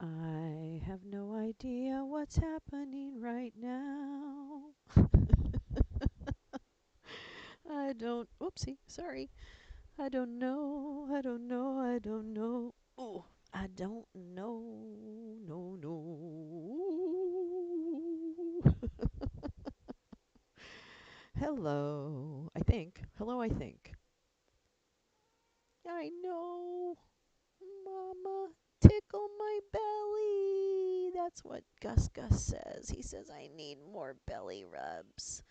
I have no idea what's happening right now. I don't, whoopsie, sorry. I don't know, I don't know, I don't know. Oh, I don't know, no, no. Hello, I think. Hello, I think. I know. Mama, tickle my belly. That's what Gus Gus says. He says, I need more belly rubs.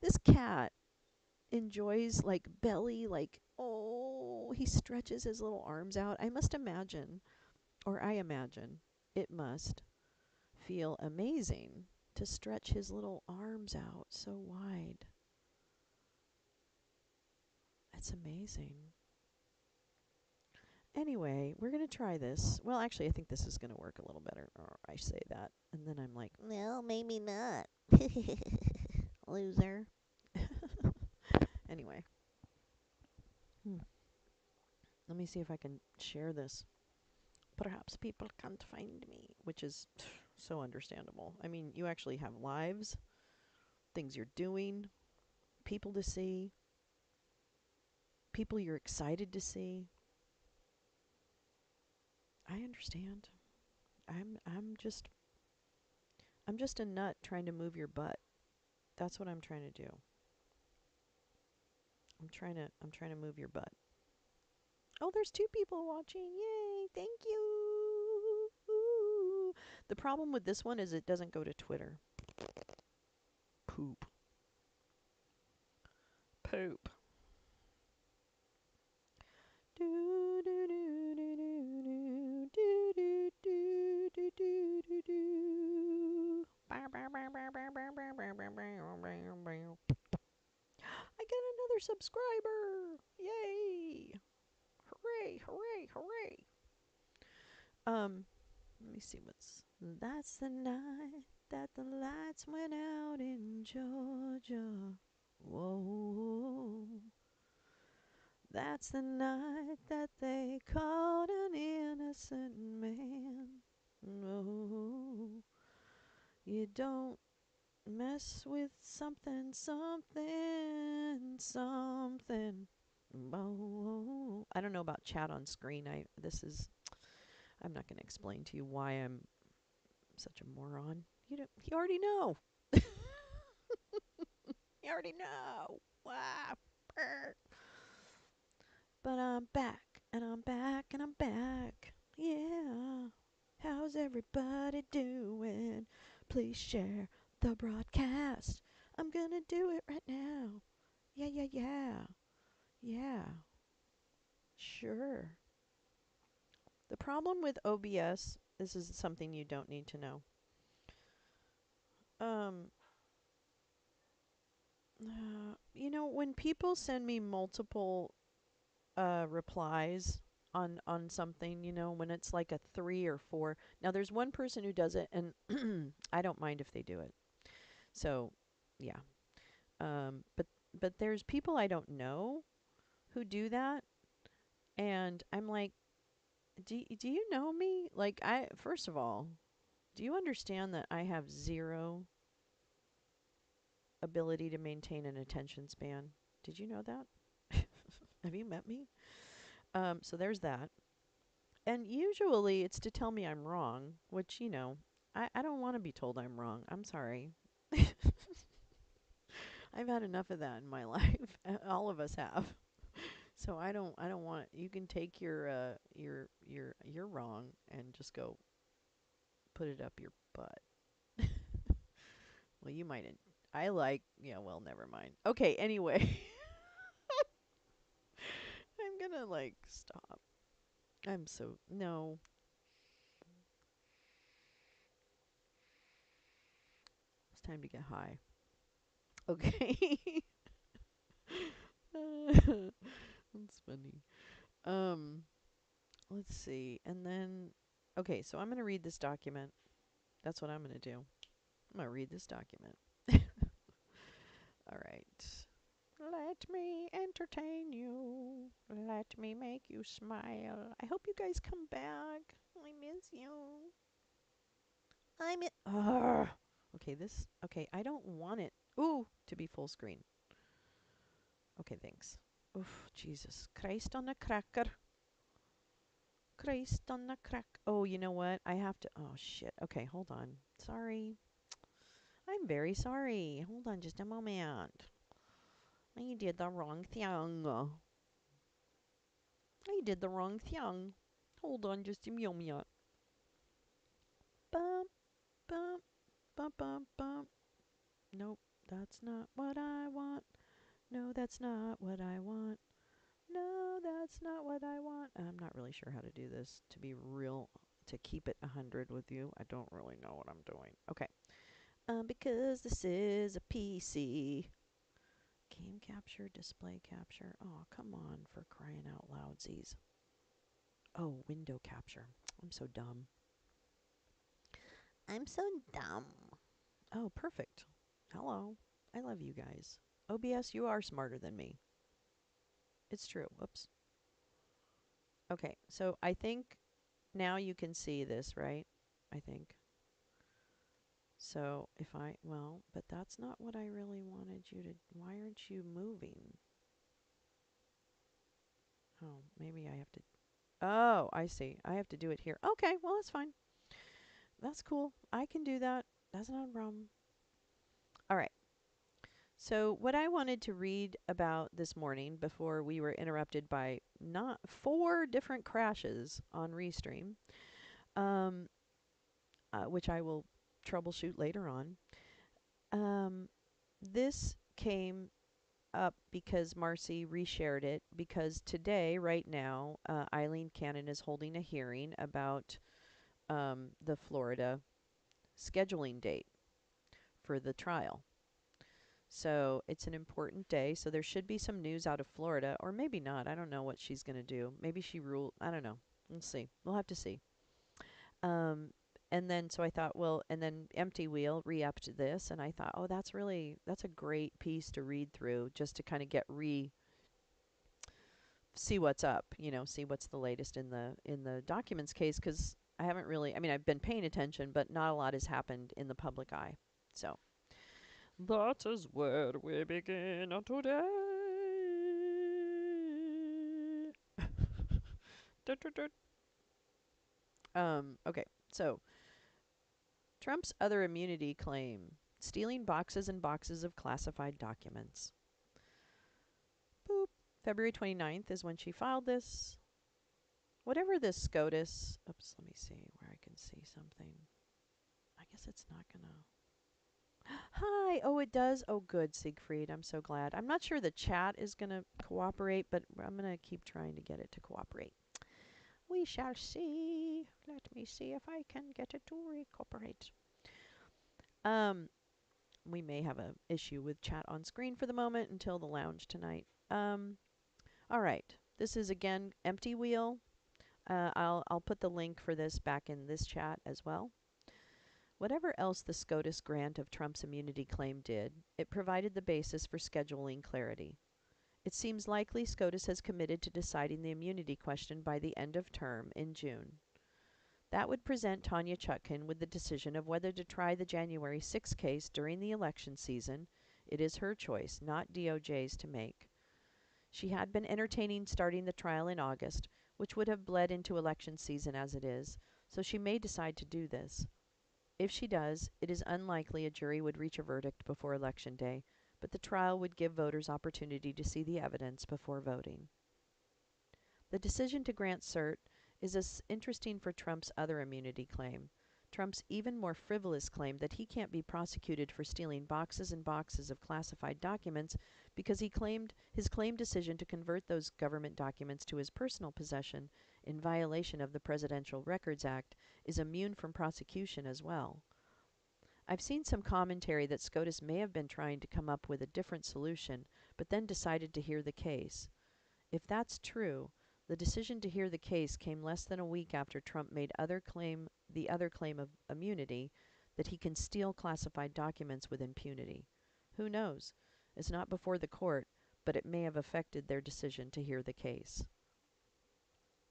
This cat enjoys like belly, like, oh, he stretches his little arms out. I must imagine, or I imagine, it must feel amazing to stretch his little arms out so wide. It's amazing. Anyway, we're going to try this. Well, actually, I think this is going to work a little better. Or I say that. And then I'm like, no, maybe not. Loser. Anyway, hmm. Let me see if I can share this. Perhaps people can't find me, which is so understandable. I mean, you actually have lives, things you're doing, people to see, people you're excited to see. I understand. I'm just a nut trying to move your butt. That's what I'm trying to do. I'm trying to move your butt. Oh, there's two people watching. Yay! Thank you. Ooh. The problem with this one is it doesn't go to Twitter. Poop. Poop. Do do do do do do do do do do do do. I got another subscriber! Yay! Hooray! Hooray! Hooray! Let me see what's. That's the night that the lights went out in Georgia. Whoa. That's the night that they caught an innocent man. No, you don't mess with something, something, something. Oh, I don't know about chat on screen. I'm not going to explain to you why I'm such a moron. You already know. You already know. Wow. But I'm back, and I'm back, and I'm back. Yeah. How's everybody doing? Please share the broadcast. I'm gonna do it right now. Yeah, yeah, yeah. Yeah. Sure. The problem with OBS, this is something you don't need to know. Um, when people send me multiple replies on something, when it's like a 3 or 4. Now there's one person who does it and I don't mind if they do it. So, yeah. But there's people I don't know who do that and I'm like, do you know me? Like I first of all, do you understand that I have zero ability to maintain an attention span? Did you know that? Have you met me? So there's that. And usually it's to tell me I'm wrong, which, I don't want to be told I'm wrong. I'm sorry. I've had enough of that in my life. All of us have. So I don't want you can take your you're wrong and just go put it up your butt. Well, you might I like, yeah, well, never mind. Okay, anyway. I'm gonna like stop. I'm so no. It's time to get high. Okay. That's funny. Um, let's see. And then, okay, so I'm going to read this document. That's what I'm going to do. I'm going to read this document. All right. Let me entertain you. Let me make you smile. I hope you guys come back. I miss you. I'm in. Ugh. Okay, Okay, I don't want it. Ooh, to be full screen. Okay, thanks. Oof, Jesus Christ on a cracker. Christ on a crack. Oh, you know what? I have to. Oh, shit. Okay, hold on. Sorry. I'm very sorry. Hold on just a moment. I did the wrong thing. I did the wrong thing. Hold on just a moment. Bum, bum, bum, bum, bum. Nope, that's not what I want. No, that's not what I want. No, that's not what I want. I'm not really sure how to do this, to be real, to keep it 100 with you. I don't really know what I'm doing. Okay. Because this is a PC. Game capture, display capture. Oh, come on, for crying out loudsies. Oh, window capture. I'm so dumb. I'm so dumb. Oh, perfect. Hello. I love you guys. OBS, you are smarter than me. It's true. Whoops. Okay, so I think now you can see this, right? I think. So if well, but that's not what I really wanted you to. Why aren't you moving? Oh, maybe I have to. Oh, I see. I have to do it here. Okay, well, that's fine. That's cool. I can do that. That's not a problem. All right. So, what I wanted to read about this morning before we were interrupted by not 4 different crashes on Restream, um, which I will troubleshoot later on. This came up because Marcy reshared it because today, right now, Eileen Cannon is holding a hearing about the Florida scheduling date for the trial. So it's an important day. So there should be some news out of Florida, or maybe not. I don't know what she's going to do. Maybe she ruled. I don't know. We'll see. We'll have to see. Um, and then so I thought, well, and then Empty Wheel re-upped this, and I thought, oh, that's a great piece to read through just to kind of see what's up, see what's the latest in the documents case, because I haven't really, I mean, I've been paying attention, but not a lot has happened in the public eye. So that is where we begin today. Okay, so Trump's other immunity claim: stealing boxes and boxes of classified documents. Boop. February 29th is when she filed this. Whatever this SCOTUS. Oops, let me see where I can see something. I guess it's not gonna. Hi! Oh, it does? Oh, good, Siegfried. I'm so glad. I'm not sure the chat is gonna cooperate, but I'm gonna keep trying to get it to cooperate. We shall see. Let me see if I can get it to cooperate. We may have an issue with chat on screen for the moment until the lounge tonight. All right. This is again Empty Wheel. I'll put the link for this back in this chat as well. Whatever else the SCOTUS grant of Trump's immunity claim did, it provided the basis for scheduling clarity. It seems likely SCOTUS has committed to deciding the immunity question by the end of term in June. That would present Tanya Chutkan with the decision of whether to try the January 6 case during the election season. It is her choice, not DOJ's, to make. She had been entertaining starting the trial in August, which would have bled into election season as it is, so she may decide to do this. If she does, it is unlikely a jury would reach a verdict before Election Day, but the trial would give voters opportunity to see the evidence before voting. The decision to grant cert is as interesting for Trump's other immunity claim. Trump's even more frivolous claim that he can't be prosecuted for stealing boxes and boxes of classified documents because his claimed decision to convert those government documents to his personal possession in violation of the Presidential Records Act is immune from prosecution as well. I've seen some commentary that SCOTUS may have been trying to come up with a different solution, but then decided to hear the case. If that's true, the decision to hear the case came less than a week after Trump made the other claim of immunity, that he can steal classified documents with impunity. Who knows? It's not before the court, but it may have affected their decision to hear the case.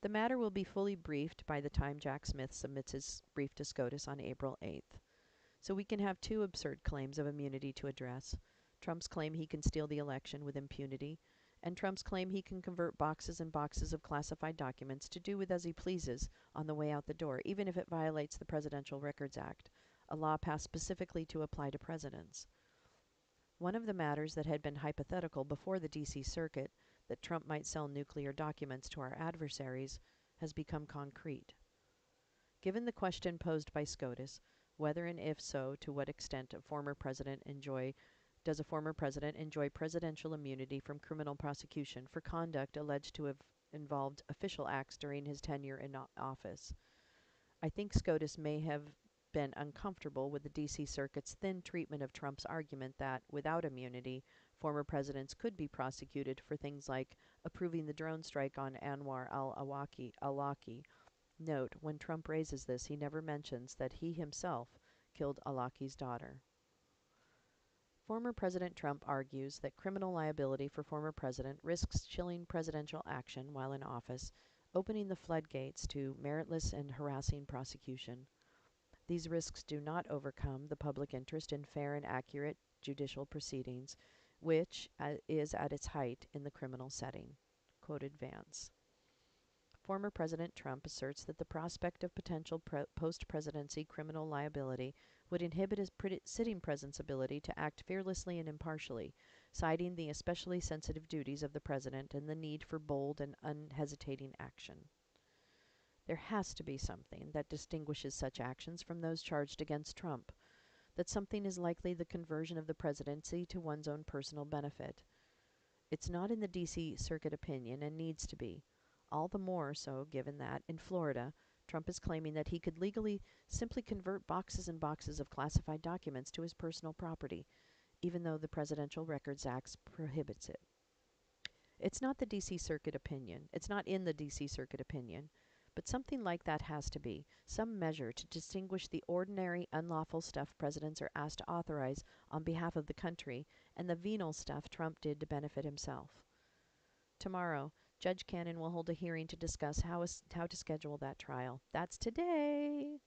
The matter will be fully briefed by the time Jack Smith submits his brief to SCOTUS on April 8th. So we can have two absurd claims of immunity to address: Trump's claim he can steal the election with impunity, and Trump's claim he can convert boxes and boxes of classified documents to do with as he pleases on the way out the door, even if it violates the Presidential Records Act, a law passed specifically to apply to presidents. One of the matters that had been hypothetical before the D.C. Circuit, that Trump might sell nuclear documents to our adversaries, has become concrete. Given the question posed by SCOTUS, whether and if so, to what extent does a former president enjoy presidential immunity from criminal prosecution for conduct alleged to have involved official acts during his tenure in office, I think SCOTUS may have been uncomfortable with the D.C. Circuit's thin treatment of Trump's argument that, without immunity, former presidents could be prosecuted for things like approving the drone strike on Anwar al-Awlaki. Note, when Trump raises this, he never mentions that he himself killed Awlaki's daughter. Former President Trump argues that criminal liability for former president risks chilling presidential action while in office, opening the floodgates to meritless and harassing prosecution. These risks do not overcome the public interest in fair and accurate judicial proceedings, which is at its height in the criminal setting. Quoted Vance. Former President Trump asserts that the prospect of potential post-presidency criminal liability would inhibit his sitting president's ability to act fearlessly and impartially, citing the especially sensitive duties of the president and the need for bold and unhesitating action. There has to be something that distinguishes such actions from those charged against Trump. That something is likely the conversion of the presidency to one's own personal benefit. It's not in the D.C. Circuit opinion and needs to be. All the more so given that, in Florida, Trump is claiming that he could legally simply convert boxes and boxes of classified documents to his personal property, even though the Presidential Records Act prohibits it. It's not the D.C. Circuit opinion. It's not in the D.C. Circuit opinion. But something like that has to be, some measure to distinguish the ordinary unlawful stuff presidents are asked to authorize on behalf of the country and the venal stuff Trump did to benefit himself. Tomorrow, Judge Cannon will hold a hearing to discuss how to schedule that trial. That's today.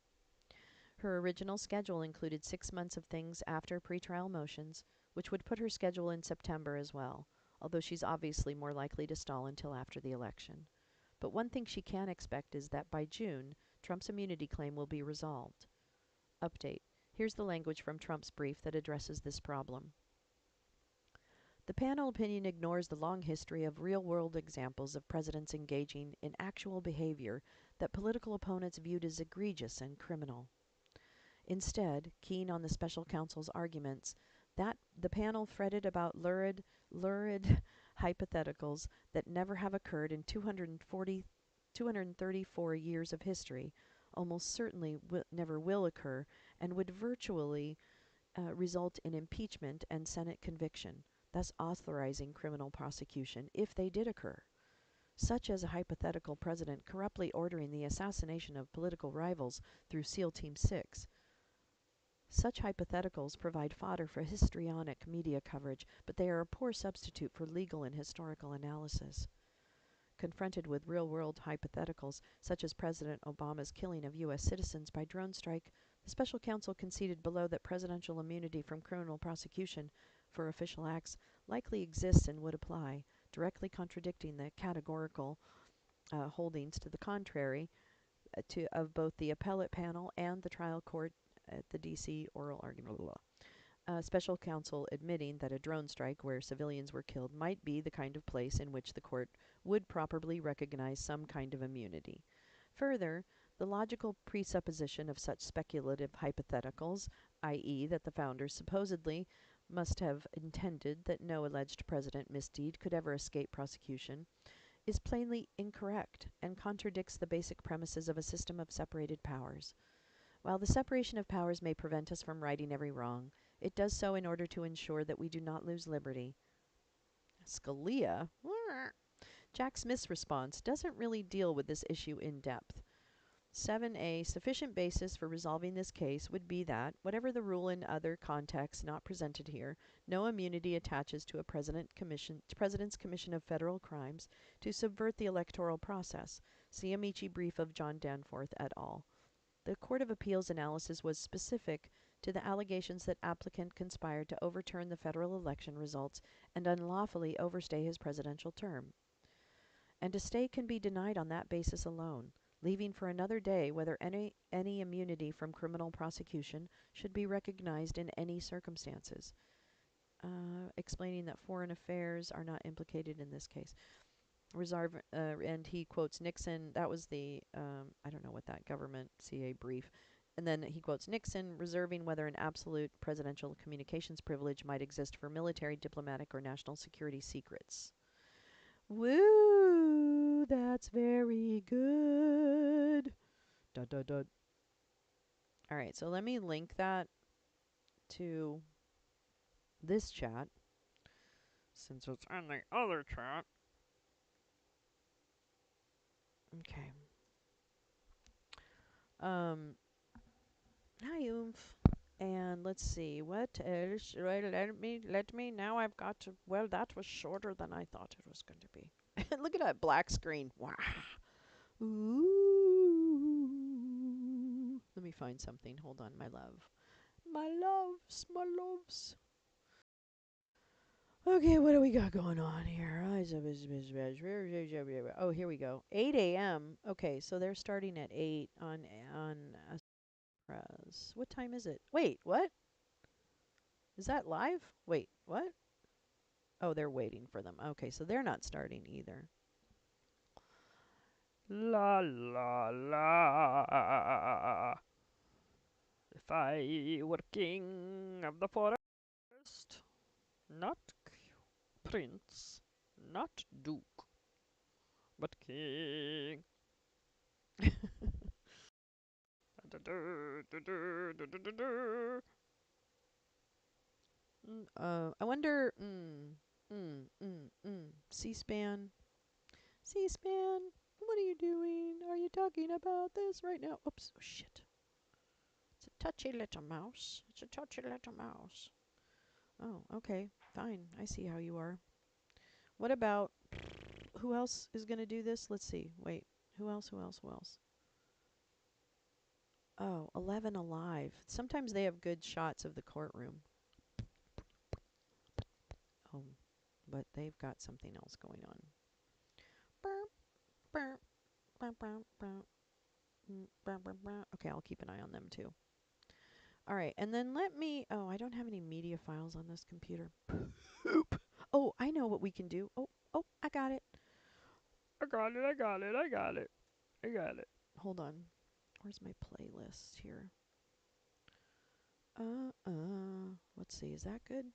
Her original schedule included 6 months of things after pretrial motions, which would put her schedule in September as well, although she's obviously more likely to stall until after the election. But one thing she can expect is that by June, Trump's immunity claim will be resolved. Update. Here's the language from Trump's brief that addresses this problem. The panel opinion ignores the long history of real-world examples of presidents engaging in actual behavior that political opponents viewed as egregious and criminal. Instead, keen on the special counsel's arguments, that the panel fretted about lurid hypotheticals that never have occurred in 234 years of history, almost certainly never will occur, and would virtually result in impeachment and Senate conviction, thus authorizing criminal prosecution if they did occur, such as a hypothetical president corruptly ordering the assassination of political rivals through SEAL Team 6. Such hypotheticals provide fodder for histrionic media coverage, but they are a poor substitute for legal and historical analysis. Confronted with real-world hypotheticals, such as President Obama's killing of U.S. citizens by drone strike, the special counsel conceded below that presidential immunity from criminal prosecution for official acts likely exists and would apply, directly contradicting the categorical holdings to the contrary of both the appellate panel and the trial court at the D.C. oral argument. Special counsel admitting that a drone strike where civilians were killed might be the kind of place in which the court would properly recognize some kind of immunity. Further, the logical presupposition of such speculative hypotheticals, i.e., that the founders supposedly must have intended that no alleged president misdeed could ever escape prosecution, is plainly incorrect and contradicts the basic premises of a system of separated powers. While the separation of powers may prevent us from righting every wrong, it does so in order to ensure that we do not lose liberty. Scalia? Jack Smith's response doesn't really deal with this issue in depth. 7a, sufficient basis for resolving this case would be that, whatever the rule in other contexts not presented here, no immunity attaches to a President's Commission of Federal Crimes to subvert the electoral process. See Amici brief of John Danforth et al. The Court of Appeals analysis was specific to the allegations that applicant conspired to overturn the federal election results and unlawfully overstay his presidential term. And a stay can be denied on that basis alone, leaving for another day whether any immunity from criminal prosecution should be recognized in any circumstances. Explaining that foreign affairs are not implicated in this case. And he quotes Nixon. That was the, I don't know what that government CA brief. And then he quotes Nixon, reserving whether an absolute presidential communications privilege might exist for military, diplomatic, or national security secrets. Woo! That's very good. Dot, dot, dot. All right, so let me link that to this chat, since it's in the other chat. Okay. Hi, Oomph. And let's see, what else? Right, let me. Now I've got to. Well, that was shorter than I thought it was going to be. Look at that black screen. Wow. Ooh. Let me find something. Hold on, my love. My loves, my loves. Okay, what do we got going on here? Oh, here we go. 8 a.m. Okay, so they're starting at 8 on press. What time is it? Wait, what? Is that live? Wait, what? Oh, they're waiting for them. Okay, so they're not starting either. La la la. If I were king of the forest, not prince, not duke, but king. I wonder. C-SPAN. C-SPAN. What are you doing? Are you talking about this right now? Oops. Oh, shit. It's a touchy little mouse. It's a touchy little mouse. Oh, okay. Fine. I see how you are. What about... Who else is going to do this? Let's see. Wait. Who else? Who else? Who else? Oh, 11 Alive. Sometimes they have good shots of the courtroom. Oh, but they've got something else going on. Okay, I'll keep an eye on them too. All right, and then let me... Oh, I don't have any media files on this computer. Poop. Oh, I know what we can do. Oh, I got it. I got it. Hold on. Where's my playlist here? Let's see. Is that good?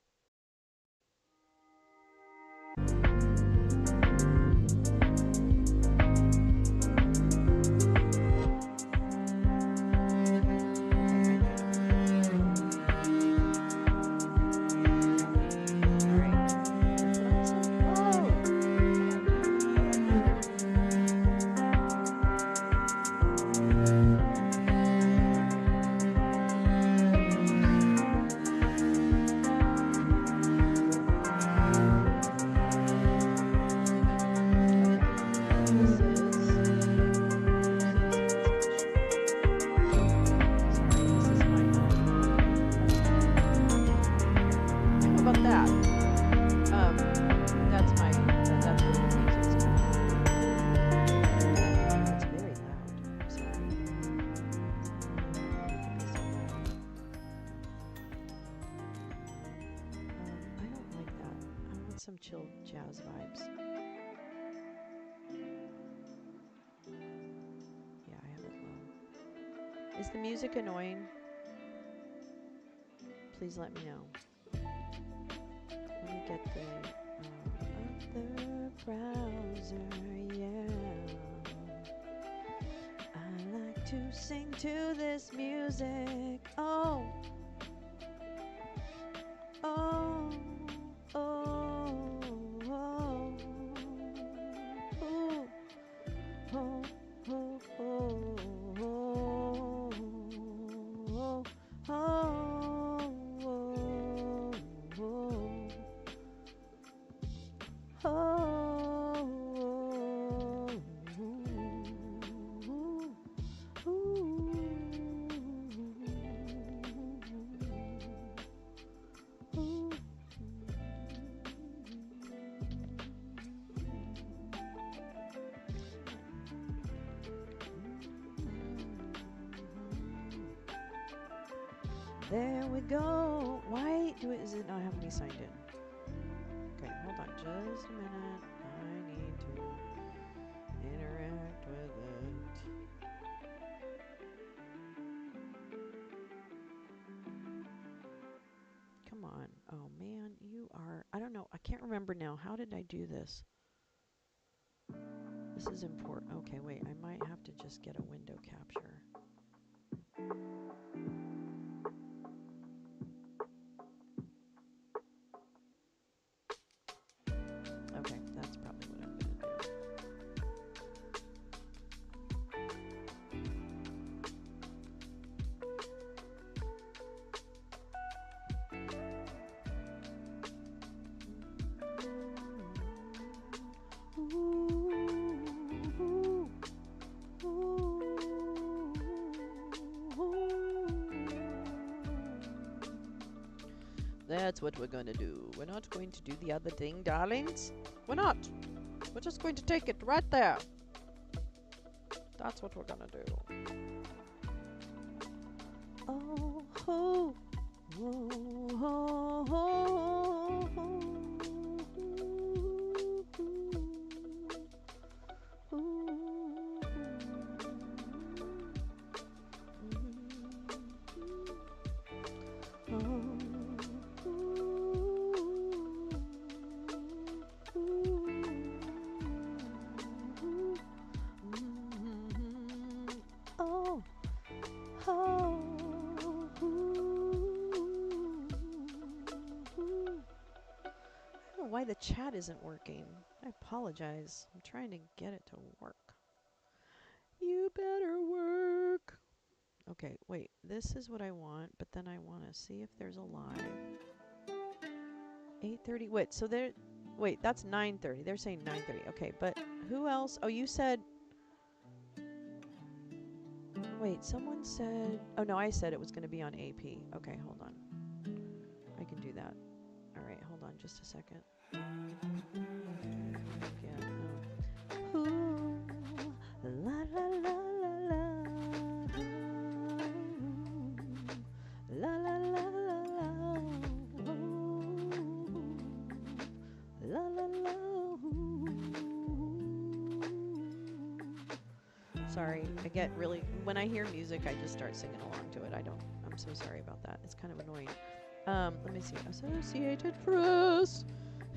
Some chill jazz vibes. Yeah, I have it low. Is the music annoying? Please let me know. Let me get the other browser, yeah. I like to sing to this music. Oh. There we go. Why is it not having me signed in? Okay, hold on just a minute. I need to interact with it. Come on. Oh man, you are. I don't know. I can't remember now. How did I do this? This is important. Okay, wait. I might have to just get a window capture. Okay, that's probably what I'm going to do. That's what we're going to do. We're not going to do the other thing, darlings. We're not. We're just going to take it right there. That's what we're going to do. Oh, ho. Oh, ho, ho, ho. Why the chat isn't working. I apologize. I'm trying to get it to work. You better work. Okay, wait. This is what I want, but then I want to see if there's a live. 8:30. Wait, so there. Wait, that's 9:30. They're saying 9:30. Okay, but who else? Oh, you said. Wait, someone said. Oh no, I said it was going to be on AP. Okay, hold on. I can do that. All right, hold on just a second. Ooh, la la la la la. La la la la la. La la la. Sorry, I get really, when I hear music, I just start singing along to it. I'm so sorry about that. It's kind of annoying. Let me see. Associated Press.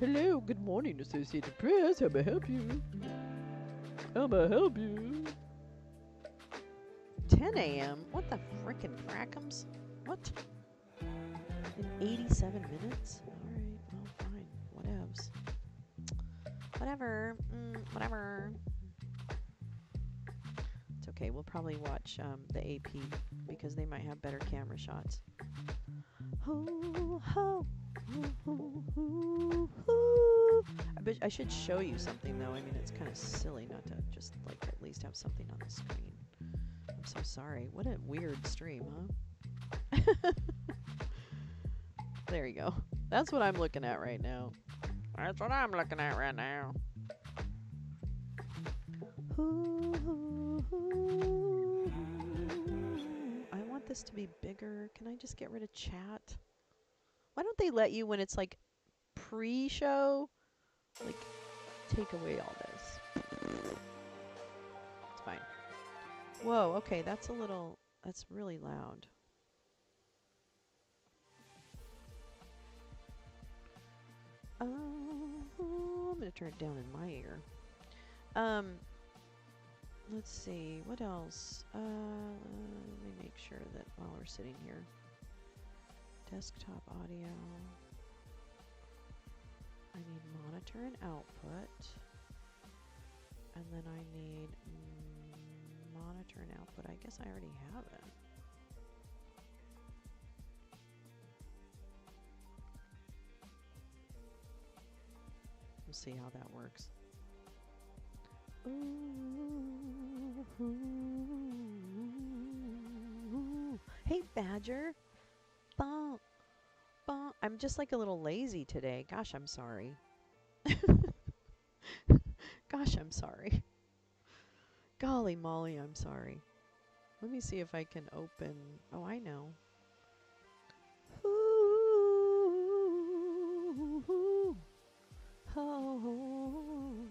Hello, good morning, Associated Press. How may I help you? How may I help you? 10 a.m.? What the frickin' frackums? What? In 87 minutes? Alright, well, fine. Whatevs. Whatever. Whatever. It's okay. We'll probably watch the AP because they might have better camera shots. I should show you something though. I mean, it's kind of silly not to just like at least have something on the screen. I'm so sorry. What a weird stream, huh? There you go. That's what I'm looking at right now. That's what I'm looking at right now. I want this to be bigger. Can I just get rid of chat? Why don't they let you, when it's like pre-show, like take away all this? It's fine. Whoa, okay, that's really loud. I'm gonna turn it down in my ear. Let's see, what else? Let me make sure that while we're sitting here. Desktop audio. I need monitor and output. And then I need monitor and output. I guess I already have it. We'll see how that works. Hey, Badger. Bonk. Bonk. I'm just like a little lazy today. Gosh, I'm sorry. Gosh, I'm sorry. Golly molly, I'm sorry. Let me see if I can open... Oh, I know. Ooh, oh.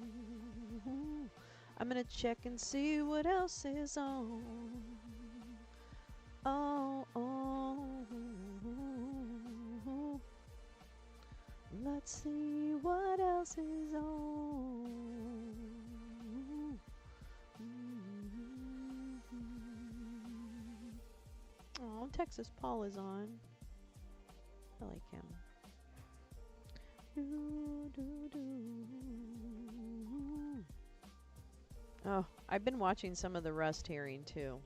I'm gonna check and see what else is on. Oh, oh. Let's see what else is on. Oh, Texas Paul is on. I like him. Oh, I've been watching some of the Rust hearing too.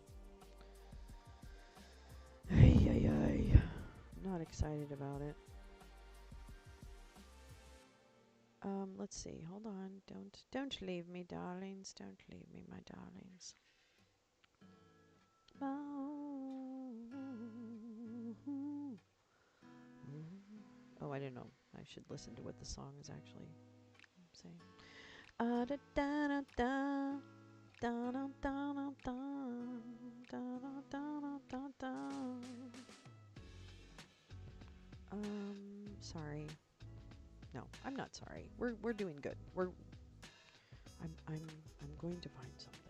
Ay, ay, ay. Not excited about it. Let's see. Hold on. Don't leave me, darlings. Don't leave me, my darlings. Oh, I don't know. I should listen to what the song is actually saying. Da da da da da da da da da da da da. Sorry. No, I'm not sorry. We're doing good. I'm going to find something.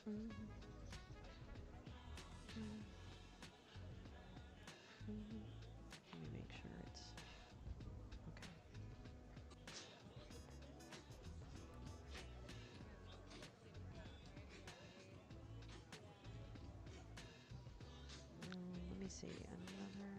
Let me make sure it's okay. Let me see another.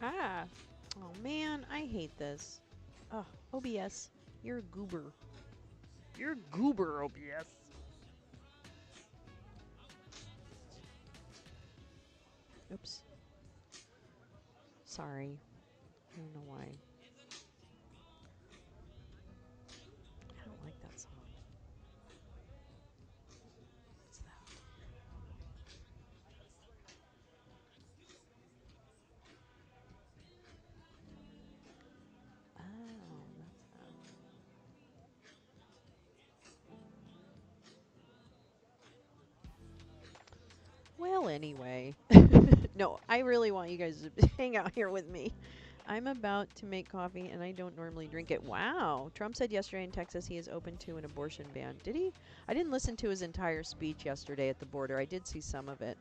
Ah! Oh man, I hate this. Oh, OBS, you're a goober. You're a goober, OBS. Oops. Sorry. I don't know why. I don't like that song. What's that? Oh, that's that. Well, anyway. No, I really want you guys to hang out here with me. I'm about to make coffee, and I don't normally drink it. Wow. Trump said yesterday in Texas he is open to an abortion ban. Did he? I didn't listen to his entire speech yesterday at the border. I did see some of it.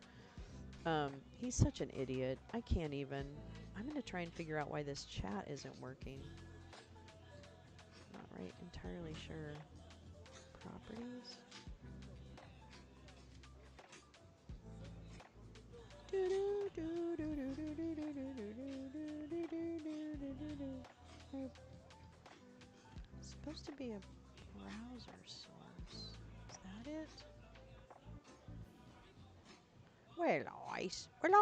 He's such an idiot. I can't even. I'm going to try and figure out why this chat isn't working. Not right entirely sure. Properties? It's supposed to be a browser source. Is that it? Well,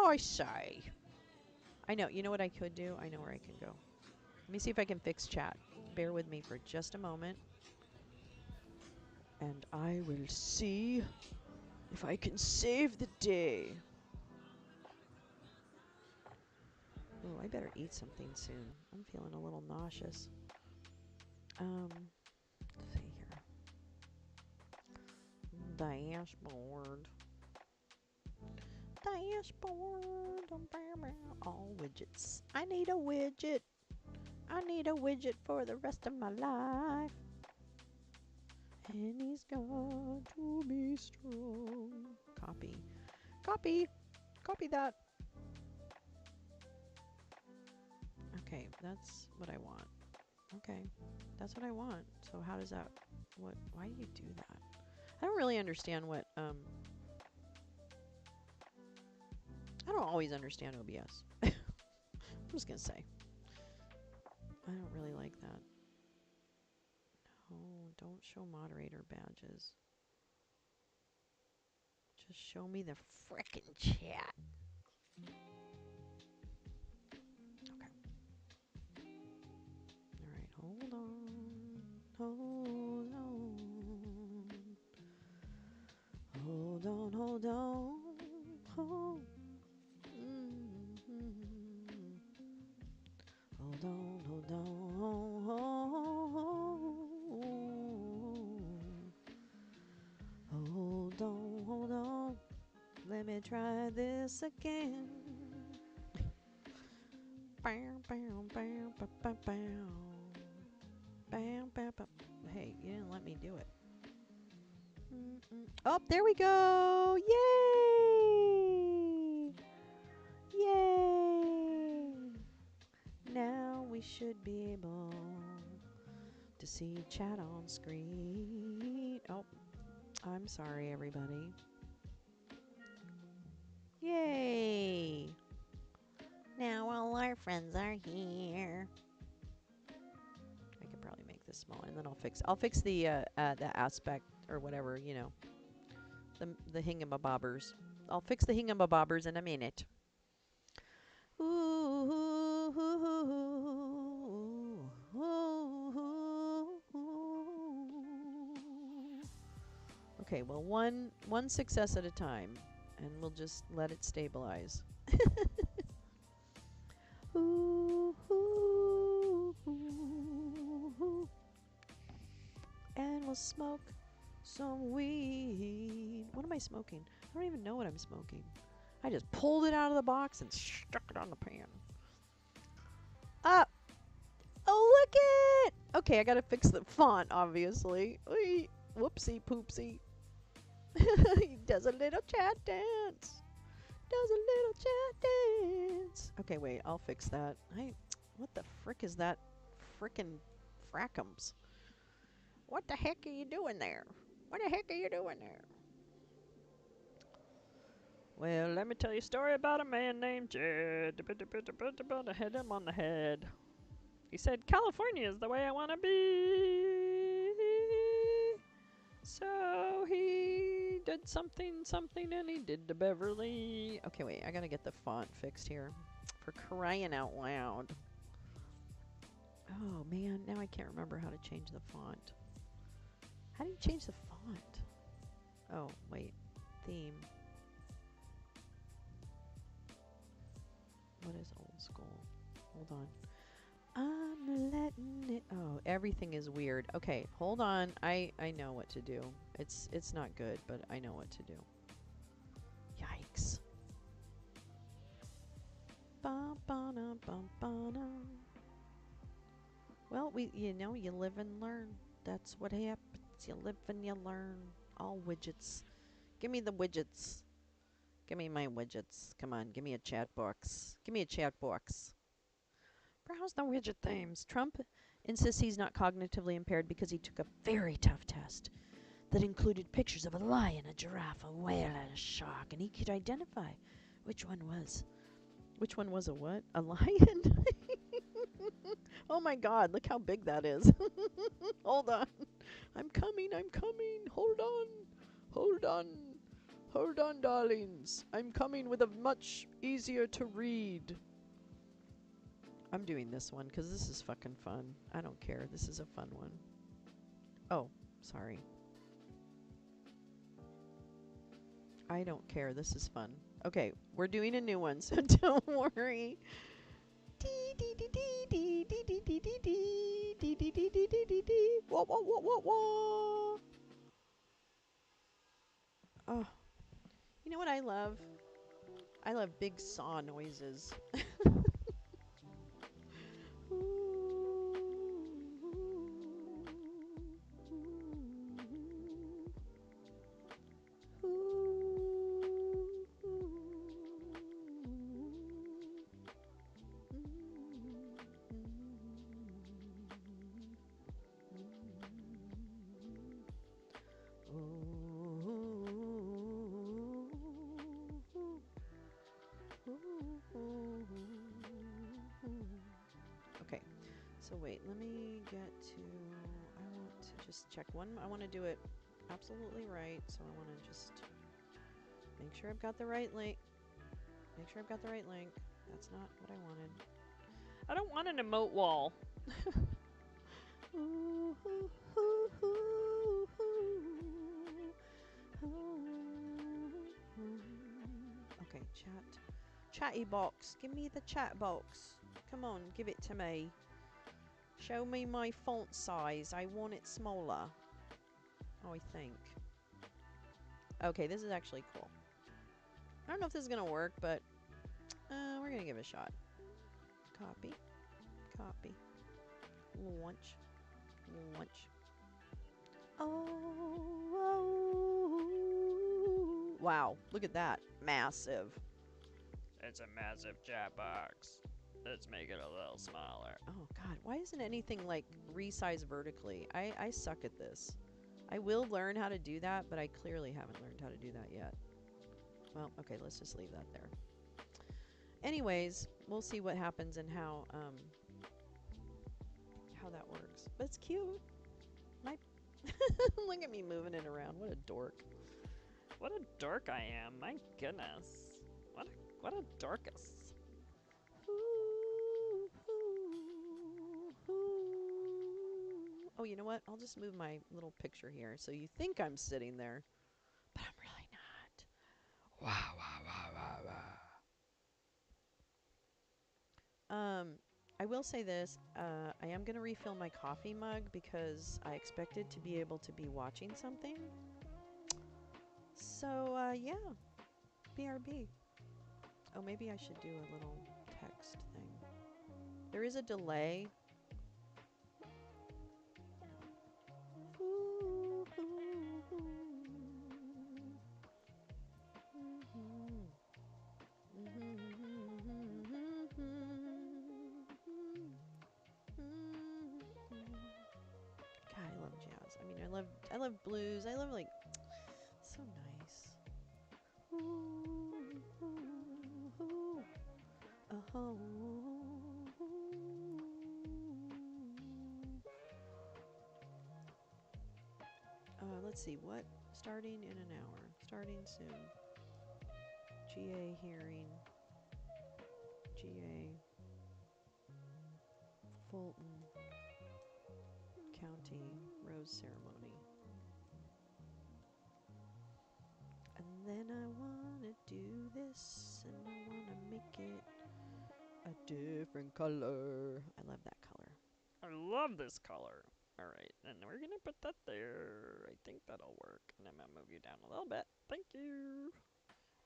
I say. I know. You know what I could do? I know where I can go. Let me see if I can fix chat. Bear with me for just a moment. And I will see if I can save the day. Oh, I better eat something soon. I'm feeling a little nauseous. Let's see here. Dashboard. All widgets. I need a widget. I need a widget for the rest of my life. And he's got to be strong. Copy. Copy. Copy that. Okay, that's what I want. Okay, that's what I want. So how does that, why do you do that? I don't really understand what, I don't always understand OBS. I'm just gonna say. I don't really like that. No, don't show moderator badges. Just show me the frickin' chat. Okay. Alright, hold on. Hold on. Hold on, hold on. Hold. Hold on, hold on. Hold on, hold on. Let me try this again. Bam, bam, bam, bam, bam, bam. Bam, bam, bam. Hey, you didn't let me do it. Oh, there we go! Yay! Yay! Now we should be able to see chat on screen. Oh, I'm sorry, everybody. Yay! Now all our friends are here. I could probably make this smaller, and then I'll fix the aspect or whatever, you know, the hingamabobbers. I'll fix the hingamabobbers in a minute. Okay, well, one success at a time, and we'll just let it stabilize. And we'll smoke some weed. What am I smoking? I don't even know what I'm smoking. I just pulled it out of the box and stuck it on the pan. Oh, look it! Okay, I gotta fix the font, obviously. Whoopsie poopsie. He does a little chat dance. Does a little chat dance. Okay, wait, I'll fix that. What the frick is that? Frickin' frackums. What the heck are you doing there? What the heck are you doing there? Well, let me tell you a story about a man named Jed. Hit him on the head. He said, California is the way I want to be. So he did something, and he did to Beverly. Okay, wait, I gotta get the font fixed here. For crying out loud. Oh, man, now I can't remember how to change the font. How do you change the font? Oh, wait. Theme. What is old school? Hold on. I'm letting it... Oh, everything is weird. Okay, hold on. I know what to do. It's not good, but I know what to do. Yikes. Well, you know, you live and learn. That's what happens. You live and you learn. All widgets. Give me the widgets. Give me my widgets. Come on, give me a chat box. Give me a chat box. Browse the widget themes. Trump insists he's not cognitively impaired because he took a very tough test that included pictures of a lion, a giraffe, a whale, and a shark, and he could identify which one was. Which one was a what? A lion? Oh my god, look how big that is. Hold on. I'm coming. Hold on. Hold on, darlings. I'm coming with a much easier to read. I'm doing this one because this is fucking fun. I don't care. This is a fun one. Oh, sorry. I don't care. This is fun. Okay, we're doing a new one, so don't worry. Oh, you know what I love? I love big saw noises. Okay, so wait, let me get to, I want to just check one, I want to do it absolutely right, so I want to just Make sure I've got the right link. Make sure I've got the right link. That's not what I wanted. I don't want an emote wall. Okay, chat. Chatty box. Give me the chat box. Come on, give it to me. Show me my font size. I want it smaller. Oh, I think. Okay, this is actually cool. I don't know if this is going to work, but we're going to give it a shot. Copy. Copy. Launch. Launch. Oh. Wow, look at that. Massive. It's a massive chat box. Let's make it a little smaller. Oh, God. Why isn't anything, like, resized vertically? I suck at this. I will learn how to do that, but I clearly haven't learned how to do that yet. Well, okay, let's just leave that there. Anyways, we'll see what happens and how that works. But it's cute. My look at me moving it around. What a dork. What a dork I am. My goodness. What a dorcas. Oh, you know what? I'll just move my little picture here so you think I'm sitting there, but I'm really not. Wow, wow, wow, wow, wow. I will say this. I am going to refill my coffee mug because I expected to be able to be watching something. So, yeah. BRB. Oh, maybe I should do a little text thing. There is a delay. God, I love jazz. I mean, I love blues. I love, like, so nice. Let's see, what? Starting in an hour. Starting soon. GA hearing. GA. Fulton. County Rose Ceremony. And then I want to do this, and I want to make it a different color. I love that color. I love this color. Alright, and we're gonna put that there. I think that'll work. And I'm gonna move you down a little bit. Thank you.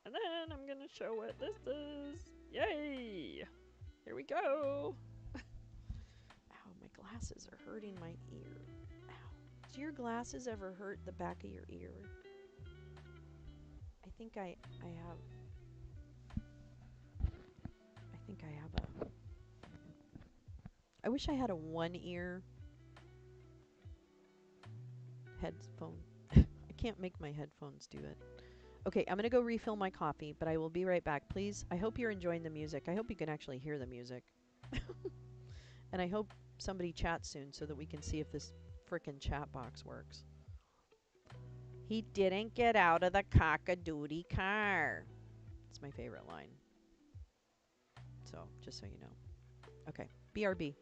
And then I'm gonna show what this is. Yay! Here we go. Ow, my glasses are hurting my ear. Ow. Do your glasses ever hurt the back of your ear? I think I have a... I wish I had a one-ear headphone. I can't make my headphones do it. Okay, I'm going to go refill my coffee, but I will be right back. Please, I hope you're enjoying the music. I hope you can actually hear the music. And I hope somebody chats soon so that we can see if this frickin' chat box works. He didn't get out of the cock-a-doodie car. It's my favorite line. So, just so you know. Okay, BRB.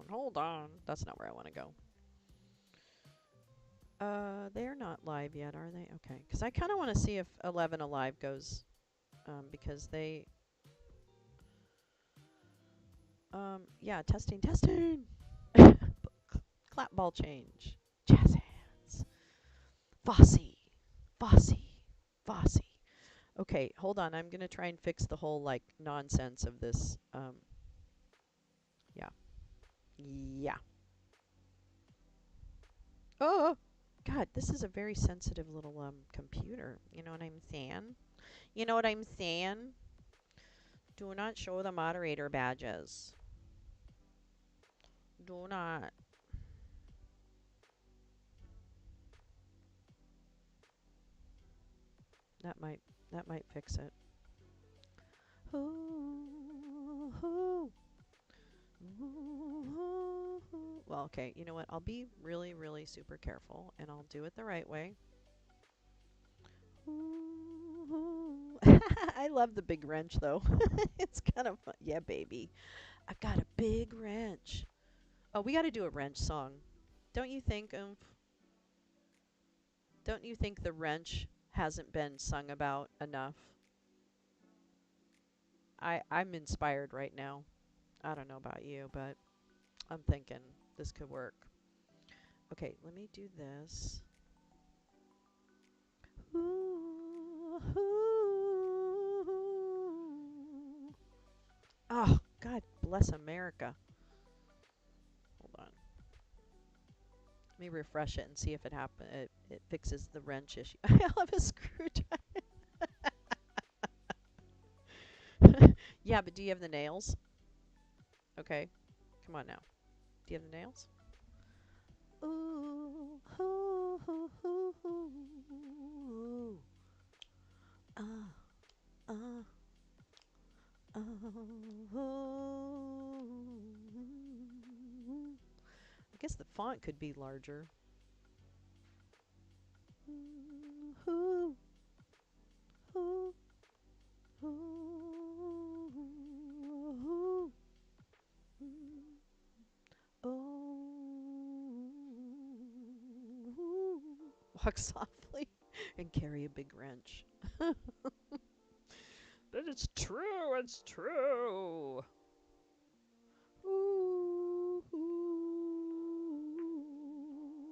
Hold on. That's not where I want to go. They're not live yet, are they? Okay. Because I kind of want to see if 11 Alive goes, because they, yeah, testing, testing! Clap ball change. Jazz hands. Fosse. Fosse. Fosse. Okay, hold on. I'm going to try and fix the whole, like, nonsense of this. Yeah. Yeah. Oh! God, this is a very sensitive little, computer. You know what I'm saying? You know what I'm saying? Do not show the moderator badges. Do not. That might that might fix it. Ooh, ooh, ooh, ooh. Well, okay, you know what? I'll be really, really super careful, and I'll do it the right way. Ooh. I love the big wrench, though. It's kind of fun. Yeah, baby. I've got a big wrench. Oh, we got to do a wrench song. Don't you think, don't you think the wrench hasn't been sung about enough? I'm inspired right now. I don't know about you, but I'm thinking this could work. Okay, let me do this. Ooh, ooh. Oh, God bless America. Hold on. Let me refresh it and see if it fixes the wrench issue. I have a screwdriver. Yeah, but do you have the nails? Okay, come on now. Do you have the nails? Ooh, ooh, ooh, ooh, ooh. Uh, oh. I guess the font could be larger. Ooh, ooh, ooh, ooh, oh. Walk softly and carry a big wrench. That is true. It's true. Ooh, ooh.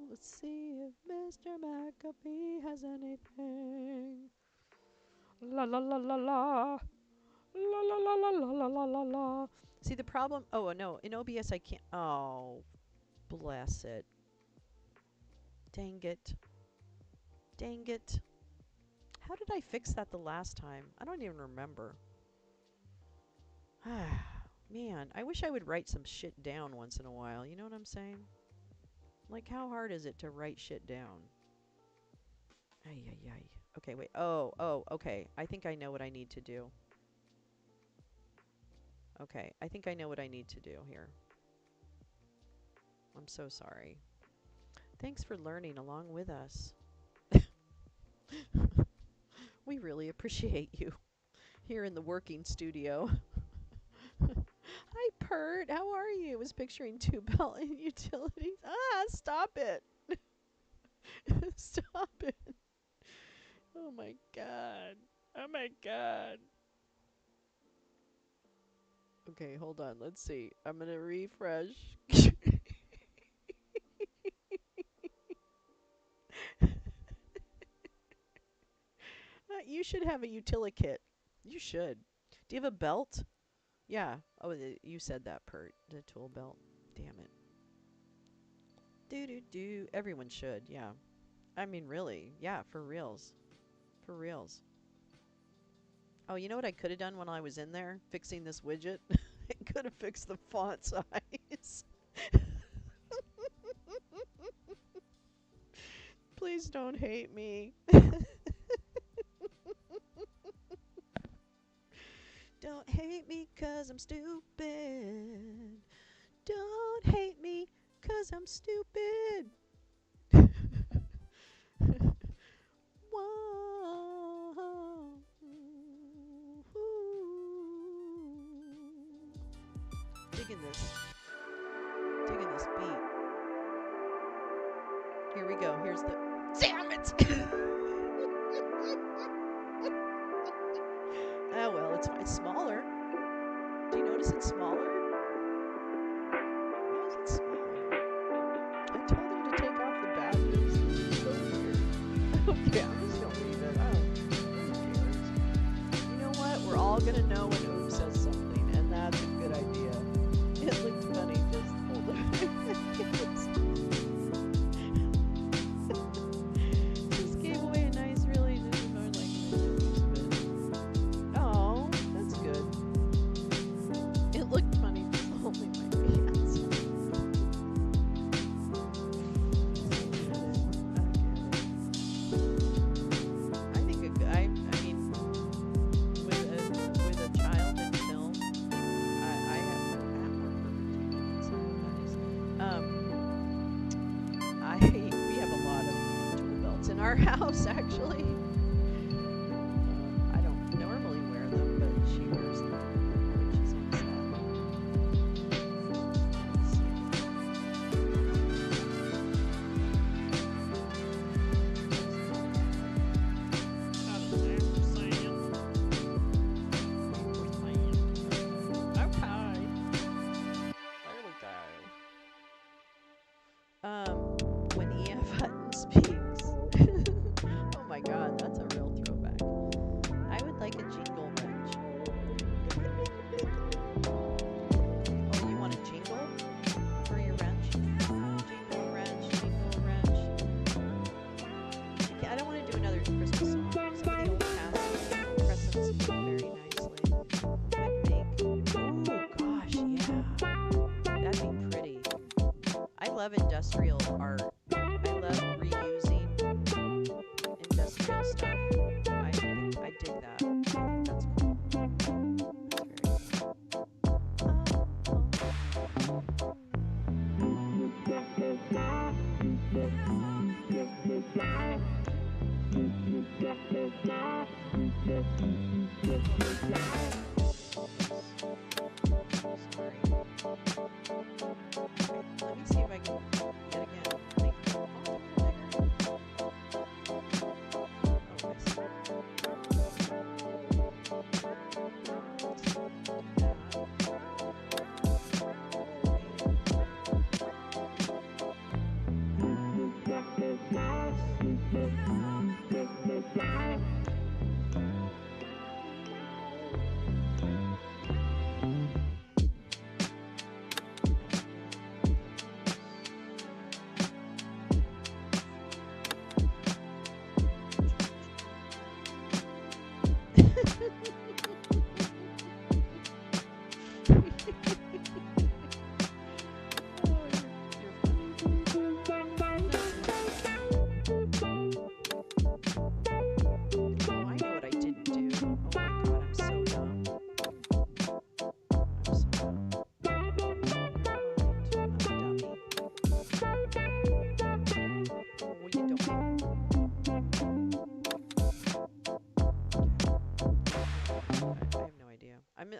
Let's see if Mr. McAfee has anything. La la la la la. La la la la la la la la la. See, the problem... Oh, no. In OBS, I can't... Oh, bless it. Dang it. Dang it. How did I fix that the last time? I don't even remember. Man, I wish I would write some shit down once in a while. You know what I'm saying? Like, how hard is it to write shit down? Ay, ay, ay. Okay, wait. Oh, okay. I think I know what I need to do. Okay, I think I know what I need to do here. I'm so sorry. Thanks for learning along with us. We really appreciate you here in the working studio. Hi, Pert. How are you? I was picturing two belt and utilities. Ah, stop it. Stop it. Oh my god. Oh my god. Okay, hold on. Let's see. I'm going to refresh. You should have a utility kit. You should. Do you have a belt? Yeah. Oh, you said that, Pert. The tool belt. Damn it. Do. Everyone should, yeah. I mean, really. Yeah, for reals. For reals. Oh, you know what I could have done when I was in there fixing this widget? I could have fixed the font size. Please don't hate me. Don't hate me 'cause I'm stupid. Don't hate me 'cause I'm stupid. Whoa. Digging this. Here we go. Here's the. Damn it! Oh well, it's smaller. Do you notice it's smaller? Why is it smaller? I told him to take off the badges. It's so weird. Okay, I'm just gonna leave it. Who cares? You know what? We're all gonna know when Oob says something, and that's a good idea. It looked funny. Just hold it. Just gave away a nice, really just more like. Oh, that's good. It looked funny. Just holding my pants. I think I mean, with a child in film, I have more perfect we have a lot of tool belts in our house actually. I don't normally wear them, but she wears them when she's on set. How does that sound? Okay. There we go. When E.F. Hutton speaks. Oh my god, that's a real throwback. I would like a jingle wrench. Oh, you want a jingle for your wrench? Jingle wrench, jingle wrench. I don't want to do another Christmas song. Some of the old cast presents go very nicely. I'd make. Oh gosh, yeah. That'd be pretty. I love industrial art. I love reusing industrial stuff. I dig that. I think that's cool. That's Let me see if I can yet again make it a little bigger. Oh, I see.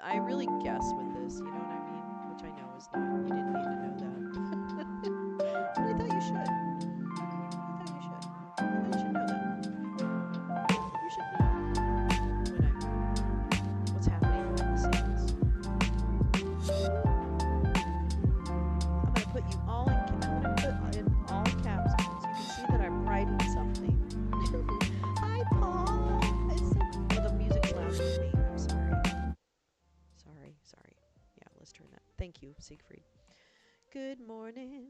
I really guess with this, you know what I mean? Which I know is not. You didn't need to know that. But I thought you should. I thought you should. I thought you should know that. You should know what's happening behind the scenes. I'm gonna put you all in. I'm gonna put in all caps so you can see that I'm writing something. Hi, Paul. The music's loud for me. I'm sorry. Sorry. Yeah, let's turn that. Thank you, Siegfried. Good morning.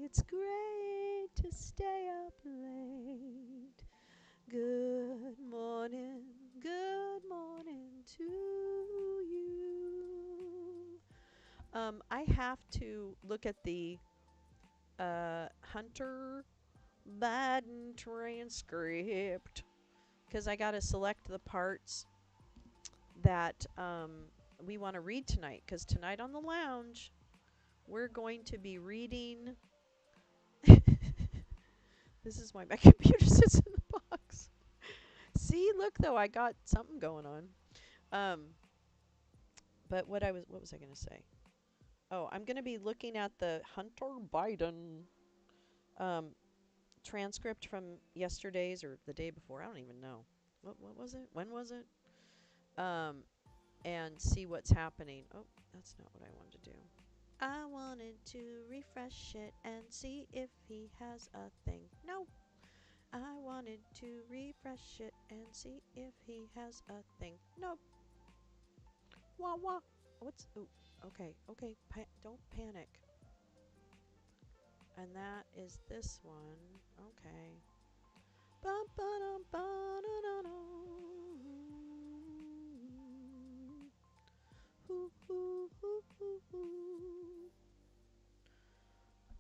It's great to stay up late. Good morning to you. I have to look at the Hunter Biden transcript because I got to select the parts that we want to read tonight, because tonight on the lounge we're going to be reading. This is why my computer sits in the box. See, look though, I got something going on. But what was I going to say? Oh, I'm going to be looking at the Hunter Biden um, transcript from yesterday's or the day before. I don't even know. What was it? When was it? Um, and see what's happening. Oh, that's not what I wanted to do. I wanted to refresh it and see if he has a thing. No. I wanted to refresh it and see if he has a thing. Nope. Wah wah. What's. Ooh. Okay. Okay. Don't panic. And that is this one. Okay. Bum, ba-dum, ba-da-da-dum. Hoo, hoo, hoo, hoo, hoo.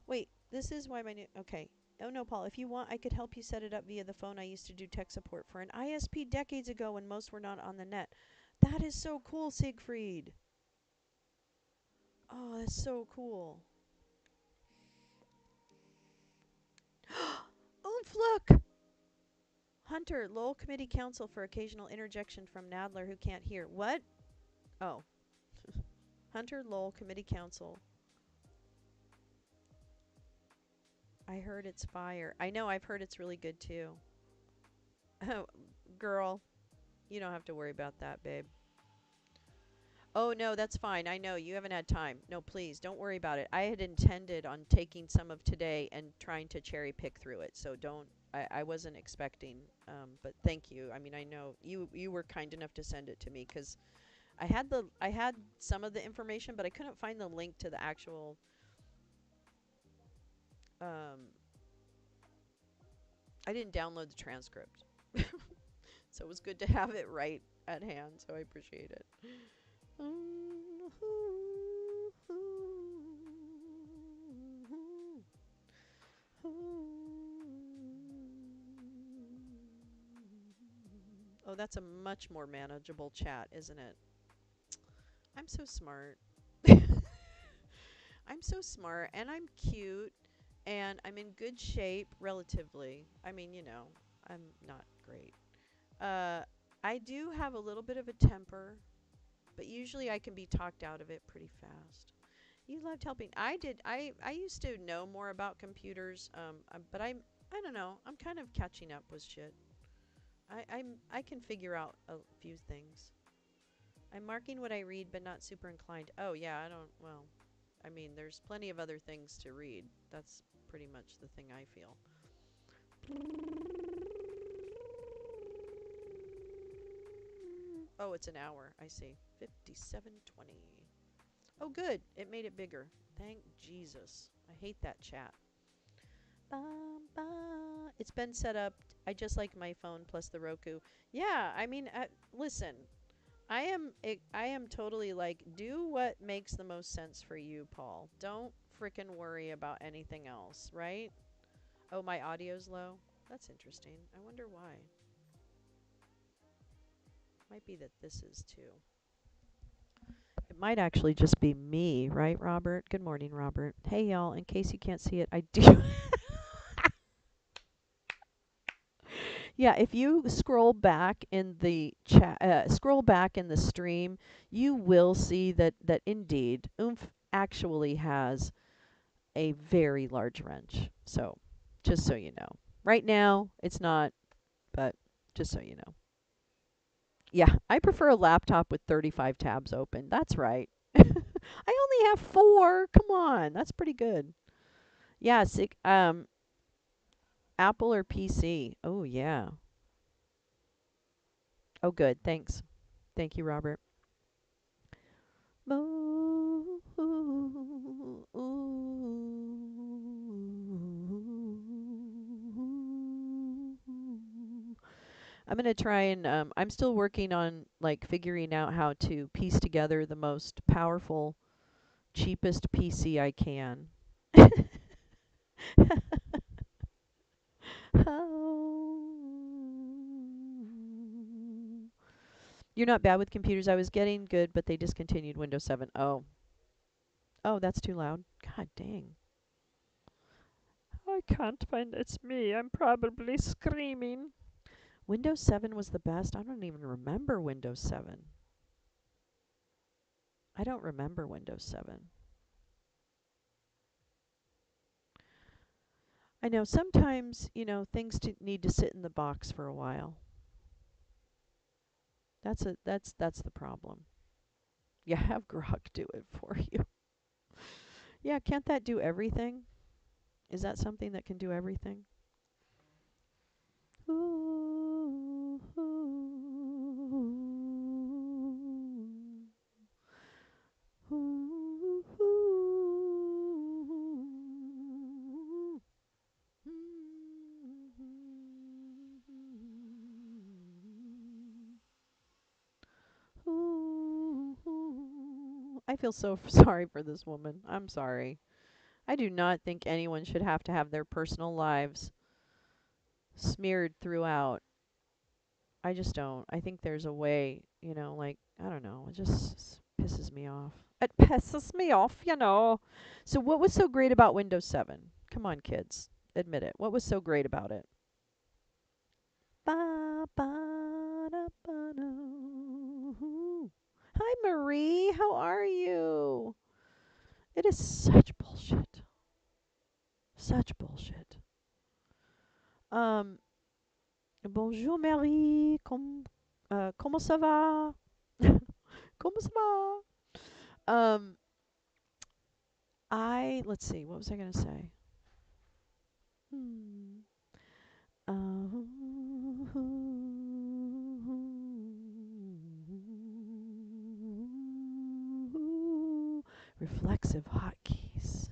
Wait, this is why my new. Okay. Oh no, Paul, if you want, I could help you set it up via the phone. I used to do tech support for an ISP decades ago when most were not on the net. That is so cool, Siegfried. Oh, that's so cool. Oomph, look! Hunter, Lowell Committee Counsel for occasional interjection from Nadler who can't hear. What? Oh. Hunter, Lowell Committee Counsel. I heard it's fire. I know, I've heard it's really good too. Oh, girl, you don't have to worry about that, babe. Oh, no, that's fine. I know you haven't had time. No, please, don't worry about it. I had intended on taking some of today and trying to cherry pick through it. So don't. I wasn't expecting. But thank you. I mean, I know you were kind enough to send it to me because I had some of the information, but I couldn't find the link to the actual. Um, I didn't download the transcript, so it was good to have it right at hand. So I appreciate it. Oh, that's a much more manageable chat, isn't it? I'm so smart. I'm so smart, and I'm cute, and I'm in good shape relatively. I mean, I'm not great. Uh, I do have a little bit of a temper, but usually I can be talked out of it pretty fast. You loved helping. I did. I used to know more about computers, but I don't know. I'm kind of catching up with shit. I can figure out a few things. I'm marking what I read, but not super inclined. Oh yeah, I don't. Well, I mean, there's plenty of other things to read. That's pretty much the thing I feel. Oh, it's an hour. I see. 57:20. Oh, good. It made it bigger. Thank Jesus. I hate that chat. Bum, bum. It's been set up. I just like my phone plus the Roku. Yeah, I mean, listen. I am totally like, do what makes the most sense for you, Paul. Don't frickin' worry about anything else, right? Oh, my audio's low. That's interesting. I wonder why. Might be that this is too. It might actually just be me, right, Robert? Good morning, Robert. Hey, y'all. In case you can't see it, I do. Yeah, if you scroll back in the chat, scroll back in the stream, you will see that indeed Oomph actually has a very large wrench. So, just so you know. Right now, it's not, but just so you know. Yeah, I prefer a laptop with 35 tabs open. That's right. I only have 4. Come on, that's pretty good. Yeah, Apple or PC. Oh yeah. Oh good. Thanks. Thank you, Robert. Moo, ooh, ooh. I'm gonna try and I'm still working on like figuring out how to piece together the most powerful, cheapest PC I can. You're not bad with computers. I was getting good, but they discontinued Windows 7. Oh. Oh, that's too loud. God dang. I can't find it's me. I'm probably screaming. Windows 7 was the best. I don't even remember Windows 7. I don't remember Windows 7. I know sometimes, things need to sit in the box for a while. That's the problem. Yeah, have Grok do it for you. Yeah, can't that do everything? Is that something that can do everything? Ooh, ooh, ooh, I feel so sorry for this woman. I'm sorry. I do not think anyone should have to have their personal lives smeared throughout. I just don't. I think there's a way, like, I don't know. It just pisses me off. It pisses me off. So, what was so great about Windows 7? Come on, kids. Admit it. What was so great about it? Ba, ba, da, ba, do. Hi, Marie. How are you? It is such bullshit. Such bullshit. Um, Bonjour, Marie. Comment ça va? Comment ça va? Um, let's see, what was I going to say? Hmm. Uh, reflexive hotkeys.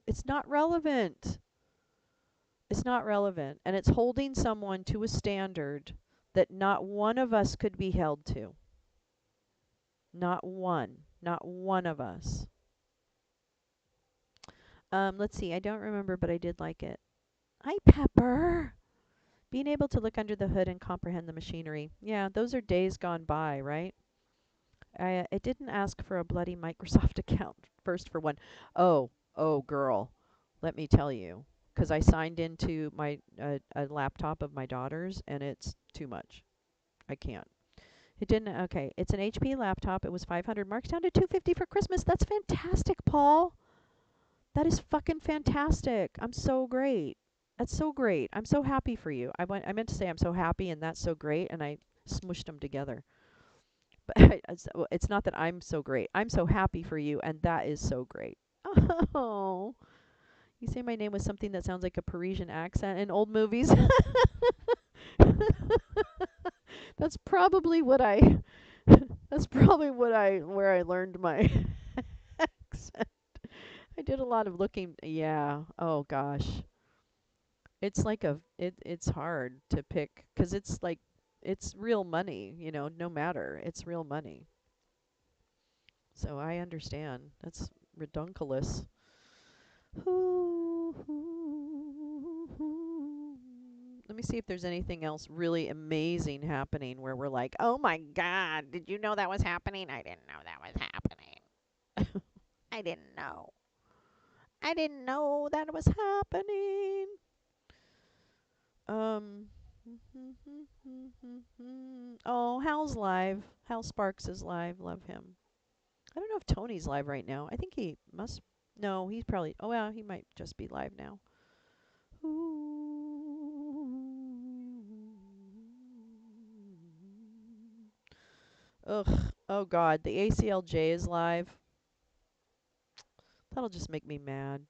It's not relevant. It's not relevant. And it's holding someone to a standard that not one of us could be held to. Not one. Not one of us. Let's see. I don't remember, but I did like it. Hi, Pepper. Being able to look under the hood and comprehend the machinery. Yeah, those are days gone by, right? It didn't ask for a bloody Microsoft account first for one. Oh, girl. Let me tell you. Because I signed into my a laptop of my daughter's, and it's too much. I can't. It didn't. Okay, it's an HP laptop. It was 500 marks down to 250 for Christmas. That's fantastic, Paul. That is fucking fantastic. I'm so great. That's so great. I'm so happy for you. I meant to say I'm so happy and that's so great, and I smushed them together. But it's not that I'm so great. I'm so happy for you, and that is so great. Oh, you say my name with something that sounds like a Parisian accent in old movies. That's probably what I. That's probably where I learned my accent. I did a lot of looking. Yeah. Oh gosh. It's hard to pick because it's like it's real money, no matter. It's real money. So I understand. That's redunculous. Let me see if there's anything else really amazing happening where we're like, "Oh my god, did you know that was happening? I didn't know that was happening. I didn't know. I didn't know that was happening." Um. Oh, Hal's live. Hal Sparks is live. Love him. I don't know if Tony's live right now. I think he must. No, he's probably. Oh, yeah, he might just be live now. Ugh. Oh, God. The ACLJ is live. That'll just make me mad.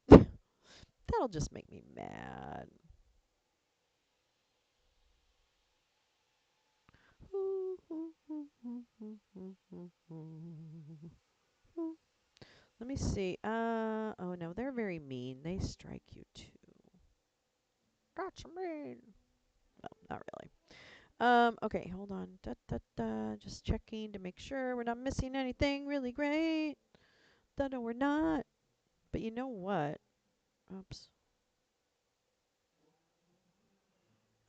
That'll just make me mad. Let me see. Oh no, they're very mean. They strike you too. That's mean. No, not really. Okay, hold on. Da, da, da. Just checking to make sure we're not missing anything really great. No, we're not. But you know what? Oops.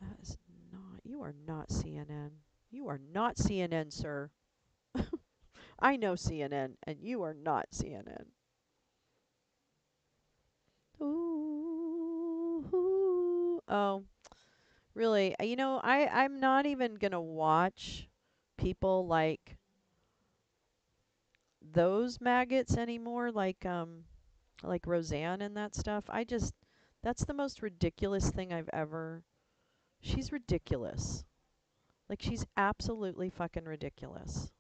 That is not. You are not CNN. You are not CNN, sir. I know CNN, and you are not CNN. Ooh, ooh. Oh, really? I'm not even gonna watch people like those maggots anymore. Like like Roseanne and that stuff. That's the most ridiculous thing I've ever. She's ridiculous. Like, she's absolutely fucking ridiculous.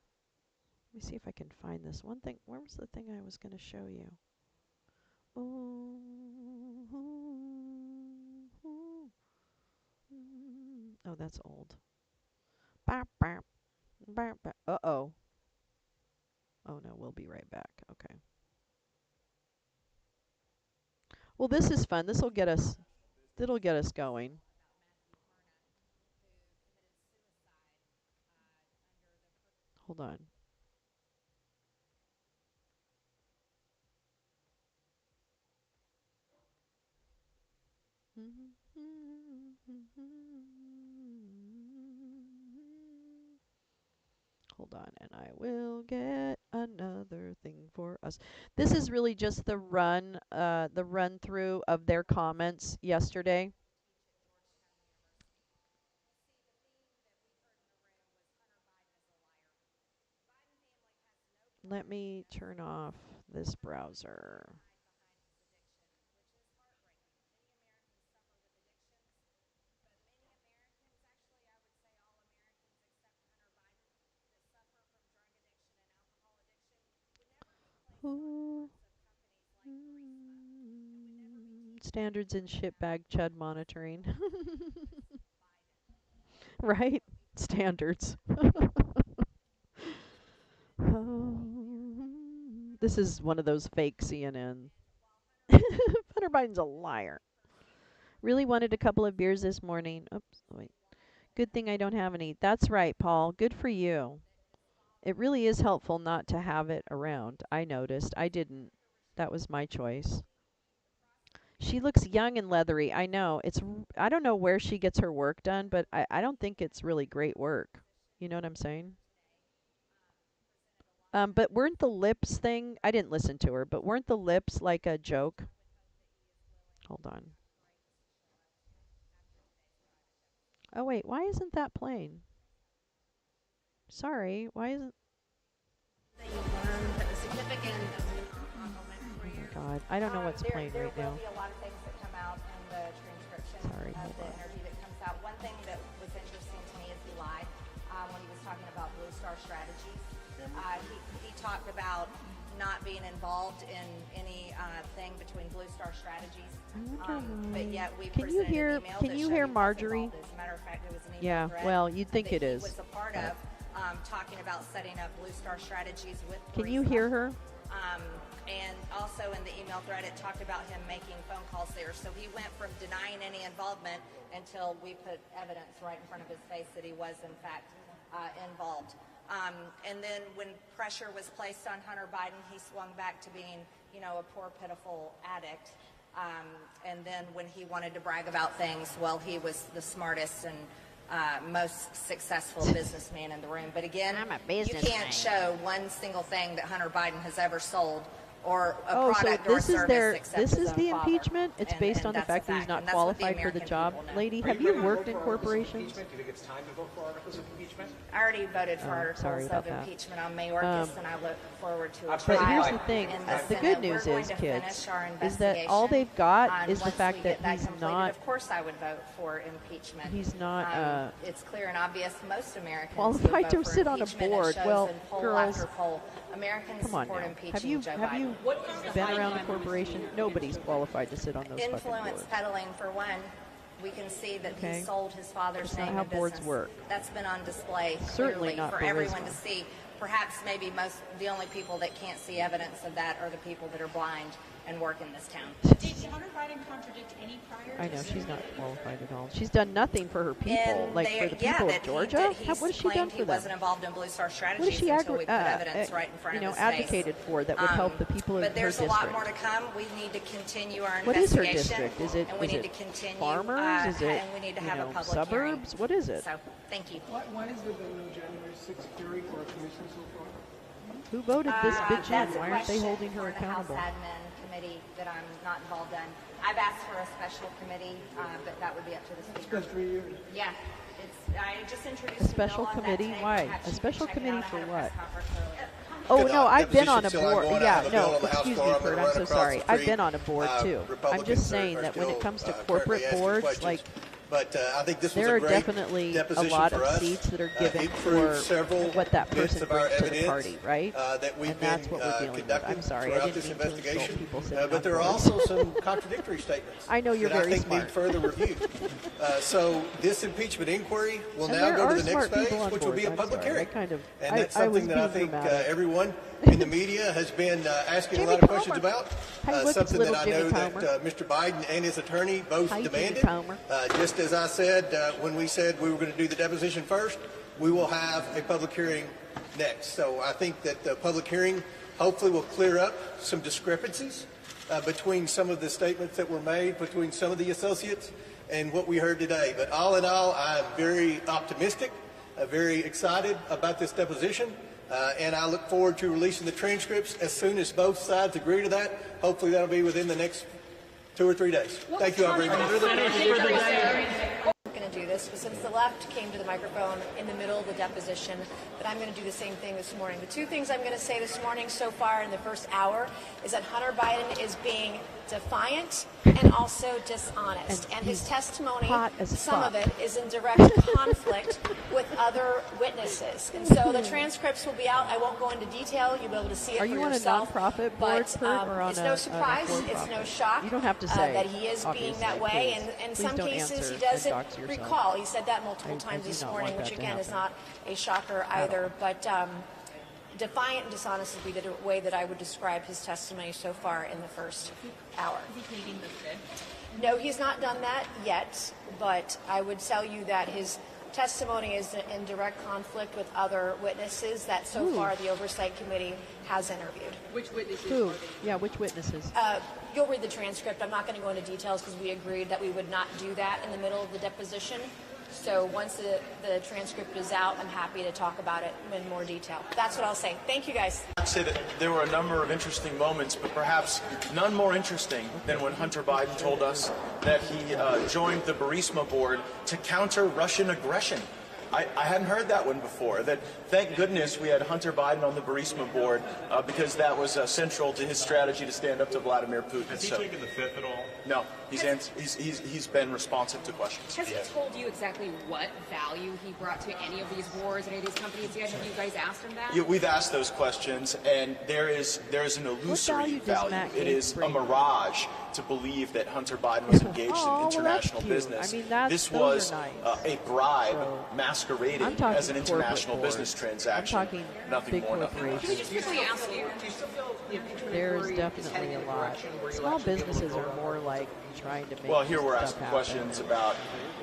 Let me see if I can find this one thing. Where was the thing I was going to show you? Oh, that's old. Uh-oh. Oh, no, we'll be right back. Okay. Well, this is fun. This'll get us going. Hold on. Hold on, and I will get another thing for us. This is really just the run through of their comments yesterday. Let me turn off this browser. Ooh. Standards in shitbag chud monitoring. Right? Standards. This is one of those fake CNN. Hunter Biden's a liar. Really wanted a couple of beers this morning. Oops, wait. Good thing I don't have any. That's right, Paul. Good for you. It really is helpful not to have it around. I noticed. I didn't. That was my choice. She looks young and leathery. I know. I don't know where she gets her work done, but I don't think it's really great work. You know what I'm saying? But weren't the lips thing? I didn't listen to her, but weren't the lips like a joke? Hold on. Oh wait, why isn't that playing? Sorry, why isn't? Oh my God, I don't know what's playing right now. There will be a lot of things that come out in the transcription Sorry, of hold the on. interview that comes out. One thing that was interesting to me is he lied when he was talking about Blue Star Strategies. He talked about not being involved in any thing between Blue Star Strategies. But yet we Can you presented hear? an email Can that you showed hear he was Marjorie? involved. As a matter of fact, it was an email Yeah. thread Well, you'd think that it is. he was a part of, talking about setting up Blue Star Strategies with. Can you hear her? And also in the email thread, it talked about him making phone calls there. So he went from denying any involvement until we put evidence right in front of his face that he was, in fact, involved. And then when pressure was placed on Hunter Biden, he swung back to being, a poor, pitiful addict. And then when he wanted to brag about things, well, he was the smartest and most successful businessman in the room. But again, you can't show one single thing that Hunter Biden has ever sold or a product or a service except this his is own the father. impeachment. It's based And on the that's a fact that he's fact. not And that's what the qualified for the American job. people know. Lady, Are have you you ready to worked vote in for articles of corporations? impeachment? Do you think it's time to vote for articles of impeachment? I already voted for Oh, articles sorry of about that. impeachment on Mayorkas, and I look forward to a But But trial here's the thing. in The Senate. good news We're going is, to kids, finish our is that all they've got investigation is the once fact we that get that he's completed. not Of course, I would vote for impeachment. He's not, It's clear and obvious most Americans qualified would vote to for sit on a impeachment. board. It shows Well, in poll girls, after poll. Americans come on support now. impeaching Joe Have Biden. you been around a corporation? Nobody's qualified to sit on those fucking Influence boards. peddling, for one. We can see that Okay. he sold his father's That's not name how and boards business. work. That's been on display Certainly clearly not for for everyone to Rizzo. see. Perhaps maybe the only people that can't see evidence of that are the people that are blind and work in this town. Did Hunter Biden contradict any prior? I know she's not qualified at all. She's done nothing for her people, And like they- for the yeah, people that of he- Georgia. that he What has she done claimed for he them? wasn't involved in Blue Star What has Strategies she until we put evidence right in front of his face. advocated for that would help the people of her But there's district? a lot more to come. We need to continue our What is her investigation. district? Is it and we is need it to continue, farmers? Is it and we need to have a public suburbs? hearing. What is it? So, thank you. Why has there been no January 6th hearing or a commission so far? Who voted this bitch That's in? a Why aren't they question holding her for the House accountable? Admin Committee that I'm not involved in. I've asked for a special committee, but that would be up to the It's speaker. been 3 years. Yeah, I just introduced A special bill on that committee? today. Why? Perhaps A you special can check it committee out. I for had a what? press conference earlier. Oh, for the no, I've been on deposition a still board. ongoing. I Yeah, have a bill no, on the House excuse floor. me, I'm going Bert, to I'm run so across sorry. the I've street. been on a board, too. I'm Republicans just are saying that when it still, comes to currently corporate asking boards, questions. like, But I think this was there a are great definitely a deposition lot for of us. seats that are given It for proved several what that bits person of our brings to the evidence party, right? that we've And that's been what we're dealing with. conducting I'm sorry, I throughout didn't this mean to insult investigation. people sitting But on there are boards. also some contradictory statements I know you're that very I think smart. need further review. So this impeachment inquiry will And now there go to are the next smart phase, people on which will be a boards. public I'm sorry. hearing. I And that's I was something that I being think dramatic. everyone in the media has been asking Jimmy a lot of Comer. questions about. Hey, look, it's Something little that I Jimmy know that Comer. Mr. Biden and his attorney both Hi, Jimmy demanded. Comer. Just as I said when we said we were going to do the deposition first, we will have a public hearing next. So I think that the public hearing hopefully will clear up some discrepancies between some of the statements that were made between some of the associates and what we heard today. But all in all, I'm very optimistic, very excited about this deposition, and I look forward to releasing the transcripts as soon as both sides agree to that. Hopefully that'll be within the next 2 or 3 days. Thank you all very much. I'm going to do this, but since the left came to the microphone in the middle of the deposition, that I'm going to do the same thing this morning. The two things I'm going to say this morning so far in the first hour is that Hunter Biden is being defiant and also dishonest. And his testimony, hot as some fuck. of it is in direct conflict with other witnesses. And so the transcripts will be out. I won't go into detail. You'll be able to see it Are for you on a yourself. nonprofit board, But Kurt, or on it's a- no on a surprise. It's for-profit? no shock You don't have to say, that he is being obviously, that way. please. And in Please some don't cases, answer he and doesn't dox yourself. recall. He said that multiple I times do this not morning, want which that to again is happen. not a shocker either. But defiant and dishonest would be the way that I would describe his testimony so far in the first hour. Is he pleading the fifth? No, he's not done that yet, but I would tell you that his testimony is in direct conflict with other witnesses that so far the Oversight Committee has interviewed. Which witnesses Who? are they? Yeah, which witnesses? You'll read the transcript. I'm not going to go into details because we agreed that we would not do that in the middle of the deposition. So once the transcript is out, I'm happy to talk about it in more detail. That's what I'll say. Thank you, guys. I'd say that there were a number of interesting moments, but perhaps none more interesting than when Hunter Biden told us that he joined the Burisma board to counter Russian aggression. I hadn't heard that one before. That thank goodness we had Hunter Biden on the Burisma board because that was central to his strategy to stand up to Vladimir Putin. Has he taken the fifth at all? No, he's been responsive to questions. Has he told you exactly what value he brought to any of these wars and any of these companies yet? Have you guys asked him that? Yeah, we've asked those questions, and there is an illusory value does Matt It Gaetz is a bring? mirage to believe that Hunter Biden was engaged Oh, well, in international that's cute. business. I mean, that's- this those was are nice. a bribe So, masquerading I'm talking as an international corporate business boards. transaction. I'm talking nothing big more, nothing less. Can we just quickly ask you? There's definitely a lot. Small businesses are more like trying to make Well, here we're stuff asking happen. questions about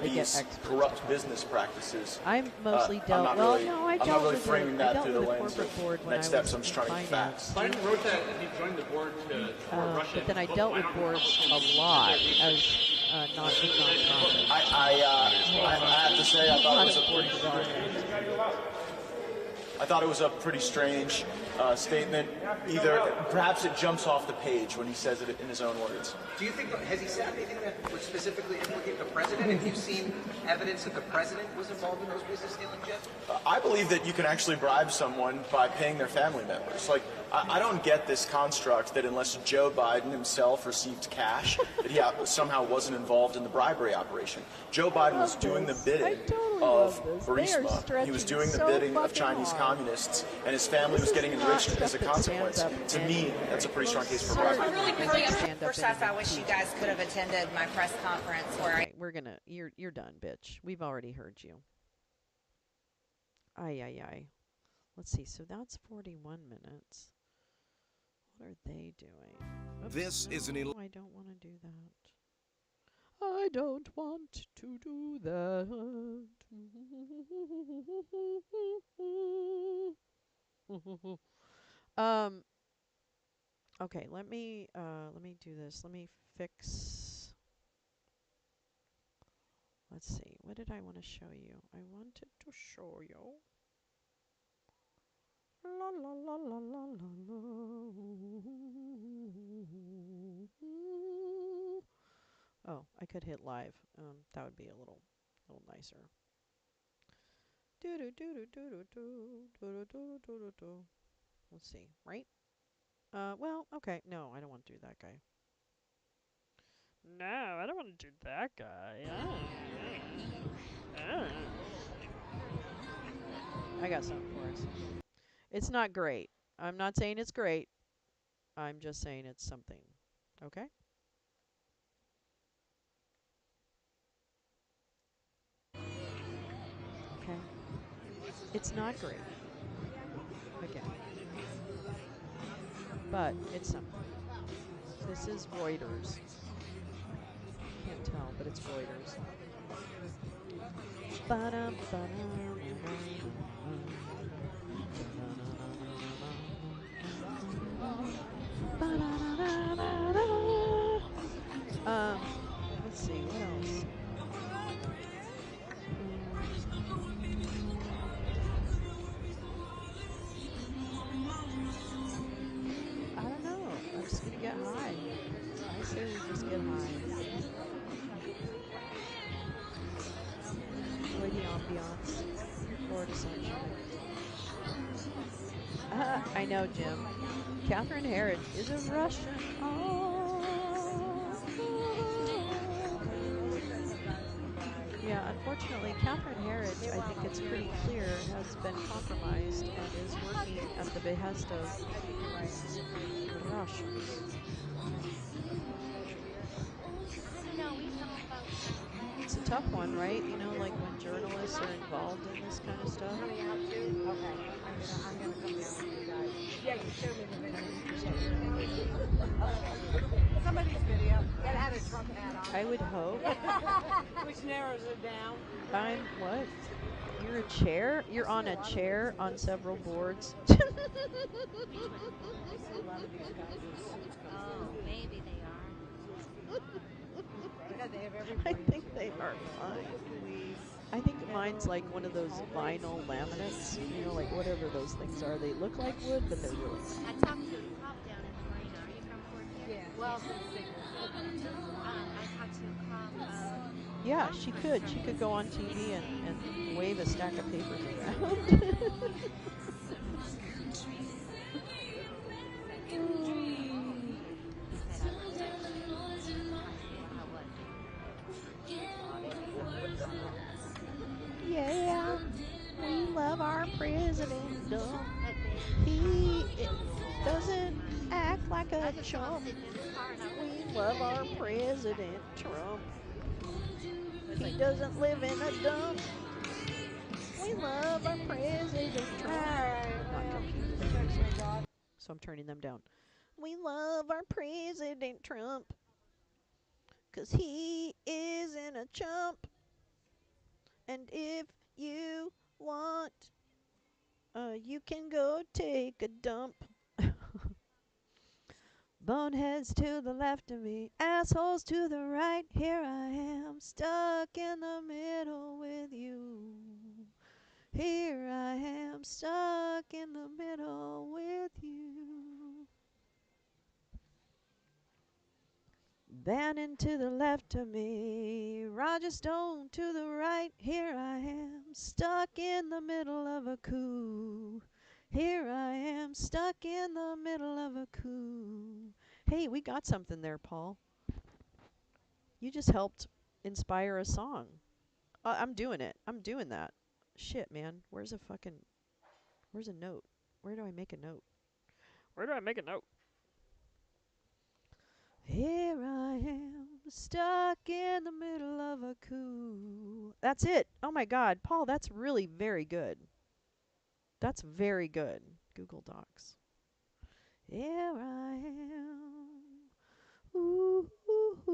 They get these experts corrupt to business practices. I'm mostly I'm dealt. not Well, really, no, I I'm dealt not really with framing I that dealt through the with a lens corporate of board when next I steps. was I'm just in trying to get finance. facts. Biden wrote that he joined the board to support Russia. But then I dealt with boards a lot as non-profit. I have to say, I thought it was a pretty bizarre. I thought it was a pretty strange statement. Either perhaps it jumps off the page when he says it in his own words. Do you think, has he said anything that would specifically implicate the president? Have you seen evidence that the president was involved in those business dealings yet? I believe that you can actually bribe someone by paying their family members. Like, I don't get this construct that unless Joe Biden himself received cash, that he somehow wasn't involved in the bribery operation. Joe Biden was doing the bidding of Burisma. He was doing the bidding of Chinese communists, and his family was getting enriched as a consequence. To me, that's a pretty strong case for bribery. Really quickly, first off, I wish you guys could have attended my press conference where I. Okay, we're gonna. You're done, bitch. We've already heard you. Ay ay ay. Let's see. So that's 41 minutes. What are they doing? Oops, This is an no, I don't want to do that. I don't want to do that. Okay, let me do this. Let me fix. Let's see. What did I want to show you? I wanted to show you. La la la la la la la. Oh, I could hit live. That would be a little nicer. Do do do do do do do do do do do do. Let's see. Right? Well, okay. No, I don't want to do that guy. No, I don't want to do that guy. I got something for us. It's not great. I'm not saying it's great. I'm just saying it's something. Okay? Okay. It's not great. Again. But it's something. This is Reuters. Can't tell, but it's Reuters. Ba-dum, ba-dum, let's see, what else? I don't know. I'm just gonna get high. I say we just get high. Enjoy the ambiance. Florida sunshine. I know, Jim. Catherine Herridge is a Russian. Oh. Yeah, unfortunately, Catherine Herridge, I think it's pretty clear, has been compromised and is working at the behest of Russians. It's a tough one, right? You know, like when journalists are involved in this kind of stuff. Coming out too? Okay. I'm gonna come down with you guys. Yeah, you showed me the video. Kind of interesting. Somebody's video that had a Trump hat on. I would hope. Which narrows it down. I'm what? You're a chair? You're on a chair on several boards. Oh, maybe they are. I think they are fine. I think mine's like one of those vinyl laminates. You know, like whatever those things are. They look like wood, but they're really not. I talked to a cop down in the marina. Are you from Fort Pierce? Yeah. Well, I talked to a cop. Yeah, she could. She could go on TV and wave a stack of papers around. Yeah, we love our president, dumb. He doesn't act like a chump. We love our president, Trump. He doesn't live in a dump. We love our president, Trump. So I'm turning them down. We love our president, Trump. 'Cause he isn't a chump. And if you want, you can go take a dump. Boneheads to the left of me, assholes to the right. Here I am, stuck in the middle with you. Here I am, stuck in the middle with you. Bannon to the left of me, Roger Stone to the right. Here I am, stuck in the middle of a coup. Here I am, stuck in the middle of a coup. Hey, we got something there, Paul. You just helped inspire a song. I'm doing it. I'm doing that. Shit, man. Where's a note? Where do I make a note? Where do I make a note? Here I am, stuck in the middle of a coup. That's it. Oh my God, Paul, that's really very good. That's very good. Google Docs. Here I am. Ooh, ooh, ooh,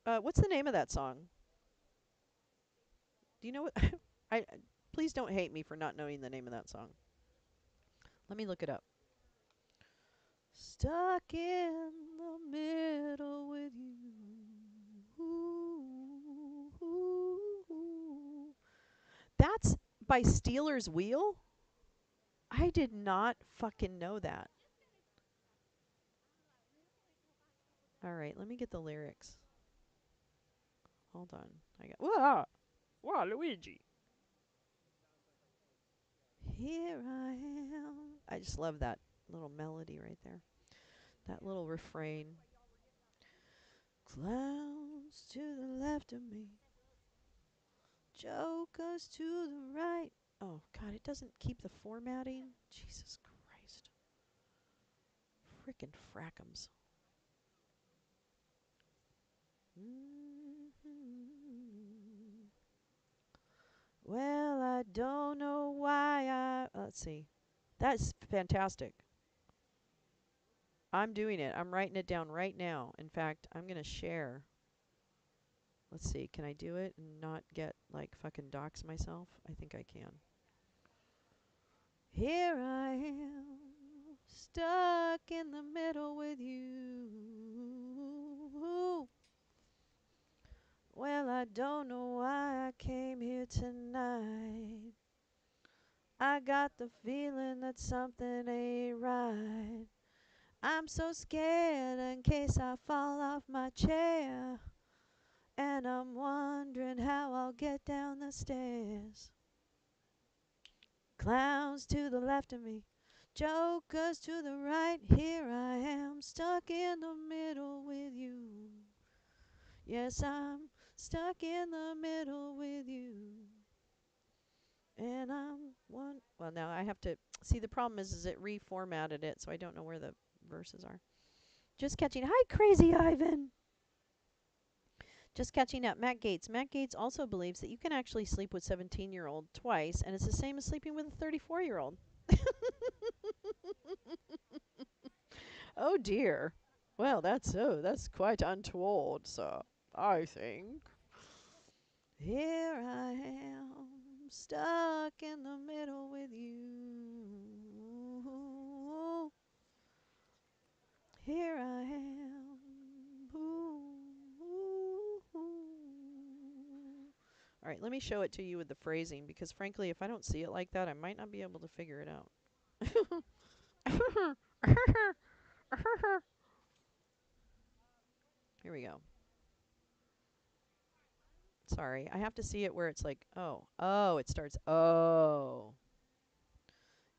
ooh. What's the name of that song? Do you know what? I please don't hate me for not knowing the name of that song. Let me look it up. Stuck in the middle with you. Ooh, ooh, ooh. That's by Steeler's Wheel? I did not fucking know that. All right, let me get the lyrics. Hold on. I got. Whoa! Wow, Luigi. Here I am. I just love that little melody right there. That little refrain. Clowns to the left of me. Jokers to the right. Oh, God, it doesn't keep the formatting. Jesus Christ. Frickin' frackums. Well, I don't know why let's see. That's fantastic. I'm doing it. I'm writing it down right now. In fact, I'm going to share. Let's see. Can I do it and not get, like, fucking dox myself? I think I can. Here I am, stuck in the middle with you. Well, I don't know why I came here tonight. I got the feeling that something ain't right. I'm so scared in case I fall off my chair. And I'm wondering how I'll get down the stairs. Clowns to the left of me, jokers to the right. Here I am, stuck in the middle with you. Yes, I'm stuck in the middle with you. And I'm one. Well, now I have to see. The problem is it reformatted it, so I don't know where the verses are. Just catching. Hi, Crazy Ivan. Just catching up. Matt Gates. Matt Gates also believes that you can actually sleep with 17-year-old twice, and it's the same as sleeping with a 34-year-old. Oh dear. Well, that's quite untoward, sir. I think. Here I am, stuck in the middle with you. Here I am. All right, let me show it to you with the phrasing because, frankly, if I don't see it like that, I might not be able to figure it out. Here we go. Sorry, I have to see it where it's like, oh, it starts, oh.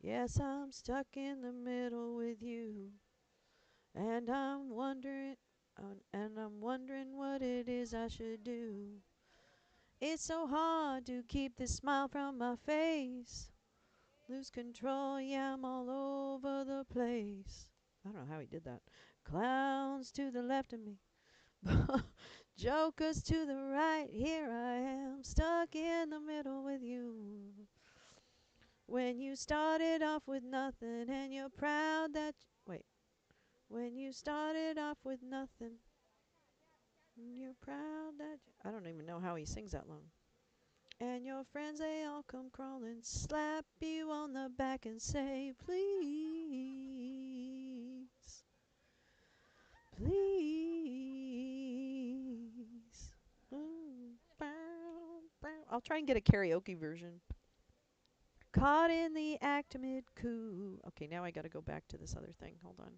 Yes, I'm stuck in the middle with you, and I'm wondering what it is I should do. It's so hard to keep this smile from my face. Lose control, yeah, I'm all over the place. I don't know how he did that. Clowns to the left of me. Jokers to the right. Here I am, stuck in the middle with you. When you started off with nothing and you're proud that... Wait. When you started off with nothing and you're proud that... I don't even know how he sings that long. And your friends, they all come crawling, slap you on the back and say, please, please. I'll try and get a karaoke version. Caught in the act mid-coup. Okay, now I gotta go back to this other thing. Hold on.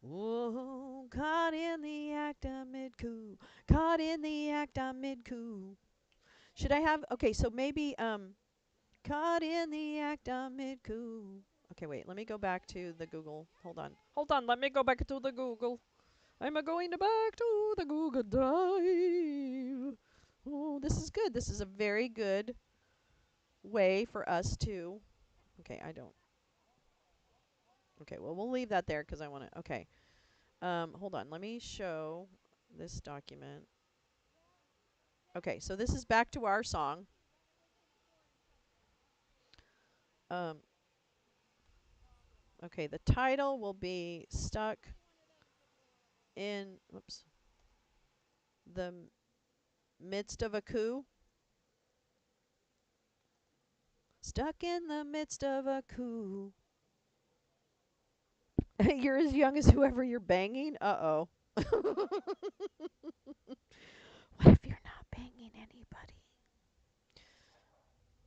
Whoa, caught in the act mid-coup. Caught in the act mid-coup. Should I have... Okay, so maybe, caught in the act mid-coup. Okay, wait, let me go back to the Google. Hold on. Hold on, let me go back to the Google. I'm going back to the Google Drive. Oh, this is good. This is a very good way for us to... Okay, I don't... Okay, well, we'll leave that there because I want to... Okay. Hold on. Let me show this document. Okay, so this is back to our song. Okay, the title will be Stuck in... Whoops. The midst of a coup. Stuck in the midst of a coup. You're as young as whoever you're banging? Uh-oh. What if you're not banging anybody?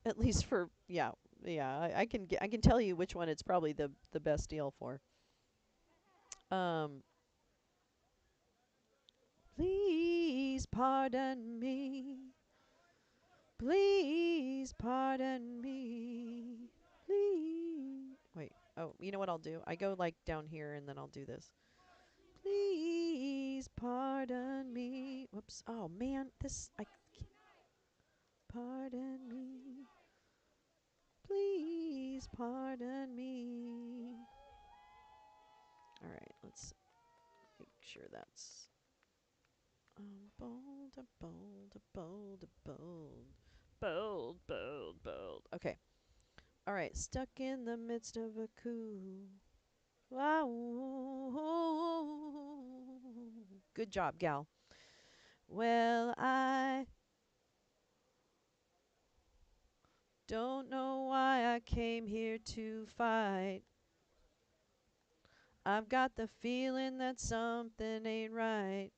At least for... Yeah. Yeah, I can tell you which one it's probably the best deal for. Please Please pardon me. Please pardon me. Please. Wait. Oh, you know what I'll do? I go like down here and then I'll do this. Please pardon me. Whoops. Oh man, pardon me. Please pardon me. All right, let's make sure that's bold, bold, bold, bold, bold, bold, bold. Okay. All right. Stuck in the midst of a coup. Wow. Good job, gal. Well, I don't know why I came here to fight. I've got the feeling that something ain't right.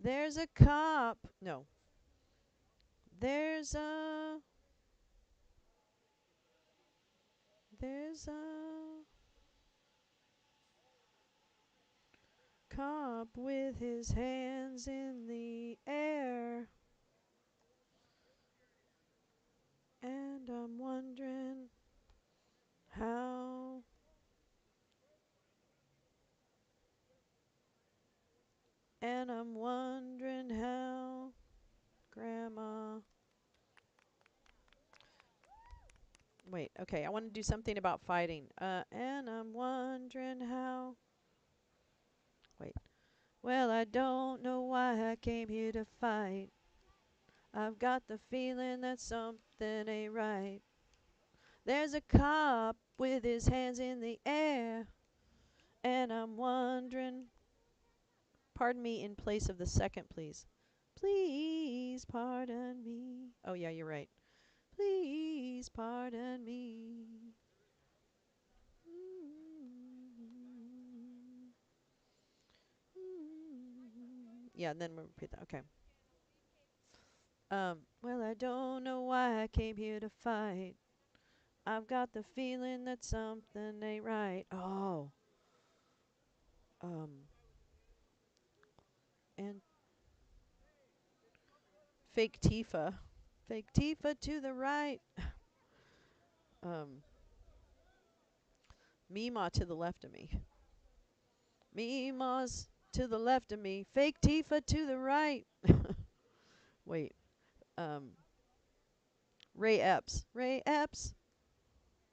There's a cop. No. There's a. There's a cop with his hands in the air. And I'm wondering how. And I'm wondering how, Grandma. Wait, okay, I want to do something about fighting. And I'm wondering how. Wait. Well, I don't know why I came here to fight. I've got the feeling that something ain't right. There's a cop with his hands in the air. And I'm wondering. Pardon me in place of the second, please. Please pardon me. Oh, yeah, you're right. Please pardon me. Yeah, and then we'll repeat that. Okay. Well, I don't know why I came here to fight. I've got the feeling that something ain't right. Oh. Um. And fake Tifa. Fake Tifa to the right. um. Mima to the left of me. Mima's to the left of me. Fake Tifa to the right. Wait. Um. Ray Epps. Ray Epps.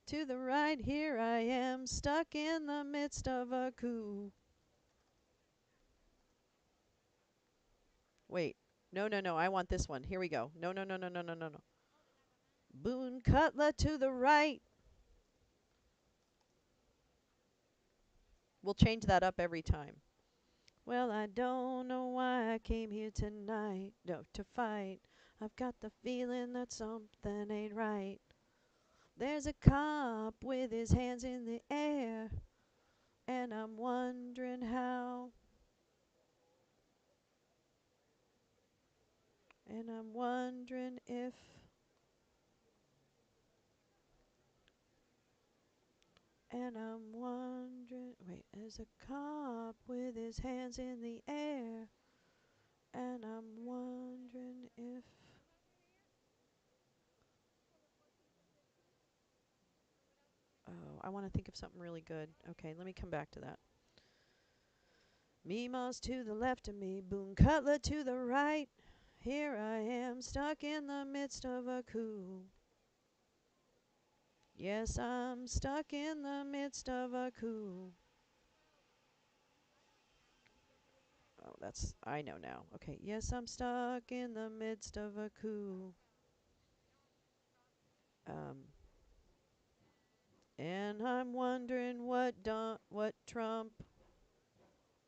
To the right, here I am, stuck in the midst of a coup. Wait. No, no, no. I want this one. Here we go. No, no, no, no, no, no, no, no. Boone Cutler to the right. We'll change that up every time. Well, I don't know why I came here tonight. No, to fight. I've got the feeling that something ain't right. There's a cop with his hands in the air. And I'm wondering how. And I'm wondering if. And I'm wondering. Wait, there's a cop with his hands in the air. And I'm wondering if. Oh, I want to think of something really good. Okay, let me come back to that. Mima's to the left of me, Boone Cutler to the right. Here I am, stuck in the midst of a coup. Yes, I'm stuck in the midst of a coup. Oh, I know now. Okay, yes, I'm stuck in the midst of a coup. And I'm wondering what Trump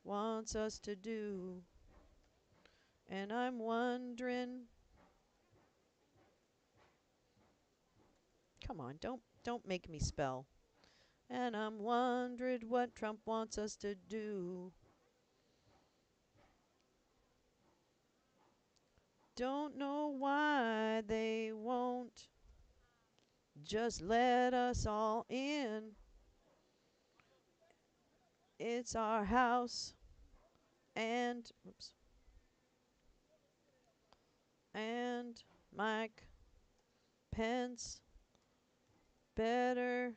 wants us to do. And I'm wondering. Come on, don't make me spell. And I'm wondering what Trump wants us to do. Don't know why they won't just let us all in. It's our house. And, oops. And Mike Pence better.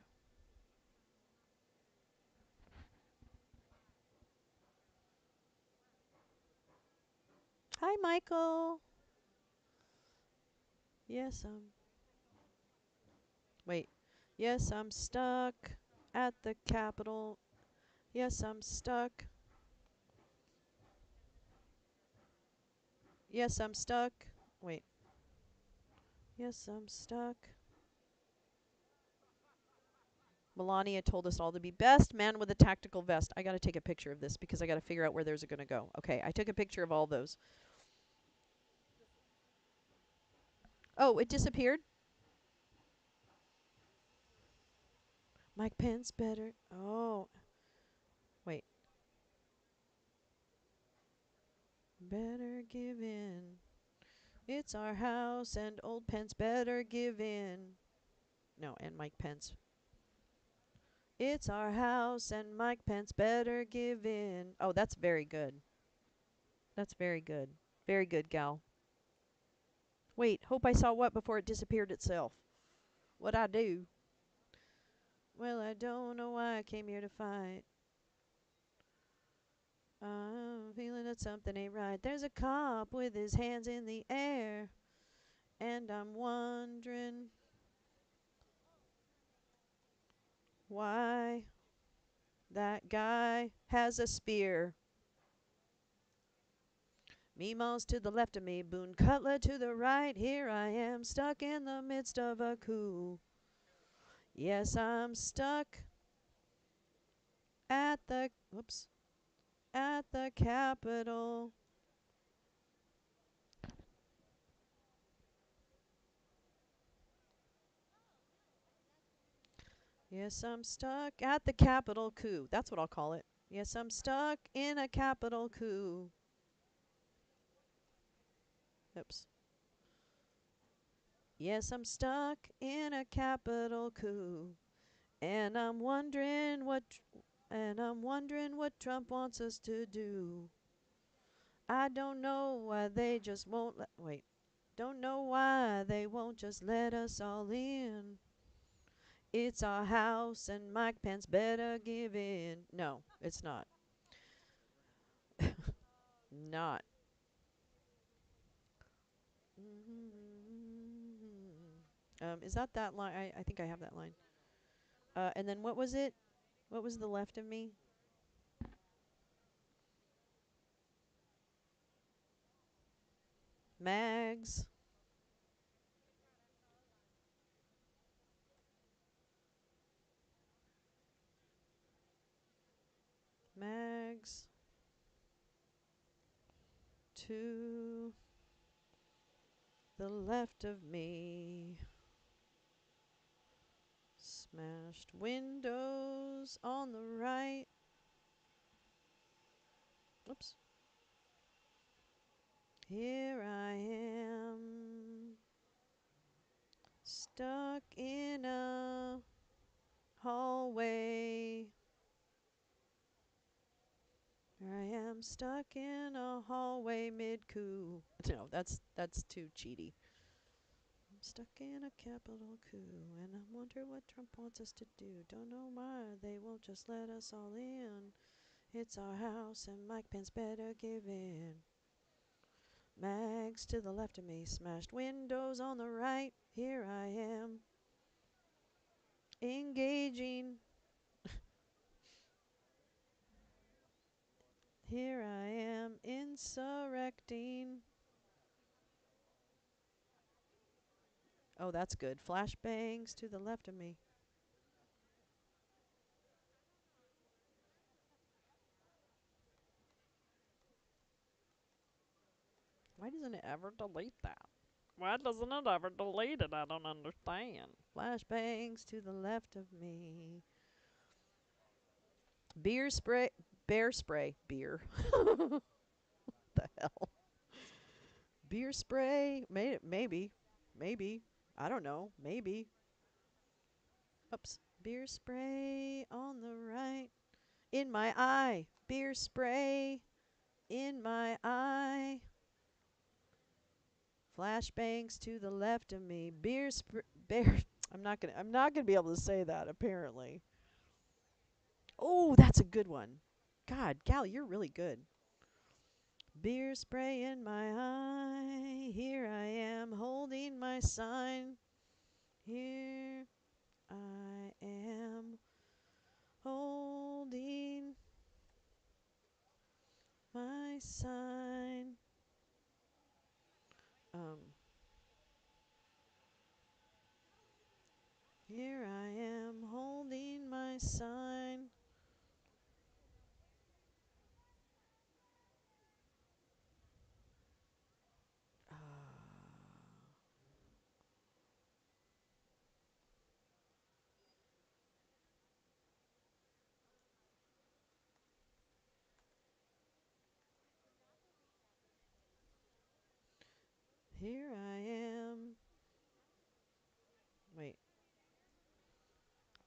Hi, Michael. Yes, wait. Yes, I'm stuck at the Capitol. Yes, I'm stuck. Yes, I'm stuck. Wait. Yes, I'm stuck. Melania told us all to be best man with a tactical vest. I got to take a picture of this because I got to figure out where those are going to go. Okay, I took a picture of all those. Oh, it disappeared? Mike Pence better. Oh. Wait. Better give in. It's our house and old Pence better give in. No, and Mike Pence. It's our house and Mike Pence better give in. Oh, that's very good. That's very good. Very good, gal. Wait, hope I saw what before it disappeared itself. What'd I do? Well, I don't know why I came here to fight. I'm feeling that something ain't right. There's a cop with his hands in the air. And I'm wondering why that guy has a spear. Meemaw's to the left of me, Boone Cutler to the right. Here I am, stuck in the midst of a coup. Yes, I'm stuck at the at the Capitol. Yes, I'm stuck at the Capitol coup. That's what I'll call it. Yes, I'm stuck in a Capitol coup. Oops. Yes, I'm stuck in a Capitol coup. And I'm wondering what Trump wants us to do. I don't know why they just won't wait. Don't know why they won't just let us all in. It's our house and Mike Pence better give in. No, it's not. Not. Is that line? I think I have that line. And then what was it? What was the left of me? Mags. Mags. To the left of me. Smashed windows on the right. Oops. Here I am. Stuck in a hallway. Here I am stuck in a hallway mid-coup. No, that's too cheaty. I'm stuck in a Capitol coup, and I wonder what Trump wants us to do. Don't know why they won't just let us all in. It's our house, and Mike Pence better give in. Mags to the left of me, smashed windows on the right. Here I am, engaging. Here I am, insurrecting. Oh, that's good. Flashbangs to the left of me. Why doesn't it ever delete that? Why doesn't it ever delete it? I don't understand. Flashbangs to the left of me. Beer spray. Bear spray. Beer. The hell? Beer spray. Maybe. Maybe. I don't know. Maybe. Oops. Beer spray on the right. In my eye. Beer spray in my eye. Flashbangs to the left of me. Bear. I'm not gonna be able to say that apparently. Oh, that's a good one. God, Gal, you're really good. Beer spray in my eye. Here I am holding my sign. Here I am holding my sign. Here I am holding my sign. Uh, Here I am. Wait.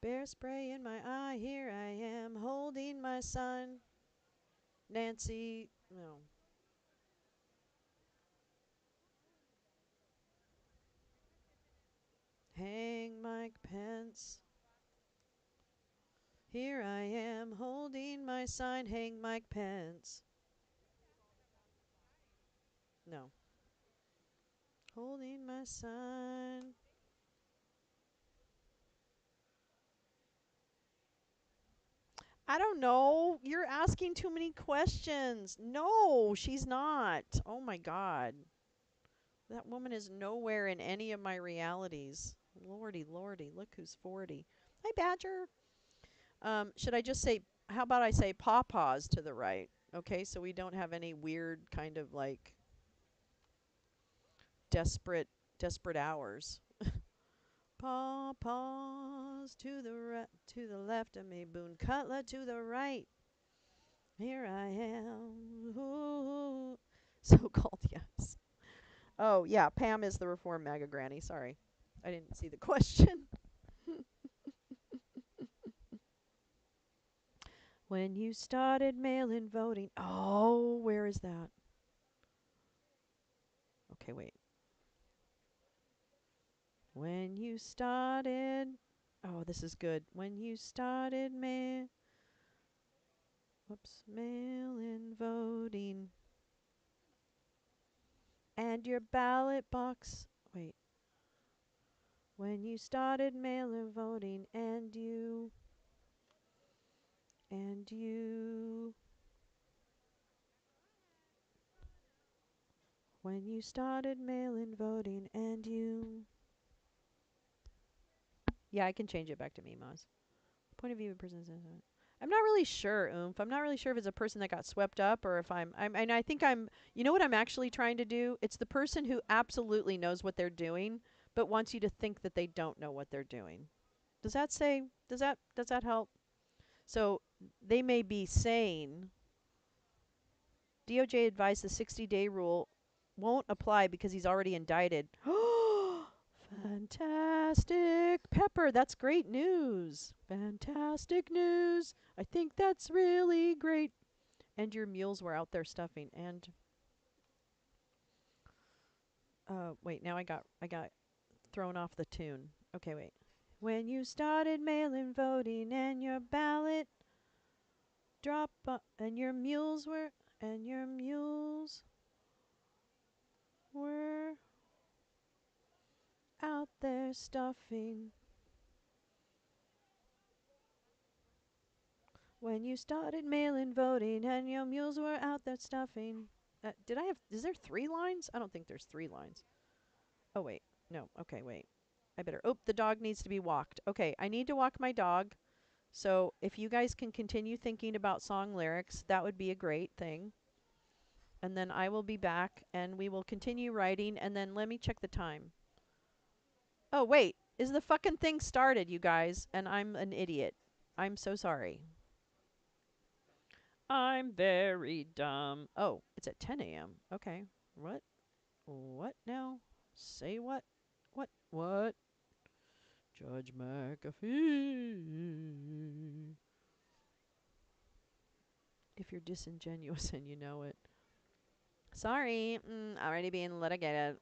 Bear spray in my eye. Here I am holding my sign. Nancy. No. Hang Mike Pence. Here I am holding my sign. Hang Mike Pence. No. Holding my sign. I don't know. You're asking too many questions. No, she's not. Oh my God. That woman is nowhere in any of my realities. Lordy, lordy, look who's 40. Hi, Badger. Should I just say, how about I say pawpaws to the right? Okay, so we don't have any weird kind of like desperate, desperate hours. Pawpaws to the left of me, Boone Cutler to the right. Here I am. Ooh. So-called yes. Oh, yeah, Pam is the reform MAGA granny. Sorry. I didn't see the question. When you started mail-in voting. Oh, where is that? Okay, wait. When you started. Oh, this is good. When you started mail-in voting. And your ballot box. Wait. When you started mail-in voting and you. When you started mail-in voting and you. Yeah, I can change it back to me, Maz. Point of view of person. I'm not really sure, Oomph. I'm not really sure if it's a person that got swept up or if and I think I'm. You know what I'm actually trying to do? It's the person who absolutely knows what they're doing, but wants you to think that they don't know what they're doing. Does that say? Does that help? So they may be saying DOJ advised the 60-day rule won't apply because he's already indicted. Fantastic. Pepper, that's great news. Fantastic news. I think that's really great. And your mules were out there stuffing. And wait, now I got thrown off the tune. Okay, wait. When you started mail-in voting and your ballot and your mules were out there stuffing. When you started mail-in voting and your mules were out there stuffing. Is there 3 lines? I don't think there's 3 lines. Oh, wait. No. Okay, wait. The dog needs to be walked. Okay, I need to walk my dog. So if you guys can continue thinking about song lyrics, that would be a great thing. And then I will be back and we will continue writing. And then let me check the time. Oh, wait. Is the fucking thing started, you guys? And I'm an idiot. I'm so sorry. I'm very dumb. Oh, it's at 10 a.m. Okay. What? What now? Say what? What? What? Judge McAfee. If you're disingenuous and you know it. Sorry. Already being litigated.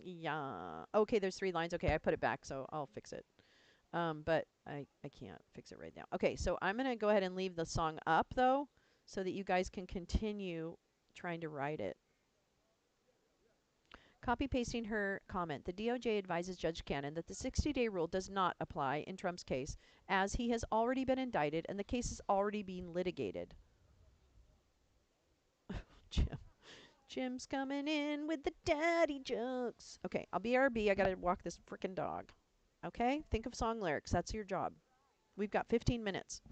Yeah. Okay, there's 3 lines. Okay, I put it back, so I'll fix it. But I can't fix it right now. Okay, so I'm going to go ahead and leave the song up, though, so that you guys can continue trying to write it. Copy pasting her comment. The DOJ advises Judge Cannon that the 60-day rule does not apply in Trump's case, as he has already been indicted and the case is already being litigated. Jim's coming in with the daddy jokes. Okay, I'll BRB. I gotta walk this frickin' dog. Okay? Think of song lyrics. That's your job. We've got 15 minutes.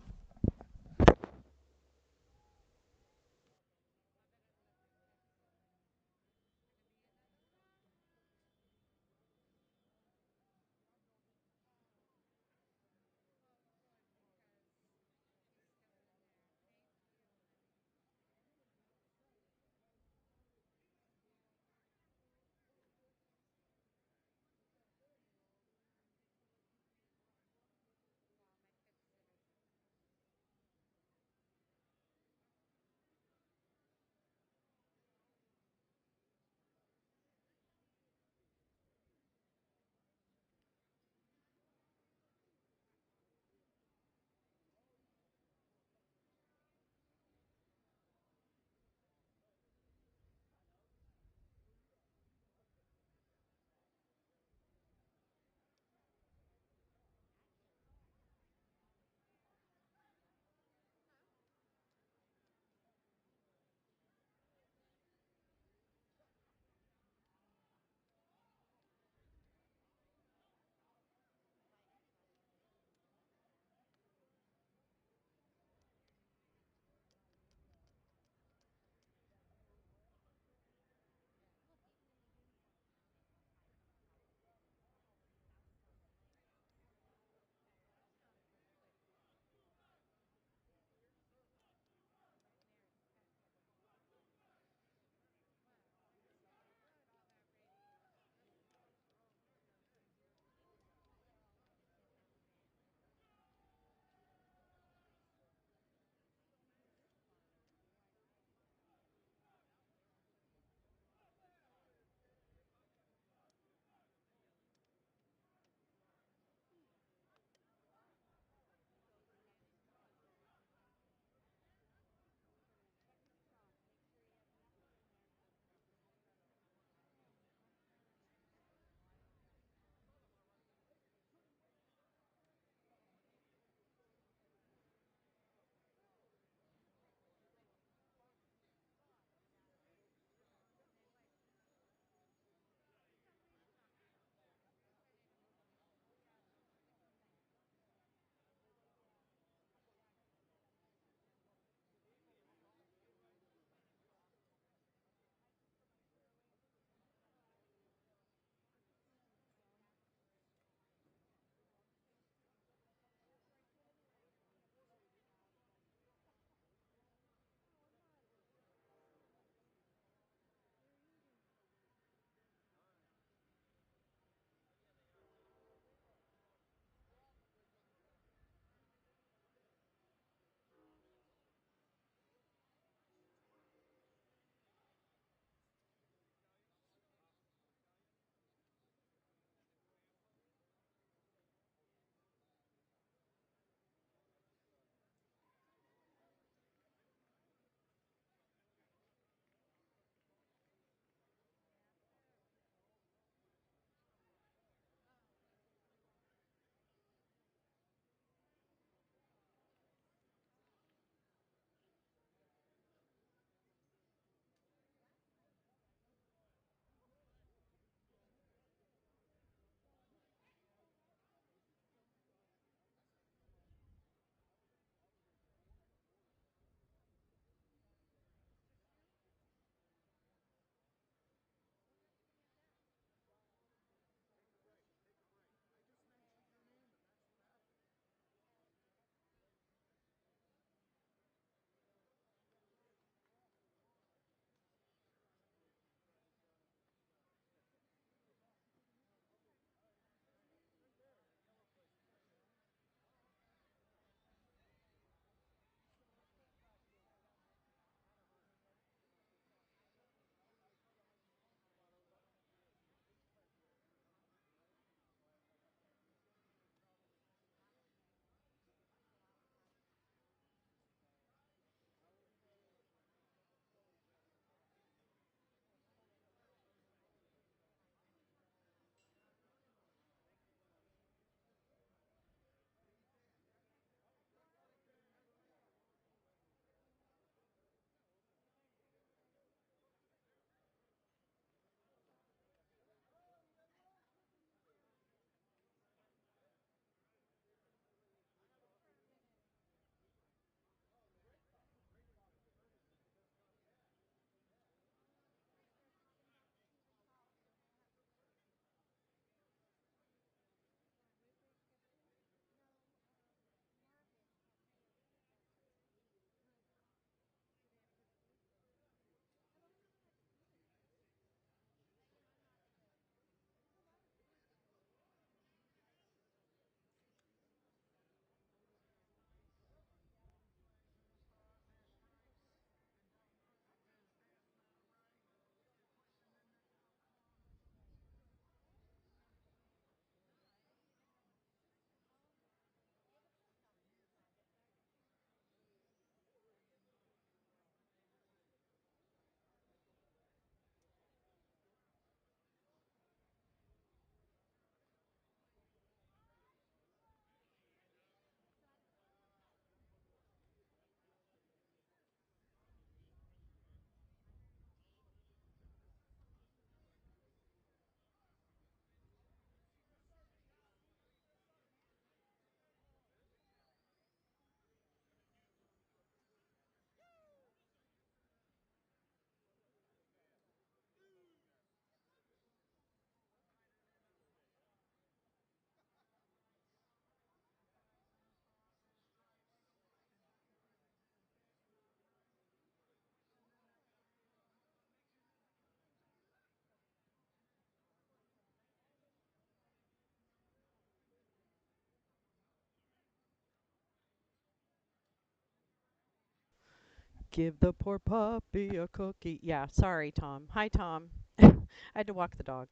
Give the poor puppy a cookie. Yeah, sorry, Tom. Hi, Tom. I had to walk the dog.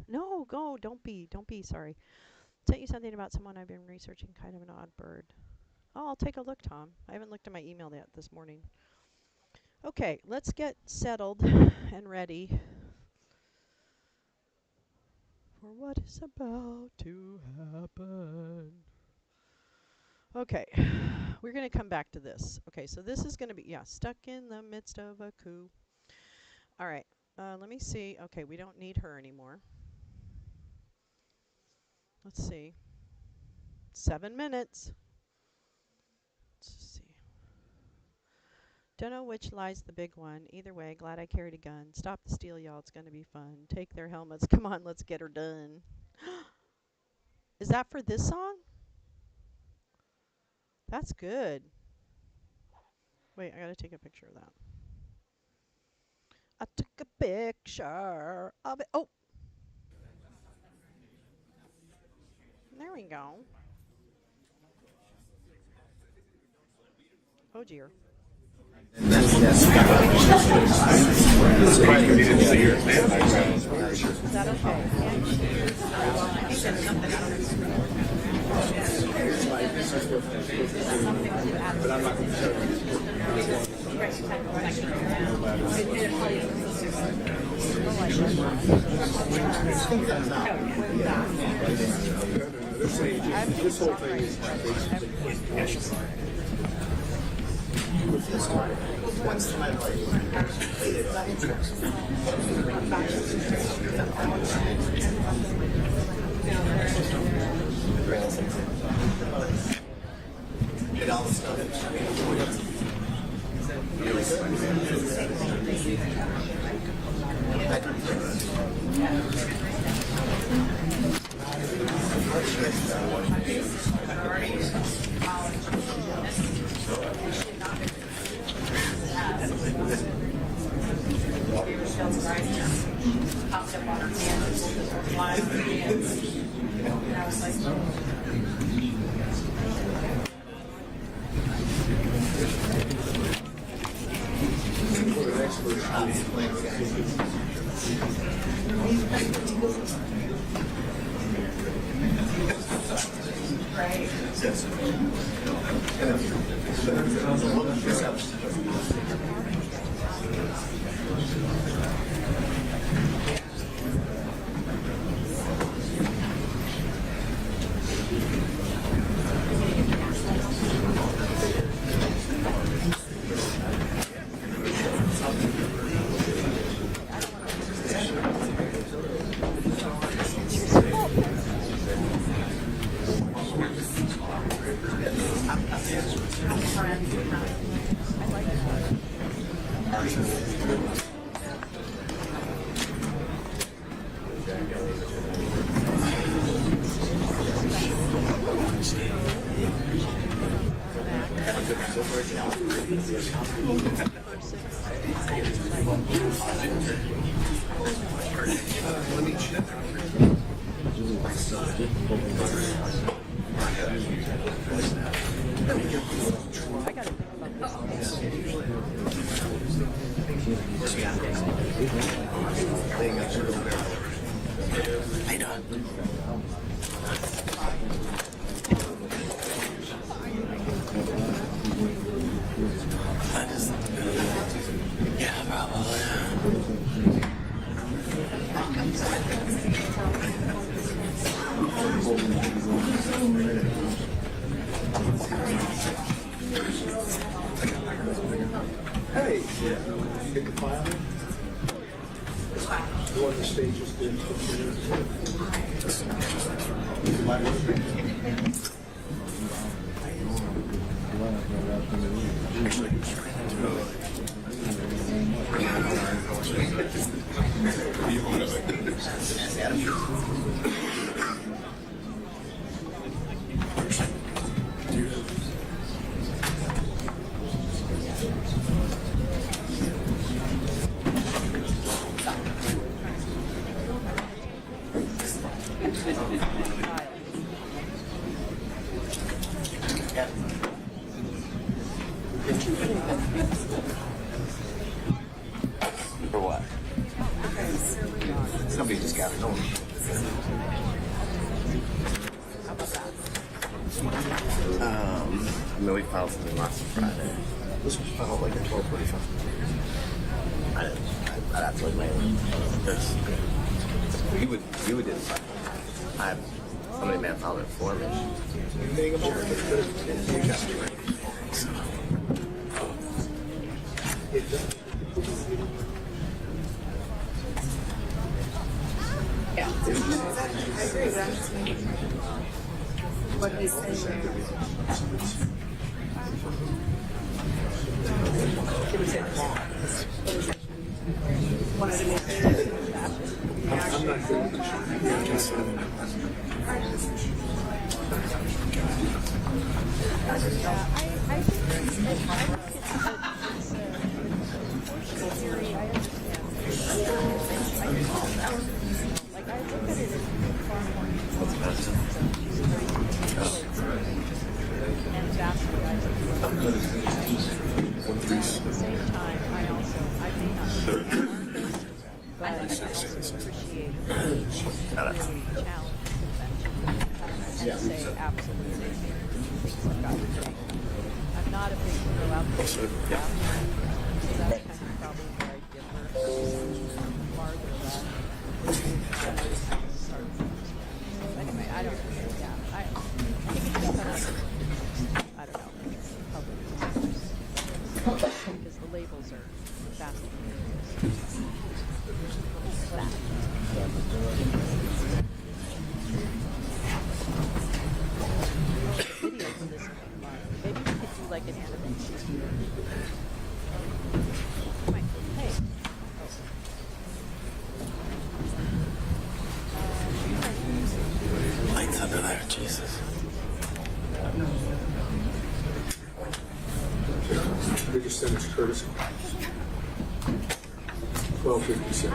No, go. Don't be. Don't be. Sorry. Sent you something about someone I've been researching, kind of an odd bird. Oh, I'll take a look, Tom. I haven't looked at my email yet this morning. Okay, let's get settled and ready for what is about to happen. Okay, we're going to come back to this. Okay, so this is going to be, yeah, stuck in the midst of a coup. All right, let me see. Okay, we don't need her anymore. Let's see. 7 minutes. Let's see. Don't know which lie's the big one. Either way, glad I carried a gun. Stop the steal, y'all. It's going to be fun. Take their helmets. Come on, let's get her done. Is that for this song? That's good. Wait, I got to take a picture of that. I took a picture of it. Oh! There we go. Oh, dear. Is that okay? But I'm not going to show you. This whole thing is What's my Get all the stuff. Popped up on her hand and pulled her flies and I was like, Hey, get the file. The one the stage is good. Somebody just got it on. No, we filed something last Friday. This was filed like at 12:45. I'd have to look later. You would didn't file. Somebody may have filed it for me. Anything about it? Yeah. I agree with that. What he's saying. Lights under there, Jesus. Biggest sentence courtesy. 12:57.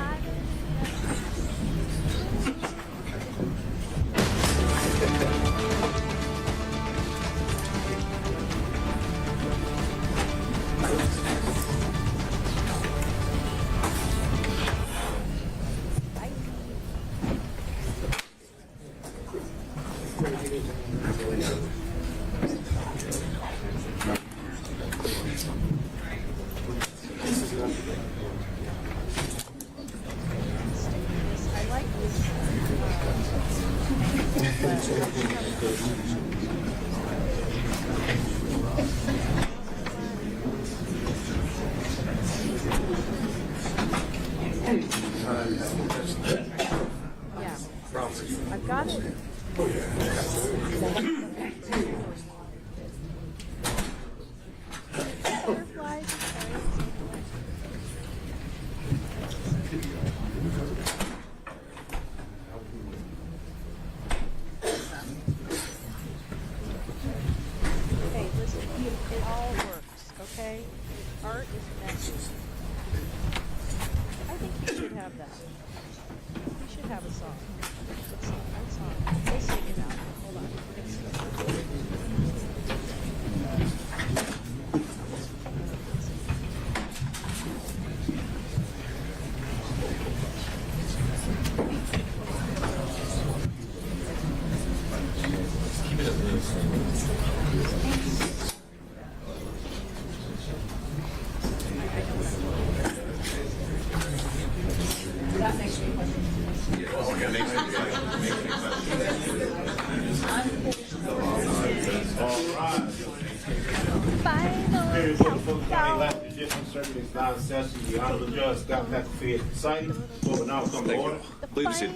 I've got it. Hey, listen, it all works, okay? Art is messy. I think you should have that. You should have a song. Good song. What song? We'll sing it out. Hold on. We're gonna sing it. That makes me The Honorable Judge Scott McAfee Society will now come to order. Please be seated.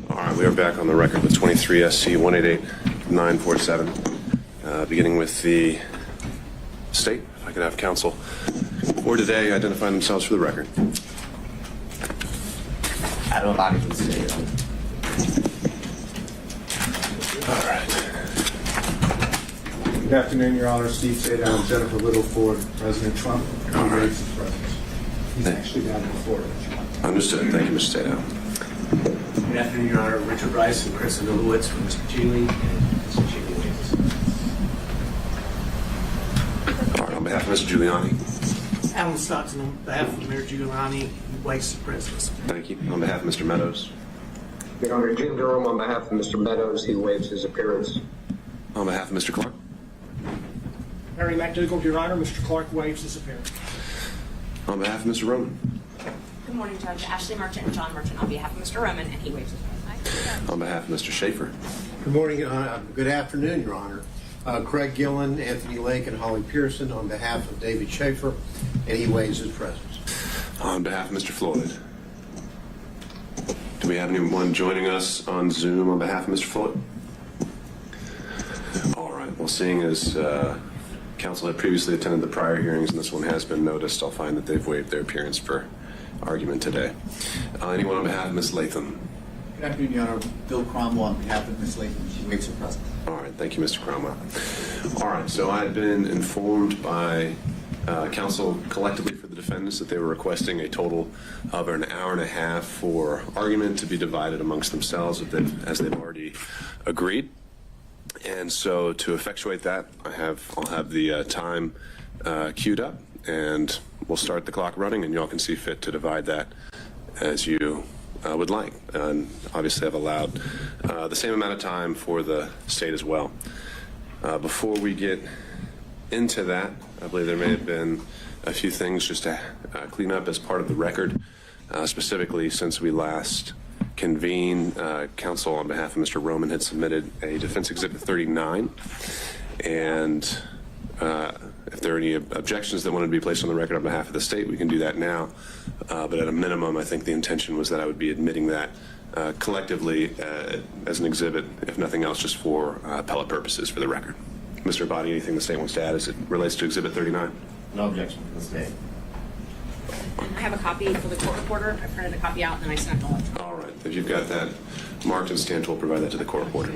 All right, we are back on the record with 23 SC 188947. Beginning with the state, if I could have counsel for today identify themselves for the record. I don't know if I can say it. All right. Good afternoon, Your Honor. Steve Sada and Jennifer Little for President Trump. Congrats, President. He's actually down in Florida. Understood. Thank you, Mr. Stato. Good afternoon, Your Honor. Richard Rice and Chris Lewis for Mr. Cheney and Mr. Cheney Williams. Mr. Giuliani. Alan Stockton, on behalf of Mayor Giuliani, who waives the presidency. Thank you. On behalf of Mr. Meadows. Your Honor, Jim Durham, on behalf of Mr. Meadows, he waives his appearance. On behalf of Mr. Clark. Harry McDougall, Your Honor, Mr. Clark waives his appearance. On behalf of Mr. Roman. Good morning, Judge. Ashley Merchant and John Merchant on behalf of Mr. Roman, and he waives his appearance. On behalf of Mr. Schaefer. Good morning, good afternoon, Your Honor. Craig Gillen, Anthony Lake, and Holly Pearson on behalf of David Schaefer, and he waives his presence. On behalf of Mr. Floyd. Do we have anyone joining us on Zoom on behalf of Mr. Floyd? All right. Well, seeing as counsel had previously attended the prior hearings and this one has been noticed, I'll find that they've waived their appearance for argument today. Anyone on behalf of Ms. Latham? Good afternoon, Your Honor. Bill Cromwell on behalf of Ms. Latham. She waives her presence. All right. Thank you, Mr. Cromwell. All right. So I've been informed by counsel collectively for the defendants that they were requesting a total of an hour and a half for argument to be divided amongst themselves as they've already agreed. And so to effectuate that, I'll have the time queued up, and we'll start the clock running, and y'all can see fit to divide that as you would like. And obviously I've allowed the same amount of time for the state as well. Before we get into that, I believe there may have been a few things just to clean up as part of the record, specifically since we last convened. Counsel on behalf of Mr. Roman had submitted a Defense Exhibit 39, and if there are any objections that wanted to be placed on the record on behalf of the state, we can do that now. But at a minimum, I think the intention was that I would be admitting that collectively as an exhibit, if nothing else, just for appellate purposes for the record. Mr. Abadi, anything the state wants to add as it relates to Exhibit 39? No objection from the state. I have a copy for the court reporter. I printed a copy out, and then I sent it along. All right. If you've got that marked and stamped, we'll provide that to the court reporter.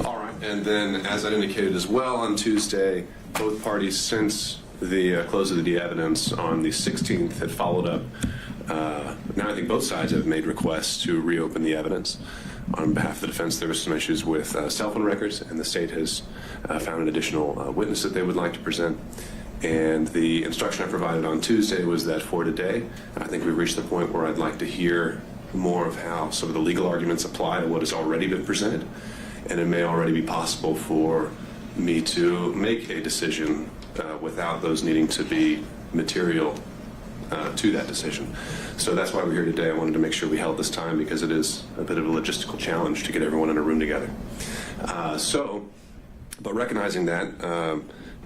All right. And then, as I indicated as well, on Tuesday, both parties, since the close of the evidence on the 16th, had followed up. Now I think both sides have made requests to reopen the evidence. On behalf of the defense, there were some issues with cell phone records, and the state has found an additional witness that they would like to present. And the instruction I provided on Tuesday was that for today, I think we've reached the point where I'd like to hear more of how some of the legal arguments apply to what has already been presented. And it may already be possible for me to make a decision without those needing to be material to that decision. So that's why we're here today. I wanted to make sure we held this time because it is a bit of a logistical challenge to get everyone in a room together. But recognizing that,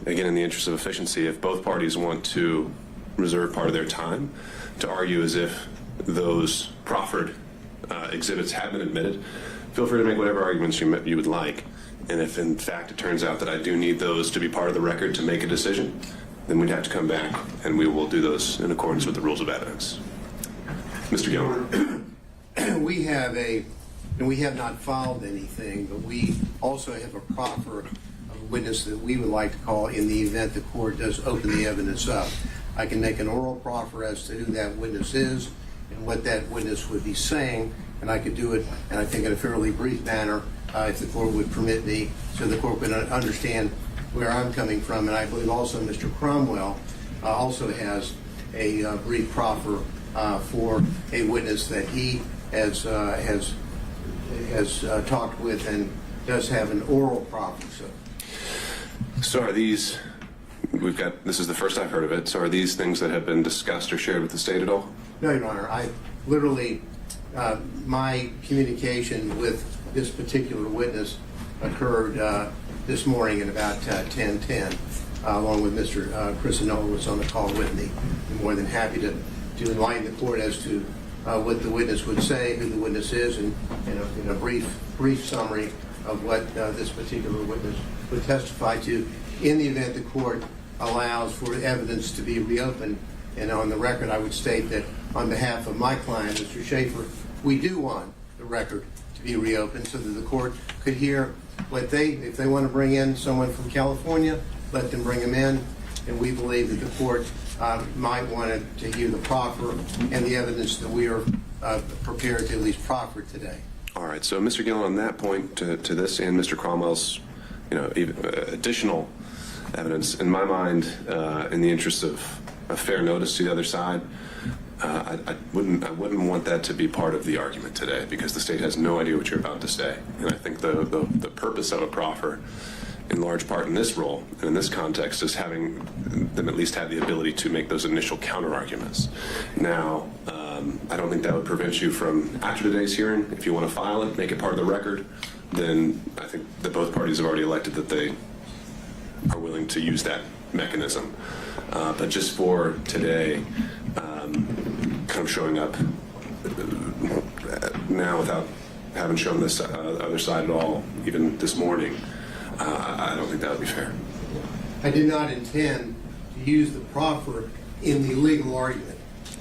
again, in the interest of efficiency, if both parties want to reserve part of their time to argue as if those proffered exhibits have been admitted, feel free to make whatever arguments you would like. And if, in fact, it turns out that I do need those to be part of the record to make a decision, then we'd have to come back, and we will do those in accordance with the rules of evidence. Mr. Gilman. We have not filed anything, but we also have a proffer of a witness that we would like to call in the event the court does open the evidence up. I can make an oral proffer as to who that witness is and what that witness would be saying, and I could do it, and I think in a fairly brief manner, if the court would permit me, so the court would understand where I'm coming from. And I believe also Mr. Cromwell also has a brief proffer for a witness that he has talked with and does have an oral proffer. So are these, this is the first I've heard of it, so are these things that have been discussed or shared with the state at all? No, Your Honor. I literally, my communication with this particular witness occurred this morning at about 10:10, along with Mr. Chrisinola, who was on the call with me. I'm more than happy to enlighten the court as to what the witness would say, who the witness is, and in a brief summary of what this particular witness would testify to in the event the court allows for evidence to be reopened. And on the record, I would state that on behalf of my client, Mr. Schaefer, we do want the record to be reopened so that the court could hear what if they want to bring in someone from California, let them bring them in. And we believe that the court might want to hear the proffer and the evidence that we are prepared to at least proffer today. All right. So, Mr. Gillen, on that point, to this and Mr. Cromwell's, even, additional evidence, in my mind, in the interest of fair notice to the other side, I wouldn't want that to be part of the argument today, because the state has no idea what you're about to say. And I think the purpose of a proffer, in large part in this role and in this context, is having them at least have the ability to make those initial counter arguments. Now, I don't think that would prevent you from, after today's hearing, if you want to file it, make it part of the record, then I think that both parties have already elected that they are willing to use that mechanism. But just for today, kind of showing up now without having shown this other side at all, even this morning, I don't think that would be fair. I did not intend to use the proffer in the legal argument.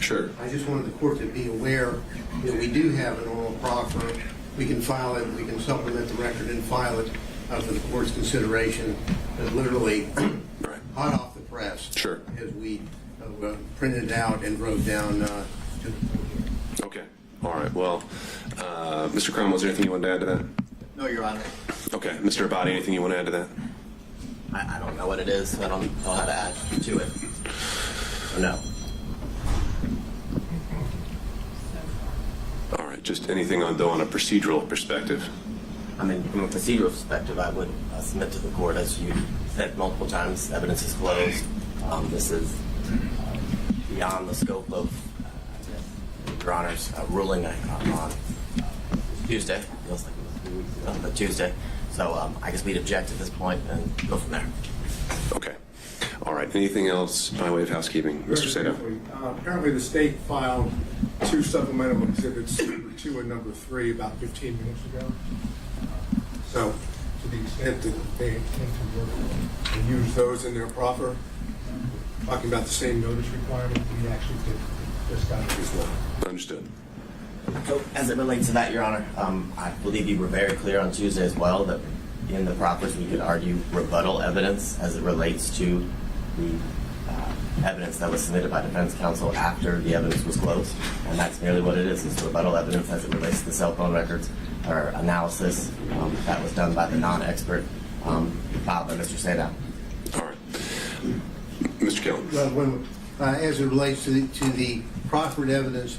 Sure. I just wanted the court to be aware that we do have an oral proffer. We can file it, we can supplement the record and file it for the court's consideration, literally hot off the press. Sure. As we printed it out and wrote down. Okay. All right. Well, Mr. Cromwell, is there anything you wanted to add to that? No, Your Honor. Okay. Mr. Abadi, anything you want to add to that? I don't know what it is. I don't know how to add to it. No. All right. Just anything on a procedural perspective. I mean, from a procedural perspective, I would submit to the court, as you said multiple times, evidence is closed. This is beyond the scope of Your Honor's ruling on Tuesday. Feels like it was 3 weeks ago, but Tuesday. So I guess we'd object at this point and go from there. Okay. All right. Anything else by way of housekeeping? Mr. Sato. Apparently the state filed 2 supplemental exhibits, number 2 and number 3, about 15 minutes ago. So to the extent that they intend to work and use those in their proffer, talking about the same notice requirement, we actually did just got it as well. Understood. So as it relates to that, Your Honor, I believe you were very clear on Tuesday as well that in the proffers we could argue rebuttal evidence as it relates to the evidence that was submitted by defense counsel after the evidence was closed. And that's merely what it is. It's rebuttal evidence as it relates to the cell phone records or analysis that was done by the non-expert filed by Mr. Sadow. All right. Mr. Gillen. Well, as it relates to the proffered evidence,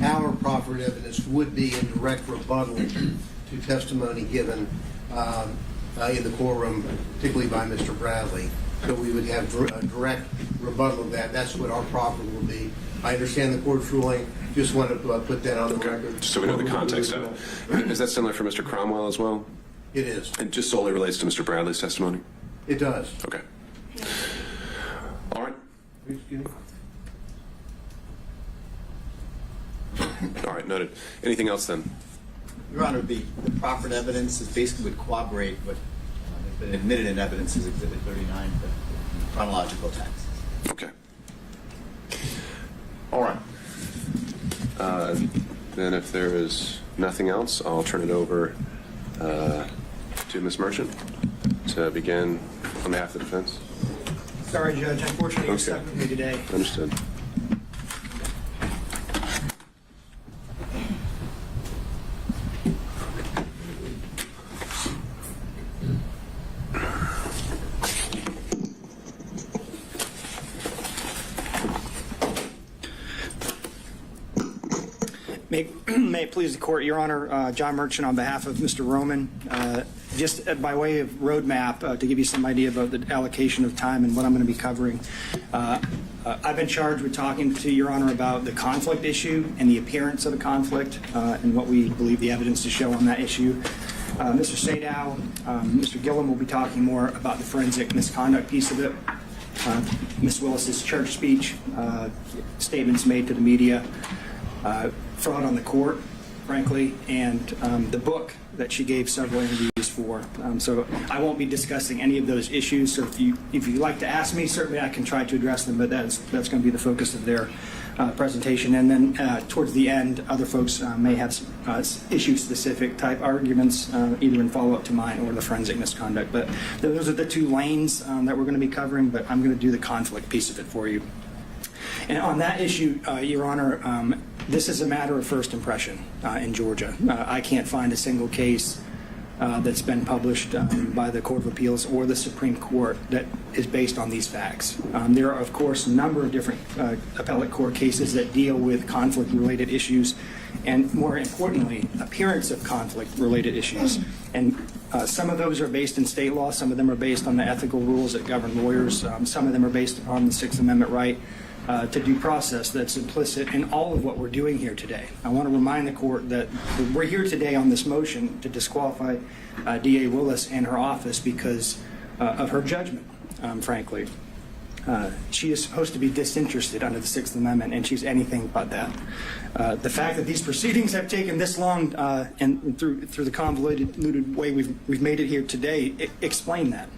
our proffered evidence would be in direct rebuttal to testimony given in the courtroom, particularly by Mr. Bradley. So we would have a direct rebuttal of that. That's what our proffer will be. I understand the court's ruling. Just want to put that on the record. Just so we know the context of it. Is that similar for Mr. Cromwell as well? It is. It just solely relates to Mr. Bradley's testimony? It does. Okay. All right. All right, noted. Anything else then? Your Honor, the proffered evidence is basically would corroborate what has been admitted in evidence as Exhibit 39, the chronological text. Okay. All right. Then if there is nothing else, I'll turn it over to Ms. Merchant to begin on behalf of the defense. Sorry, Judge. Unfortunately, you're stuck with me today. Understood. May it please the court, Your Honor, John Merchant on behalf of Mr. Roman. Just by way of roadmap to give you some idea about the allocation of time and what I'm going to be covering. I've been charged with talking to Your Honor about the conflict issue and the appearance of the conflict and what we believe the evidence to show on that issue. Mr. Sadow, Mr. Gillen will be talking more about the forensic misconduct piece of it. Ms. Willis's church speech, statements made to the media, fraud on the court, frankly, and the book that she gave several interviews for. So I won't be discussing any of those issues. So if you'd like to ask me, certainly I can try to address them, but that's going to be the focus of their presentation. And then towards the end, other folks may have some issue-specific type arguments, either in follow-up to mine or the forensic misconduct. But those are the 2 lanes that we're going to be covering, but I'm going to do the conflict piece of it for you. And on that issue, Your Honor, this is a matter of first impression in Georgia. I can't find a single case that's been published by the Court of Appeals or the Supreme Court that is based on these facts. There are, of course, a number of different appellate court cases that deal with conflict-related issues, and more importantly, appearance of conflict-related issues. And some of those are based in state law, some of them are based on the ethical rules that govern lawyers, some of them are based upon the Sixth Amendment right to due process that's implicit in all of what we're doing here today. I want to remind the court that we're here today on this motion to disqualify D.A. Willis and her office because of her judgment, frankly. She is supposed to be disinterested under the Sixth Amendment, and she's anything but that. The fact that these proceedings have taken this long and through the convoluted way we've made it here today explain that.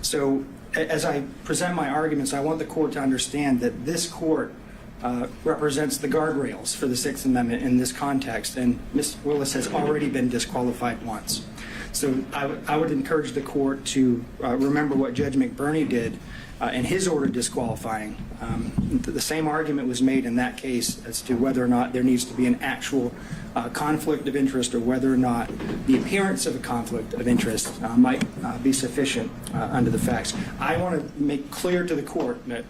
So as I present my arguments, I want the court to understand that this court represents the guardrails for the Sixth Amendment in this context, and Ms. Willis has already been disqualified once. So I would encourage the court to remember what Judge McBurney did in his order disqualifying. The same argument was made in that case as to whether or not there needs to be an actual conflict of interest, or whether or not the appearance of a conflict of interest might be sufficient under the facts. I want to make clear to the court that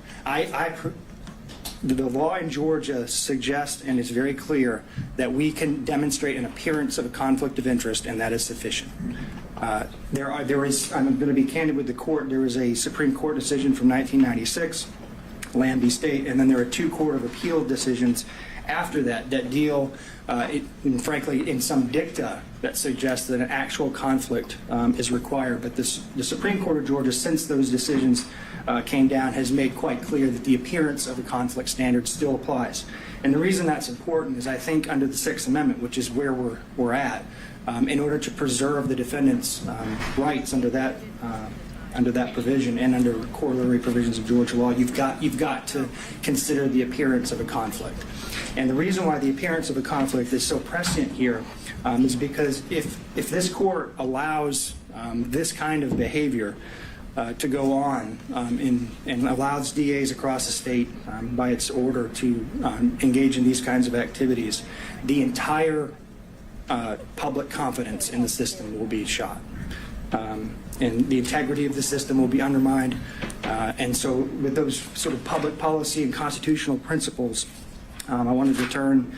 the law in Georgia suggests, and is very clear, that we can demonstrate an appearance of a conflict of interest, and that is sufficient. There is, I'm going to be candid with the court, there is a Supreme Court decision from 1996, Lambie State, and then there are 2 Court of Appeal decisions after that deal, frankly, in some dicta that suggests that an actual conflict is required. But the Supreme Court of Georgia, since those decisions came down, has made quite clear that the appearance of a conflict standard still applies. And the reason that's important is I think under the Sixth Amendment, which is where we're at, in order to preserve the defendant's rights under that provision and under corollary provisions of Georgia law, you've got to consider the appearance of a conflict. And the reason why the appearance of a conflict is so prescient here is because if this court allows this kind of behavior to go on and allows DAs across the state by its order to engage in these kinds of activities, the entire public confidence in the system will be shot. And the integrity of the system will be undermined. And so with those sort of public policy and constitutional principles, I wanted to turn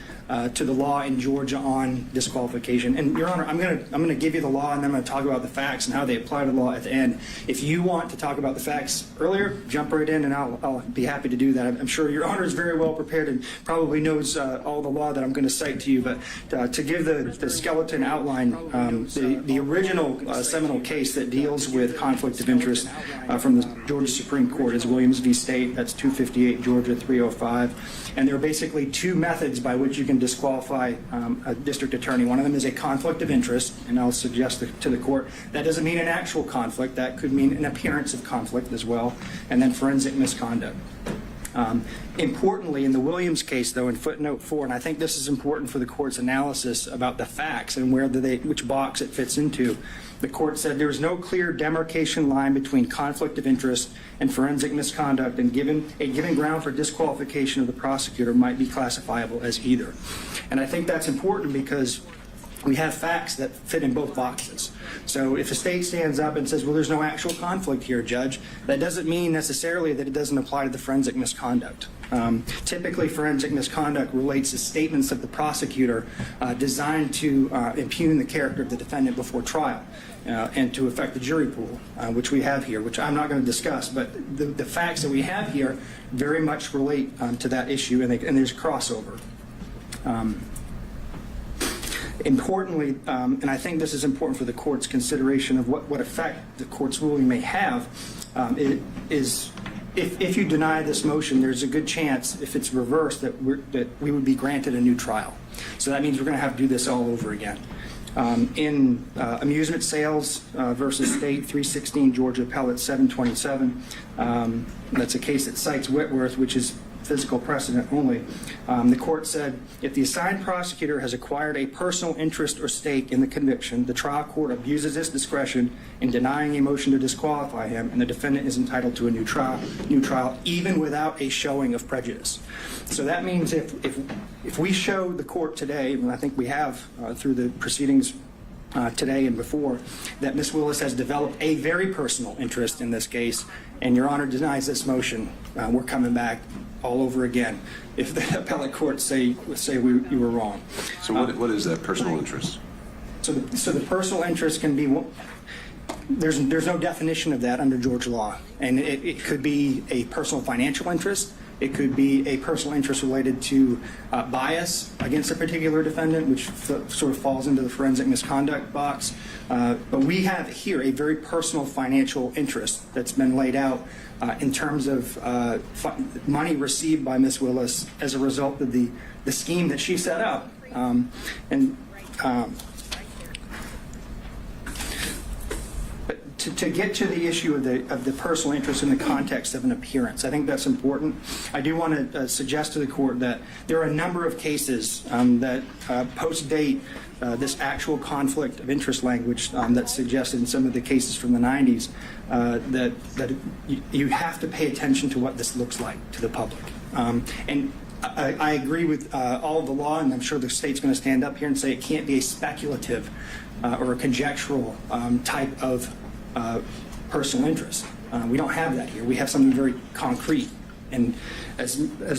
to the law in Georgia on disqualification. And Your Honor, I'm going to give you the law, and then I'm going to talk about the facts and how they apply to the law at the end. If you want to talk about the facts earlier, jump right in, and I'll be happy to do that. I'm sure Your Honor is very well prepared and probably knows all the law that I'm going to cite to you. But to give the skeleton outline, the original seminal case that deals with conflict of interest from the Georgia Supreme Court is Williams v. State. That's 258 Georgia 305. And there are basically 2 methods by which you can disqualify a district attorney. One of them is a conflict of interest, and I'll suggest to the court that doesn't mean an actual conflict. That could mean an appearance of conflict as well, and then forensic misconduct. Importantly, in the Williams case, though, in footnote 4, and I think this is important for the court's analysis about the facts and which box it fits into, the court said there is no clear demarcation line between conflict of interest and forensic misconduct, and a given ground for disqualification of the prosecutor might be classifiable as either. And I think that's important because we have facts that fit in both boxes. So if a state stands up and says, well, there's no actual conflict here, Judge, that doesn't mean necessarily that it doesn't apply to the forensic misconduct. Typically, forensic misconduct relates to statements of the prosecutor designed to impugn the character of the defendant before trial and to affect the jury pool, which we have here, which I'm not going to discuss. But the facts that we have here very much relate to that issue, and there's crossover. Importantly, and I think this is important for the court's consideration of what effect the court's ruling may have, is if you deny this motion, there's a good chance, if it's reversed, that we would be granted a new trial. So that means we're going to have to do this all over again. In amusement sales versus state, 316 Georgia Appellate 727, that's a case that cites Whitworth, which is physical precedent only. The court said, if the assigned prosecutor has acquired a personal interest or stake in the conviction, the trial court abuses its discretion in denying a motion to disqualify him, and the defendant is entitled to a new trial, even without a showing of prejudice. So that means if we show the court today, and I think we have through the proceedings today and before, that Ms. Willis has developed a very personal interest in this case, and Your Honor denies this motion, we're coming back all over again if the appellate courts say you were wrong. So what is that personal interest? So the personal interest can be, there's no definition of that under Georgia law, and it could be a personal financial interest. It could be a personal interest related to bias against a particular defendant, which sort of falls into the forensic misconduct box. But we have here a very personal financial interest that's been laid out in terms of money received by Ms. Willis as a result of the scheme that she set up. To get to the issue of the personal interest in the context of an appearance, I think that's important. I do want to suggest to the court that there are a number of cases that post-date this actual conflict of interest language that's suggested in some of the cases from the 90s, that you have to pay attention to what this looks like to the public. And I agree with all of the law, and I'm sure the state's going to stand up here and say it can't be a speculative or a conjectural type of personal interest. We don't have that here. We have something very concrete. And as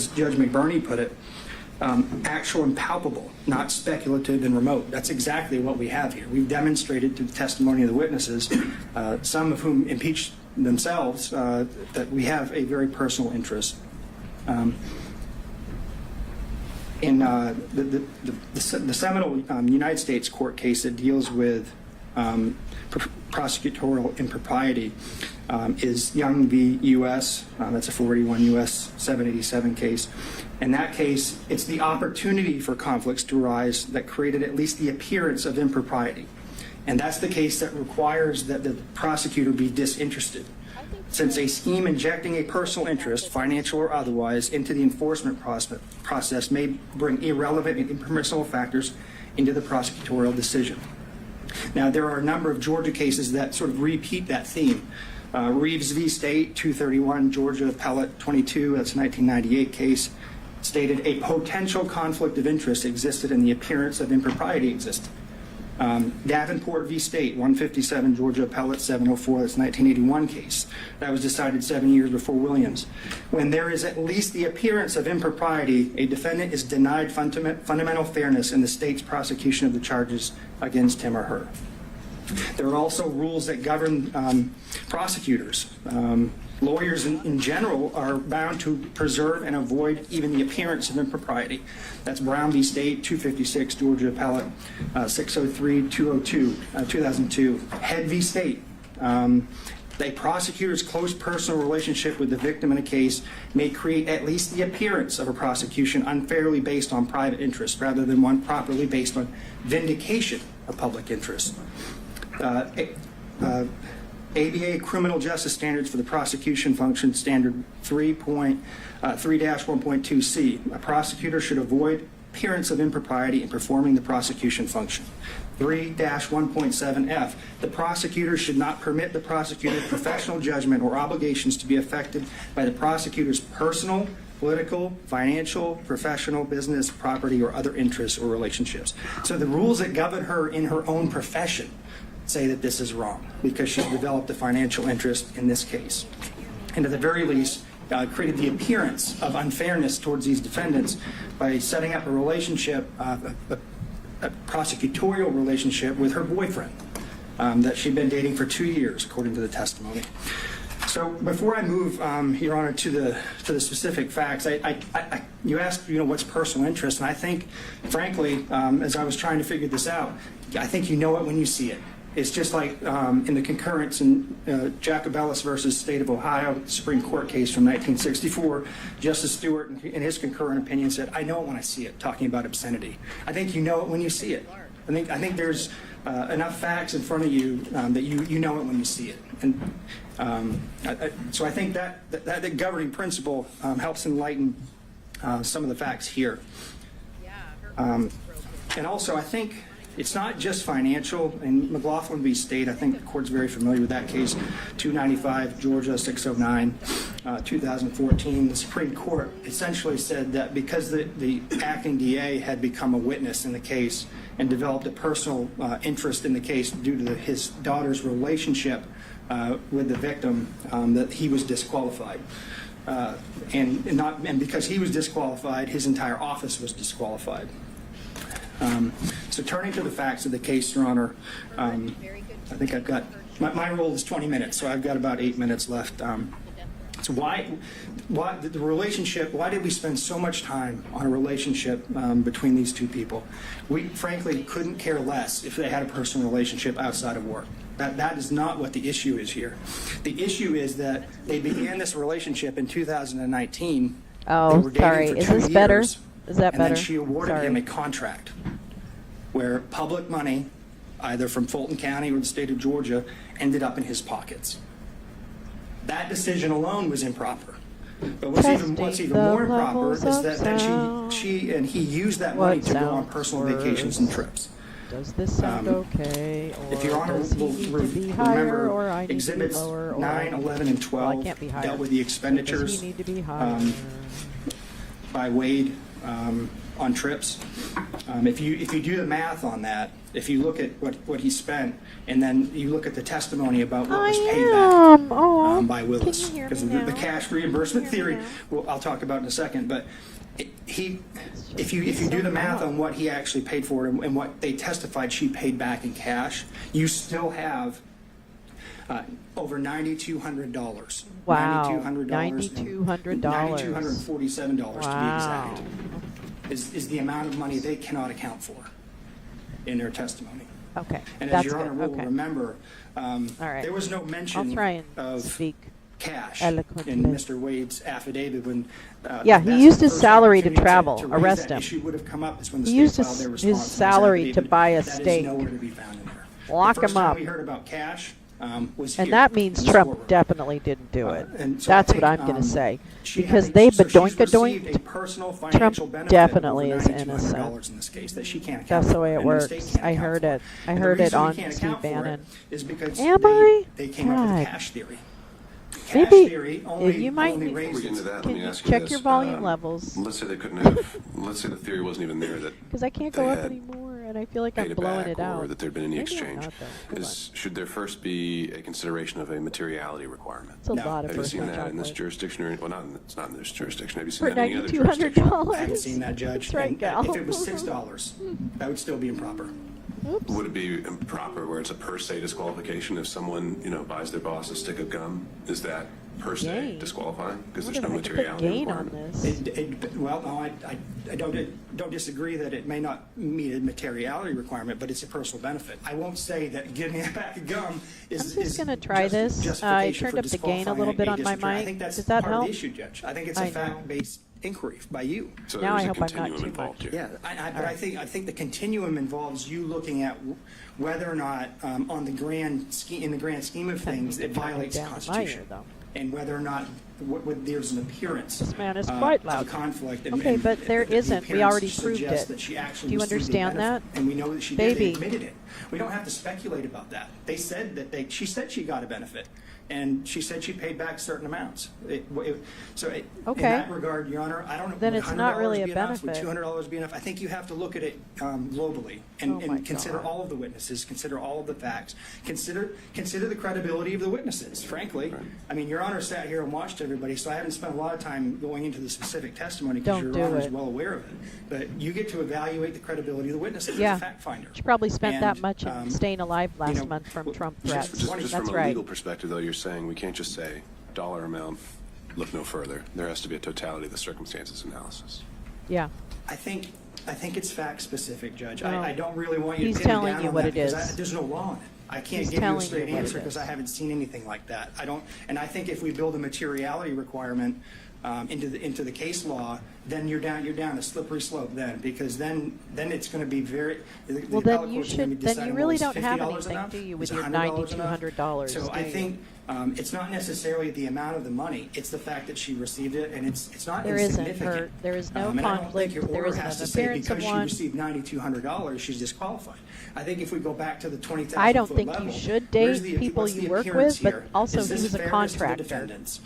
Judge McBurney put it, actual and palpable, not speculative and remote. That's exactly what we have here. We've demonstrated through the testimony of the witnesses, some of whom impeached themselves, that we have a very personal interest. In the seminal United States court case that deals with prosecutorial impropriety is Young v. U.S. That's a 481 U.S. 787 case. In that case, it's the opportunity for conflicts to arise that created at least the appearance of impropriety. And that's the case that requires that the prosecutor be disinterested. Since a scheme injecting a personal interest, financial or otherwise, into the enforcement process may bring irrelevant and impermissible factors into the prosecutorial decision. Now, there are a number of Georgia cases that sort of repeat that theme. Reeves v. State, 231, Georgia Appellate 22, that's a 1998 case, stated a potential conflict of interest existed and the appearance of impropriety existed. Davenport v. State, 157, Georgia Appellate 704, that's a 1981 case. That was decided 7 years before Williams. When there is at least the appearance of impropriety, a defendant is denied fundamental fairness in the state's prosecution of the charges against him or her. There are also rules that govern prosecutors. Lawyers in general are bound to preserve and avoid even the appearance of impropriety. That's Brown v. State, 256, Georgia Appellate, 603, 202, 2002. Head v. State. A prosecutor's close personal relationship with the victim in a case may create at least the appearance of a prosecution unfairly based on private interest rather than one properly based on vindication of public interest. ABA Criminal Justice Standards for the Prosecution Function, Standard 3.1.2c. A prosecutor should avoid appearance of impropriety in performing the prosecution function. 3-1.7f. The prosecutor should not permit the prosecutor's professional judgment or obligations to be affected by the prosecutor's personal, political, financial, professional, business, property, or other interests or relationships. So the rules that govern her in her own profession say that this is wrong because she's developed a financial interest in this case. And at the very least, created the appearance of unfairness towards these defendants by setting up a relationship, a prosecutorial relationship with her boyfriend that she'd been dating for 2 years, according to the testimony. So before I move, Your Honor, to the specific facts, you asked, what's personal interest, and I think, frankly, as I was trying to figure this out, I think you know it when you see it. It's just like in the concurrence in Jacobellis versus State of Ohio, Supreme Court case from 1964, Justice Stewart, in his concurrent opinion, said, "I know it when I see it," talking about obscenity. I think you know it when you see it. I think there's enough facts in front of you that you know it when you see it. And so I think that governing principle helps enlighten some of the facts here. And also, I think it's not just financial. In McLaughlin v. State, I think the court's very familiar with that case, 295 Georgia 609, 2014. The Supreme Court essentially said that because the acting DA had become a witness in the case and developed a personal interest in the case due to his daughter's relationship with the victim, that he was disqualified. And because he was disqualified, his entire office was disqualified. So turning to the facts of the case, Your Honor, I think I've got, my rule is 20 minutes, so I've got about 8 minutes left. So why the relationship, why did we spend so much time on a relationship between these two people? We frankly couldn't care less if they had a personal relationship outside of work. That is not what the issue is here. The issue is that they began this relationship in 2019. Oh, they were dating sorry. for Is 2 this better? years, Is that and better? then she awarded Sorry. him a contract where public money, either from Fulton County or the state of Georgia, ended up in his pockets. That decision alone was improper. But what's even more improper is that she and he used that money to go on personal vacations and trips. Does this sound okay? Or If Your Honor does he will need to be higher, remember, or I need to be exhibits lower, or 9, 11, and 12 Well, I can't be higher. dealt with the expenditures Does he need to be higher? By Wade on trips. If you do the math on that, if you look at what he spent, and then you look at the testimony about what was paid back by Willis, because the cash reimbursement theory, well, I'll talk about in a second, but if you do the math on what he actually paid for it and what they testified she paid back in cash, you still have over $9,200. Wow. $9,200. $9,200. $9,247 to be exact. Is the amount of money they cannot account for in their testimony. Okay. And That's as Your Honor good. will Okay. remember, All right. there was no mention I'll try and of speak cash eloquently. in Mr. Wade's affidavit when Yeah, he that's used the his first salary to opportunity travel, raise arrest that him. issue would have come up is when the He state used filed their his response to salary to affidavit. buy a That is steak. nowhere to be found in there. Lock The first him time up. we heard about cash was And here that means in this Trump courtroom. definitely didn't do it. And so I That's think, what I'm going to say. she Because had they so she's received a badoink-a-doinked. personal Trump financial benefit definitely of is over $9,200 innocent. in this case that she can't account That's the for, way it and the state works. can't I account heard for. it. I And the heard it reason we on can't Steve account for it Bannon. is because Am I? they came up with God. the cash theory. Cash Maybe theory only, you might only need- Before we raises. get into that, let Can me you ask you check this. your volume levels? Let's say they couldn't have, let's say the theory wasn't even there that Because I can't they go up had anymore, and I feel like I'm paid it blowing back it out. or that there'd been any Maybe I'm exchange. not, though. Hold Should there first be a consideration of a materiality requirement? It's a lot of Have you seen personal that in this chocolate. jurisdiction? Well, it's not in this jurisdiction. Have you For seen that in any other jurisdiction? $9,200. I haven't seen that, Judge. That's right, And gal. if it was $6, that would still be improper. Would it be improper where it's a per se disqualification if someone, buys their boss a stick of gum? Is that per se Gain. disqualifying because I there's no wonder if I could put materiality gain on requirement? this. Well, no, I don't disagree that it may not meet a materiality requirement, but it's a personal benefit. I won't say that giving a pack of gum is. I'm just going to try this. I justification turned for up the gain a little disqualifying bit a on my district attorney. I mic. think that's Does that part help? of the issue, Judge. I think it's I a know. fact-based inquiry by you. So Now there's I a hope I'm not continuum too involved much. here. Yeah, but I think the continuum involves you looking at whether or not, on the grand scheme, in the grand scheme of things, it violates the down my Constitution, ear, though. and whether or not there's an appearance. This man is quite loud. Of a conflict. Okay, but there the isn't. We appearance already proved suggests it. that she actually Do you received a understand benefit, that? And we know that she did. They Baby. admitted it. We don't have to speculate about that. They said that she said she got a benefit, and she said she paid back certain amounts. In that regard, Your Honor, I don't know. Then would it's not $100 really a be enough? Would benefit. $200 be enough? I think you have to look at it globally and consider all of the witnesses, consider all of the facts, consider the credibility of the witnesses. Frankly, I mean, Your Honor sat here and watched everybody, so I haven't spent a lot of time going into the specific testimony because Don't Your do Honor is it. well aware of it. But you get to evaluate the credibility of the witnesses Yeah. as a fact finder. She probably spent And, that much in staying alive last month from Trump threats. Just That's from a right. legal perspective, though, you're saying we can't just say dollar amount, look no further. There has to be a totality of the circumstances analysis. Yeah. I think it's fact specific, Judge. No. I don't really want you He's to pin me telling down you on what that it because is. there's no law on it. I can't He's give you a telling straight you what answer it because is. I haven't seen anything like that. And I think if we build a materiality requirement into the case law, then you're down a slippery slope then, because then it's going to be very. Well, then you should. Then you really don't have anything, do you, with your $9,200? So I think it's not necessarily the amount of the money; it's the fact that she received it, and it's not insignificant. There is no and conflict. I don't think your There order is has an to say appearance of because she one. received $9,200, she's disqualified. I think if we go back to the 20,000 I don't foot think level, you should where's date people what's the you work appearance with, but here? also Is he this was a fairness to the contractor. defendants?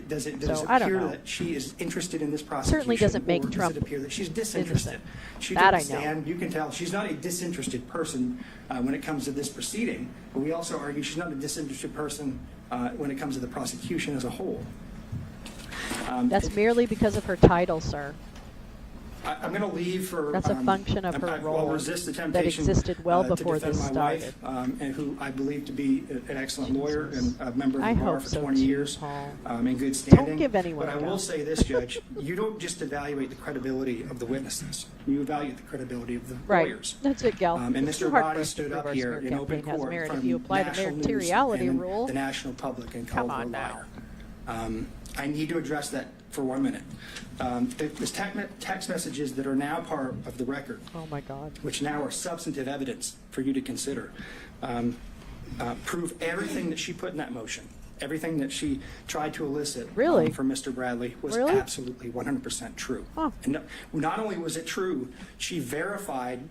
Does it So, I don't appear know. that she is interested in this prosecution? Certainly doesn't make or Trump does it appear that she's disinterested? innocent. She That didn't I know. stand. You can tell she's not a disinterested person when it comes to this proceeding. But we also argue she's not a disinterested person when it comes to the prosecution as a whole. That's merely because of her title, sir. I'm going to leave for. That's a function of her role I'll resist the that temptation existed well to before defend this my started. wife, and who I believe to be an excellent lawyer and a member of the I bar hope for so 20 too, years, Paul. in good standing. Don't give anyone But I a will gun. say this, Judge: you don't just evaluate the credibility of the witnesses; you evaluate the credibility of the Right. lawyers. That's it, Gal. And It's Mr. too hard for Body us to stood prove up our here smear in open campaign has court in merit front if of you apply the national news materiality and rule. the national public and Come called her a on now. liar. I need to address that for 1 minute. There's text messages that are now part of the record, Oh my God. which now are substantive evidence for you to consider, prove everything that she put in that motion, everything that she tried to elicit Really? from Mr. Bradley was Really? absolutely 100% true. Huh. And not only was it true, she verified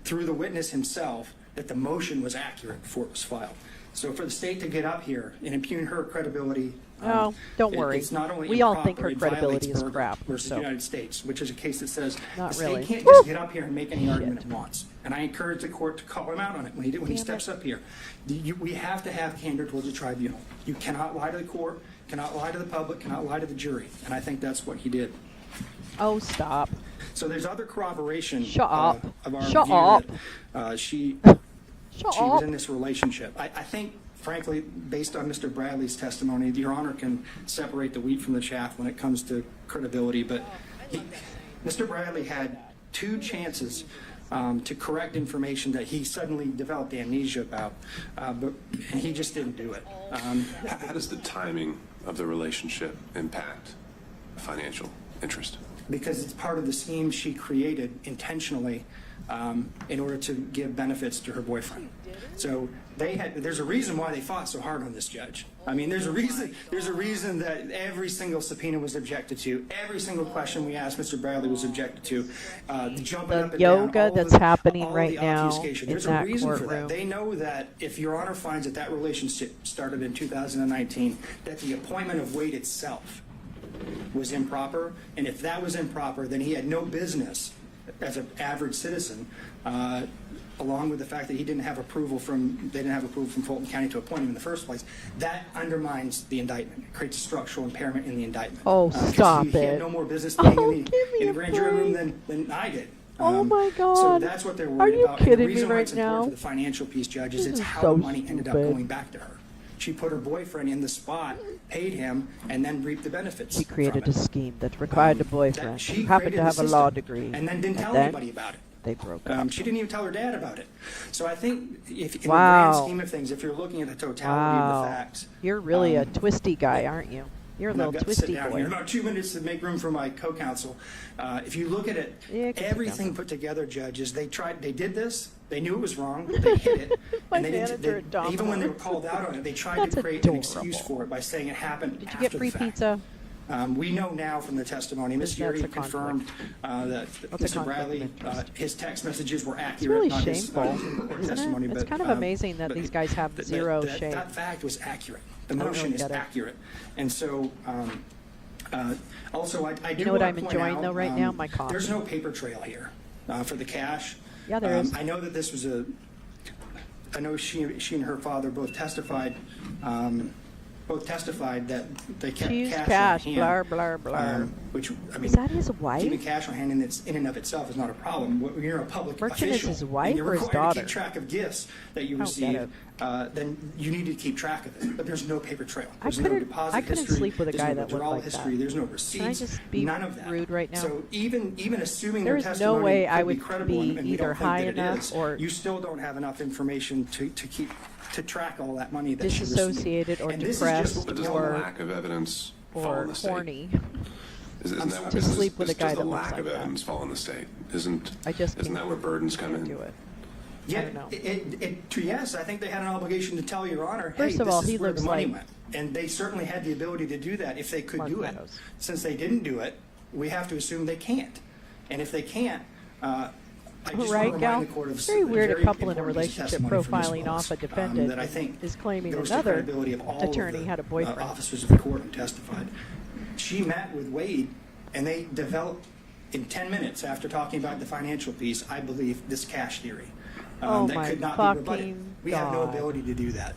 through the witness himself that the motion was accurate before it was filed. So for the state to get up here and impugn her credibility, Oh, don't worry. It's not only We all think her improper, it credibility violates is Berger crap, versus so. the United States, which is a case that says Not the state really. can't Woo! just get up here and make any argument it wants. And I encourage the court to call him out on it when he Damn steps it. up here. We have to have candor towards the tribunal. You cannot lie to the court, cannot lie to the public, cannot lie to the jury. And I think that's what he did. Oh, stop. So there's other corroboration Shut up. of our Shut view up. that she Shut was up. in this relationship. I think, frankly, based on Mr. Bradley's testimony, Your Honor can separate the wheat from the chaff when it comes to credibility. But Mr. Bradley had 2 chances to correct information that he suddenly developed amnesia about, and he just didn't do it. How does the timing of the relationship impact financial interest? Because it's part of the scheme she created intentionally in order to give benefits to her boyfriend. So there's a reason why they fought so hard on this, Judge. I mean, there's a reason that every single subpoena was objected to, every single question we asked Mr. Bradley was objected to, the jumping The up and yoga down, all that's the, happening all right the now obfuscation. in There's that a reason for courtroom. that. They know that if Your Honor finds that that relationship started in 2019, that the appointment of Wade itself was improper, and if that was improper, then he had no business as an average citizen, along with the fact that they didn't have approval from Fulton County to appoint him in the first place. That undermines the indictment. It creates a structural impairment in the indictment. Oh, 'Cause stop he had it. no more business being Oh, in give the me a grand jury room break. than I did. Oh my So God. that's what they're Are worried you about. And kidding the me reason why right it's important now? for the financial piece, Judge, is This it's is how so the money ended up stupid. going back to her. She put her boyfriend in the spot, paid him, and then reaped the benefits. She created from a it. scheme that required a boyfriend She who happened created to the have a law system degree. and then didn't tell then anybody about it. They broke up. She didn't even tell her dad about it. So I think if in Wow. the grand scheme of things, if you're looking at the totality of Wow. the facts, You're really a twisty guy, aren't you? You're a and I've little got to sit twisty down boy. here. About 2 minutes to make room for my co-counsel. If you look at it, Yeah, I can sit everything down. put together, judges, they did this. They knew it was wrong. They hid it. My and they manager didn't. at Even when they were Domino's. called out on it, they tried That's to create an adorable. excuse for it by saying it happened. Did you after get the free fact. pizza? We know now from the testimony, Ms. That's Yuri a confirmed that What's a Mr. conflict Bradley, of interest? his text messages were It's accurate. really not shameful, his court isn't testimony, it? It's but, kind of amazing that but these guys have zero shame. That fact was accurate. The I don't motion really is get it. accurate. And so, also, I do You know what wanna I'm point enjoying out, though right now? My coffee. There's no paper trail here for the cash. Yeah, there is. I know that this was I know she and her father both testified that they kept She used cash cash, on hand. blah, blah, blah. Which, I mean, Is that his wife? keeping cash on hand in and of itself is not a problem. When you're a public Merchant is official his wife and you're or his required to daughter? keep track of gifts that you I don't get receive, then you need to keep track of it. But there's no paper trail. I There's no couldn't- deposit I couldn't history. sleep with a There's guy no that looked withdrawal like history. that. There's no receipts. just be none of that. rude right now? So even assuming There's their no testimony way I could would credible, be and we either don't think high that it enough is, or you still don't have enough information to track all that money that she received. disassociated or And this is just depressed what But does the or lack of evidence fall on or the state? horny Isn't that, to sleep with a guy does that the looks lack like of that. evidence fall on the state? Isn't can't- that where burdens come in? Do it. Yeah, don't know. Yes, I think they had an obligation to tell Your Honor, First hey, of all, this he is where the looks money like went. And they certainly had the ability to do that if they could Mark do it. Meadows. Since they didn't do it, we have to assume they can't. And if they can't, I just Right, want to Gal? remind the court of It's very weird a couple in a important relationship testimony from Ms. profiling Willis, off a defendant that I think is claiming goes to another credibility of all of attorney the, had a boyfriend. officers of the court who testified. She met with Wade, and they developed in 10 minutes after talking about the financial piece, I believe, this cash theory. Oh That my could not be rebutted. fucking We have no God. ability to do that.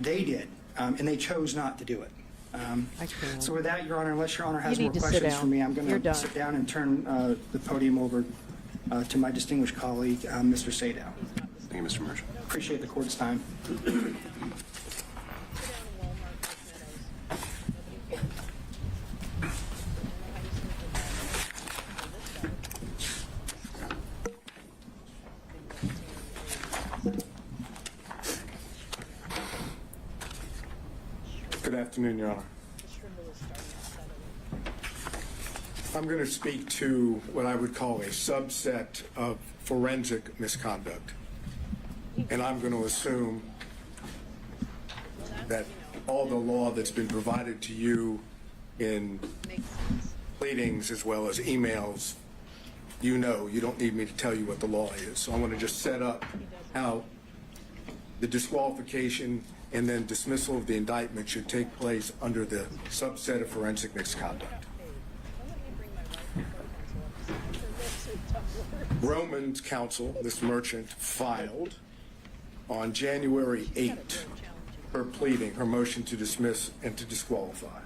They did, and they chose not to do it. I can't. So with that, Your Honor, unless Your Honor has You more need to sit questions down. for me, I'm You're going done. to sit down and turn the podium over to my distinguished colleague, Mr. Sadow. Thank you, Mr. Merchant. Appreciate the court's time. Good afternoon, Your Honor. I'm going to speak to what I would call a subset of forensic misconduct. And I'm going to assume that all the law that's been provided to you in pleadings as well as emails, you know, you don't need me to tell you what the law is. So I want to just set up how the disqualification and then dismissal of the indictment should take place under the subset of forensic misconduct. Roman's counsel, this merchant, filed on January 8 her pleading, her motion to dismiss and to disqualify.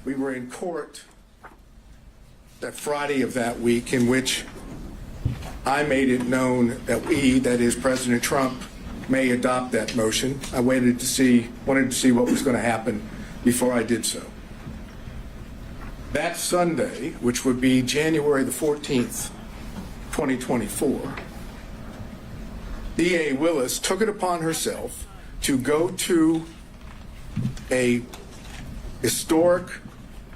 We were in court that Friday of that week in which I made it known that we, that is President Trump, may adopt that motion. I wanted to see what was going to happen before I did so. That Sunday, which would be January the 14th, 2024, D.A. Willis took it upon herself to go to a historic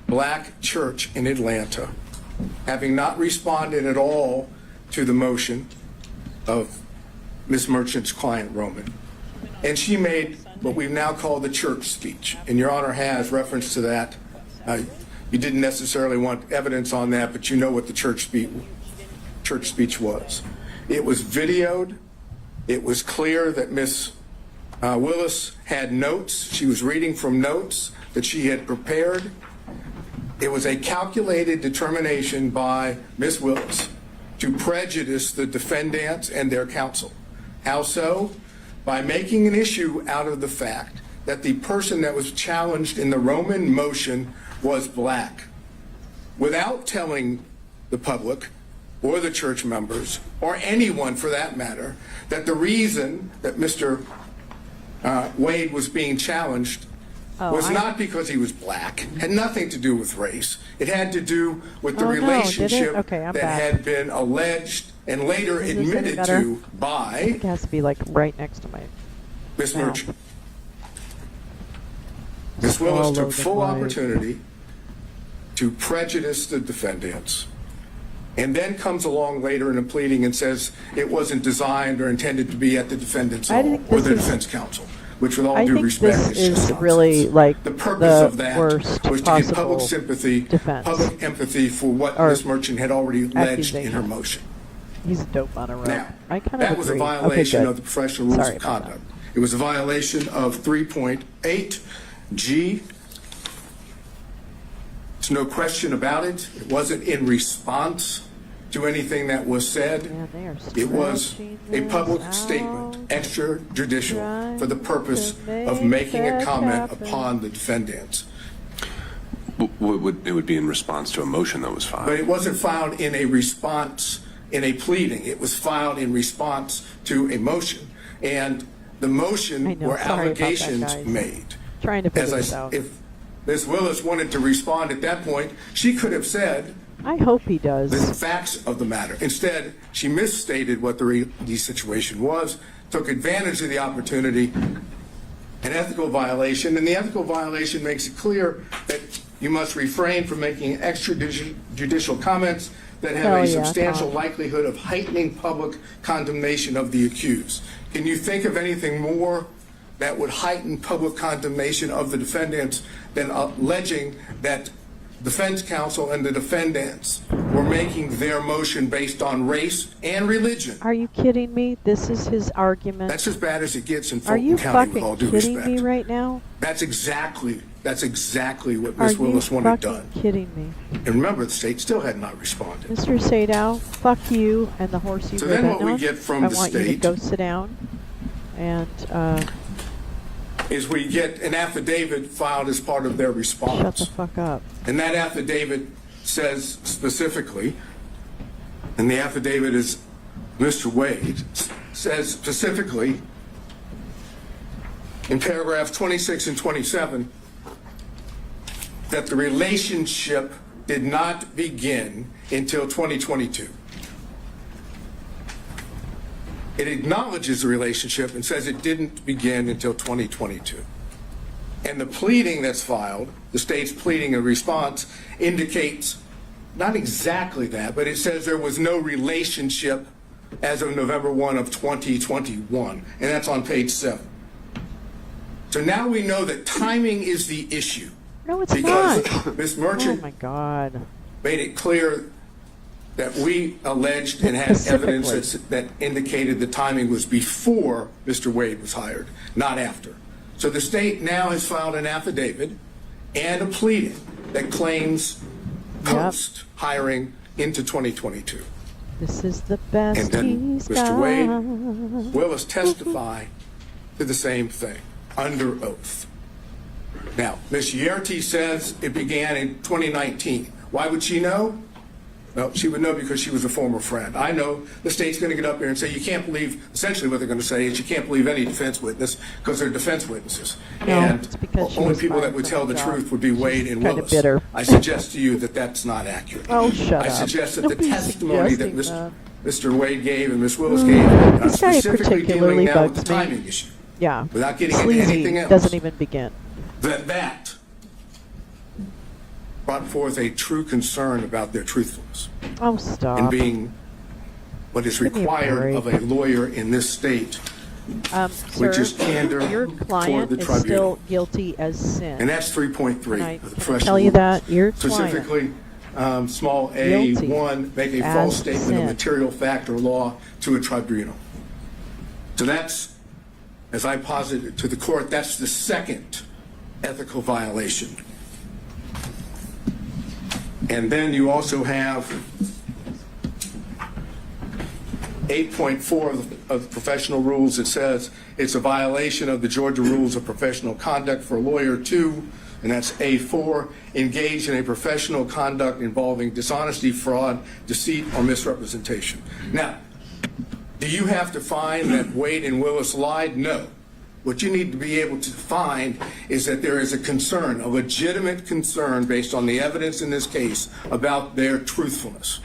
black church in Atlanta, having not responded at all to the motion of Ms. Merchant's client, Roman. And she made what we've now called the church speech. And Your Honor has reference to that. You didn't necessarily want evidence on that, but you know what the church speech was. It was videoed. It was clear that Ms. Willis had notes. She was reading from notes that she had prepared. It was a calculated determination by Ms. Willis to prejudice the defendants and their counsel. How so? By making an issue out of the fact that the person that was challenged in the Roman motion was black, without telling the public or the church members or anyone for that matter that the reason that Mr. Wade was being challenged was not because he was black, had nothing to do with race. It had to do with the relationship that had been alleged and later admitted to by It has to be like right next to my Ms. Merchant. Ms. Willis took full opportunity to prejudice the defendants, and then comes along later in a pleading and says it wasn't designed or intended to be at the defendant's home or the defense counsel, which with all due respect this is really like the purpose of that worst was to get public possible sympathy, defense. public empathy for what Ms. Merchant had already alleged in her motion. He's a dope on a rope. Now, I kind of that was a agree. violation Okay, of the professional rules of conduct. It was a violation of 3.8G. There's no question about it. It wasn't in response to anything that was said. It was a public statement, extrajudicial, for the purpose of making a comment upon the defendants. It would be in response to a motion that was filed. But it wasn't filed in a response, in a pleading. It was filed in response to a motion. And the motion were allegations made. Trying to figure this out. If Ms. Willis wanted to respond at that point, she could have said, I hope he does. the facts of the matter. Instead, she misstated what the situation was, took advantage of the opportunity an ethical violation, and the ethical violation makes it clear that you must refrain from making extrajudicial comments that have a substantial likelihood of heightening public condemnation of the accused. Can you think of anything more that would heighten public condemnation of the defendants than alleging that defense counsel and the defendants were making their motion based on race and religion? Are you kidding me? This is his argument. That's as bad as it gets in Are you Fulton County, with all fucking due kidding respect. me right now? That's exactly what Ms. Willis wanted done. Are you fucking kidding me? And remember, the state still had not responded. Mr. Sadow, fuck you and the horse you So rode then in what we on. get from I the want you to state go sit down and is we get an affidavit filed as part of their response. shut the fuck up. And that affidavit says specifically, and the affidavit is Mr. Wade, says specifically in paragraphs 26 and 27 that the relationship did not begin until 2022. It acknowledges the relationship and says it didn't begin until 2022. And the pleading that's filed, the state's pleading in response, indicates not exactly that, but it says there was no relationship as of November 1 of 2021, and that's on page 7. So now we know that timing is the issue. No, it's because not. Ms. Merchant Oh my God. made it clear that we alleged and had evidence that indicated the timing was before Mr. Wade was hired, not after. So the state now has filed an affidavit and a pleading that claims post-hiring into 2022. This is the best And then he's Mr. got. Wade will testify to the same thing under oath. Now, Ms. Yerty says it began in 2019. Why would she know? Well, she would know because she was a former friend. I know the state's going to get up there and say you can't believe, essentially what they're going to say is you can't believe any defense witness because they're defense witnesses. No, and it's because she only was people that fired would from tell her the job. truth would be Wade and kinda Willis. bitter. I suggest to you that that's not accurate. Oh, shut I up. suggest that the Nobody's testimony that suggesting Mr. Wade gave and Ms. Willis gave, This guy specifically particularly dealing now with bugs the me. timing issue, Yeah. without getting into Sleazy anything else. doesn't even begin. that brought forth a true concern about their truthfulness Oh, stop. and being what is Give me a required of a break. lawyer in this state, which Sir, is candor your toward client the is tribunal. still guilty as sin. And that's 3.3 Can I- of the can I professional tell you rules. that? Your client Specifically, small guilty A1, make a as false statement sin. of material fact or law to a tribunal. So that's, as I posited to the court, that's the second ethical violation. And then you also have 8.4 of the professional rules. It says it's a violation of the Georgia Rules of Professional Conduct for a lawyer to, and that's A4, engage in a professional conduct involving dishonesty, fraud, deceit, or misrepresentation. Now, do you have to find that Wade and Willis lied? No. What you need to be able to find is that there is a concern, a legitimate concern based on the evidence in this case about their truthfulness.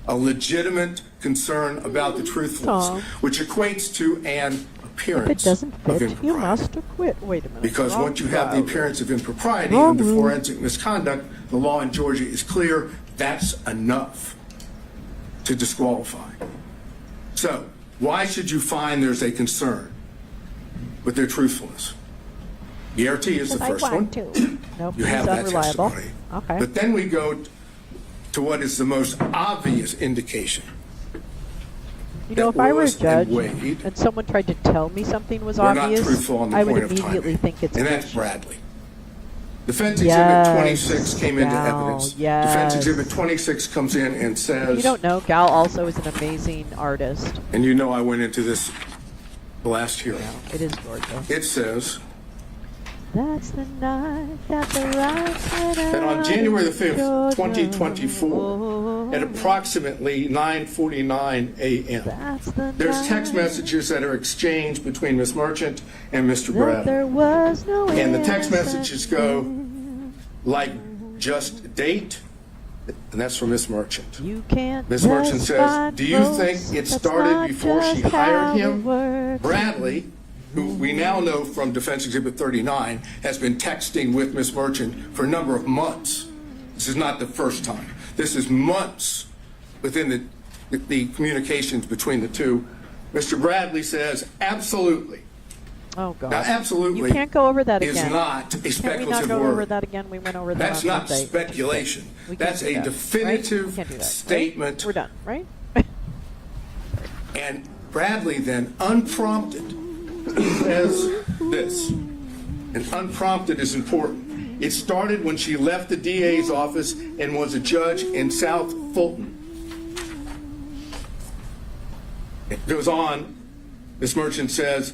A legitimate concern about the truthfulness, which equates to an appearance If it doesn't of fit, you impropriety. must acquit. Wait a minute. Because once you have the appearance of impropriety Wrong and the rule. forensic misconduct, the law in Georgia is clear, that's enough to disqualify. So, why should you find there's a concern with their truthfulness? ERT is the first one. Nope, You he's have that unreliable. testimony. Okay. But then we go to what is the most obvious indication. You know, that if I were a Willis judge and Wade and someone tried to tell me something was were not obvious, truthful on the I would point of immediately timing. think it's And that's bullshit. Bradley. Defense Yes, Exhibit 26 came into Gal, evidence. yes. Defense Exhibit 26 comes in and says, You don't know, Gal also is an amazing artist. and you know I went into this last hearing. It is Georgia. It says That's the night that the lights went out. that on January the 5th, Georgia. 2024, at approximately 9:49 a.m., That's the there's night text messages that are exchanged between Ms. Merchant and Mr. that Bradley. there was no And the text innocent messages go like just date, and that's from Miss Merchant. You can't Ms. Merchant just says, find do you clothes, think it that's started not before she just hired how it him? works. Bradley who we now know from Defense Exhibit 39 has been texting with Ms. Merchant for a number of months. This is not the first time. This is months within the communications between the two. Mr. Bradley says absolutely. Oh, God. Now, absolutely. You can't go over that again. Is not a Can we speculative not go word. over that again? We went over that That's on not Monday. speculation. We can't That's do a that, definitive right? We can't do that, right? statement. We're done, right? And Bradley then, unprompted, says this. And unprompted is important. It started when she left the DA's office and was a judge in South Fulton. It goes on, Ms. Merchant says,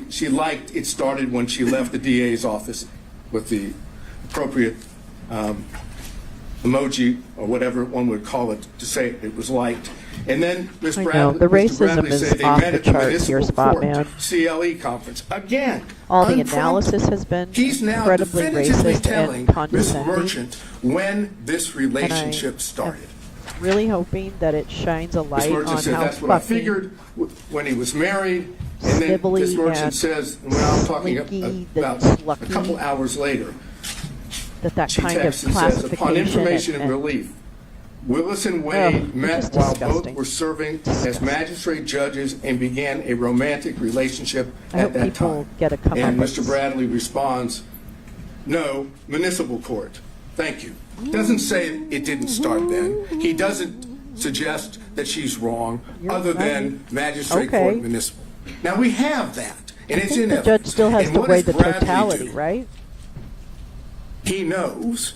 she liked it started when she left the DA's office with the appropriate emoji or whatever one would call it to say it was liked. And then Ms. Bradley, the Mr. racism Bradley is said they off met the at the charts here, municipal Spot court Man. CLE conference. Again, All the unprompted. analysis has been He's now incredibly definitively racist telling and Ms. condescending. Merchant when this relationship started. Really hoping that it shines a Ms. light Merchant on said, how that's what I fucking figured when he was married. And then snivelly Ms. Merchant and says, when I'm talking slinky, about that's a lucky. couple hours later, that she kind of texts and says, upon classification information and and relief, Willis and Wade met just while disgusting. both were serving as magistrate judges and began a romantic relationship I at hope that people time. get a And comeuppance. Mr. Bradley responds, no, municipal court. Thank you. Doesn't say it didn't start then. He doesn't suggest that she's wrong, other than magistrate court municipal. Now we have that, and I it's think in the judge evidence. still has And to what weigh does the Bradley totality, do? right? He knows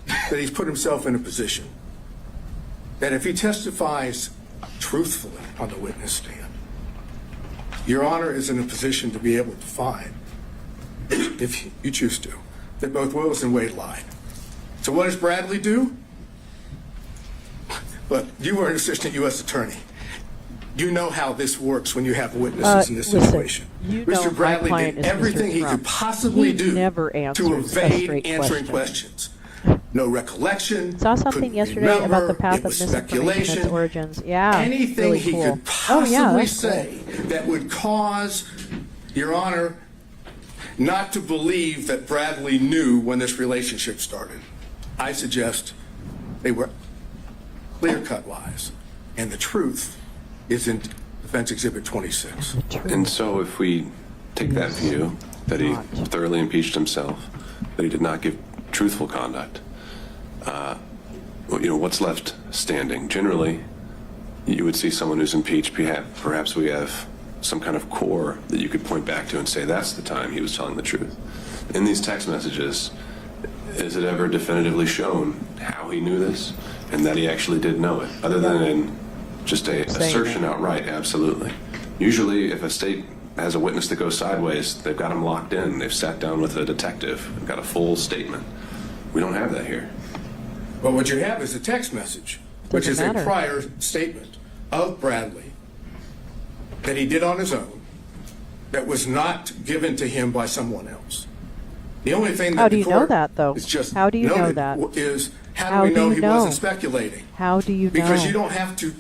that he's put himself in a position that if he testifies truthfully on the witness stand, Your Honor is in a position to be able to find, if you choose to, that both Willis and Wade lied. So what does Bradley do? Look, you were an assistant U.S. attorney. You know how this works when you have witnesses in this situation. You know Mr. Bradley my client did is everything Mr. he Trump. could possibly He do never to answers a evade straight answering question. questions. No recollection. Saw something couldn't yesterday about remember, the path it of was misinformation, its speculation. origins. Yeah, Anything really he cool. could possibly that's say that would cause Your Honor not to believe that Bradley knew when this relationship started. I suggest they were clear-cut lies, and the truth is in Defense Exhibit 26. And so if we take that view, that he thoroughly impeached himself, that he did not give truthful conduct, what's left standing? Generally, you would see someone who's impeached, perhaps we have some kind of core that you could point back to and say that's the time he was telling the truth. In these text messages, is it ever definitively shown how he knew this and that he actually did know it, other than in just a assertion outright? Absolutely. Usually, if a state has a witness that goes sideways, they've got him locked in. They've sat down with a detective. They've got a full statement. We don't have that here. But what you have is a text message, which is a prior statement of Bradley that he did on his own, that was not given to him by someone else. The only thing that How do the you know court that, though? is just How do you know noted that? Is how do we know he wasn't speculating? How do you know? Because you don't have to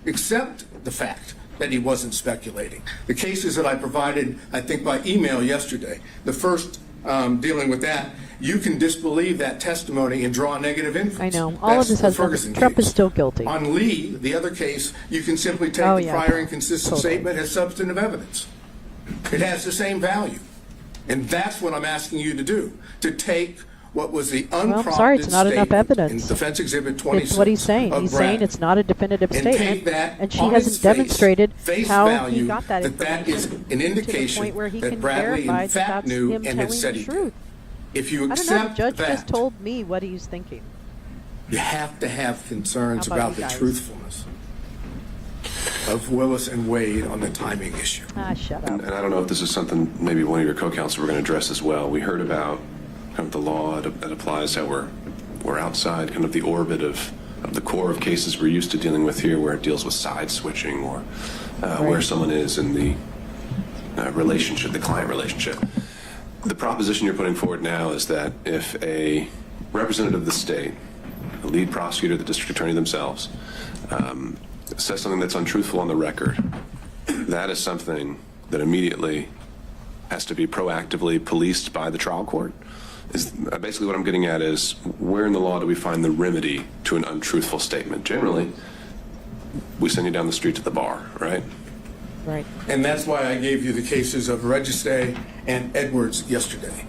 accept the fact that he wasn't speculating. The cases that I provided, I think by email yesterday, the first dealing with that, you can disbelieve that testimony and draw a negative inference. I know. All of this has Ferguson Trump case. is still guilty. On Lee, the other case, you can simply take the prior inconsistent statement as substantive evidence. It has the same value. And that's what I'm asking you to do, to take what was the unprompted I'm sorry, it's not enough statement evidence. in Defense Exhibit 26. It's what he's saying. of He's Bradley, saying it's not a definitive and statement, take that and she on hasn't its face, demonstrated face how value, he got that that is information an to the indication point where he that can Bradley verify in fact that's knew him and had telling said the he truth. did. If you I don't know. accept The judge that, just told me what he's thinking. you have to have concerns How about about you the guys? truthfulness of Willis and Wade on the timing issue. Shut up. And I don't know if this is something maybe one of your co-counsel were going to address as well. We heard about kind of the law that applies, how we're outside kind of the orbit of the core of cases we're used to dealing with here, where it deals with side switching or where someone is in the relationship, the client relationship. The proposition you're putting forward now is that if a representative of the state, a lead prosecutor, the district attorney themselves, says something that's untruthful on the record, that is something that immediately has to be proactively policed by the trial court? Is basically what I'm getting at is, where in the law do we find the remedy to an untruthful statement? Generally, we send you down the street to the bar, right? Right. And that's why I gave you the cases of Registe and Edwards yesterday.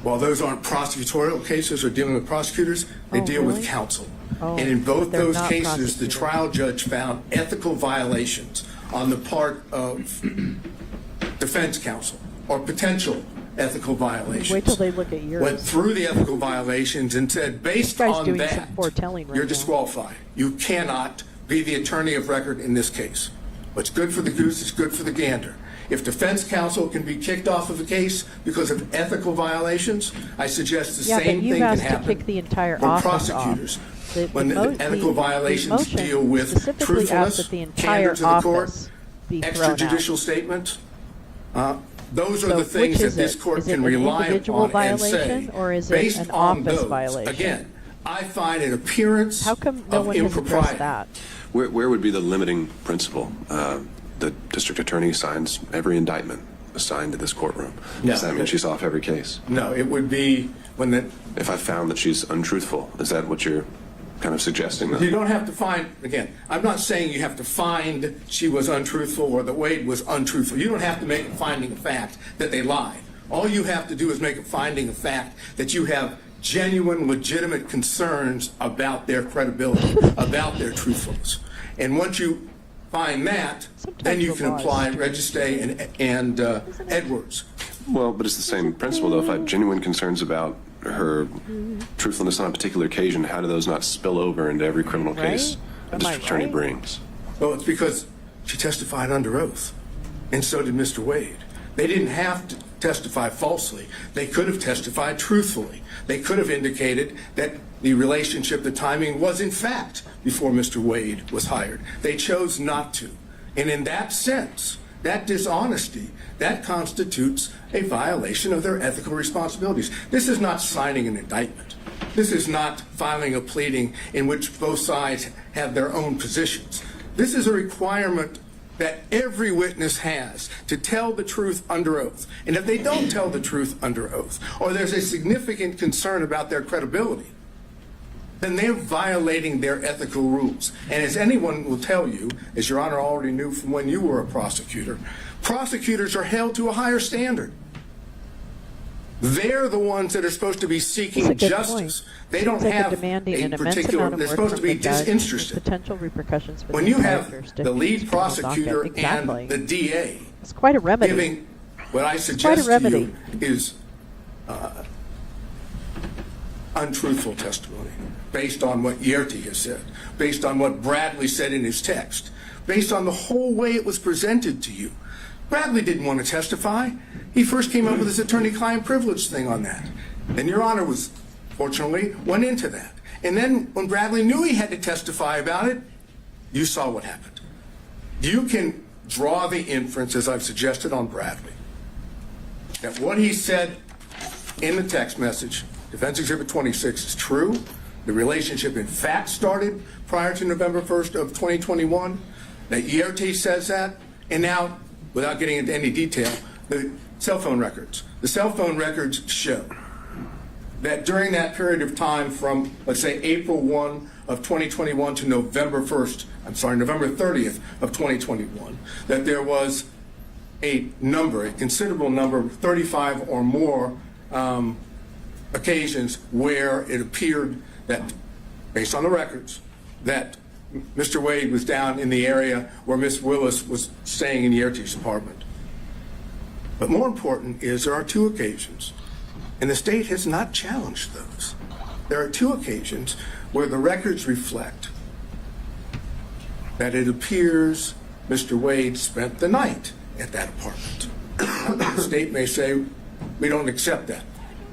While those aren't prosecutorial cases or dealing with prosecutors, they deal with counsel. And in both those cases, the trial judge found ethical violations on the part of defense counsel, or potential ethical violations. Wait till they look at yours. Went through the ethical violations and said, based on that, you're disqualified. You cannot be the attorney of record in this case. What's good for the goose is good for the gander. If defense counsel can be kicked off of a case because of ethical violations, I suggest the same thing can happen to kick the entire for office prosecutors. off. When the ethical violations deal with truthfulness, candor to the court, extrajudicial statements, those are the things that this court can rely upon and say, based on those. Again, I find an appearance of impropriety. Where would be the limiting principle? The district attorney signs every indictment assigned to this courtroom. Does that mean she's off every case? No, it would be when the... If I found that she's untruthful, is that what you're kind of suggesting? You don't have to find, again, I'm not saying you have to find she was untruthful or that Wade was untruthful. You don't have to make a finding of fact that they lied. All you have to do is make a finding of fact that you have genuine, legitimate concerns about their credibility, about their truthfulness. And once you find that, then you can apply Registe and Edwards. Well, but it's the same principle, though. If I have genuine concerns about her truthfulness on a particular occasion, how do those not spill over into every criminal case a district attorney brings? Well, it's because she testified under oath, and so did Mr. Wade. They didn't have to testify falsely. They could have testified truthfully. They could have indicated that the relationship, the timing, was in fact before Mr. Wade was hired. They chose not to. And in that sense, that dishonesty, that constitutes a violation of their ethical responsibilities. This is not signing an indictment. This is not filing a pleading in which both sides have their own positions. This is a requirement that every witness has to tell the truth under oath. And if they don't tell the truth under oath, or there's a significant concern about their credibility, then they're violating their ethical rules. And as anyone will tell you, as Your Honor already knew from when you were a prosecutor, prosecutors are held to a higher standard. They're the ones that are supposed to be seeking justice. They don't have a particular, they're supposed to be disinterested. Potential repercussions for when you have the lead prosecutor and the DA, it's quite a remedy. Giving what I suggest to you is untruthful testimony based on what Yerty has said, based on what Bradley said in his text, based on the whole way it was presented to you. Bradley didn't want to testify. He first came up with his attorney-client privilege thing on that. And Your Honor was, fortunately, went into that. And then when Bradley knew he had to testify about it, you saw what happened. You can draw the inference, as I've suggested on Bradley, that what he said in the text message, Defense Exhibit 26, is true. The relationship, in fact, started prior to November 1st of 2021. That Yerty says that. And now, without getting into any detail, the cell phone records. The cell phone records show that during that period of time from, let's say, April 1 of 2021 to November 30th of 2021, that there was a considerable number, 35 or more occasions where it appeared that, based on the records, that Mr. Wade was down in the area where Miss Willis was staying in Yerty's apartment. But more important is there are two occasions, and the state has not challenged those. There are two occasions where the records reflect that it appears Mr. Wade spent the night at that apartment. The state may say, we don't accept that,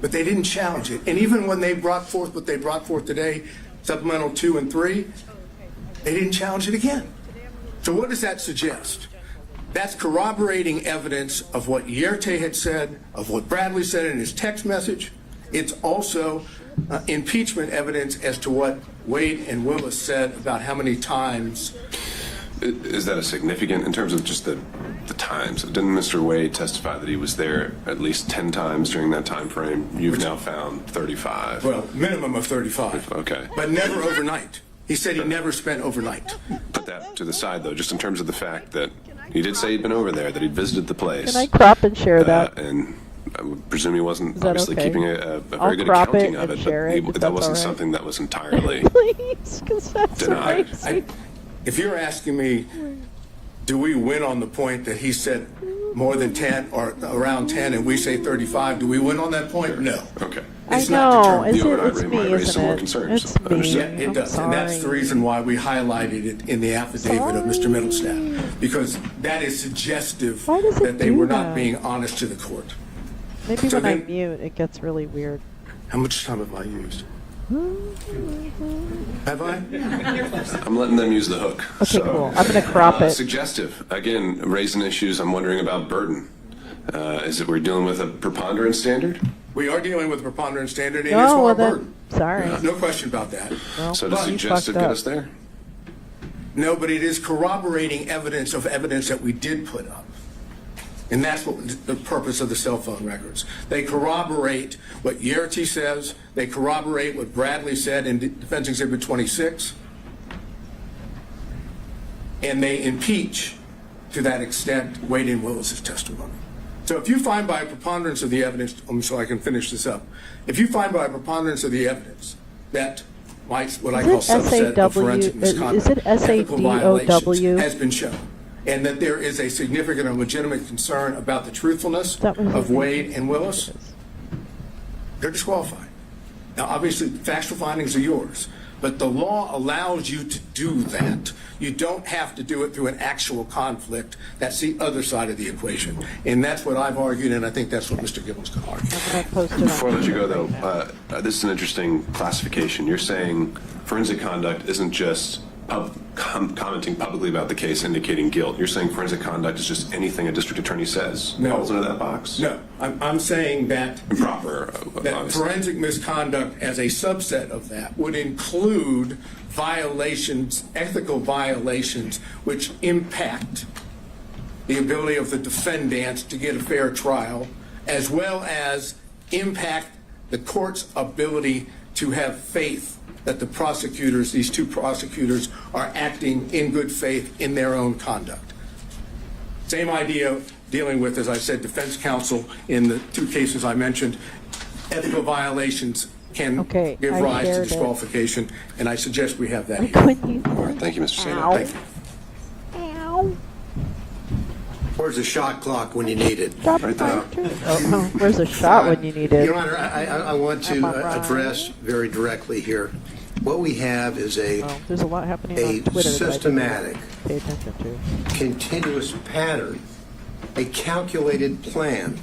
but they didn't challenge it. And even when they brought forth what they brought forth today, Supplemental 2 and 3, they didn't challenge it again. So what does that suggest? That's corroborating evidence of what Yerty had said, of what Bradley said in his text message. It's also impeachment evidence as to what Wade and Willis said about how many times. Is that a significant, in terms of just the the times. Didn't Mr. Wade testify that he was there at least 10 times during that time frame? You've now found 35. Well, minimum of 35. Okay. But never overnight. He said he never spent overnight. Put that to the side, though, just in terms of the fact that he did say he'd been over there, that he'd visited the place. Can I crop and share that? And I would presume he wasn't Is that obviously okay? keeping a I'll very good crop accounting it of and it, share it, if but that that's wasn't all right. something that was entirely. Please, because that's Denied. amazing. If you're asking me, do we win on the point that he said more than 10 or around 10 and we say 35, do we win on that point? No. Okay. It's I not know. determined. It's overnight me, rate might raise some isn't more it? concerns. It's me. Understood. It I'm does, and that's the sorry. reason why we highlighted it in the affidavit of Mr. Middlestaff, because that is suggestive Why does it that they do were that? not being honest to the court. Maybe So when I then- mute, it gets really weird. How much time have I used? Have I? I'm letting them use the hook. Okay, cool. I'm going to crop it. Suggestive. Again, raising issues I'm wondering about burden. Is it we're dealing with a preponderance standard? We are dealing with a preponderance standard, and No, it's well our then, burden. sorry. No question about that. Well, So does But- suggestive fucked get up. us there? No, but it is corroborating evidence of evidence that we did put up. And that's what the purpose of the cell phone records. They corroborate what Yerty says. They corroborate what Bradley said in Defense Exhibit 26. And they impeach, to that extent, Wade and Willis's testimony. So if you find by a preponderance of the evidence, so I can finish this up, if you find by a preponderance of the evidence that what I call Is it subset of forensic SAW? misconduct, Is it ethical violations SADOW? has been shown, and that there is a significant and legitimate concern about the truthfulness That was of it. Wade and Willis, they're disqualified. Now, obviously, factual findings are yours, but the law allows you to do that. You don't have to do it through an actual conflict. That's the other side of the equation. And that's what I've argued, and I think that's what Mr. Gibbons can argue. I'm going to post it Before I on let you go, Twitter right though, now. this is an interesting classification. You're saying forensic conduct isn't just commenting publicly about the case indicating guilt. You're saying forensic conduct is just anything a district attorney says falls into that box? No, I'm saying that Improper, that obviously. forensic misconduct as a subset of that would include violations, ethical violations, which impact the ability of the defendant to get a fair trial, as well as impact the court's ability to have faith that the prosecutors, these two prosecutors, are acting in good faith in their own conduct. Same idea dealing with, as I said, defense counsel in the two cases I mentioned. Ethical violations can Okay, give I rise to shared it. disqualification, and I suggest we have that here. Couldn't you? All right, thank you, Mr. Sainer. Ow. Thank you. Ow. Where's the shot clock when you need it? Stop Right trying there. to- Oh, where's a shot when you need it? Your Honor, I want to I'm all right. address very directly here. What we have is a Oh, there's a lot happening a on Twitter that I systematic, didn't pay attention to. continuous pattern, a calculated plan,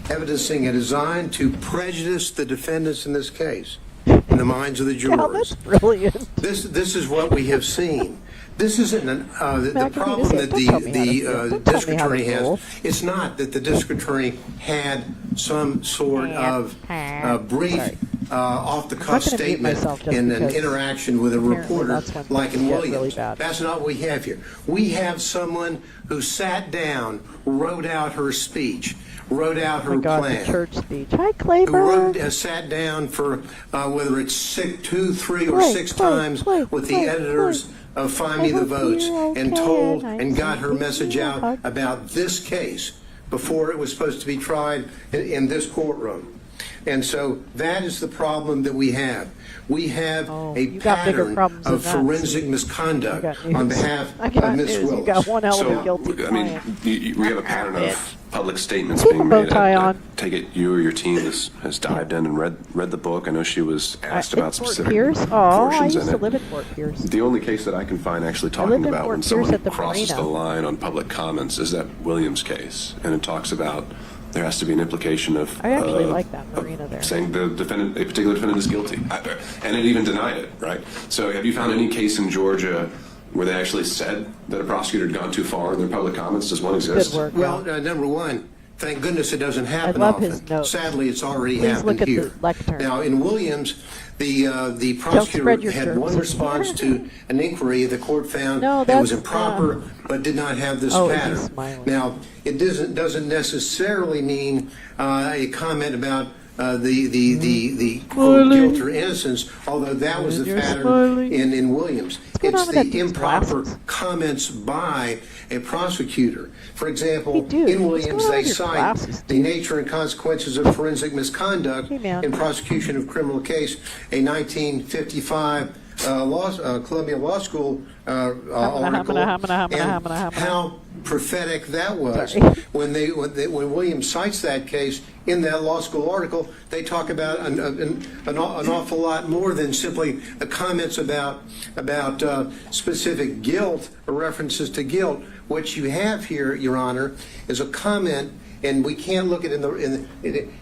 evidencing a design to prejudice the defendants in this case in the minds of the Wow, that's jurors. brilliant. This is what we have seen. This isn't the McAfee, problem don't that tell me how to the feel. Don't tell district me how to attorney has. roll. It's not that the district attorney had some sort of brief, Sorry. off-the-cuff I'm not gonna mute statement myself just in an because interaction with a apparently reporter that's when like in things get Williams. really bad. That's not what we have here. We have someone who sat down, wrote out her speech, wrote out Oh her my God, plan. the church speech. Hi, Who Claiborne. sat down for whether it's 2, 3, or Play, 6 play, times play, with the play, editors of Find Me I the hope Votes you're and okay told and and I got her send message you a out hug. about this case before it was supposed to be tried in this courtroom. And so that is the problem that we have. We have a you got bigger pattern problems of than that, forensic Steve. misconduct I got news. on behalf I got of Ms. news. You Willis. got one hell of a So, guilty I mean, client. we have a pattern of public statements Keep being a bow made. tie I on. take it you or your team has dived in and read the book. I know she was asked about Fort specific Pierce? Oh, I portions used in to it. live in Fort Pierce. The only case that I can find actually lived talking in about Fort when Pierce someone at the crosses marina. the line on public comments is that Williams case, and it talks about there has to be an implication of I actually like that marina there. saying the defendant, a particular defendant, is guilty, and it even denied it. Right. So, have you found any case in Georgia where they actually said that a prosecutor had gone too far in their public comments? Does one exist? Good work. Well, number one, thank goodness it doesn't happen love often. his notes. Sadly, it's already Please happened look at here. the lectern. Now, in Williams, The prosecutor had one response to an inquiry the court found that was improper, but did not have this pattern. Now, it doesn't necessarily mean a comment about the quote, guilt or innocence, although that was the pattern in Williams. It's the improper comments by a prosecutor. For example, in Williams, they cite the nature and consequences of forensic misconduct in prosecution of criminal case, a 1955 Columbia Law School article, and how prophetic that was. When Williams cites that case in that law school article, they talk about an awful lot more than simply the comments about specific guilt or references to guilt. What you have here, Your Honor, is a comment, and we can't look at it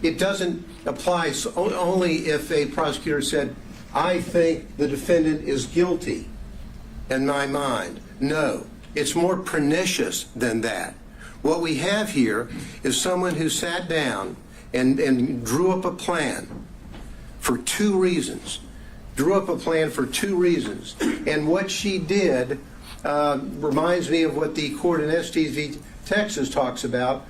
it doesn't apply only if a prosecutor said, I think the defendant is guilty in my mind. No, it's more pernicious than that. What we have here is someone who sat down and drew up a plan for two reasons. And what she did reminds me of what the court in Estes v. Texas talks about,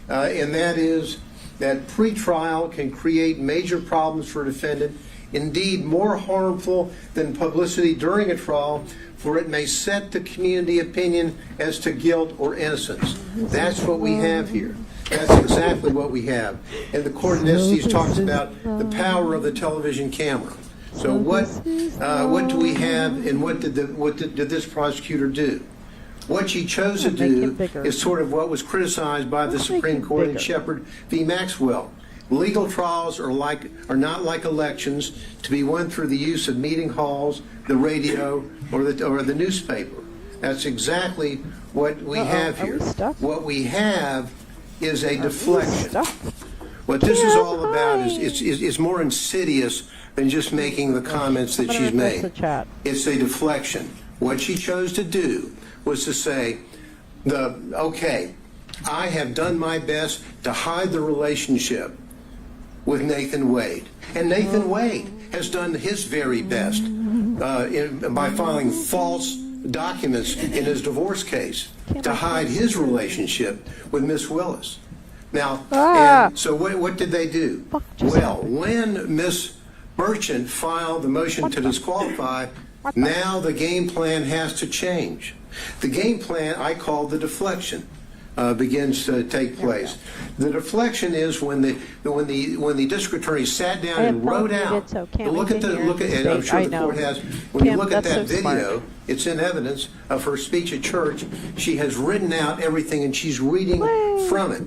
and that is that pretrial can create major problems for a defendant, indeed more harmful than publicity during a trial, for it may set the community opinion as to guilt or innocence. That's what we have here. That's exactly what we have. And the court in Estes talks about the power of the television camera. So what do we have, and what did this prosecutor do? What she chose to do is sort of what was criticized by the Supreme Court in Shepard v. Maxwell. Legal trials are not like elections to be won through the use of meeting halls, the radio, or the newspaper. That's exactly what we have here. What we have is a deflection. What this is all about is more insidious than just making the comments that she's made. It's a deflection. What she chose to do was to say, okay, I have done my best to hide the relationship with Nathan Wade. And Nathan Wade has done his very best by filing false documents in his divorce case to hide his relationship with Miss Willis. Now, and so what did they do? Well, when Miss Merchant filed the motion to disqualify, now the game plan has to change. The game plan I call the deflection begins to take place. The deflection is when the district attorney sat down and wrote out. Look at and I'm sure the court has. When you look at that video, it's in evidence of her speech at church. She has written out everything and she's reading from it.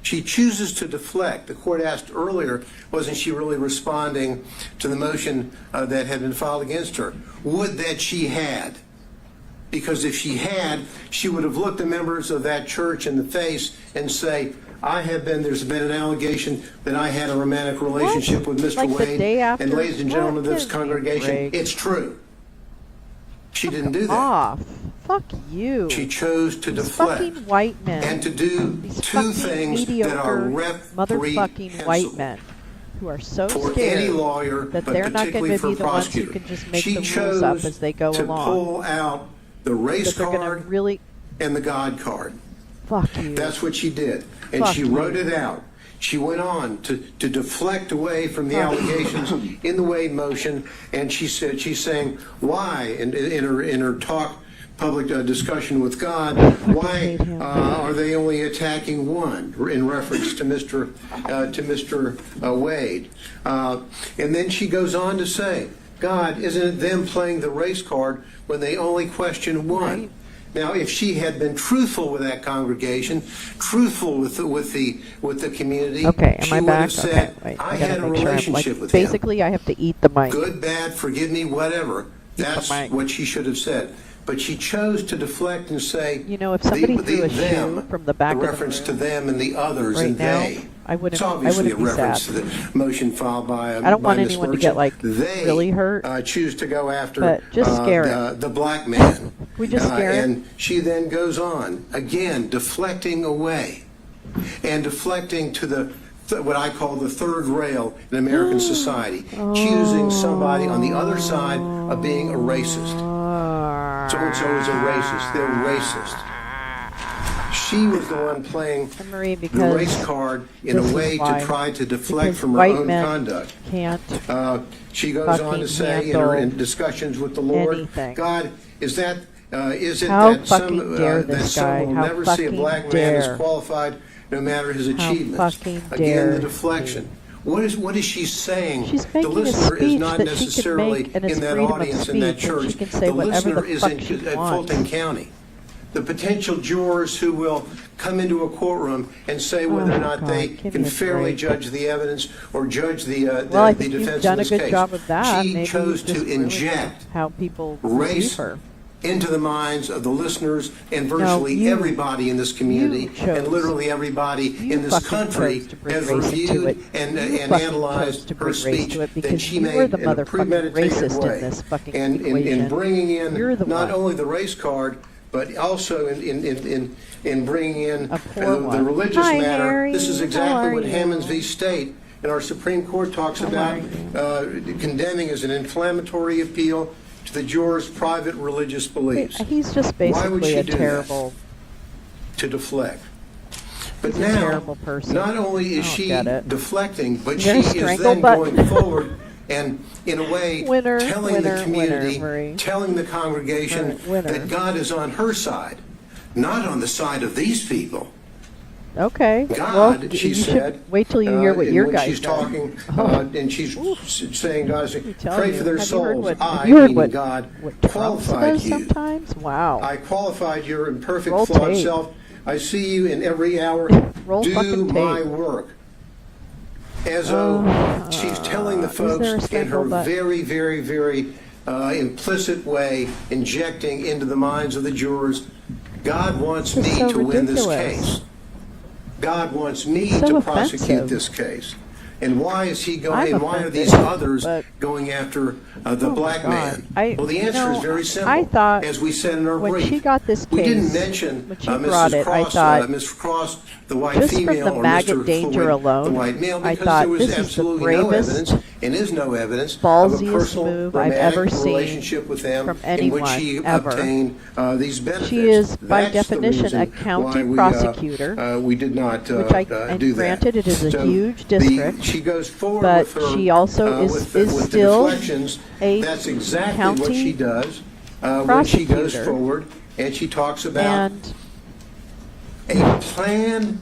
She chooses to deflect. The court asked earlier, wasn't she really responding to the motion that had been filed against her? Would that she had. Because if she had, she would have looked the members of that church in the face and say, there's been an allegation that I had a romantic relationship with Mr. Wade. And ladies and gentlemen of this congregation, it's true. She didn't do that. Fuck you. She chose to deflect fucking white men. And to do two things that are motherfucking white men who are so for scared any lawyer, that but they're not going to be the ones who prosecutor. can just make She the rules chose up as they go to along. pull out the race card and the God card. Fuck you. That's what she did. And she wrote it out. She went on to deflect away from the allegations in the Wade motion, and she's saying why in her talk, public discussion with God, why are they only attacking one in reference to Mr. Wade? And then she goes on to say, God, isn't it them playing the race card when they only question one? Right. Now, if she had been truthful with that congregation, truthful with the community, she would have said, I had a relationship with him. Basically, I have to eat the mic. Good, bad, forgive me, whatever. That's what she should have said. But she chose to deflect and say, if somebody threw a shoe from the back of the reference to them and the others right and now, they. I wouldn't. It's obviously I wouldn't a reference sad. to the motion filed by I don't want Ms. anyone Merchant. to get they really hurt. Choose to go after but just scare the black man. We just scare and she then goes on again, deflecting away, and deflecting to the what I call the third rail in American society, choosing somebody on the other side of being a racist. So-and-so is a racist. They're racist. She was the one playing Marie, the race card in a way to try to deflect from her own conduct. She goes on to say in discussions with the Lord, God, is it that some will never see a black man as qualified no matter his achievements? Again, the deflection. What is she saying? The listener is not necessarily in that audience in that church. The listener is at Fulton County. The potential jurors who will come into a courtroom and say whether or not they can fairly judge the evidence or judge the defense in this case. She chose to inject race into the minds of the listeners and virtually everybody in this community and literally everybody in this country has reviewed and analyzed her speech that she made in a premeditated way. And in bringing in not only the race card, but also in bringing in the religious matter. Harry. This is exactly what Hammonds v. State in our Supreme Court talks about condemning as an inflammatory appeal to the jurors' private religious beliefs. He's just Why would basically she a do terrible... that? To deflect. But He's a now, terrible person. not only is she deflecting, but she There's is strangle then button. going forward and, in a way, telling the community, Marie. telling the congregation that God is on her side, not on the side of these people. Okay. God, well, she said. Wait till you hear what your when guy she's said. talking, and she's saying, God, pray for their Have you heard souls. have you heard meaning what, God, what Trump qualified says you. sometimes? Wow. I qualified your imperfect, Roll flawed tape. self. I see you in every hour. Roll Do fucking my tape. work. As though she's telling the folks in her strangle button? very, very, very implicit way, injecting into the minds of the jurors, God wants This is me so to win this ridiculous. case. God wants me So to prosecute offensive. this case. And why is he going? I'm And why are these offended, others but- going after the Oh my black God. man? Well, the answer is very simple. I thought as we said in our when brief, she got this we didn't case, mention when she brought Mrs. it, I Cross, thought, Ms. Cross, the white just from female, the or maggot Mr. danger Floyd, alone, the white male, I because thought there was this is the absolutely no bravest, evidence and is no evidence of a ballsiest personal move I've romantic ever seen relationship with them from in which anyone, she ever. obtained these benefits. She is, by That's the definition, a reason county why prosecutor, we did not which and do that. granted it is a So huge district, she goes forward but with her, she also is with the still deflections. a That's exactly county what she does when she goes prosecutor. forward, and she talks about And a planned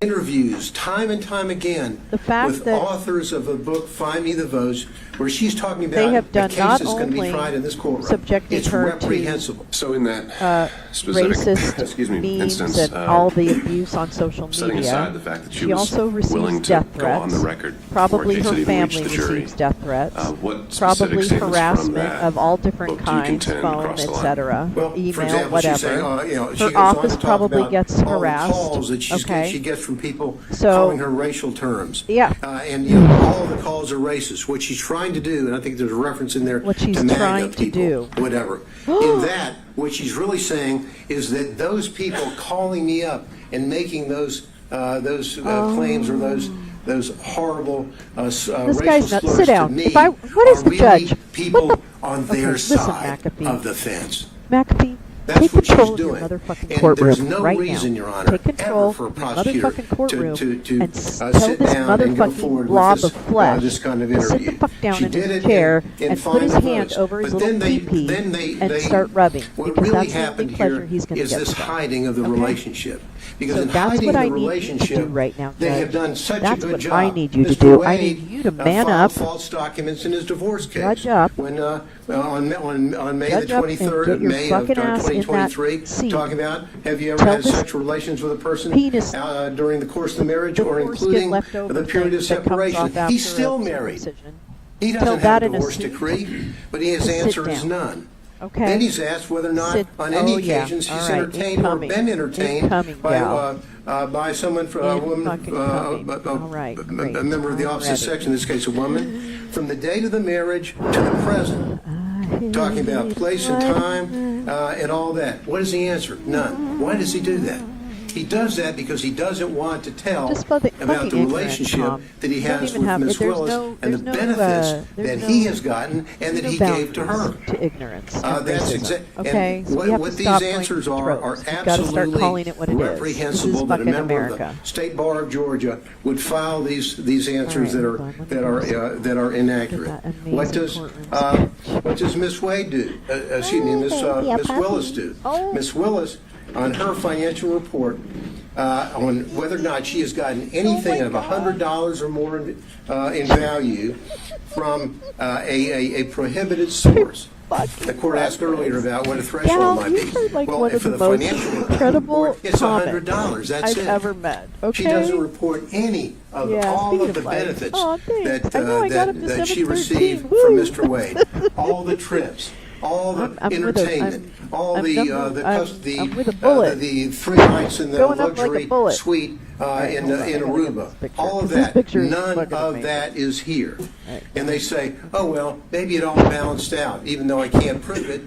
interviews time and time again the fact with that authors of a book, Find Me the Votes, where she's talking they about have a done case not that's going to be only tried in this courtroom. subjecting It's her reprehensible. So in that specific racist memes instance, and all the abuse on social setting media. aside the fact that she She was also willing receives to death go on the threats. record Probably before a her case had even reached family the jury, receives death threats. what specific Probably statements from harassment that of all different book do you kinds, contend phone, crossed the line? etc., Well, for email, example, whatever. she's saying, she Her goes on office to talk probably about gets all the harassed. calls that Okay. she gets from people So- calling her racial terms. Yeah. And all of the calls are racist. What she's trying to do, and I think there's a reference in there What she's to MAGA trying to people, do. whatever. In that, what she's really saying is that those people calling me up and making those claims or those horrible racial guy's nuts. slurs Sit down. to me What is are the really judge? people What on Okay, their listen, side McAfee. of the fence. McAfee, That's take what she's control of your doing. motherfucking And courtroom there's no right reason, now. Your Honor, Take control ever for a of your prosecutor motherfucking courtroom to and sit tell this down and go motherfucking forward blob with of flesh this kind of to sit interview. the fuck down She in did his it chair in and put Find his the hand Votes. over his But little then pee-pee and they- start rubbing, What because really that's the only happened pleasure here he's going to is get this from. hiding of the Okay? relationship. Because So in that's hiding what the I need you to relationship, do right now, they Judge. have done such That's a good what job. I need you to Mr. do. I Wade, need you to man filed up, false documents in his divorce case. judge up, When on May judge the up and 23rd get of your May of fucking ass in that 2023, seat. talking about have you ever Tell had this sexual relations with a person penis during the course of the marriage or divorce get including left over the period of thing that comes separation? off after He's still a married. circumcision. He Tell doesn't that have a in a divorce seat. decree, but his Sit answer is down. none. Okay. Then he's asked whether or not Sit- on any oh, yeah. occasions All he's right. entertained or Incoming. been entertained Incoming, gal. by someone, a woman, All right, great. a member of the opposite Already. sex, in this case a woman, from the date of the marriage to the present, talking about place and time and all that. What is the answer? None. Why does he do that? He does that because he doesn't want to tell Just about the about the fucking relationship ignorant, Tom. that he You don't has even with have- Ms. there's Willis no- and the there's no, benefits there's that he no- has gotten and that no he gave to her. boundaries to ignorance and That's racism. exactly. Okay, And so what, we have what to these stop playing answers with are tropes. We've got to start absolutely calling it what it is. This is reprehensible that a fucking member America. of the State Bar of Georgia would file these answers All right, that are inaccurate. What does Miss Wade do? Excuse me, Miss Willis do? Miss Willis, on her financial report, on whether or not she has gotten anything of $100 or more in value from a prohibited source. The court asked earlier about what a threshold might be. Heard like Well, one of for the the most financial incredible report, it's comments $100. That's I've it. ever met. Okay. She doesn't report any of all speaking of the of life. benefits Oh, thanks. that I know, I got up to that she 7:13. received Woo. from Mr. Wade. All the trips, all the I'm entertainment, all I'm the with a bullet. the 3 nights in the Going up like a luxury bullet. suite in Aruba. All of This that, picture is none fucking of amazing. that is here. And they say, oh well, maybe it all balanced out, even though I can't prove it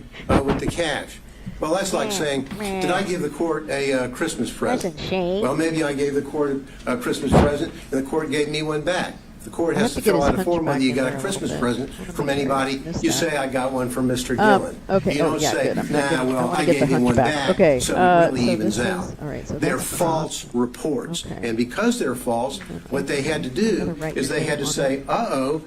with the cash. Well, that's like saying, did I give the court a Christmas present? Well, maybe I gave the court a Christmas present, and the court gave me one back. The court I has have to to get fill his out a form hunchback whether you in got there a a little Christmas bit. present I wanna from make sure I anybody. missed You that. say, I got one from Mr. Gillen. Okay. You don't yeah, say, good. I'm nah, gonna well, I I get gave the you one hunchback. back. Okay. So it really so evens this out. Is, all right. So They're that's false reports. Okay. And because they're false, what they had to do is they had to say, uh-oh,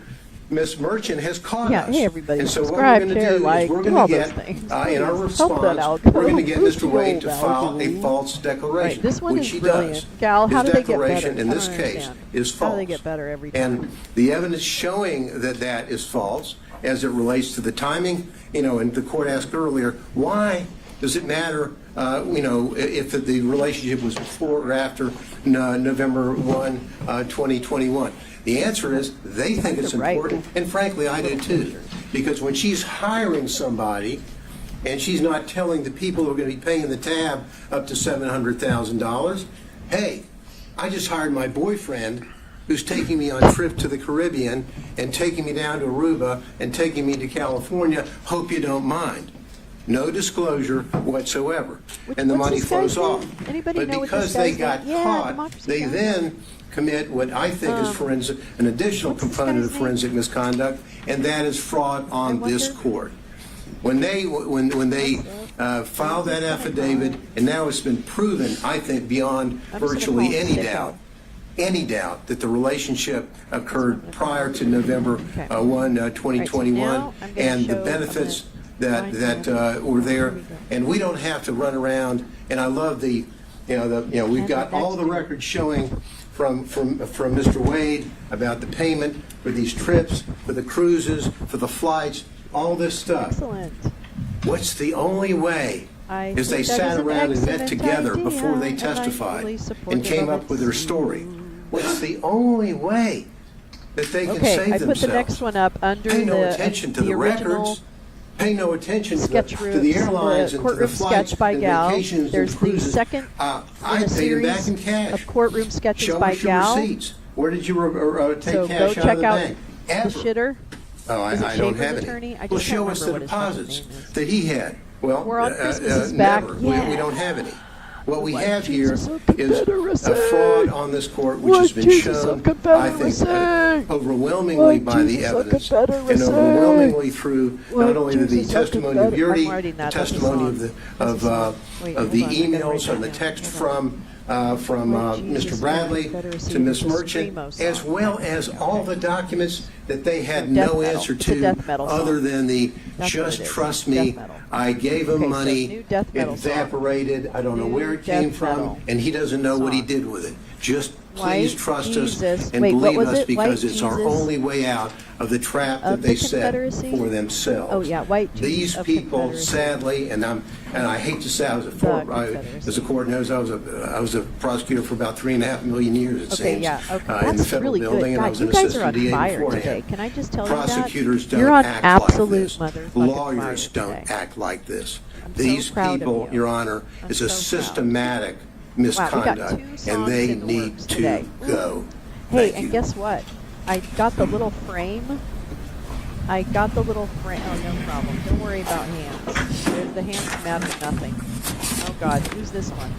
Miss Merchant has caught Yeah, us. hey, everybody, And so what subscribe, we're going to share, do like, is we're do going all to those get, things. in our Please, help response, that algorithm. we're going to get Boost Mr. the Wade to old file a algorithm. false declaration, Right, this one which is he brilliant. does. Gal, how His do they get declaration better? in I this don't case understand. is false. How do they get better every time? And the evidence showing that that is false, as it relates to the timing, and the court asked earlier, why does it matter, if the relationship was before or after November 1, 2021? The answer is they think it's important, and frankly, I do too. Because when she's hiring somebody, and she's not telling the people who are going to be paying the tab up to $700,000, hey, I just hired my boyfriend who's taking me on a trip to the Caribbean and taking me down to Aruba and taking me to California. Hope you don't mind. No disclosure whatsoever. And the What's money this guy's flows off. name? Anybody But know what because this they guy's got name? Yeah, caught, Democracy they Guy. then commit what I think is forensic, an additional component of forensic misconduct, and that is fraud on this court. When they filed that affidavit, and now it's been proven, I think, beyond virtually any doubt that the relationship occurred prior to November 1, 2021, and the benefits that were there, and we don't have to run around. And I love we've got all the records showing from Mr. Wade about the payment for these trips, for the cruises, for the flights, all this stuff. Excellent. What's the only way is they think that sat is an around and met excellent together idea, before they and I testified fully support and came it. up with their story. What's the only way that they can Okay, save I themselves? put the next one up under Pay no the attention to the original records. Pay no attention to sketch the airlines the and to the courtroom flights sketch by and Gal. vacations There's and the cruises. second I in a paid it back series in cash. of courtroom sketches Show by us your Gal. receipts. Where did you take So cash go out check of the out bank? the Ever. shitter. Oh, Is it I don't Schaefer's have attorney? I any. Well, just can't show us the remember what his fucking deposits name is. that he had. Well, We're on Christmas is back. never. We don't have any. What we Like have here Jesus of is a Confederacy. fraud on this court, which Like has been Jesus shown, of I think, Confederacy. overwhelmingly Like by the Jesus of evidence, and Confederacy. overwhelmingly through not Like only the Jesus of testimony of Confeder- Yuri, I'm writing the that. That's a testimony song. of the That's a song. Wait, hold on, I gotta emails write and the that text down. from Like Jesus Mr. of Bradley Confederacy to Miss with the Merchant, Screamo as song. well as all the documents that they had Death no metal. answer It's a to death metal song. other than the That's what just it is. trust Death me, metal. I gave him Okay, so money, new death it metal song. evaporated, I don't know New where it death came from, metal and he doesn't know what he did with it. Just please White trust Jesus. us and Wait, what believe was us it? because White it's our Jesus only way out of the trap that of they the set Confederacy? for themselves. Oh yeah, white Jesus These of people, Confederacy. sadly, and I hate to say I was as the court knows, I was a prosecutor for about 3.5 million years. It Okay, seems, yeah, okay. in the That's federal really building, good. and I God, was you an guys are assistant on DA fire beforehand. today. Can I just tell you that? Prosecutors don't You're on act absolute like this. motherfucking Lawyers fire don't today. act like this. I'm so These proud of people, you. Your Honor, I'm is a so proud. systematic Wow, we got misconduct, 2 and songs they in the need works to today. go. Hey, Thank and you. guess what? I got the little frame. I got the little frame. Oh, no problem. Don't worry about hands. The hands matter nothing. Oh God, who's this one?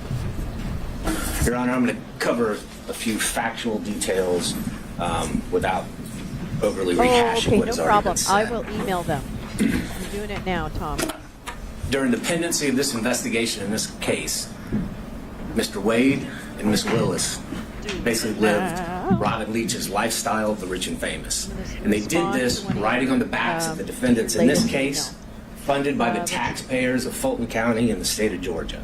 Your Honor, I'm going to cover a few factual details without overly rehashing okay, what no has already problem. been said. I will email them. I'm doing it now, Tom. During the pendency of this investigation in this case, Mr. Wade and Miss Willis basically lived Robin Leach's lifestyle of the rich and famous. And they did this riding on the backs of the defendants in this case, funded by the taxpayers of Fulton County and the state of Georgia.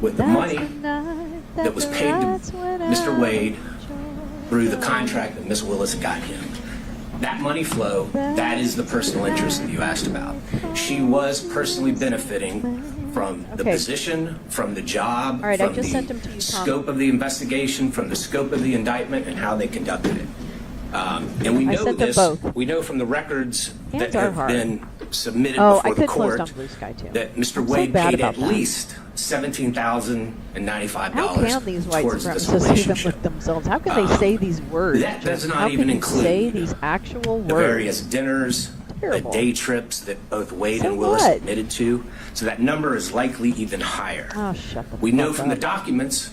With the money that was paid to Mr. Wade through the contract that Miss Willis got him. That money flow, that is the personal interest that you asked about. She was personally benefiting from the position, from the job, All right, I from just the sent them to you, Tom. scope of the investigation, from the scope of the indictment, and how they conducted it. And we I know sent them this. both. We know from the records Hands that are have hard. been submitted Oh, I before the could close court down Blue Sky too. that Mr. I'm so Wade bad paid about at that. least $17,095 How can these white towards this supremacists even relationship. look themselves? How can they say these words? That does Jim? not How even can you include say these actual the words? various dinners, Terrible. the day trips that both Wade So and Willis what? admitted to. So that number is likely even higher. Oh, shut the We know fuck from the up. documents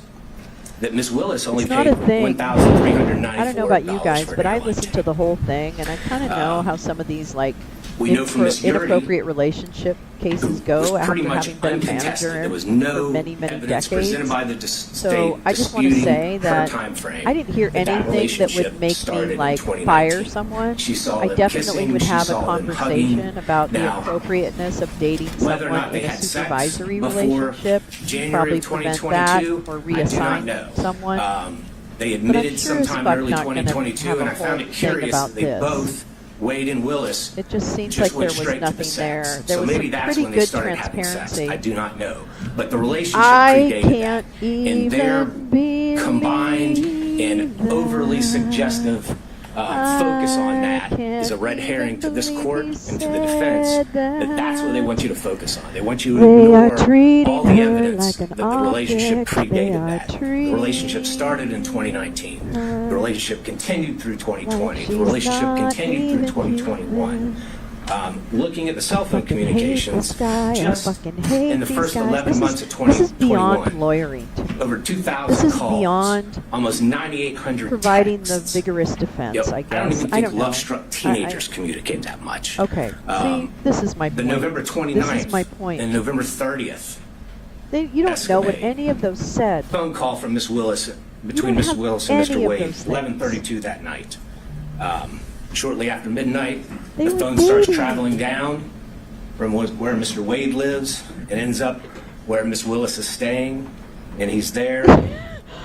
that Miss Willis only It's not paid a thing. $1,394. I don't know about you guys, for but I airline listened to the whole thing, and I kind of know how some of these like we know from Miss Yurdy, inappropriate relationship cases go pretty after much having been a uncontested. manager There was no for many, many evidence decades. presented by the state So I just want to disputing say her that time frame, I didn't hear that anything that relationship would make started me in like 2019. fire someone. She saw I them definitely kissing, would she have a saw them conversation hugging. about the Now, appropriateness of dating whether or someone not they in a had sex supervisory before relationship. January Probably of prevent that 2022, or I do not reassign know. someone. They But I'm admitted sure as sometime fuck in early not gonna 2022, have a and I found whole it thing curious about that they this. both, Wade and Willis, It just seems just like went there was straight to the nothing there. sex. There So was maybe some that's pretty when they good started having sex. transparency. I do not know. But the relationship I predated can't that. And their even combined and overly suggestive focus on that is a red herring to this court and to the defense that that's what they want you to focus on. They want you to They are ignore treating all the her evidence like an that the relationship object. They predated are that. The treating relationship started in 2019. The relationship continued through 2020. The she's relationship not continued through even 2021. Looking at the cell phone Fucking hate communications, this guy. I just fucking hate in the these first guys. 11 This months is- of This is beyond 2021, lawyering to me. over 2,000 This is calls, beyond almost 9,800 providing texts. the vigorous defense, Yep, I guess. I don't even I think don't know. love-struck teenagers communicate that much. Okay, see, this is my The point. November 29th This is my point. and November 30th You don't know what escalade. any of those said. phone call from Miss Willis, between don't Miss have Willis and Mr. any of Wade, those things. 11:32 that night. Shortly after midnight, They the were phone starts dating. traveling down from where Mr. Wade lives and ends up where Miss Willis is staying, and he's there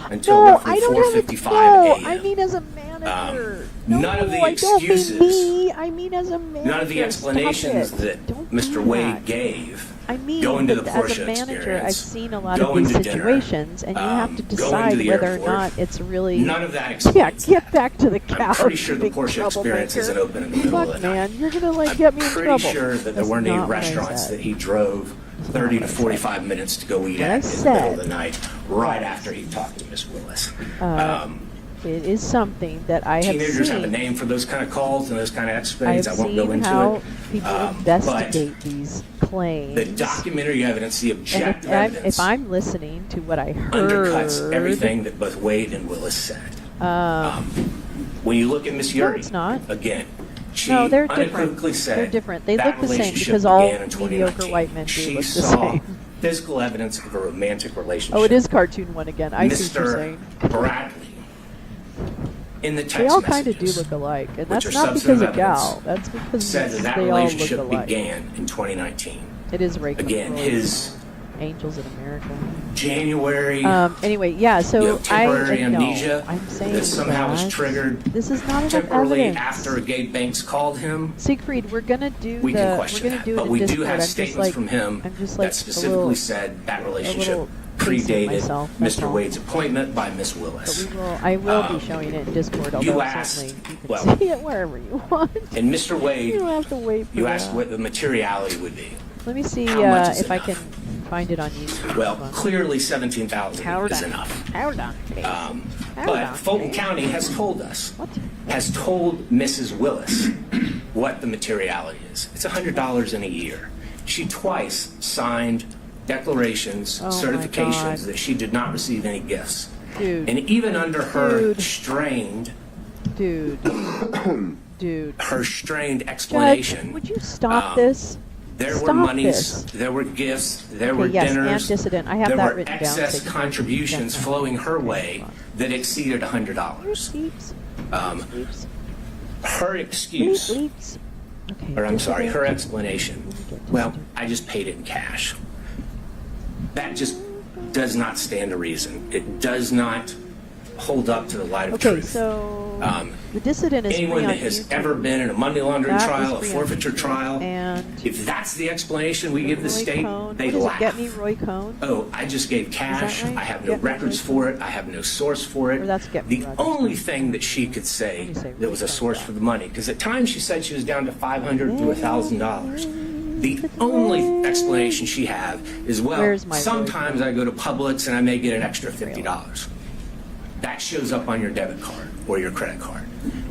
until No, roughly I don't have it. 4:55 No, a.m. I mean as a manager. None of the I don't mean excuses, me. I mean as a manager. none of the explanations Stop it. that Mr. Wade gave I mean, go into the that as Porsche a manager, experience, I've seen a lot go of these into dinner, situations, and you have to go into decide the whether airport. or not it's really. None of that Yeah, explains get back to the couch. I'm pretty sure the big Porsche experience troublemaker. isn't open in the middle Fuck, of the night. man, you're gonna like I'm get me in pretty trouble. sure that there That's weren't any not what I restaurants said. that he drove 30 to 45 minutes to go eat What I at in the middle of said the night, right after he talked to Miss Willis. It is something that I have Teenagers seen. have a name for those kind of calls and those kind of I escapades. I have won't go seen into how it. people But investigate these claims. the documentary evidence, the And objective if evidence, I'm listening to what I heard, undercuts everything that both Wade and Willis said. When you look at Miss No, Yurdy, it's not. again, she No, they're different. unequivocally said They're different. They that look the same relationship because all began in mediocre 2019. white men do She look the saw same. physical evidence of a romantic relationship. Oh, it is cartoon one again. I see what you're Mr. saying. Bradley in the text They all kind of messages, do look alike, and which that's are not because substantive of Gal. evidence, That's because said that they all look relationship alike. began in 2019. It is Ray Again, Control, his Angels in America. January Anyway, yeah. So temporary I know. amnesia I'm saying that somehow was that triggered this is not enough temporarily evidence. after Gabe Banks called him. Siegfried, we're gonna do We the. can We're question gonna that, do it but in we Discord. do have I'm just statements like, from him I'm just like that specifically a little, said that relationship little pacing predated myself, that's Mr. all. Wade's appointment by Miss Willis. But I will be showing it in Discord. Although you asked, certainly you can well, see it wherever you want. and Mr. Wade, You don't have to wait for you that. asked what the materiality would be. Let me see How much is if I enough? can find it on YouTube. Well, Hold on. clearly 17,000 Hold is on. enough. Hold on, please. But Hold on, Fulton please. County has told us, has told Mrs. Willis what the materiality is. It's $100 in a year. She twice signed declarations, Oh, my certifications God. that she did not receive any gifts. Dude. And even under her Dude. strained, Dude. Dude. her strained explanation, Judge, would you stop this? there Stop were monies, this. there were gifts, there Okay, were yes, dinners, and dissident. I have there that were written down, excess so you can contributions definitely- flowing her way that exceeded $100. Her excuse, or I'm sorry, her explanation, well, I just paid it in cash. That just does not stand to reason. It does not hold up to the light of Okay, truth. so the dissident is Anyone free that on has YouTube. ever been in a money laundering That trial, a is free on forfeiture YouTube. trial, And if that's the explanation we give the Roy state, Cohn. they What does it laugh. get me, Roy Cohn? Oh, I just gave cash. right? I have no Get me records Roy for it. I have no source for it. Or that's get me The Rogers. only thing that she could say that was a source for the money, because at times she said she was down to $500 to $1,000. The only explanation she had is, well, Where's my sometimes I go to Publix and I may get an extra $50. That shows up on your debit card or your credit card.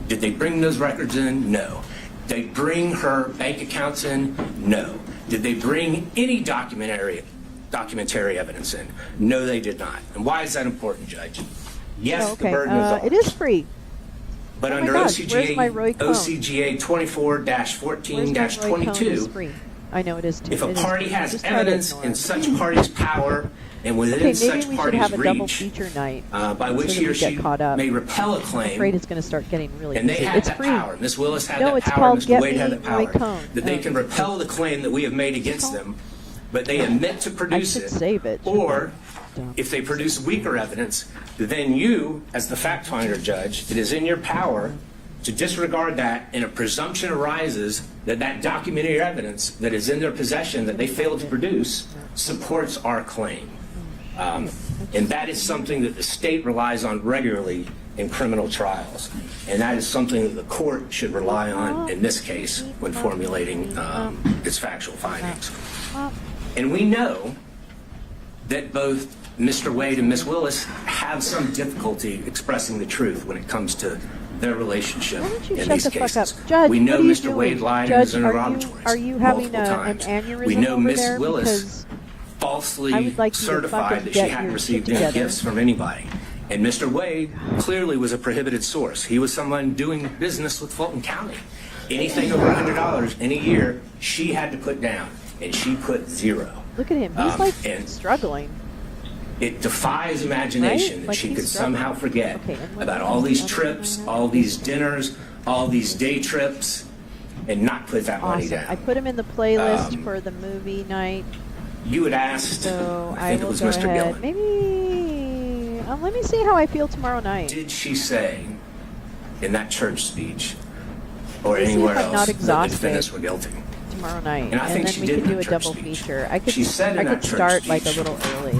Did they bring those records in? No. Did they bring her bank accounts in? No. Did they bring any documentary evidence in? No, they did not. And why is that important, Judge? Yes, Oh, the okay. burden is ours. It is free. But Oh my under gosh, where's my Roy Cohn? OCGA Where's my Roy Cohn? It's 24-14-22, free. I know it is too. if a It is party free. has Just try to evidence ignore in it. such party's power and within Okay, maybe such we should party's have a double reach, feature night by which so that he or we get she caught up. may repel a I'm claim, afraid it's going to start getting really and they busy. had It's that free. power. Miss Willis had No, that it's power. called Mr. Get Wade had Me that Roy power. Cohn. That they Oh. can repel the claim that we have made against them, but they admit to produce should it. save it, Or, if they produce weaker evidence, then you, as the fact finder judge, it is in your power to disregard that, and a presumption arises that that documentary evidence that is in their possession that they failed to produce supports our claim. And that is something that the state relies on regularly in criminal trials. And that is something that the court should rely on in this case when formulating its factual findings. And we know that both Mr. Wade and Ms. Willis have some difficulty expressing the truth when it comes to their relationship in Shut these the fuck cases. up. Judge, We know what are you Mr. Wade doing? lied in Judge, his interrogatories are you having multiple an times. aneurysm We know over Ms. there? Willis Because I falsely would like you to certified fucking that she get hadn't your received shit any together. gifts from anybody. And Mr. Wade clearly was a prohibited source. He was someone doing business with Fulton County. Anything over $100 in a year, she had to put down, and she put zero. Look at him. He's like and struggling. it defies imagination Right? that Like she he's could struggling. somehow forget Okay, and what about else? all these trips, all these dinners, all these day trips, and not put that money Awesome. down. I put him in the playlist for the movie night. You had asked, So I think it will was go Mr. ahead. Gillen. Maybe let me see how I feel tomorrow night. Did she say in that church speech or Let me see anywhere if I'm else not that the exhausted. defendants were guilty? Tomorrow night, And I think then she we did could in do that a church double speech. feature. I could She said in I that could church start like a speech, little early.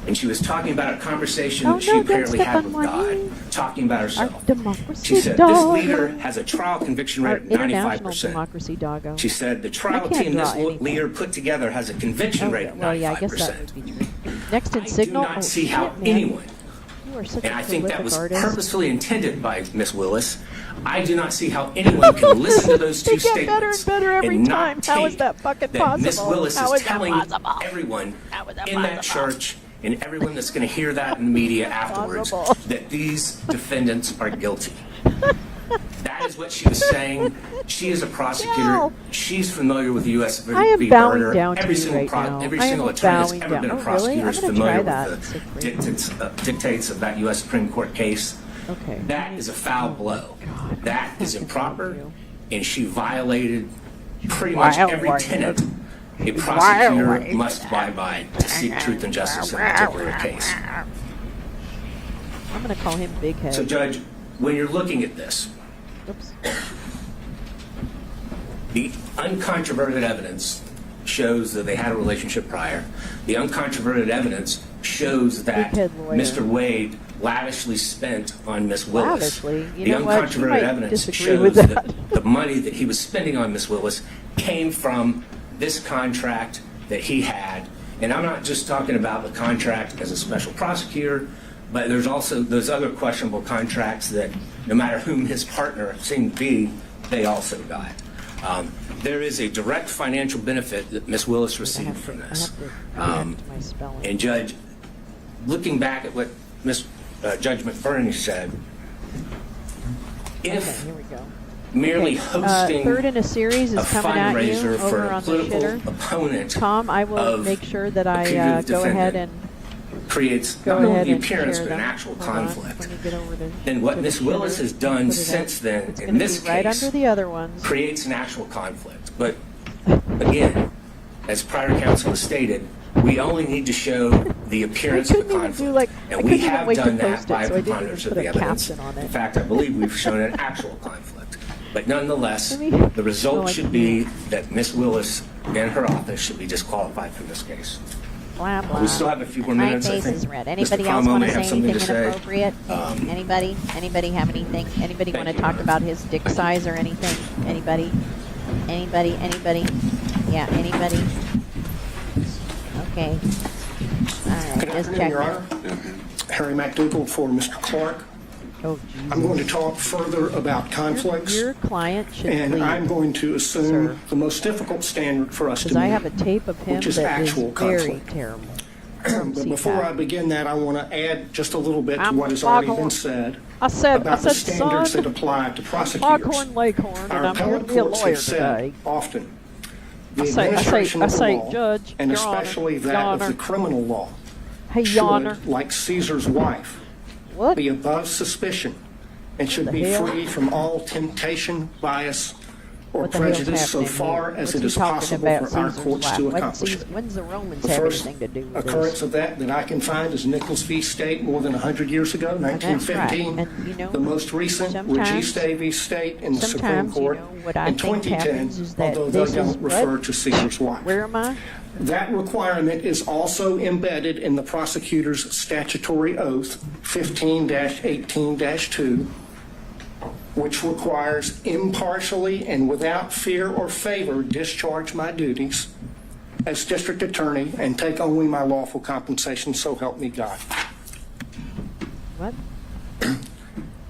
and she was talking about a conversation Oh, that she no, don't apparently step had on with my God, knee. talking about herself. Our democracy She said, dog. this leader has a trial conviction Our rate of international 95%. democracy doggo. She said, the I trial can't team this draw anything. leader put together has a conviction Oh, rate of 95%. well, yeah, I guess that would be true. Next in I Signal. do not oh, see shit, how man. anyone, You are such and a I think that prolific was artist. purposefully intended by Miss Willis, I do not see how anyone can listen to those two They get statements better and better every and time. not How is take that fucking that possible? Miss Willis How is is that telling possible? everyone How is that in that possible? church and everyone that's going to hear that in the media afterwards Possible. that these defendants are guilty. That is what she was saying. She is a prosecutor. Gal. She's familiar with the U.S. I am v. bowing Murder. down to Every you single right now. every I am single attorney that's bowing ever down. been a Oh, really? prosecutor I'm is gonna familiar try that. with It's the dictates of that U.S. Supreme Court case. Okay. That is a foul blow. That is improper, and she violated pretty much every tenet a prosecutor must abide by to seek truth and justice in a particular case. I'm going to call him Big Head. So, Judge, when you're looking at this, Oops. the uncontroverted evidence shows that they had a relationship prior. The uncontroverted evidence shows that Big head lawyer. Mr. Wade lavishly spent on Miss Willis. Lavishly? You The know what? She uncontroverted might evidence disagree shows with that. that. The money that he was spending on Miss Willis came from this contract that he had. And I'm not just talking about the contract as a special prosecutor, but there's also those other questionable contracts that no matter whom his partner seemed to be, they also got. There is a direct financial benefit that Miss Willis received from this. And Judge, looking back at what Judge McBurney said, if Here we go. merely hosting third in a series is coming at you fundraiser for over a on the political shitter. opponent Tom, I will of make sure that a I putative go ahead defendant and creates go not only ahead the and appearance share but an them. actual Hold on, conflict. let me get over to, And what to Ms. the Willis shitter, has done put it since up. then, It's in gonna this be right case, under the other ones. creates an actual conflict. But again, as prior counsel has stated, we only need to show the appearance of a conflict. And we have done that by a preponderance of the evidence. In fact, I believe we've shown an actual conflict. But nonetheless, the result should be that Ms. Willis and her office should be disqualified from this case. Blah, blah. We still have a few more My minutes, I face think. is red. Mr. Anybody else Cromwell want may to have say something anything to say. inappropriate? Anybody? Anybody have anything? Anybody want to talk about his dick size or anything? Anybody? Anybody? Anybody? Yeah, anybody? Okay. All right, Good just afternoon, checking. Your Honor. Harry McDougall for Mr. Clark. Oh, Jesus. I'm going to talk further about conflicts. Your client should And leave, I'm going to assume the most difficult standard for us to because I meet, have a tape of him which is that is actual very conflict. terrible. But before I begin that, I want to add just a little bit to I'm what has already Foghorn. been said I said, about the son, standards that apply to prosecutors. Foghorn Leghorn, Our and I'm here to appellate be a courts lawyer have said today. often the I say, administration of the law, Judge, and Your Honor, especially Your that of Honor. the criminal law, Hey, Your Honor. should, like Caesar's wife, What? be above suspicion and should the be hell? free from all temptation, bias, or What the hell's prejudice so happening far here? as What's it he is talking possible about for our Caesar's courts wife? to When's accomplish it. When's the Romans The have first anything to do with occurrence this? of that I can find is Nicholas v. State more than 100 years ago, And that's right. 1915. And, you know, The most recent, sometimes- Regis v. State in the Supreme sometimes, you Court know, what I in think 2010, happens is that although this they is don't refer what? to Caesar's wife. Where am I? That requirement is also embedded in the prosecutor's statutory oath, 15-18-2, which requires impartially and without fear or favor discharge my duties as district attorney and take only my lawful compensation, so help me God. What?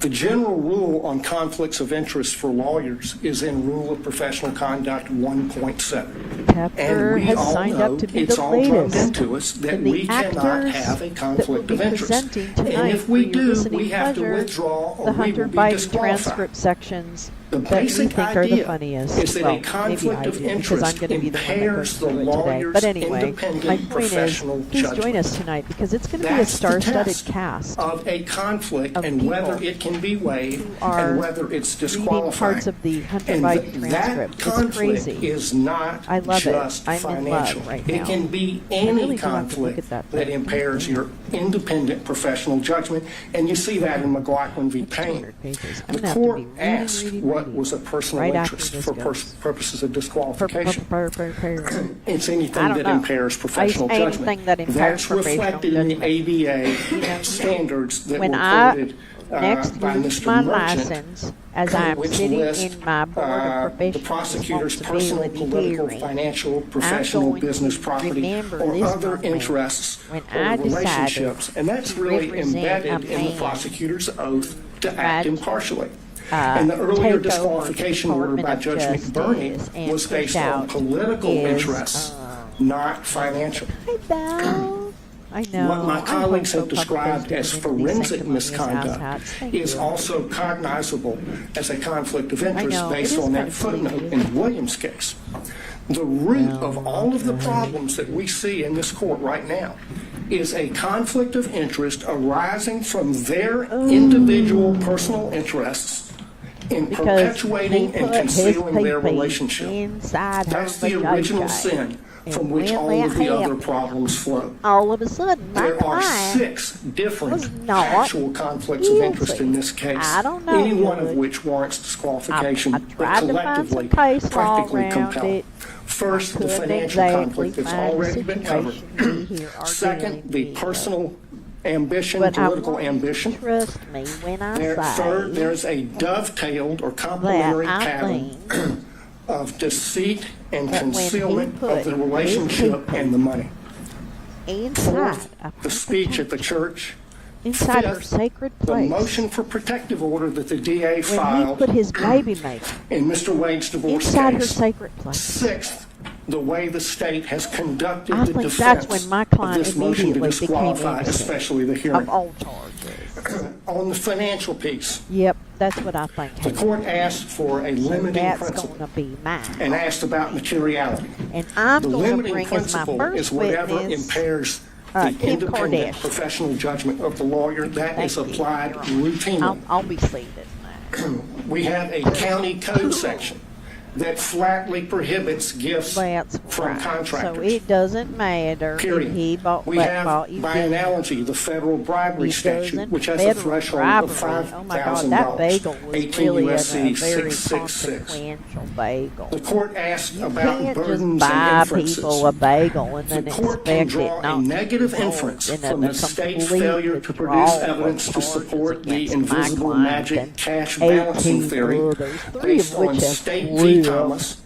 The general rule on conflicts of interest for lawyers is in Rule of Professional Conduct 1.7. Pepper And we has all signed know up to be it's the all drummed latest. into us that And the we cannot actors have a that will conflict be of interest. presenting And tonight if we for your do, listening we have to pleasure, withdraw or the we Hunter will be Biden disqualified. transcript sections The that we basic think are the idea funniest. is that Well, a conflict maybe I of do, because I'm interest going to be the one that goes impairs the through it today. lawyer's But anyway, independent my point is, professional please join judgment. us tonight because it's going to be a That's the star-studded test cast of a conflict of and whether people it can be weighed are and whether it's reading disqualified. parts of the Hunter And Biden that transcript. It's conflict crazy. is not I love it. just I'm in financial. love right It now. can be I any really do have to look conflict at that that thing. impairs your independent professional judgment, and you see that in McLaughlin v. Payne. Pages. I'm The gonna have to court be reading, asked reading, what reading was a personal right after interest this for goes. purposes of disqualification. It's I anything don't that know. impairs professional Anything judgment. that impairs That's professional reflected in the judgment. ABA standards that When were I quoted next by lose Mr. my Merchant, license, as I'm which sitting list, in my board of the professional prosecutor's personal, responsibility political, hearing, financial, professional, going business, to property, remember or this other moment interests when or I decided relationships, and that's to really represent embedded a in the man prosecutor's oath to tried act to, impartially. And the take earlier over the disqualification order by Department Judge of McBurney Justice and was based push on out political his, interests, not financial. Hi, Belle. I know. What my I colleagues hope have so described public as is getting into these forensic sanctimonious misconduct asshats. Thank is you. also cognizable as a conflict of interest know, it based is on kind that of silly, footnote isn't in Williams' case. The root of all of the problems that we see in this court right now is a conflict of interest arising from their individual personal interests in Because perpetuating he and put his concealing their pee-pee relationship. inside her That's the original vajayjay. sin And from which when all that of the other happened, problems flow. all of a sudden, my There are client 6 different was not actual conflicts of interest guilty. in this case, I don't know, any one of Judge. which warrants disqualification, I but tried to find collectively, some case law practically around compel. it. First, the Couldn't financial exactly conflict that's find a already been covered. situation we here arguing Second, the with. personal ambition, But I political want you to ambition. trust me when I say Third, there's a dovetailed or that complementary I pattern think of deceit and that when he concealment put of the his relationship people and the money. inside Fourth, a the speech at the church. inside her Fifth, sacred the place, motion for protective order that the DA when he filed put his baby maker in Mr. Wade's divorce inside her case. sacred place. Sixth, the way the state has conducted I the think defense that's when my of client this motion to immediately became disqualify, innocent especially the of hearing. all charges. On the financial piece, Yep, that's what I think. the court asked for a limiting That's principle going to be mine. and asked about materiality. And I'm The going to limiting bring as my principle first is whatever witness impairs the Kim independent Kardashian. professional judgment of the lawyer. That is Thank you, applied Your Honor. routinely. I'll be seated now. We have a county code section that flatly prohibits gifts from Right. contractors. So it doesn't matter Period. if he bought, We bought you have, by dinner. analogy, the federal bribery He statute, doesn't. which has a Federal threshold bribery. of $5,000. Oh my God, that bagel was 18 really U.S.C. a very 666. consequential bagel. The court asked You about can't just burdens buy and inferences. people a bagel and then The court expect can it draw not a negative to be inference involved from in the a state's complete failure to produce withdrawal of evidence to charges support the against my invisible client magic and cash balancing 18 theory others, 3 based of on which have State v. lived. Thomas,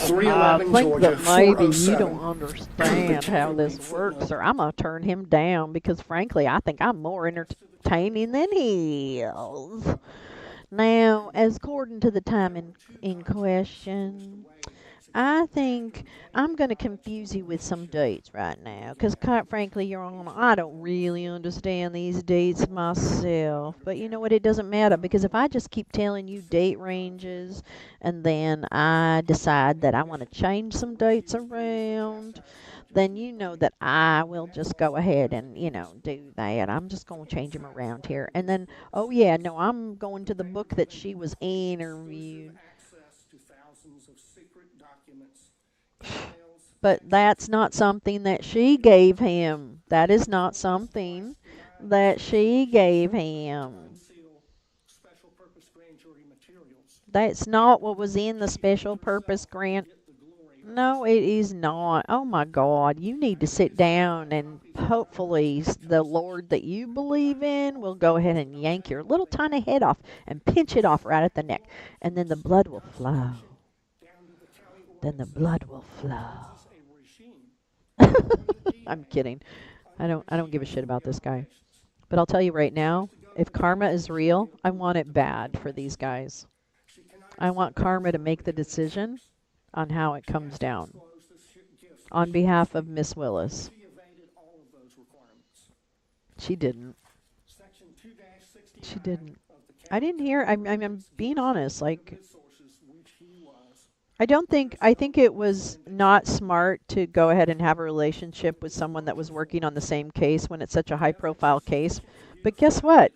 I 311 think Georgia, that maybe you 407. don't understand how this works, or I'm going to turn him down because, frankly, I think I'm more entertaining than he is. Now, as according to the time in question, I think I'm going to confuse you with some dates right now because, quite frankly, Your Honor, I don't really understand these dates myself. But you know what? It doesn't matter because if I just keep telling you date ranges and then I decide that I want to change some dates around, then you know that I will just go ahead and, do that. I'm just going to change them around here. And then, oh yeah, no, I'm going to the book that she was interviewed. But that's not something that she gave him. That is not something that she gave him. That's not what was in the special purpose grant. No, it is not. Oh my God. You need to sit down and hopefully the Lord that you believe in will go ahead and yank your little tiny head off and pinch it off right at the neck. And then the blood will flow. Then the blood will flow. I'm kidding. I don't give a shit about this guy. But I'll tell you right now, if karma is real, I want it bad for these guys. I want karma to make the decision on how it comes down. On behalf of Miss Willis. She didn't. She didn't. I didn't hear. I'm being honest. Like, I think it was not smart to go ahead and have a relationship with someone that was working on the same case when it's such a high profile case. But guess what?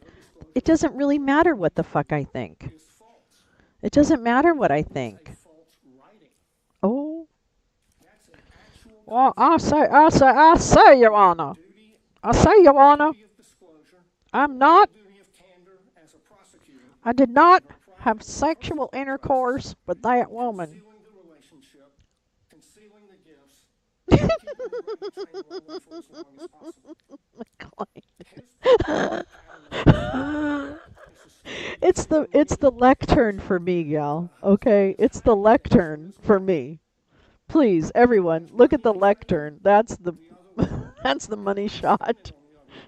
It doesn't really matter what the fuck I think. It doesn't matter what I think. Oh. Well, I say, Your Honor. I say, Your Honor. I did not have sexual intercourse with that woman. It's the lectern for me, gal. Okay, it's the lectern for me. Please, everyone, look at the lectern. That's the that's the money shot.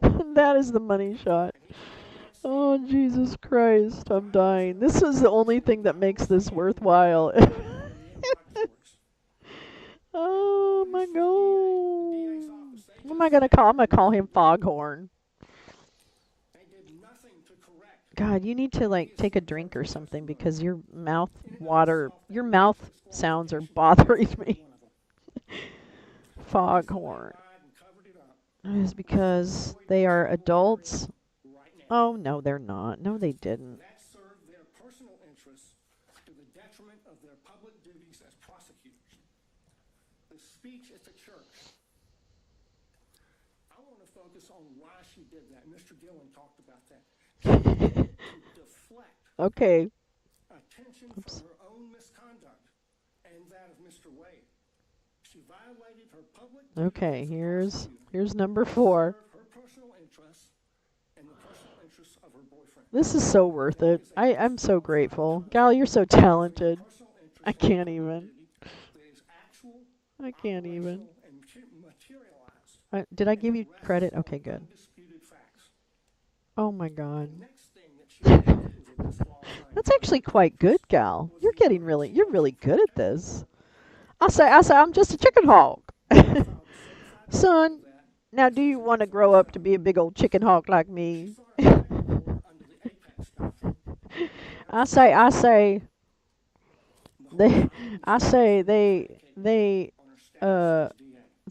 That is the money shot. Oh, Jesus Christ, I'm dying. This is the only thing that makes this worthwhile. Oh my God. What am I gonna call? I'm gonna call him Foghorn. God, you need to like take a drink or something because your mouth sounds are bothering me. Foghorn. It is because they are adults. Oh no, they're not. No, they didn't. Speech at the church. I want to focus on why she did that. Mr. Gillen talked about that. To deflect Okay. attention from her own misconduct and that of Mr. Wade. She violated her public Okay, here's number 4. her personal interests and the personal interests of her boyfriend. This is so worth it. I'm so grateful. Gal, you're so talented. I can't even. I can't even. Did I give you credit? Okay, good. Oh my God. That's actually quite good, gal. You're really good at this. I say, I'm just a chicken hawk. Son, now do you want to grow up to be a big old chicken hawk like me? I say, they,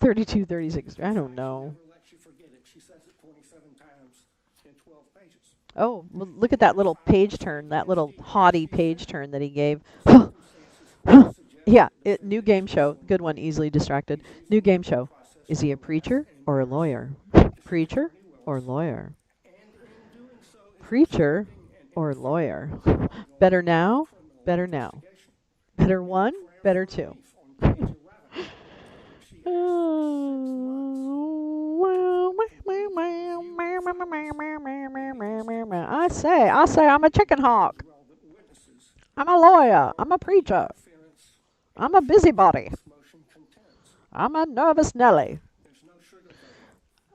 32, 36, I don't know. Oh, well, look at that little page turn, that little haughty page turn that he gave. Yeah, new game show. Good one, easily distracted. New game show. Is he a preacher or a lawyer? Preacher or lawyer? Preacher or lawyer? Better now? Better now. Better one? Better two. I say, I'm a chicken hawk. I'm a lawyer. I'm a preacher. I'm a busybody. I'm a nervous Nelly.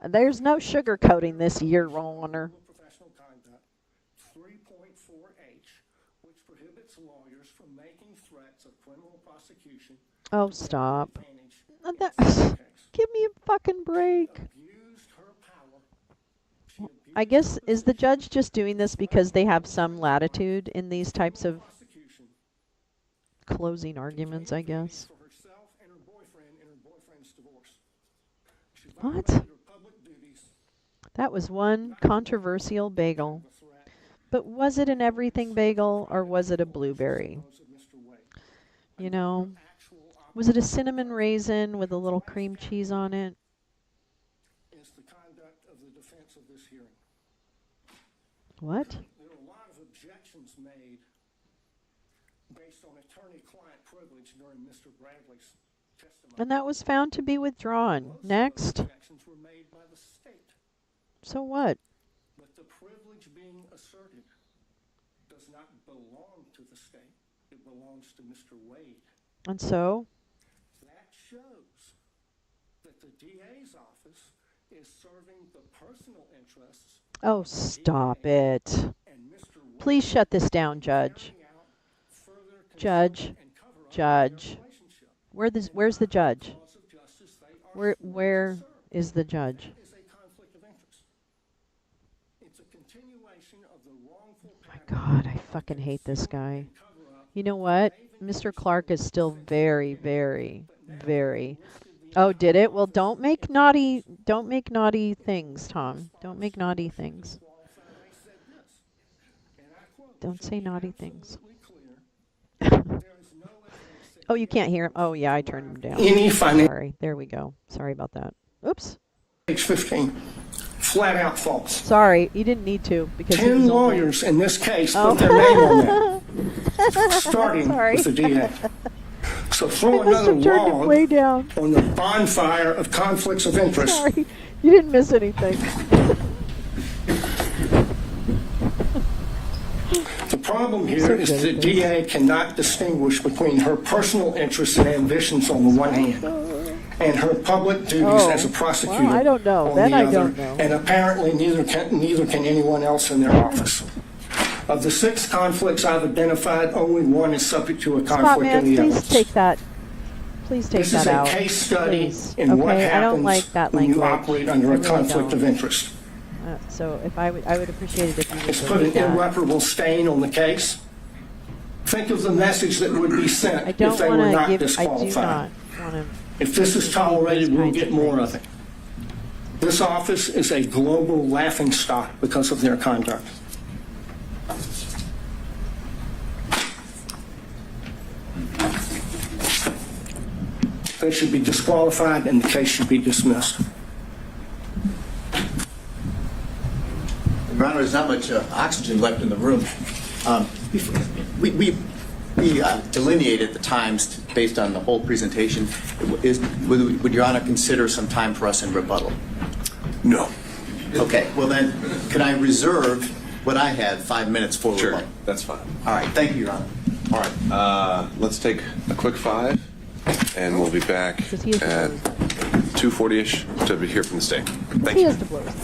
There's no sugarcoating this, Your Honor. 3.4H, which prohibits lawyers from making threats of criminal prosecution. Oh, stop. Give me a fucking break. I guess, is the judge just doing this because they have some latitude in these types of closing arguments, I guess? What? That was one controversial bagel. But was it an everything bagel or was it a blueberry? You know, was it a cinnamon raisin with a little cream cheese on it? Is the conduct of the defense of this hearing. What? There are a lot of objections made based on attorney-client privilege during Mr. Bradley's testimony. And that was found to be withdrawn. Next. Objections were made by the state. So what? But the privilege being asserted does not belong to the state. It belongs to Mr. Wade. And so? That shows that the DA's office is serving the personal interests. Oh, stop it. Please shut this down, Judge. Judge. Judge. Where's the judge? Where is the judge? My God, I fucking hate this guy. You know what? Mr. Clark is still very, very, very... Oh, did it? Well, don't make naughty things, Tom. Don't make naughty things. Don't say naughty things. Oh, you can't hear him. Oh, yeah, I turned him down. Sorry. There we go. Sorry about that. Oops. Page 15. Flat out false. Sorry, you didn't need to because 10 lawyers in this case put their name on that, starting with the DA. So throw another log way down on the bonfire of conflicts of interest. Sorry, you didn't miss anything. The problem here is the DA cannot distinguish between her personal interests and ambitions on the one hand, and her public duties as a prosecutor I don't know. on Then the I other. don't know. And apparently neither can anyone else in their office. Of the 6 conflicts I've identified, only one is subject to a conflict in the please others. take that. Please take This that is a out. case study Please. in what Okay, I don't happens like that when you language. operate under I a really conflict don't. of interest. So if I would appreciate it if you would It's put an delete that. irreparable stain on the case. Think of the message that would be sent I if don't they were want to not give. I do disqualified. not want to. If this is tolerated, we'll get more of it. This office is a global laughingstock because of their conduct. They should be disqualified and the case should be dismissed. Your Honor, there's not much oxygen left in the room. We delineated the times based on the whole presentation. Would Your Honor consider some time for us in rebuttal? No. Okay, well then, can I reserve what I had, 5 minutes for rebuttal? Sure, that's fine. All right, thank you, Your Honor. All right, let's take a quick 5, and we'll be back at 2:40-ish to hear from the state. Thank He you. has to blow his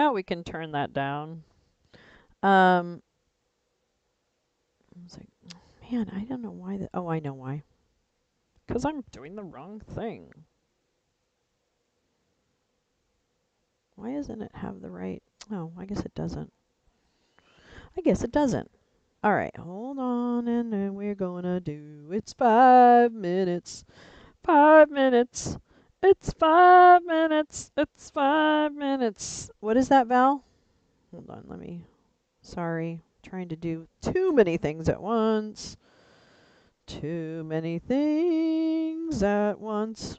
Yeah, we can turn that down. I was like, man, I don't know why. Oh, I know why. Because I'm doing the wrong thing. Why doesn't it have the right? Oh, I guess it doesn't. I guess it doesn't. All right, hold on, and then we're gonna do. It's 5 minutes. 5 minutes. It's 5 minutes. It's 5 minutes. What is that, Val? Hold on, let me. Sorry, trying to do too many things at once. Too many things at once.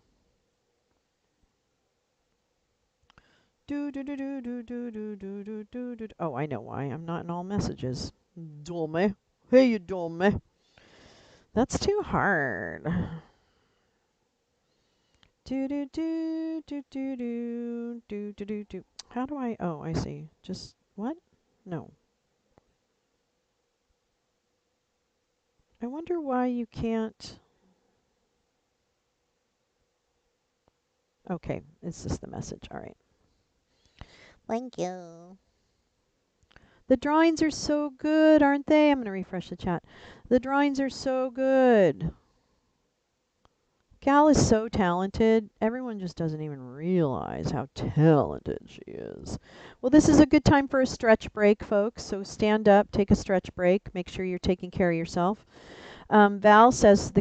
Oh, I know why. I'm not in all messages. Dummy. Hey, you dummy. That's too hard. How do I? Oh, I see. Just what? No. I wonder why you can't. Okay, it's just the message. All right. Thank you. The drawings are so good, aren't they? I'm going to refresh the chat. The drawings are so good. Gal is so talented. Everyone just doesn't even realize how talented she is. Well, this is a good time for a stretch break, folks. So stand up, take a stretch break. Make sure you're taking care of yourself. Val says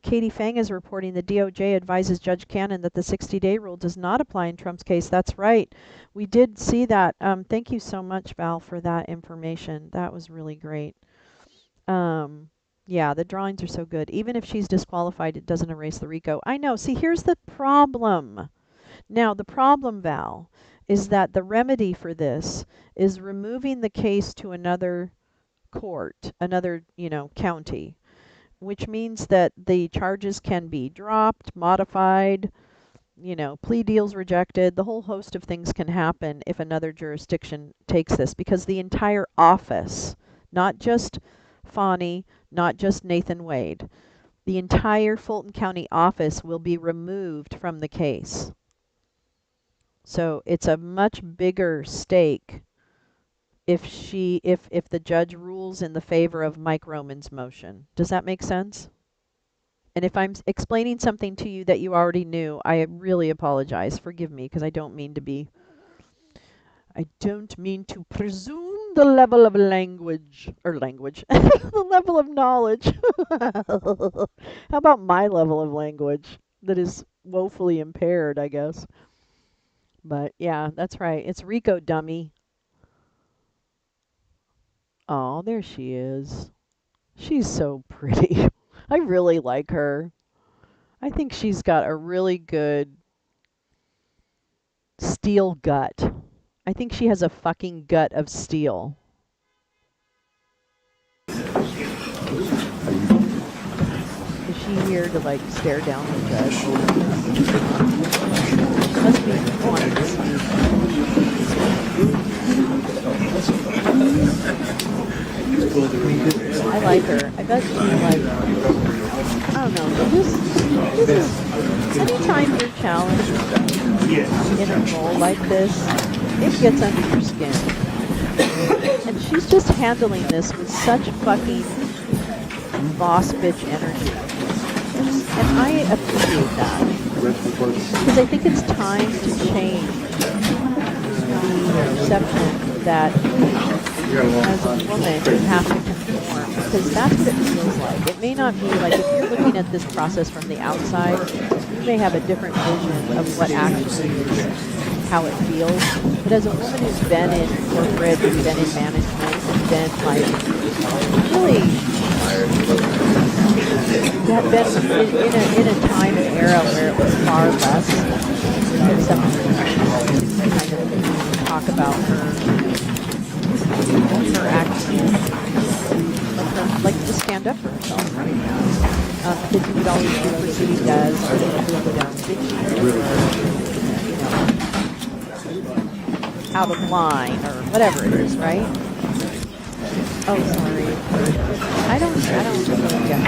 Katie Fang is reporting the DOJ advises Judge Cannon that the 60-day rule does not apply in Trump's case. That's right. We did see that. Thank you so much, Val, for that information. That was really great. Yeah, the drawings are so good. Even if she's disqualified, it doesn't erase the RICO. I know. See, here's the problem. Now, the problem, Val, is that the remedy for this is removing the case to another court, another, county, which means that the charges can be dropped, modified, plea deals rejected. The whole host of things can happen if another jurisdiction takes this, because the entire office, not just Fani, not just Nathan Wade, the entire Fulton County office will be removed from the case. So it's a much bigger stake if the judge rules in the favor of Mike Roman's motion. Does that make sense? And if I'm explaining something to you that you already knew, I really apologize. Forgive me, because I don't mean to presume the level of language, the level of knowledge. How about my level of language that is woefully impaired, I guess. But yeah, that's right. It's Rico, dummy. Oh, there she is. She's so pretty. I really like her. I think she's got a really good steel gut. I think she has a fucking gut of steel. Is she here to like stare down the judge? She must be wanting to speak. I like her. I bet she like, I don't know, this is, anytime you're challenged in a role like this, it gets under your skin. And she's just handling this with such fucking boss bitch energy. And I appreciate that. Because I think it's time to change the perception that as a woman you have to conform, because that's what it feels like. It may not be like, if you're looking at this process from the outside, you may have a different vision of what actually is, how it feels. But as a woman who's been in corporate, who's been in management, who's been like really have been in a time and era where it was far less acceptable to kind of talk about her actions, like to stand up for herself, right? Because you would always be perceived as, bitchy or, out of line or whatever it is, right? Oh, sorry. I don't really get it.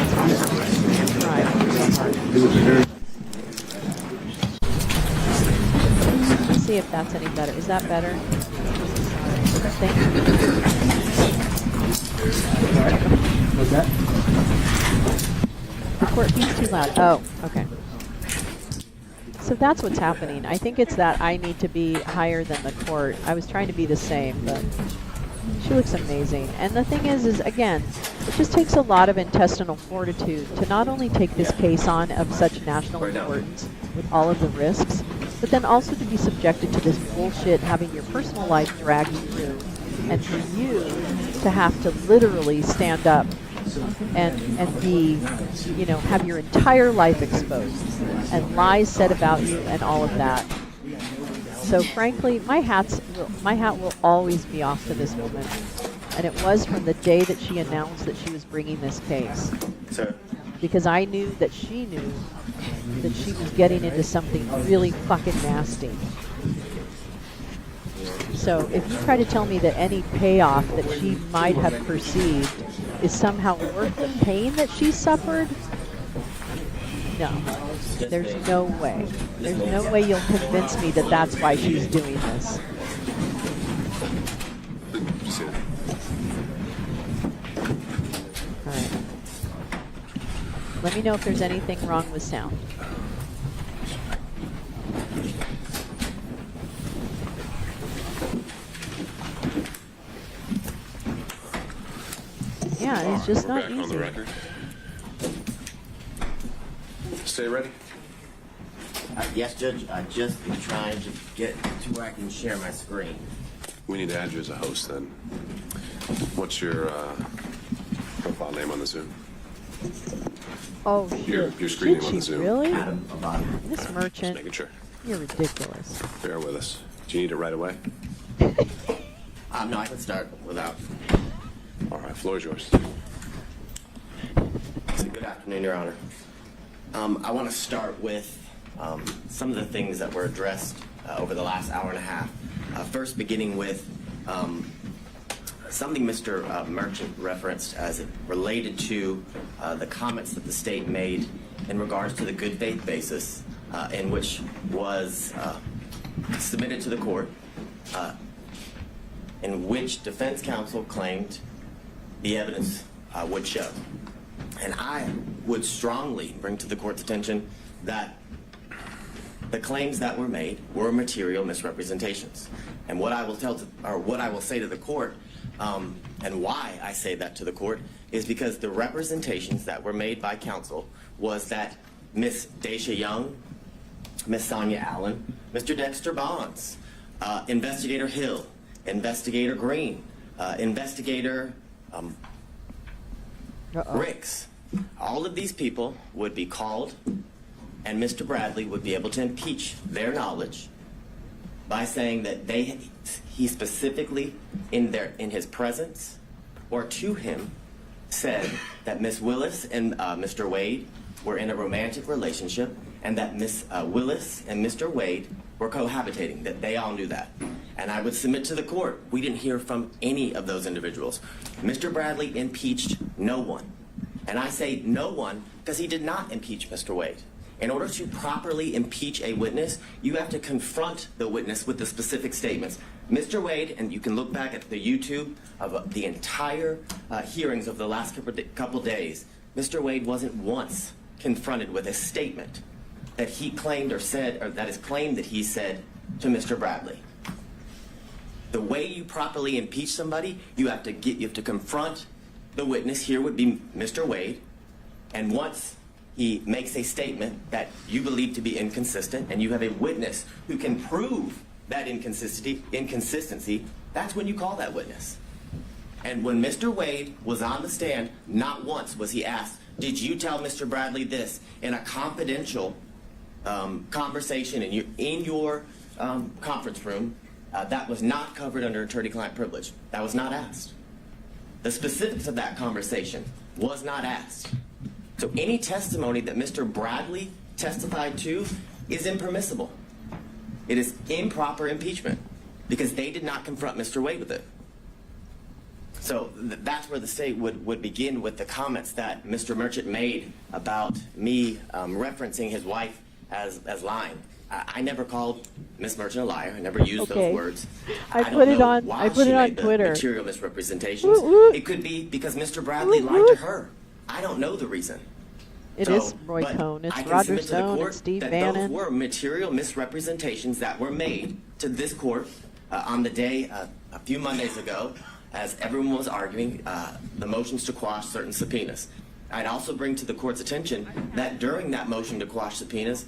Right. See, see if that's any better. Is that better? Thank you. What's that? The court feed's too loud. Oh, okay. So that's what's happening. I think it's that I need to be higher than the court. I was trying to be the same, but she looks amazing. And the thing is again, it just takes a lot of intestinal fortitude to not only take this case on of such national importance with all of the risks, but then also to be subjected to this bullshit, having your personal life dragged through, and for you to have to literally stand up and be, you know, have your entire life exposed and lies said about you and all of that. So frankly, my hat will always be off to this woman, and it was from the day that she announced that she was bringing this case. Sir. Because I knew that she knew that she was getting into something really fucking nasty. So if you try to tell me that any payoff that she might have perceived is somehow worth the pain that she suffered, no. There's no way. There's no way you'll convince me that that's why she's doing this. All right. Let me know if there's anything wrong with sound. Yeah, it's just We're not back easy. on the record. Stay ready. Yes, Judge. I just been trying to get to where I can share my screen. We need to add you as a host then. What's your profile name on the Zoom? Oh, shit. Your screen Did name on the she Zoom. really? Adam Abadi. This Just merchant, making sure. you're ridiculous. Bear with us. Do you need it right away? No, I can start without. All right, floor is yours. Good afternoon, Your Honor. I want to start with some of the things that were addressed over the last hour and a half. First, beginning with something Mr. Merchant referenced as it related to the comments that the state made in regards to the good faith basis in which was submitted to the court, in which defense counsel claimed the evidence would show. And I would strongly bring to the court's attention that the claims that were made were material misrepresentations. And what I will say to the court, and why I say that to the court, is because the representations that were made by counsel was that Miss Daisha Young, Miss Sonia Allen, Mr. Dexter Bonds, Investigator Hill, Investigator Green, Investigator Ricks, all of these people would be called, and Mr. Bradley would be able to impeach their knowledge by saying that he specifically in his presence or to him said that Miss Willis and Mr. Wade were in a romantic relationship, and that Miss Willis and Mr. Wade were cohabitating, that they all knew that. And I would submit to the court, we didn't hear from any of those individuals. Mr. Bradley impeached no one. And I say no one because he did not impeach Mr. Wade. In order to properly impeach a witness, you have to confront the witness with the specific statements. Mr. Wade, and you can look back at the YouTube of the entire hearings of the last couple days, Mr. Wade wasn't once confronted with a statement that he claimed or said, or that is claimed that he said to Mr. Bradley. The way you properly impeach somebody, you have to confront the witness. Here would be Mr. Wade, and once he makes a statement that you believe to be inconsistent, and you have a witness who can prove that inconsistency, that's when you call that witness. And when Mr. Wade was on the stand, not once was he asked, did you tell Mr. Bradley this in a confidential conversation in your conference room that was not covered under attorney-client privilege? That was not asked. The specifics of that conversation was not asked. So any testimony that Mr. Bradley testified to is impermissible. It is improper impeachment because they did not confront Mr. Wade with it. So that's where the state would begin with the comments that Mr. Merchant made about me referencing his wife as lying. I never called Ms. Merchant a liar. I never used Okay. those words. I don't put it know on- why I put she it on made the Twitter. Material misrepresentations. Woot, woot. It could be because Mr. Bradley lied to her. I don't know the reason. It So, is Roy but Cohn. It's I can Roger submit to the Stone. court It's Steve that Bannon. those were material misrepresentations that were made to this court on the day a few Mondays ago, as everyone was arguing the motions to quash certain subpoenas. I'd also bring to the court's attention that during that motion to quash subpoenas,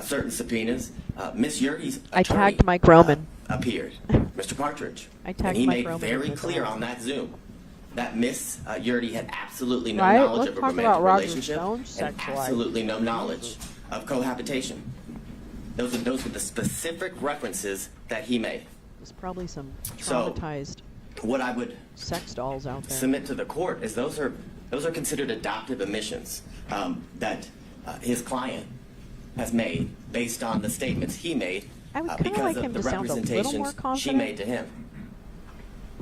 certain subpoenas, Ms. Yurgi's I attorney tagged Mike Roman. appeared, Mr. Partridge. I tagged and he Mike made Roman very with clear this. on that Zoom that Miss Yurdi had absolutely no Right, knowledge let's of a talk romantic about Roger relationship Stone's and sexual absolutely no knowledge of cohabitation. Those were the specific references that he made. There's probably some So, traumatized What I would sex dolls out there. submit to the court is those are considered adoptive admissions that his client has made based on the statements he made I would kinda because like of him the to sound a little more representations she confident. made to him.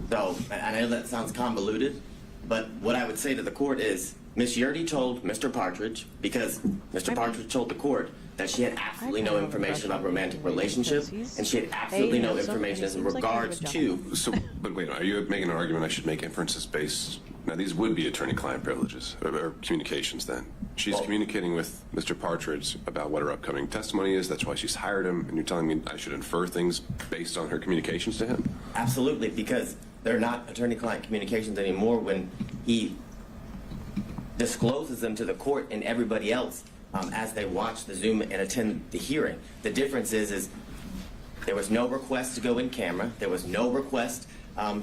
So I know that sounds convoluted, but what I would say to the court is Miss Yurdi told Mr. Partridge, because Mr. Partridge told the court that she had absolutely no information about romantic relationship, and she had absolutely no information in regards to. So, but wait, are you making an argument I should make inferences based? Now, these would be attorney-client privileges or communications. Then she's communicating with Mr. Partridge about what her upcoming testimony is. That's why she's hired him, and you're telling me I should infer things based on her communications to him? Absolutely, because they're not attorney-client communications anymore when he discloses them to the court and everybody else as they watch the Zoom and attend the hearing. The difference is there was no request to go in camera. There was no request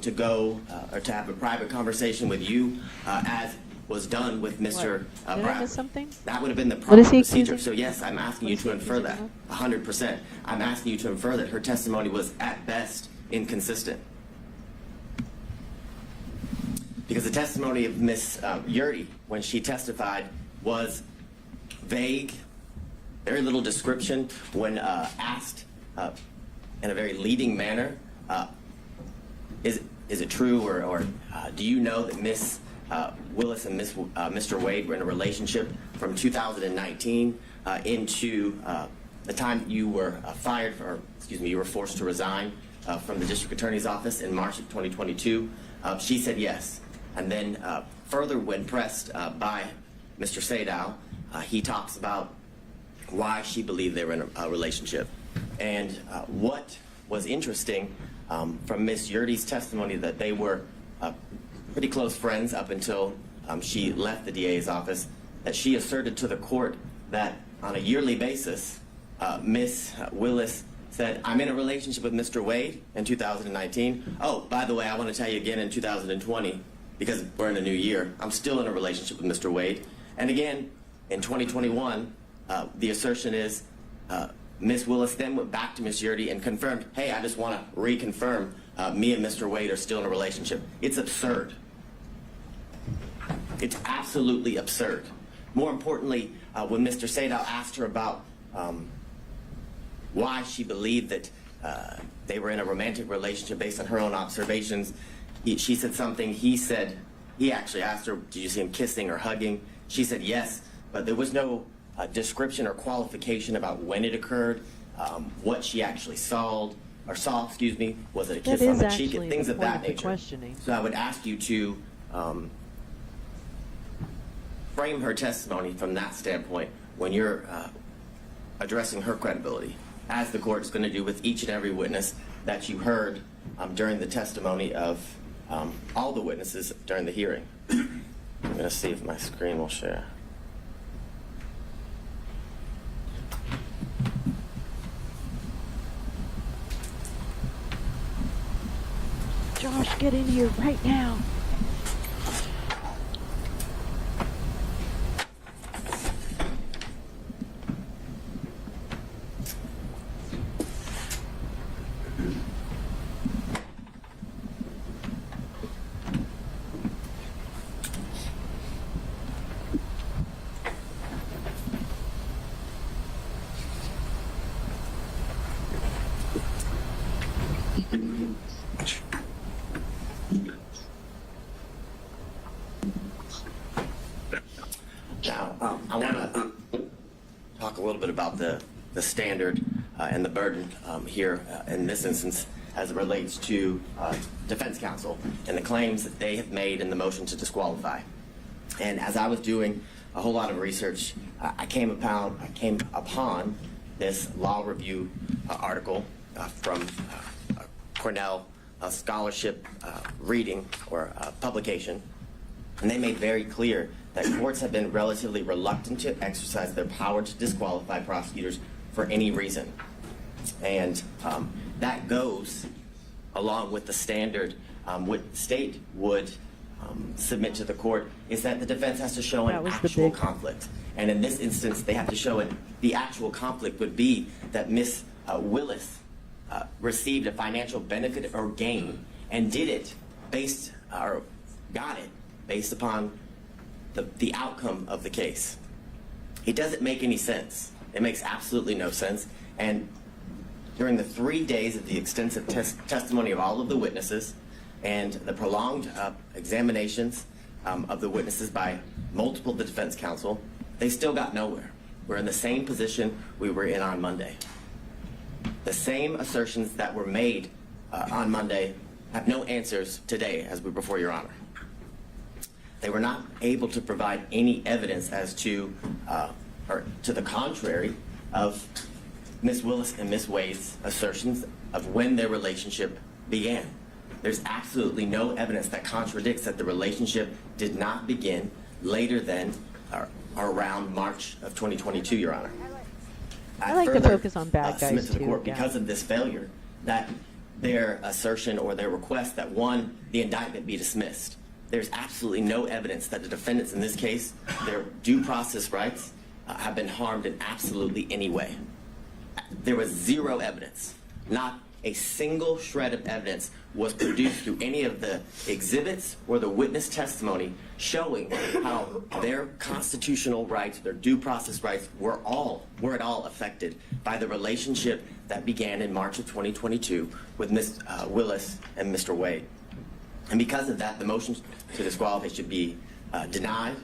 to go or to have a private conversation with you as was done with Mr. Did I Bradley. miss something? That would have been the What proper is he procedure. accusing? So yes, I'm asking What you is to he infer that accusing 100%. I'm asking you to infer that her testimony was at best inconsistent. Because the testimony of Ms. Yurdi, when she testified, was vague, very little description. When asked in a very leading manner, is it true or do you know that Ms. Willis and Mr. Wade were in a relationship from 2019 into the time you were you were forced to resign from the district attorney's office in March of 2022? She said yes. And then further, when pressed by Mr. Sadow, he talks about why she believed they were in a relationship. And what was interesting from Ms. Yurdi's testimony that they were pretty close friends up until she left the DA's office, that she asserted to the court that on a yearly basis, Ms. Willis said, I'm in a relationship with Mr. Wade in 2019. Oh, by the way, I want to tell you again in 2020, because we're in a new year, I'm still in a relationship with Mr. Wade. And again, in 2021, the assertion is Ms. Willis then went back to Ms. Yurdi and confirmed, hey, I just want to reconfirm me and Mr. Wade are still in a relationship. It's absurd. It's absolutely absurd. More importantly, when Mr. Sadow asked her about why she believed that they were in a romantic relationship based on her own observations, she said something. He actually asked her, did you see him kissing or hugging? She said yes, but there was no description or qualification about when it occurred, what she actually saw, excuse me, was it a kiss on the cheek, and things of that nature. So I would ask you to frame her testimony from that standpoint when you're addressing her credibility, as the court is going to do with each and every witness that you heard during the testimony of all the witnesses during the hearing. I'm going to see if my screen will share. Josh, get in here right now. Now, I want to talk a little bit about the standard and the burden here in this instance as it relates to defense counsel and the claims that they have made in the motion to disqualify. And as I was doing a whole lot of research, I came upon this law review article from Cornell scholarship reading or publication, and they made very clear that courts have been relatively reluctant to exercise their power to disqualify prosecutors for any reason. And that goes along with the standard what the state would submit to the court is that the defense has to show an actual conflict. And in this instance, they have to show the actual conflict would be that Ms. Willis received a financial benefit or gain and did it got it based upon the outcome of the case. It doesn't make any sense. It makes absolutely no sense. And during the 3 days of the extensive testimony of all of the witnesses and the prolonged examinations of the witnesses by multiple defense counsel, they still got nowhere. We're in the same position we were in on Monday. The same assertions that were made on Monday have no answers today as we're before Your Honor. They were not able to provide any evidence as to, or to the contrary, of Ms. Willis and Ms. Wade's assertions of when their relationship began. There's absolutely no evidence that contradicts that the relationship did not begin later than or around March of 2022, Your Honor. I like to focus on bad guys submit to the too, court yeah. because of this failure that their assertion or their request that one, the indictment be dismissed. There's absolutely no evidence that the defendants in this case, their due process rights have been harmed in absolutely any way. There was zero evidence. Not a single shred of evidence was produced through any of the exhibits or the witness testimony showing how their constitutional rights, their due process rights were at all affected by the relationship that began in March of 2022 with Ms. Willis and Mr. Wade. And because of that, the motion to disqualify should be denied,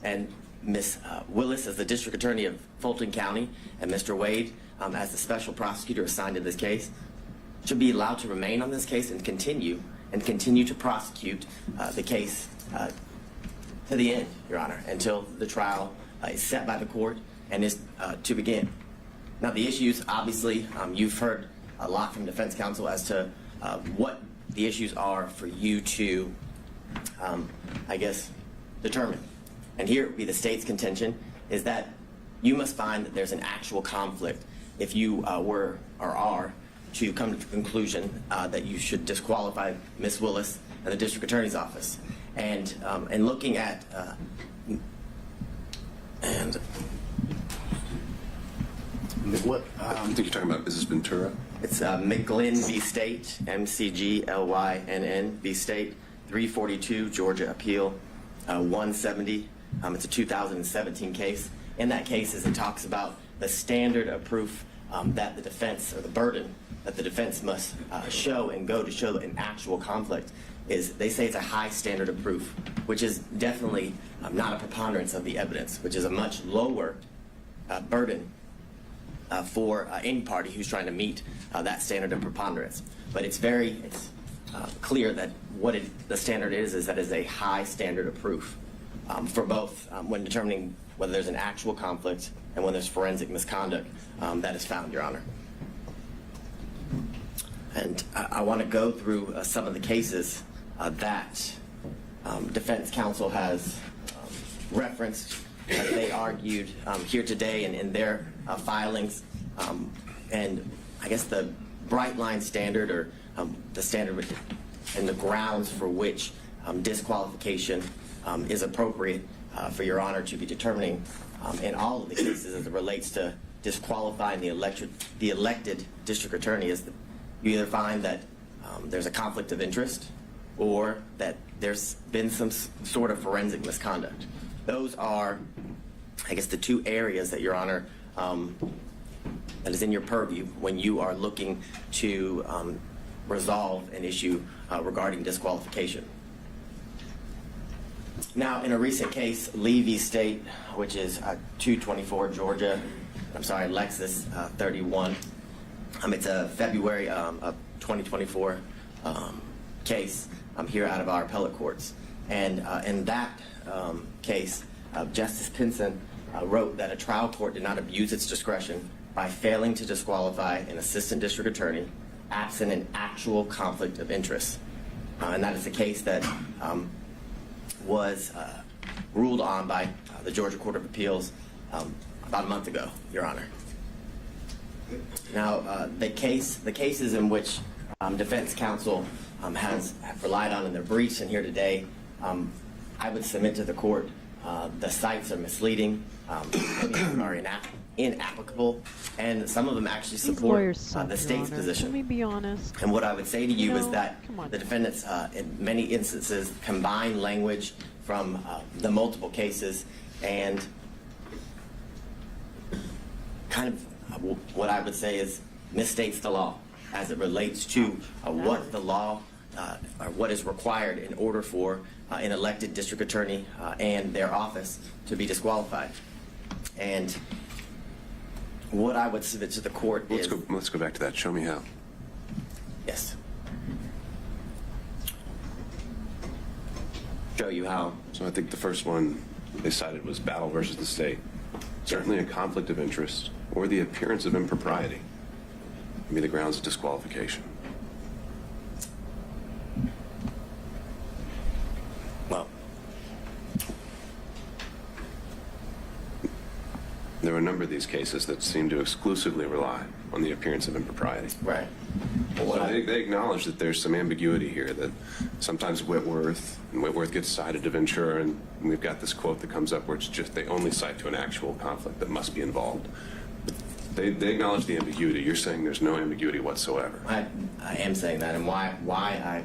and Ms. Willis as the District Attorney of Fulton County and Mr. Wade as the special prosecutor assigned to this case should be allowed to remain on this case and continue to prosecute the case to the end, Your Honor, until the trial is set by the court and is to begin. Now, the issues, obviously, you've heard a lot from defense counsel as to what the issues are for you to, I guess, determine. And here would be the state's contention is that you must find that there's an actual conflict if you were or are to come to the conclusion that you should disqualify Ms. Willis and the District Attorney's Office. And looking at what I think you're talking about, is this Ventura? It's McGlynn v. State, McGlynn v. State, 342 Georgia Appeal 170. It's a 2017 case. In that case, as it talks about the standard of proof that the defense, or the burden that the defense must show and go to show an actual conflict, is they say it's a high standard of proof, which is definitely not a preponderance of the evidence, which is a much lower burden for any party who's trying to meet that standard of preponderance. But it's clear that what the standard is that it's a high standard of proof for both when determining whether there's an actual conflict and when there's forensic misconduct that is found, Your Honor. And I want to go through some of the cases that defense counsel has referenced as they argued here today and in their filings. And I guess the bright line standard, or the standard and the grounds for which disqualification is appropriate for Your Honor to be determining in all of the cases as it relates to disqualifying the elected district attorney is that you either find that there's a conflict of interest or that there's been some sort of forensic misconduct. Those are, I guess, the two areas that Your Honor that is in your purview when you are looking to resolve an issue regarding disqualification. Now, in a recent case, Lee v. State, which is 224 Georgia, Lexus 31, It's a February of 2024 case here out of our appellate courts. And in that case, Justice Pinson wrote that a trial court did not abuse its discretion by failing to disqualify an assistant district attorney absent an actual conflict of interest. And that is the case that was ruled on by the Georgia Court of Appeals about a month ago, Your Honor. Now, the cases in which defense counsel have relied on in their briefs and here today, I would submit to the court the cites are misleading, are inapplicable, and some of them actually support the state's position. Let me be honest. And what I would say to you is that the defendants, in many instances, combine language from the multiple cases and kind of what I would say is misstates the law as it relates to what the law or what is required in order for an elected district attorney and their office to be disqualified. And what I would submit to the court is... Let's go back to that. Show me how. Yes. Show you how. So I think the first one they cited was battle versus the state. Certainly a conflict of interest or the appearance of impropriety would be the grounds of disqualification. Well, there are a number of these cases that seem to exclusively rely on the appearance of impropriety. Right. So they acknowledge that there's some ambiguity here, that sometimes Whitworth gets cited to Ventura, and we've got this quote that comes up where it's just they only cite to an actual conflict that must be involved. They acknowledge the ambiguity. You're saying there's no ambiguity whatsoever. I am saying that, and why I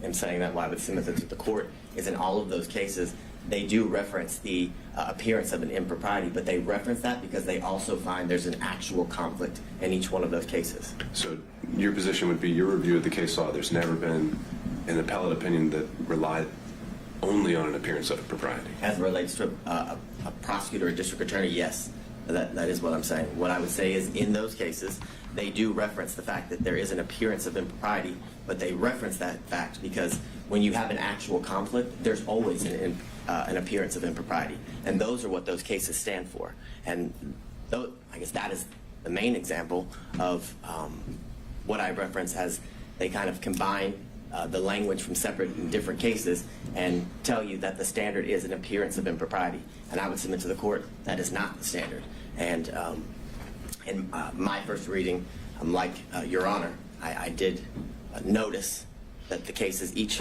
am saying that, why I would submit that to the court, is in all of those cases, they do reference the appearance of an impropriety, but they reference that because they also find there's an actual conflict in each one of those cases. So your position would be, your review of the case law, there's never been an appellate opinion that relied only on an appearance of impropriety? As it relates to a prosecutor or district attorney, yes. That is what I'm saying. What I would say is in those cases, they do reference the fact that there is an appearance of impropriety, but they reference that fact because when you have an actual conflict, there's always an appearance of impropriety. And those are what those cases stand for. And I guess that is the main example of what I reference as they kind of combine the language from separate and different cases and tell you that the standard is an appearance of impropriety. And I would submit to the court that is not the standard. And in my first reading, like Your Honor, I did notice that the cases each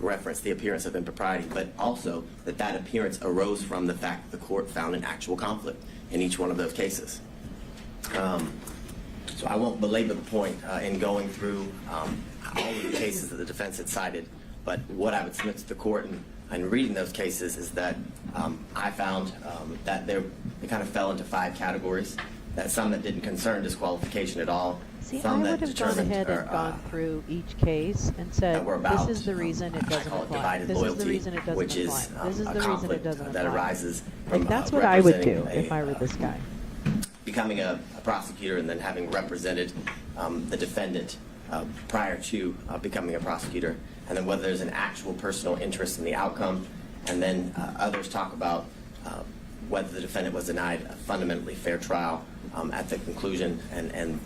reference the appearance of impropriety, but also that appearance arose from the fact that the court found an actual conflict in each one of those cases. So I won't belabor the point in going through all of the cases that the defense had cited, but what I would submit to the court in reading those cases is that I found that they kind of fell into 5 categories. That some that didn't concern disqualification at all. See, some I that would have gone ahead and gone through each case and said, this is the reason it doesn't apply. This is the reason it doesn't apply. This is the reason it doesn't apply. That arises from that's what I would do if I were this guy. Becoming a prosecutor and then having represented the defendant prior to becoming a prosecutor, and then whether there's an actual personal interest in the outcome, and then others talk about whether the defendant was denied a fundamentally fair trial at the conclusion and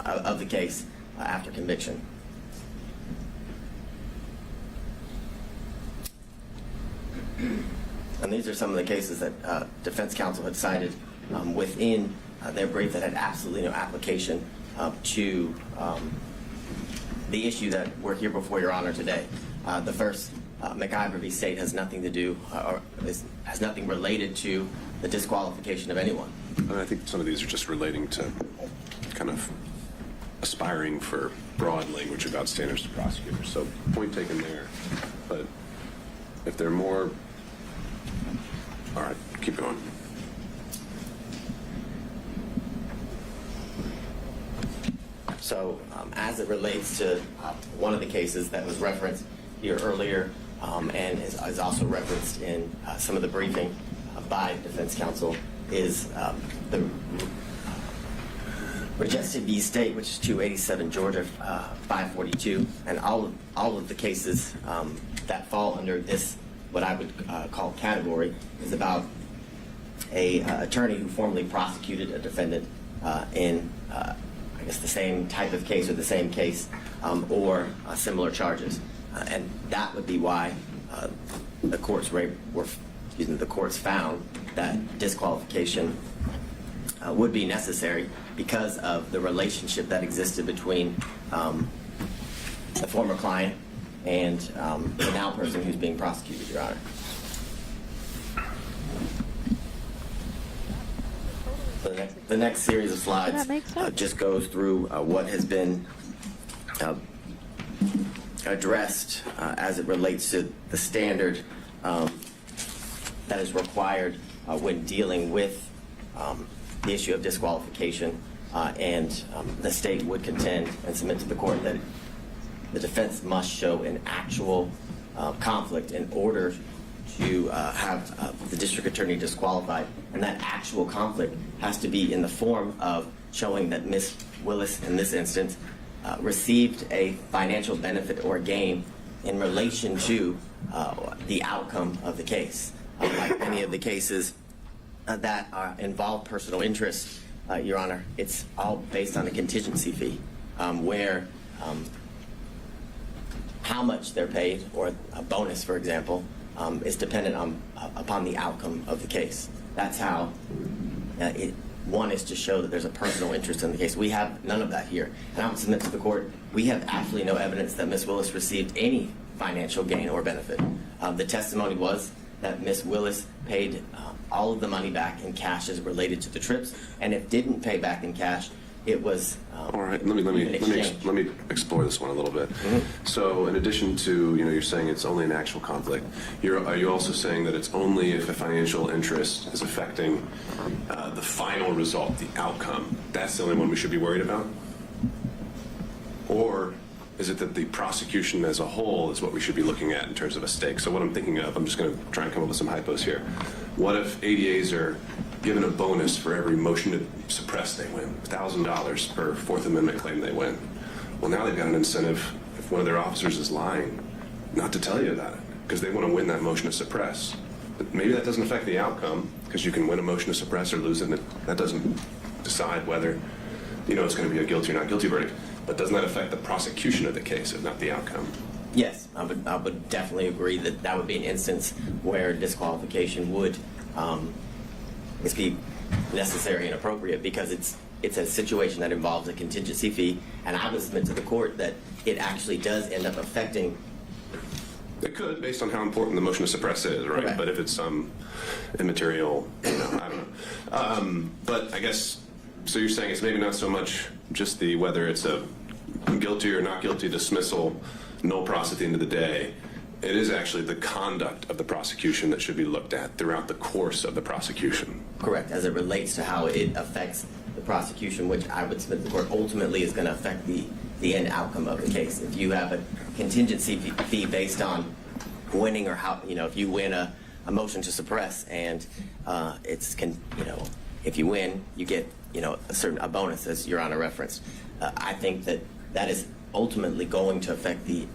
of the case after conviction. And these are some of the cases that defense counsel had cited within their brief that had absolutely no application to the issue that we're here before Your Honor today. The first, McIver v. State, has nothing to do or has nothing related to the disqualification of anyone. I think some of these are just relating to kind of aspiring for broad language about standards to prosecutors. So point taken there. But if there are more, all right, keep going. So as it relates to one of the cases that was referenced here earlier and is also referenced in some of the briefing by defense counsel is the Majestic v. State, which is 287 Georgia 542, and all of the cases that fall under this, what I would call category, is about a attorney who formerly prosecuted a defendant in, I guess, the same type of case or the same case or similar charges, and that would be why the courts found that disqualification would be necessary because of the relationship that existed between the former client and the now person who's being prosecuted, Your Honor. The next series of slides just goes through what has been addressed as it relates to the standard that is required when dealing with the issue of disqualification, and the state would contend and submit to the court that the defense must show an actual conflict in order to have the district attorney disqualified, and that actual conflict has to be in the form of showing that Ms. Willis, in this instance, received a financial benefit or gain in relation to the outcome of the case. Like many of the cases that involve personal interest, Your Honor, it's all based on a contingency fee, where how much they're paid, or a bonus, for example, is dependent upon the outcome of the case. That's how one is to show that there's a personal interest in the case. We have none of that here. And I would submit to the court, we have absolutely no evidence that Ms. Willis received any financial gain or benefit. The testimony was that Ms. Willis paid all of the money back in cash as related to the trips, and if didn't pay back in cash, it was all right. Let me explore this one a little bit. Mm-hmm. So, in addition to you're saying it's only an actual conflict. Are you also saying that it's only if a financial interest is affecting the final result, the outcome? That's the only one we should be worried about, or is it that the prosecution as a whole is what we should be looking at in terms of a stake? So what I'm thinking of, I'm just going to try and come up with some hypos here. What if ADAs are given a bonus for every motion to suppress they win, $1,000 per Fourth Amendment claim they win? Well, now they've got an incentive, if one of their officers is lying, not to tell you about it, because they want to win that motion to suppress. But maybe that doesn't affect the outcome, because you can win a motion to suppress or lose it, and that doesn't decide whether it's going to be a guilty or not guilty verdict. But doesn't that affect the prosecution of the case, if not the outcome? Yes, I would definitely agree that that would be an instance where disqualification would be necessary and appropriate, because it's a situation that involves a contingency fee, and I would submit to the court that it actually does end up affecting. It could, based on how important the motion to suppress is, right? Correct. But if it's some immaterial, I don't know. But I guess, so you're saying it's maybe not so much just whether it's a guilty or not guilty dismissal, no pros at the end of the day. It is actually the conduct of the prosecution that should be looked at throughout the course of the prosecution. Correct, as it relates to how it affects the prosecution, which I would submit to the court ultimately is going to affect the end outcome of the case. If you have a contingency fee based on winning, or how, if you win a motion to suppress and if you win, you get a bonus, as Your Honor referenced. I think that is ultimately going to affect the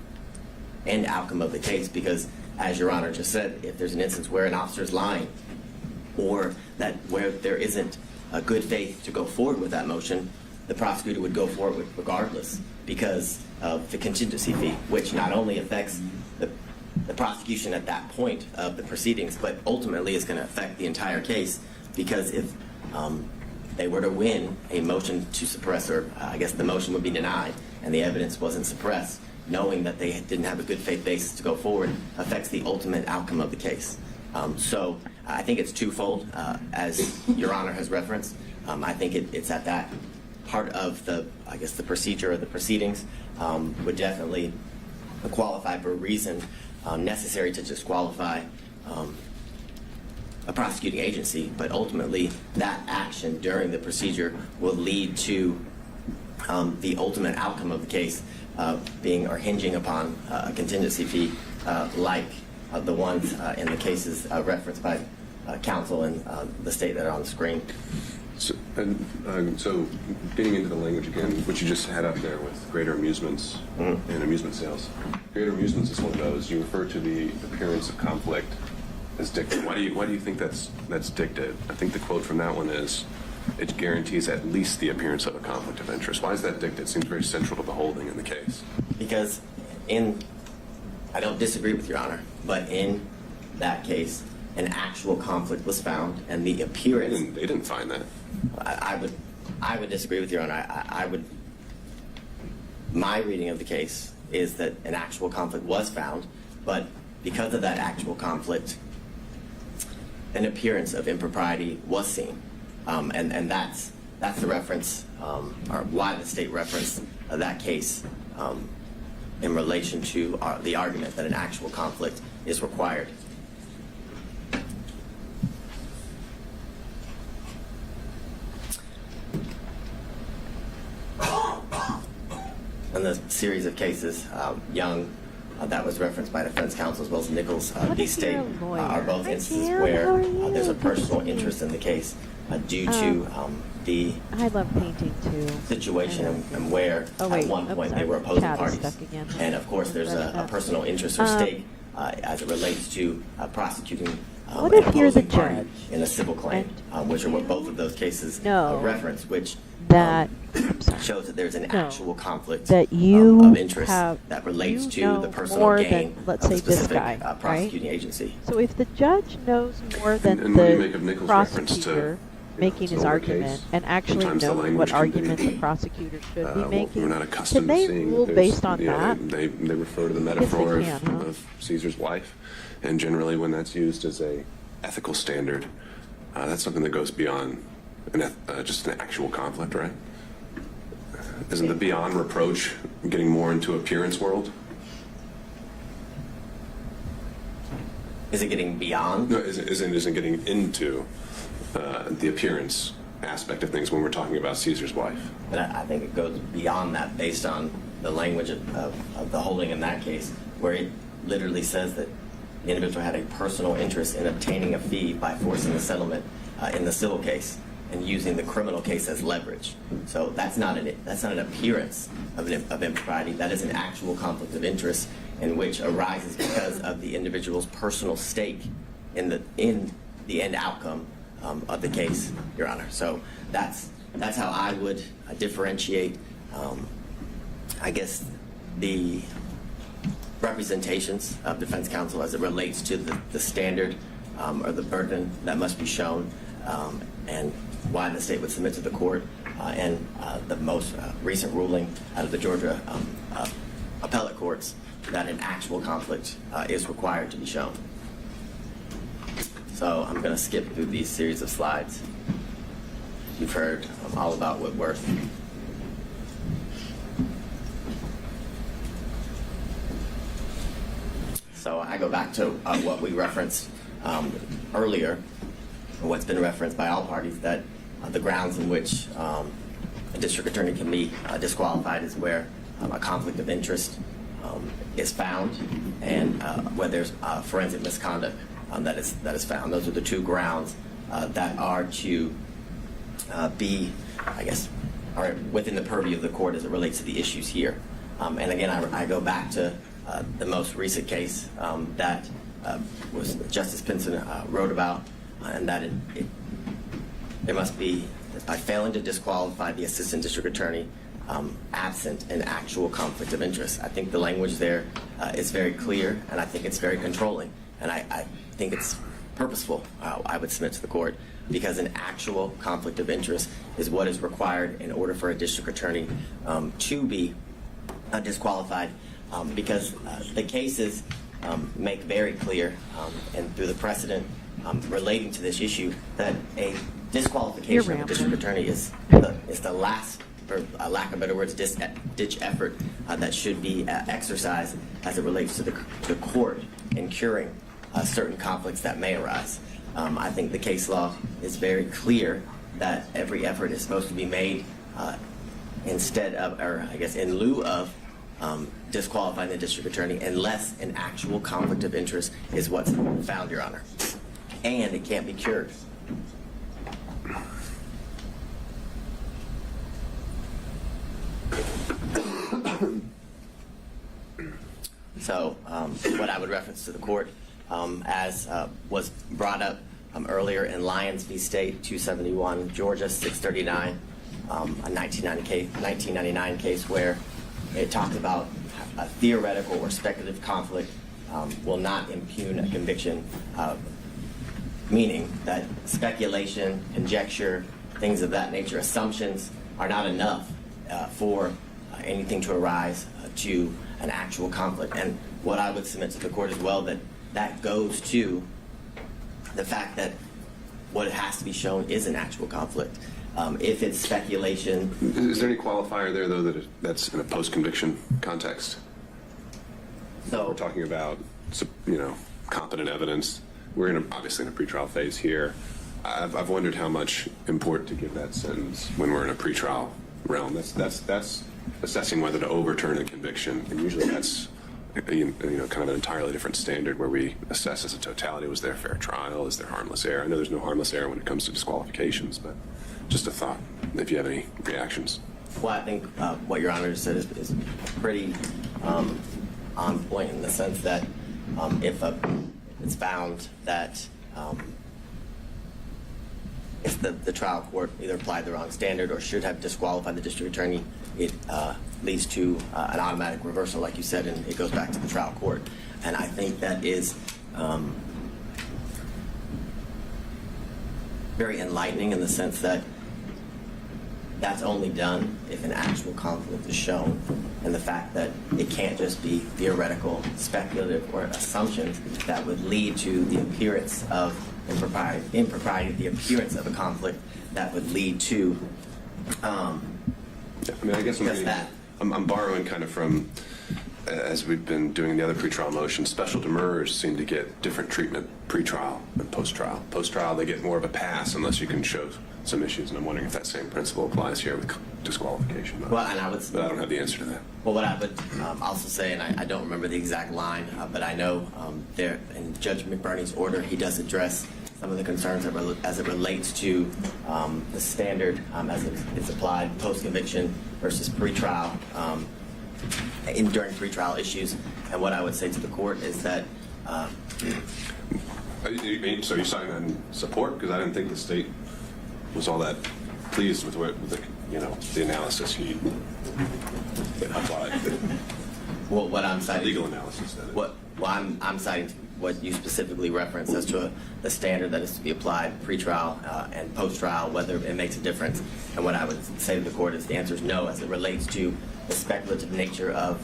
end outcome of the case, because, as Your Honor just said, if there's an instance where an officer is lying, or where there isn't a good faith to go forward with that motion, the prosecutor would go forward with regardless, because of the contingency fee, which not only affects the prosecution at that point of the proceedings, but ultimately is going to affect the entire case, because if they were to win a motion to suppress, or I guess the motion would be denied and the evidence wasn't suppressed, knowing that they didn't have a good faith basis to go forward affects the ultimate outcome of the case. So I think it's twofold, as Your Honor has referenced. I think it's at that part of the procedure or the proceedings would definitely qualify for a reason necessary to disqualify a prosecuting agency, but ultimately that action during the procedure will lead to the ultimate outcome of the case being or hinging upon a contingency fee like the ones in the cases referenced by counsel and the state that are on the screen. And so, getting into the language again, which you just had up there with greater amusements and amusement sales. Greater amusements is one of those. You refer to the appearance of conflict as dicta. Why do you think that's dicta? I think the quote from that one is, it guarantees at least the appearance of a conflict of interest. Why is that dicta? It seems very central to the holding in the case. Because I don't disagree with Your Honor, but in that case, an actual conflict was found, and the appearance. They didn't find that. I would disagree with Your Honor. My reading of the case is that an actual conflict was found, but because of that actual conflict, an appearance of impropriety was seen, and that's the reference, or why the state referenced that case in relation to the argument that an actual conflict is required. In the series of cases, Young, that was referenced by defense counsel, as well as Nichols, these state are both instances where there's a personal interest in the case due to the I love painting too. situation and where at one point they were opposing parties. And of course, there's a personal interest or stake as it relates to prosecuting what an if you're the opposing party judge in a civil claim, which are what both of those cases reference, which that shows that there's an actual conflict that you of interest have, that relates to the personal more gain than, let's of say, a specific this guy, prosecuting right? agency. So if the judge knows more than And what do you make of the Nichols' reference to prosecutor making his older argument case? and actually Sometimes the knows language what can argument be, the prosecutor should be well, making, we're not can accustomed they to seeing rule that based on that? They refer to the Yes, they metaphor can, huh? of Caesar's wife, and generally when that's used as a ethical standard, that's something that goes beyond just an actual conflict, right? Isn't the beyond reproach getting more into appearance world? Is it getting beyond? No, isn't getting into the appearance aspect of things when we're talking about Caesar's wife. But I think it goes beyond that based on the language of the holding in that case, where it literally says that the individual had a personal interest in obtaining a fee by forcing the settlement in the civil case and using the criminal case as leverage. So that's not an appearance of impropriety. That is an actual conflict of interest in which arises because of the individual's personal stake in the end outcome of the case, Your Honor. So that's how I would differentiate, I guess, the representations of defense counsel as it relates to the standard or the burden that must be shown, and why the state would submit to the court, and the most recent ruling out of the Georgia appellate courts that an actual conflict is required to be shown. So I'm going to skip through these series of slides. You've heard all about Whitworth. So I go back to what we referenced earlier, what's been referenced by all parties, that the grounds in which a district attorney can be disqualified is where a conflict of interest is found, and where there's forensic misconduct that is found. Those are the two grounds that are to be, I guess, are within the purview of the court as it relates to the issues here. And again, I go back to the most recent case that was Justice Pinson wrote about, and that there must be, by failing to disqualify the assistant district attorney, absent an actual conflict of interest. I think the language there is very clear, and I think it's very controlling, and I think it's purposeful, I would submit to the court, because an actual conflict of interest is what is required in order for a district attorney to be disqualified, because the cases make very clear, and through the precedent relating to this issue, that a disqualification of a district attorney is the last, for lack of better words, ditch effort that should be exercised as it relates to the court in curing certain conflicts that may arise. I think the case law is very clear that every effort is supposed to be made instead of, or I guess in lieu of, disqualifying the district attorney unless an actual conflict of interest is what's found, Your Honor. And it can't be cured. So what I would reference to the court, as was brought up earlier in Lyons v. State, 271, Georgia, 639, a 1999 case where it talks about a theoretical or speculative conflict will not impugn a conviction, meaning that speculation, conjecture, things of that nature, assumptions are not enough for anything to arise to an actual conflict. And what I would submit to the court as well, that goes to the fact that what has to be shown is an actual conflict. If it's speculation. Is there any qualifier there, though, that's in a post-conviction context? So we're talking about, competent evidence. We're obviously in a pretrial phase here. I've wondered how much import to give that sentence when we're in a pretrial realm. That's assessing whether to overturn a conviction, and usually that's kind of an entirely different standard where we assess as a totality. Was there a fair trial? Is there harmless error? I know there's no harmless error when it comes to disqualifications, but just a thought, if you have any reactions. Well, I think what Your Honor said is pretty on point in the sense that if it's found that if the trial court either applied the wrong standard or should have disqualified the district attorney, it leads to an automatic reversal, like you said, and it goes back to the trial court. And I think that is very enlightening in the sense that that's only done if an actual conflict is shown, and the fact that it can't just be theoretical, speculative, or assumptions that would lead to the appearance of impropriety, the appearance of a conflict that would lead to I guess I'm borrowing kind of from, as we've been doing the other pretrial motions, special demurrers seem to get different treatment pre-trial than post-trial. Post-trial, they get more of a pass unless you can show some issues, and I'm wondering if that same principle applies here with disqualification. Well, and but I don't have the answer to that. Well, what I would also say, and I don't remember the exact line, but I know there in Judge McBurney's order, he does address some of the concerns as it relates to the standard as it's applied post-conviction versus pre-trial during pre-trial issues. And what I would say to the court is that. So you're citing that in support? Because I didn't think the state was all that pleased with the analysis he applied. Well, what I'm citing. Legal analysis. That is. I'm citing what you specifically referenced as to the standard that is to be applied pre-trial and post-trial, whether it makes a difference. And what I would say to the court is the answer is no, as it relates to the speculative nature of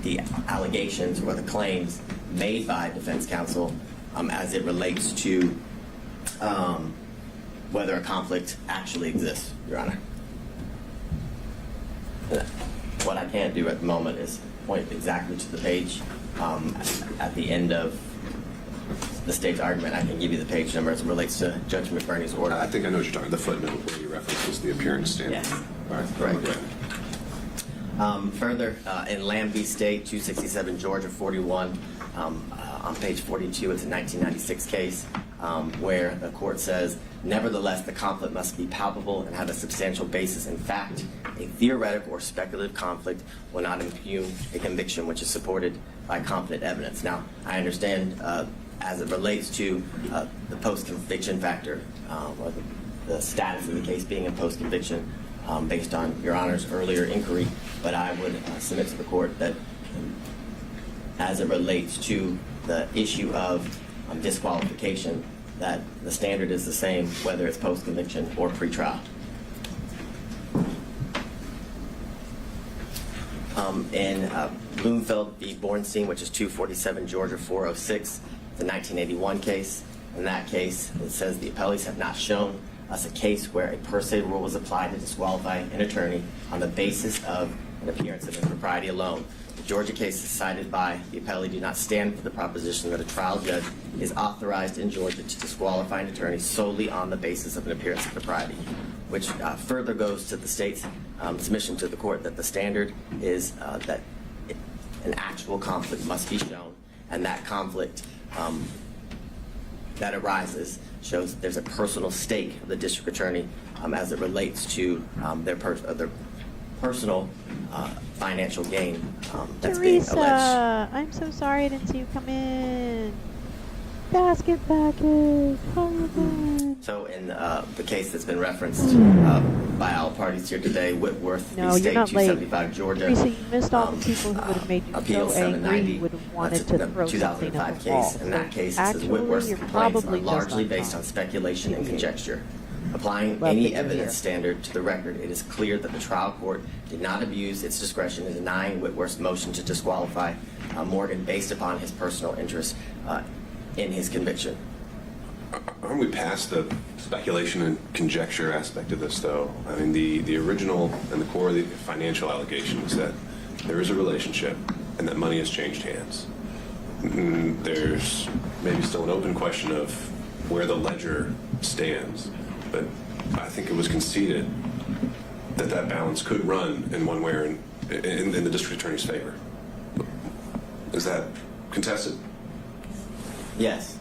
the allegations or the claims made by defense counsel as it relates to whether a conflict actually exists, Your Honor. What I can't do at the moment is point exactly to the page at the end of the state's argument. I can give you the page number as it relates to Judge McBurney's order. I think I know what you're talking about. The footnote where you reference the appearance standard. Yes. All right. Correct. Further, in Lamb v. State, 267 Georgia 41, on page 42, it's a 1996 case where the court says, nevertheless, the conflict must be palpable and have a substantial basis in fact. A theoretical or speculative conflict will not impugn a conviction which is supported by competent evidence. Now, I understand as it relates to the post-conviction factor, or the status of the case being in post-conviction based on Your Honor's earlier inquiry, but I would submit to the court that as it relates to the issue of disqualification, that the standard is the same whether it's post-conviction or pre-trial. In Bloomfield v. Bornstein, which is 247 Georgia 406, the 1981 case. In that case, it says the appellees have not shown us a case where a per se rule was applied to disqualify an attorney on the basis of an appearance of impropriety alone. The Georgia cases cited by the appellee do not stand for the proposition that a trial judge is authorized in Georgia to disqualify an attorney solely on the basis of an appearance of propriety, which further goes to the state's submission to the court that the standard is that an actual conflict must be shown, and that conflict that arises shows that there's a personal stake of the district attorney as it relates to their personal financial gain that's being alleged. Teresa, I'm so sorry I didn't see you come in. Basket package. How are you doing? So in the case that's been referenced by all parties here today, Whitworth No, v. you're State not late. 275 Georgia. Teresa, you missed all the people who would have made you Appeal so angry 790. you would have wanted That's to a throw something 2005 at the wall. case. In that case, it says Actually, Whitworth's you're complaints are probably just largely on based time. on speculation and conjecture. Applying Love any that you're evidence here. standard to the record, it is clear that the trial court did not abuse its discretion in denying Whitworth's motion to disqualify Morgan based upon his personal interest in his conviction. Aren't we past the speculation and conjecture aspect of this, though? I mean, the original and the core of the financial allegation is that there is a relationship and that money has changed hands. There's maybe still an open question of where the ledger stands, but I think it was conceded that that balance could run in one way or in the district attorney's favor. Is that contested? Yes.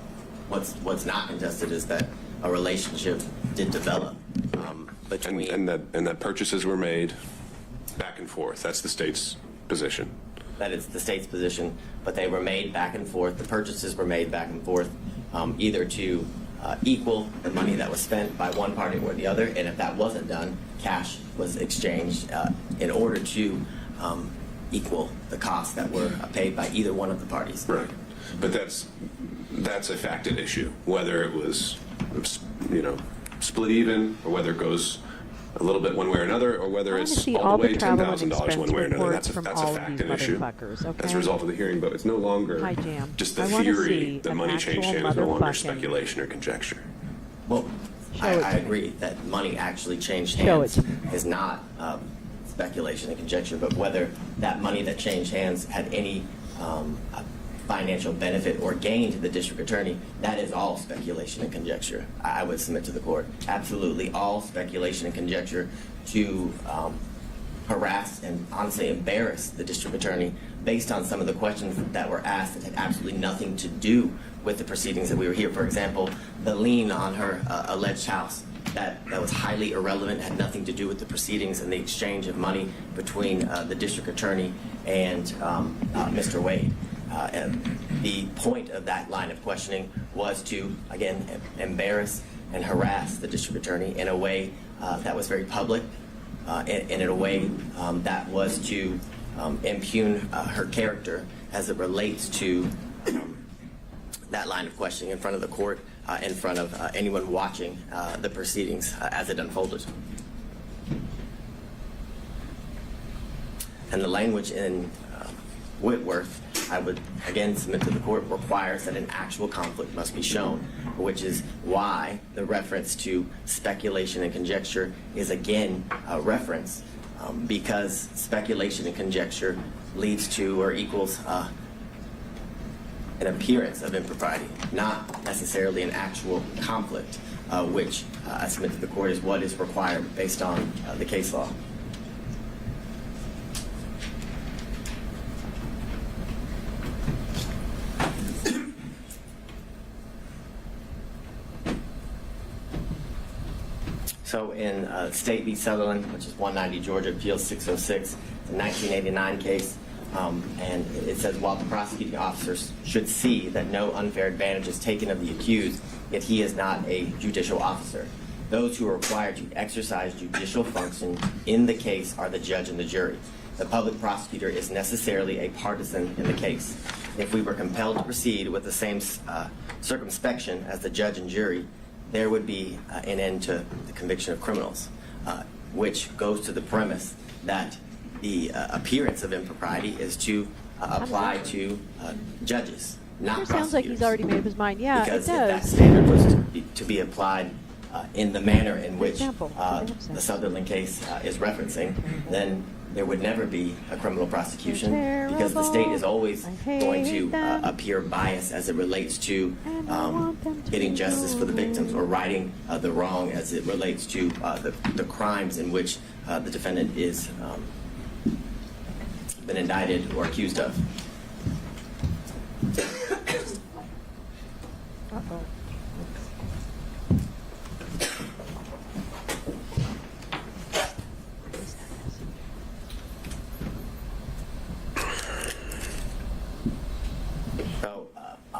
What's not contested is that a relationship did develop between and that purchases were made back and forth. That's the state's position. That is the state's position, but they were made back and forth. The purchases were made back and forth, either to equal the money that was spent by one party or the other, and if that wasn't done, cash was exchanged in order to equal the costs that were paid by either one of the parties. Right, but that's a facted issue, whether it was, split even, or whether it goes a little bit one way or another, or whether I it's wanna see all all the the way travel and $10,000 one way or another. expense That's a reports from all of facted these issue motherfuckers, okay? as a result of the hearing, but it's no longer Hi, Jam. just the I wanna theory see that an money actual changed hands, no longer motherfucking- speculation or conjecture. Well, I it to me. agree that money actually changed Show hands it to me. is not speculation and conjecture, but whether that money that changed hands had any financial benefit or gain to the district attorney, that is all speculation and conjecture. I would submit to the court. Absolutely all speculation and conjecture to harass and honestly embarrass the district attorney based on some of the questions that were asked that had absolutely nothing to do with the proceedings that we were here. For example, the lien on her alleged house. That was highly irrelevant, had nothing to do with the proceedings and the exchange of money between the district attorney and Mr. Wade. And the point of that line of questioning was to, again, embarrass and harass the district attorney in a way that was very public, and in a way that was to impugn her character as it relates to that line of questioning in front of the court, in front of anyone watching the proceedings as it unfolded. And the language in Whitworth, I would again submit to the court, requires that an actual conflict must be shown, which is why the reference to speculation and conjecture is again a reference, because speculation and conjecture leads to or equals an appearance of impropriety, not necessarily an actual conflict, which I submit to the court is what is required based on the case law. So in State v. Sutherland, which is 190 Georgia Appeal 606, it's a 1989 case, and it says, while the prosecuting officers should see that no unfair advantage is taken of the accused, yet he is not a judicial officer. Those who are required to exercise judicial function in the case are the judge and the jury. The public prosecutor is necessarily a partisan in the case. If we were compelled to proceed with the same circumspection as the judge and jury, there would be an end to the conviction of criminals, which goes to the premise that the appearance of impropriety is to apply to judges, not It sounds like he's prosecutors. already made up his mind. Yeah, Because it if that does. standard was to be applied in the manner in which example, the Sutherland case is referencing, then there would never be a criminal prosecution, because the state is always going to appear biased as it relates to getting justice for the victims or righting the wrong as it relates to the crimes in which the defendant is been indicted or accused of. Uh-oh.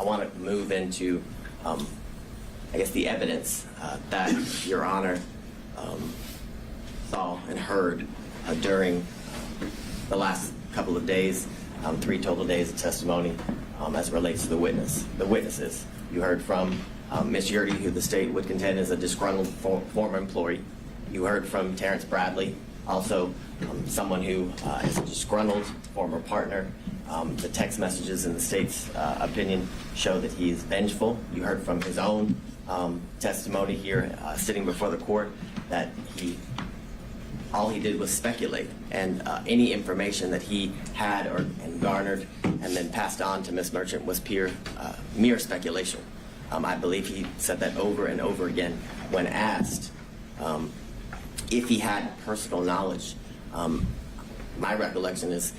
want to move into, I guess, the evidence that Your Honor saw and heard during the last couple of days, 3 total days of testimony as it relates to the witnesses. You heard from Ms. Yurdy, who the state would contend is a disgruntled former employee. You heard from Terrence Bradley, also someone who is a disgruntled former partner. The text messages in the state's opinion show that he is vengeful. You heard from his own testimony here, sitting before the court, that all he did was speculate, and any information that he had and garnered and then passed on to Ms. Merchant was mere speculation. I believe he said that over and over again when asked if he had personal knowledge. My recollection is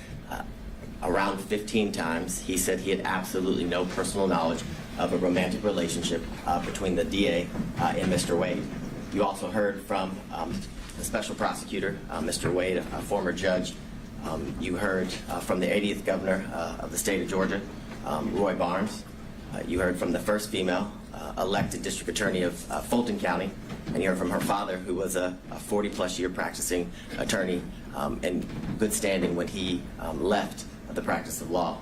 around 15 times he said he had absolutely no personal knowledge of a romantic relationship between the DA and Mr. Wade. You also heard from the special prosecutor, Mr. Wade, a former judge. You heard from the 80th governor of the state of Georgia, Roy Barnes. You heard from the first female elected district attorney of Fulton County, and you heard from her father, who was a 40-plus year practicing attorney in good standing when he left the practice of law.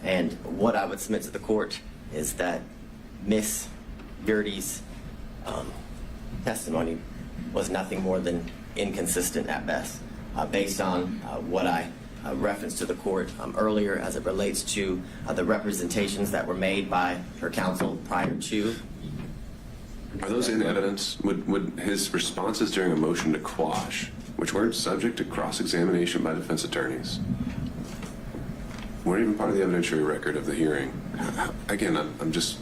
And what I would submit to the court is that Miss Yurdy's testimony was nothing more than inconsistent at best, based on what I referenced to the court earlier as it relates to the representations that were made by her counsel prior to. Are those in evidence? Would his responses during a motion to quash, which weren't subject to cross-examination by defense attorneys, weren't even part of the evidentiary record of the hearing? Again, I'm just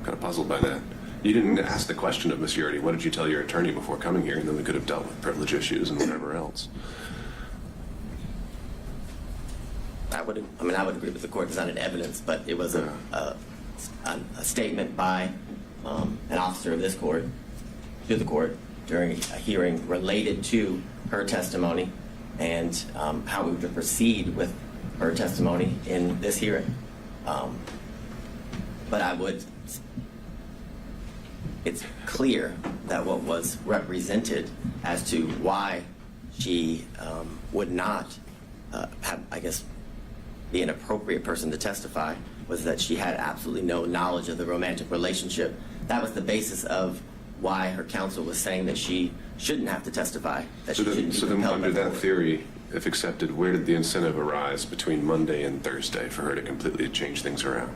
kind of puzzled by that. You didn't ask the question of Ms. Yurdy, what did you tell your attorney before coming here? And then we could have dealt with privilege issues and whatever else. I would agree with the court. It's not an evidence, but it was a statement by an officer of this court to the court during a hearing related to her testimony and how we would proceed with her testimony in this hearing. But it's clear that what was represented as to why she would not have, I guess, be an appropriate person to testify was that she had absolutely no knowledge of the romantic relationship. That was the basis of why her counsel was saying that she shouldn't have to testify, that she shouldn't be compelled. So then under that theory, if accepted, where did the incentive arise between Monday and Thursday for her to completely change things around?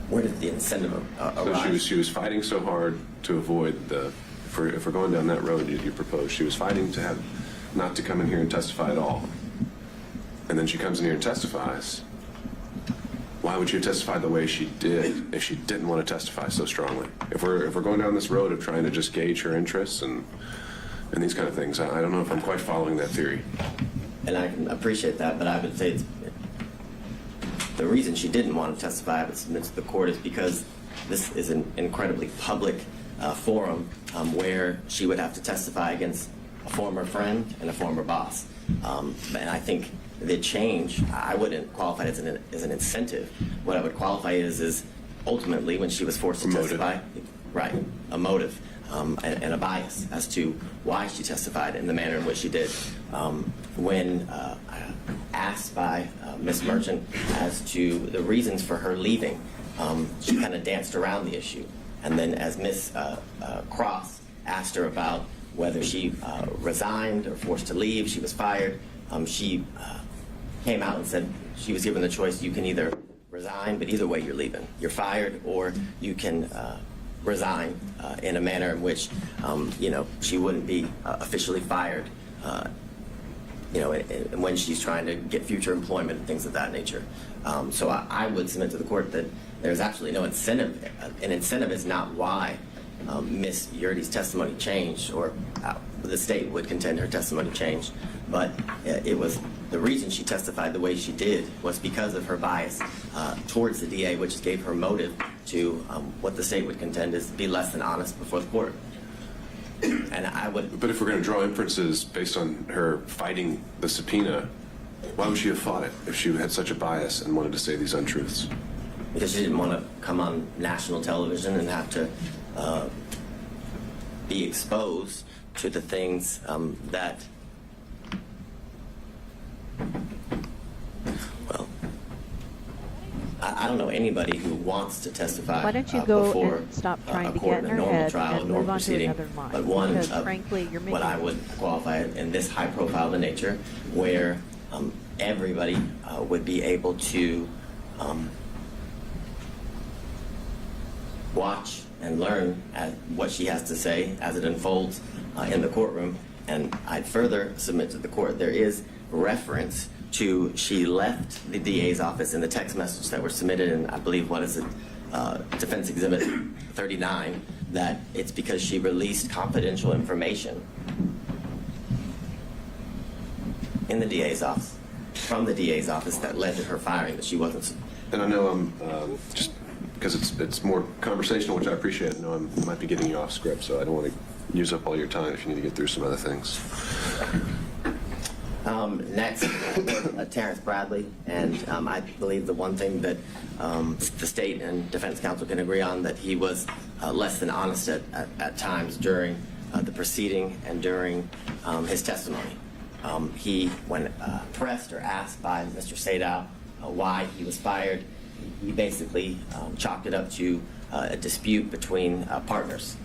Where did the incentive arise? So she was fighting so hard to avoid if we're going down that road you proposed, she was fighting to have not to come in here and testify at all. And then she comes in here and testifies. Why would she have testified the way she did if she didn't want to testify so strongly? If we're going down this road of trying to just gauge her interests and these kind of things, I don't know if I'm quite following that theory. And I can appreciate that, but I would say the reason she didn't want to testify, I would submit to the court, is because this is an incredibly public forum where she would have to testify against a former friend and a former boss. And I think the change, I wouldn't qualify it as an incentive. What I would qualify it is ultimately when she was forced to testify, right, a motive and a bias as to why she testified in the manner in which she did. When asked by Ms. Merchant as to the reasons for her leaving, she kind of danced around the issue. And then as Ms. Cross asked her about whether she resigned or forced to leave, she was fired, she came out and said she was given the choice: you can either resign, but either way you're leaving. You're fired, or you can resign in a manner in which she wouldn't be officially fired when she's trying to get future employment and things of that nature. So I would submit to the court that there's absolutely no incentive. An incentive is not why Ms. Yurdy's testimony changed, or the state would contend her testimony changed, but it was the reason she testified the way she did was because of her bias towards the DA, which gave her motive to what the state would contend is be less than honest before the court. And I would. But if we're going to draw inferences based on her fighting the subpoena Why would she have fought it if she had such a bias and wanted to say these untruths? Because she didn't want to come on national television and have to be exposed to the things that, well, I don't know anybody who wants to testify. Why don't you go before and stop trying to court get in a her normal head trial, and normal move on to proceeding, another line? but one Because of frankly, you're making what I would qualify in this high-profile nature, where everybody would be able to watch and learn at what she has to say as it unfolds in the courtroom. And I'd further submit to the court there is reference to she left the DA's office in the text message that were submitted in, I believe, what is it, Defense Exhibit 39, that it's because she released confidential information in the DA's office, from the DA's office, that led to her firing, that she wasn't. And I know I'm just because it's more conversational, which I appreciate. I know I might be getting you off script, so I don't want to use up all your time if you need to get through some other things. Next, Terrence Bradley, and I believe the one thing that the state and defense counsel can agree on, that he was less than honest at times during the proceeding and during his testimony. He, when pressed or asked by Mr. Sadow why he was fired, he basically chalked it up to a dispute between partners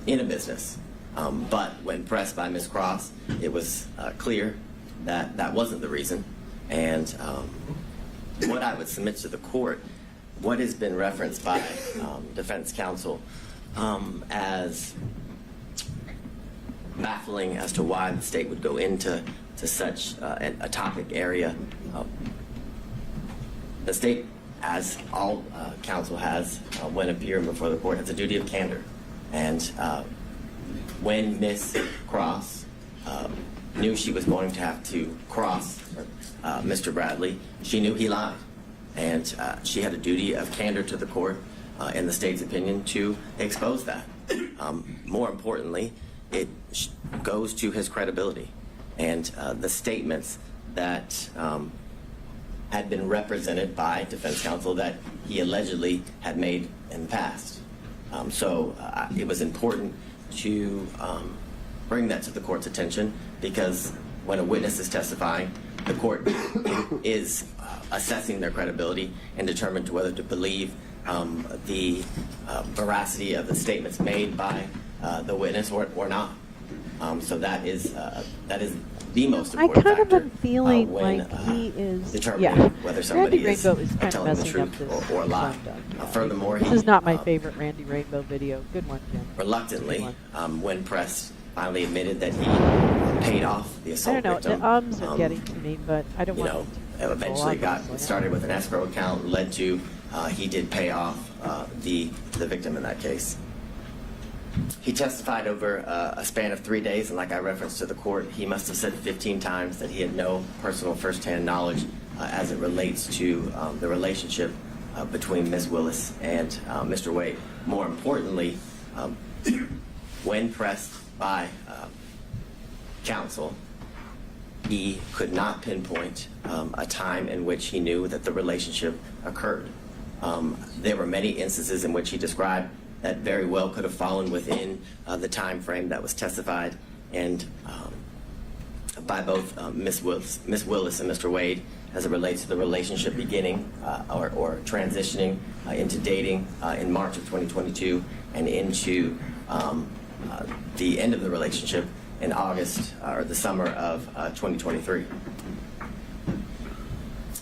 in a business. But when pressed by Ms. Cross, it was clear that that wasn't the reason. And what I would submit to the court, what has been referenced by defense counsel as baffling as to why the state would go into such a topic area. The state, as all counsel has when appearing before the court, has a duty of candor. And when Ms. Cross knew she was going to have to cross Mr. Bradley, she knew he lied. And she had a duty of candor to the court, in the state's opinion, to expose that. More importantly, it goes to his credibility and the statements that had been represented by defense counsel that he allegedly had made in the past. So it was important to bring that to the court's attention, because when a witness is testifying, the court is assessing their credibility and determined whether to believe the veracity of the statements made by the witness or not. So that is the most I important kind of factor am feeling when like he is. determining Yeah, whether somebody Randy is Rainbow is kind of telling the messing up truth this or lie. Furthermore, this he is not my favorite Randy Rainbow video. Good one, Jim. reluctantly, when pressed, finally admitted that he paid off the I assault don't know. victim. The ums are getting to me, but I don't You want know, to. eventually got started with an escrow account, led to he did pay off the victim in that case. He testified over a span of 3 days, and like I referenced to the court, he must have said 15 times that he had no personal first-hand knowledge as it relates to the relationship between Ms. Willis and Mr. Wade. More importantly, when pressed by counsel, he could not pinpoint a time in which he knew that the relationship occurred. There were many instances in which he described that very well could have fallen within the time frame that was testified and by both Ms. Willis and Mr. Wade as it relates to the relationship beginning or transitioning into dating in March of 2022 and into the end of the relationship in August or the summer of 2023.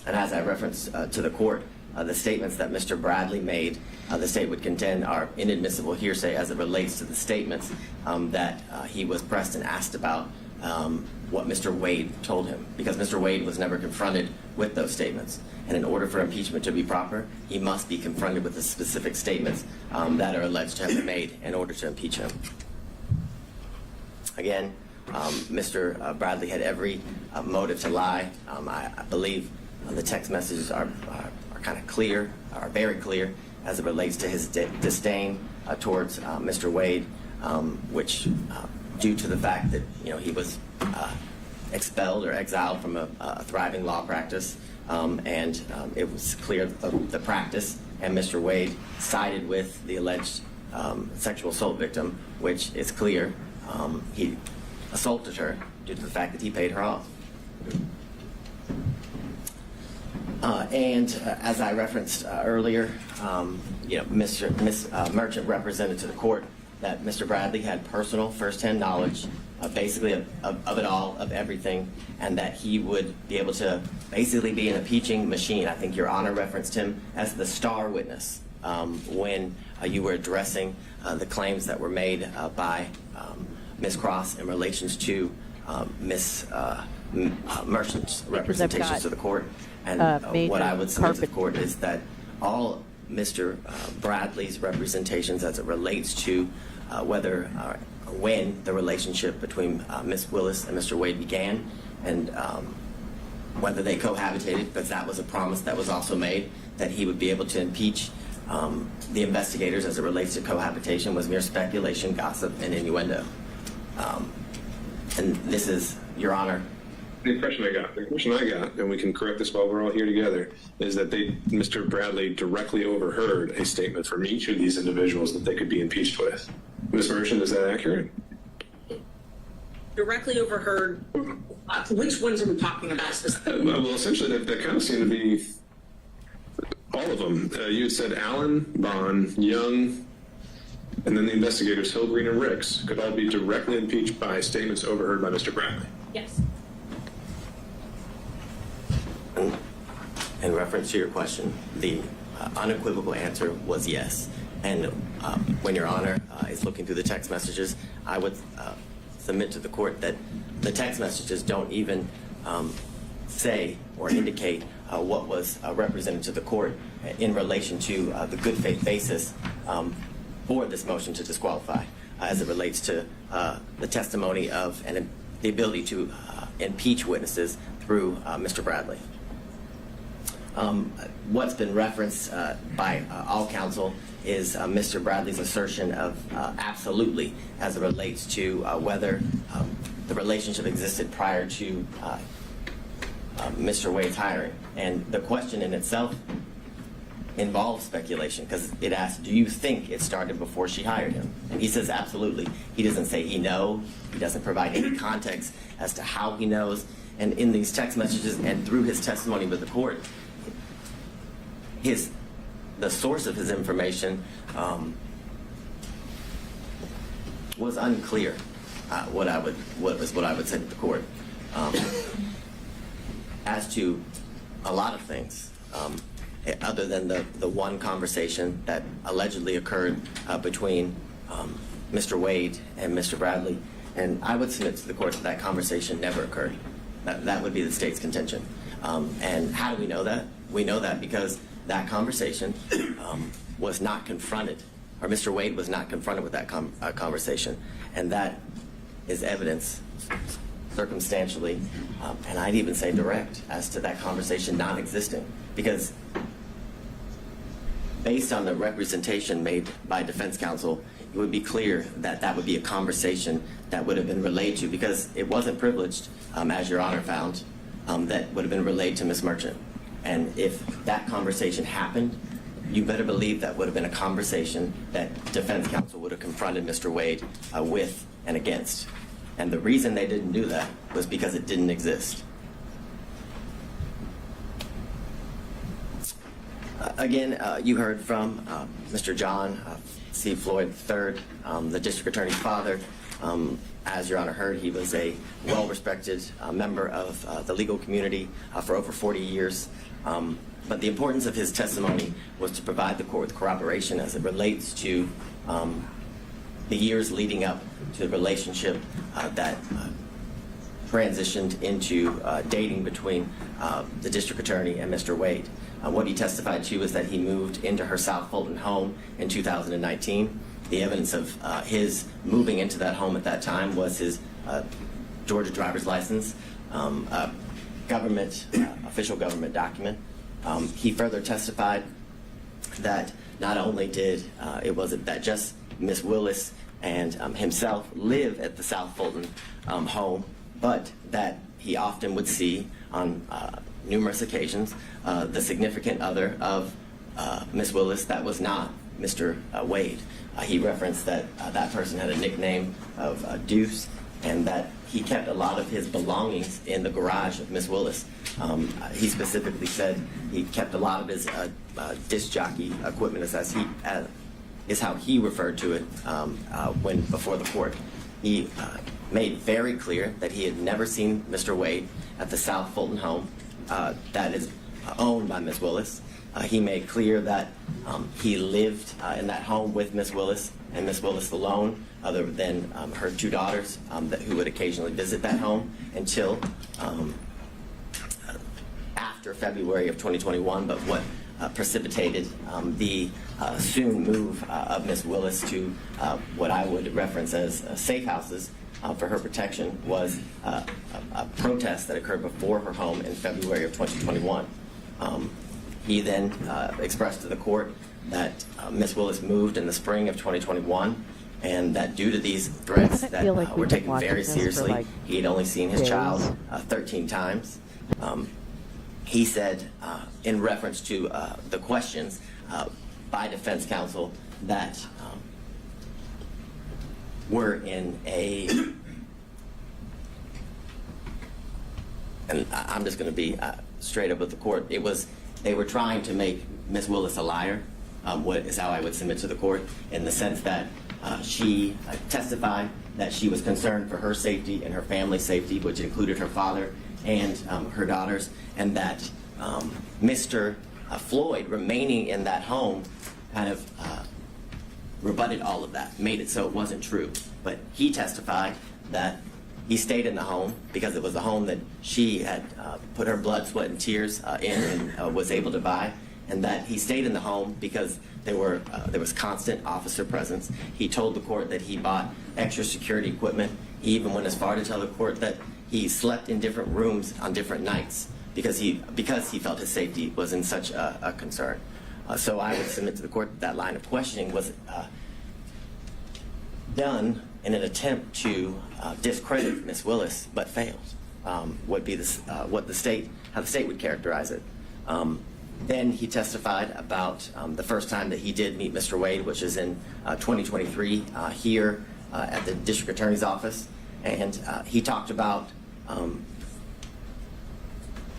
And as I referenced to the court, the statements that Mr. Bradley made, the state would contend are inadmissible hearsay as it relates to the statements that he was pressed and asked about what Mr. Wade told him, because Mr. Wade was never confronted with those statements. And in order for impeachment to be proper, he must be confronted with the specific statements that are alleged to have been made in order to impeach him. Again, Mr. Bradley had every motive to lie. I believe the text messages are kind of clear, are very clear as it relates to his disdain towards Mr. Wade, which due to the fact that he was expelled or exiled from a thriving law practice, and it was clear of the practice, and Mr. Wade sided with the alleged sexual assault victim, which is clear he assaulted her due to the fact that he paid her off. And as I referenced earlier, Ms. Merchant represented to the court that Mr. Bradley had personal firsthand knowledge basically of it all, of everything, and that he would be able to basically be an impeaching machine. I think Your Honor referenced him as the star witness when you were addressing the claims that were made by Ms. Cross in relation to Ms. Merchant's representations to the court. And what I would submit to the court is that all Mr. Bradley's representations as it relates to when the relationship between Ms. Willis and Mr. Wade began, and whether they cohabitated, because that was a promise that was also made, that he would be able to impeach the investigators as it relates to cohabitation, was mere speculation, gossip, and innuendo. And this is, Your Honor. The question I got, and we can correct this while we're all here together, is that Mr. Bradley directly overheard a statement from each of these individuals that they could be impeached with. Ms. Merchant, is that accurate? Directly overheard. Which ones are we talking about specifically? Well, essentially, that kind of seemed to be all of them. You had said Allen, Bond, Young, and then the investigators, Hill, Green, and Ricks, could all be directly impeached by statements overheard by Mr. Bradley. Yes. In reference to your question, the unequivocal answer was yes. And when Your Honor is looking through the text messages, I would submit to the court that the text messages don't even say or indicate what was represented to the court in relation to the good faith basis for this motion to disqualify as it relates to the testimony of and the ability to impeach witnesses through Mr. Bradley. What's been referenced by all counsel is Mr. Bradley's assertion of absolutely as it relates to whether the relationship existed prior to Mr. Wade's hiring. And the question in itself involves speculation, because it asks, do you think it started before she hired him? And he says absolutely. He doesn't say he knows. He doesn't provide any context as to how he knows. And in these text messages and through his testimony with the court, the source of his information was unclear. What I would say to the court as to a lot of things, other than the one conversation that allegedly occurred between Mr. Wade and Mr. Bradley, and I would submit to the court that conversation never occurred. That would be the state's contention. And how do we know that? We know that because that conversation was not confronted, or Mr. Wade was not confronted with that conversation. And that is evidence circumstantially, and I'd even say direct, as to that conversation not existing. Because based on the representation made by defense counsel, it would be clear that that would be a conversation that would have been relayed to, because it wasn't privileged, as Your Honor found, that would have been relayed to Ms. Merchant. And if that conversation happened, you better believe that would have been a conversation that defense counsel would have confronted Mr. Wade with and against. And the reason they didn't do that was because it didn't exist. Again, you heard from Mr. John C. Floyd III, the district attorney's father. As Your Honor heard, he was a well-respected member of the legal community for over 40 years. But the importance of his testimony was to provide the court with corroboration as it relates to the years leading up to the relationship that transitioned into dating between the district attorney and Mr. Wade. What he testified to is that he moved into her South Fulton home in 2019. The evidence of his moving into that home at that time was his Georgia driver's license, official government document. He further testified that not only wasn't that just Ms. Willis and himself live at the South Fulton home, but that he often would see on numerous occasions the significant other of Miss Willis that was not Mr. Wade. He referenced that that person had a nickname of Deuce, and that he kept a lot of his belongings in the garage of Miss Willis. He specifically said he kept a lot of his disc jockey equipment, is how he referred to it when before the court. He made very clear that he had never seen Mr. Wade at the South Fulton home that is owned by Miss Willis. He made clear that he lived in that home with Miss Willis and Miss Willis alone, other than her two daughters who would occasionally visit that home until after February of 2021. But what precipitated the soon move of Miss Willis to what I would reference as safe houses for her protection was a protest that occurred before her home in February of 2021. He then expressed to the court that Miss Willis moved in the spring of 2021, and that due to these threats that were taken very seriously, he had only seen his child 13 times. He said, in reference to the questions by defense counsel that were in a, and I'm just going to be straight up with the court, they were trying to make Miss Willis a liar, what is how I would submit to the court, in the sense that she testified that she was concerned for her safety and her family's safety, which included her father and her daughters, and that Mr. Floyd remaining in that home kind of rebutted all of that, made it so it wasn't true. But he testified that he stayed in the home because it was a home that she had put her blood, sweat, and tears in and was able to buy, and that he stayed in the home because there was constant officer presence. He told the court that he bought extra security equipment. He even went as far to tell the court that he slept in different rooms on different nights because he felt his safety was in such a concern. So I would submit to the court that line of questioning was done in an attempt to discredit Miss Willis, but failed. Would be how the state would characterize it. Then he testified about the first time that he did meet Mr. Wade, which is in 2023 here at the district attorney's office, and he talked about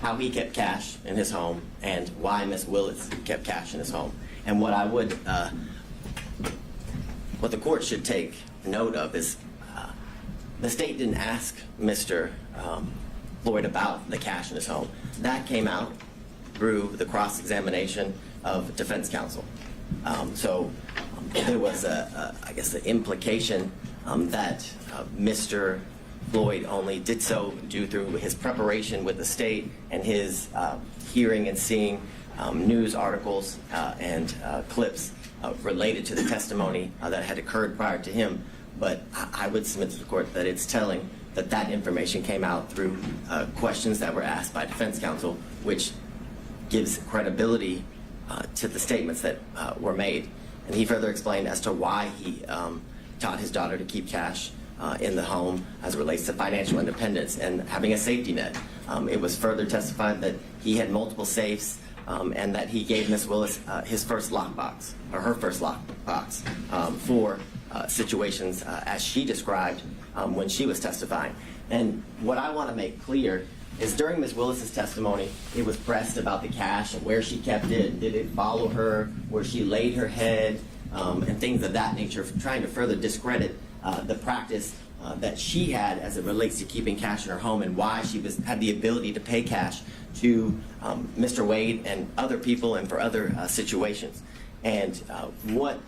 how he kept cash in his home and why Miss Willis kept cash in his home. And what the court should take note of is the state didn't ask Mr. Floyd about the cash in his home. That came out through the cross-examination of defense counsel. So there was, I guess, the implication that Mr. Floyd only did so due through his preparation with the state and his hearing and seeing news articles and clips related to the testimony that had occurred prior to him. But I would submit to the court that it's telling that that information came out through questions that were asked by defense counsel, which gives credibility to the statements that were made. And he further explained as to why he taught his daughter to keep cash in the home as it relates to financial independence and having a safety net. It was further testified that he had multiple safes and that he gave Miss Willis his first lockbox, or her first lockbox, for situations as she described when she was testifying. And what I want to make clear is during Ms. Willis's testimony, it was pressed about the cash and where she kept it, did it follow her, where she laid her head, and things of that nature, trying to further discredit the practice that she had as it relates to keeping cash in her home and why she had the ability to pay cash to Mr. Wade and other people and for other situations. And what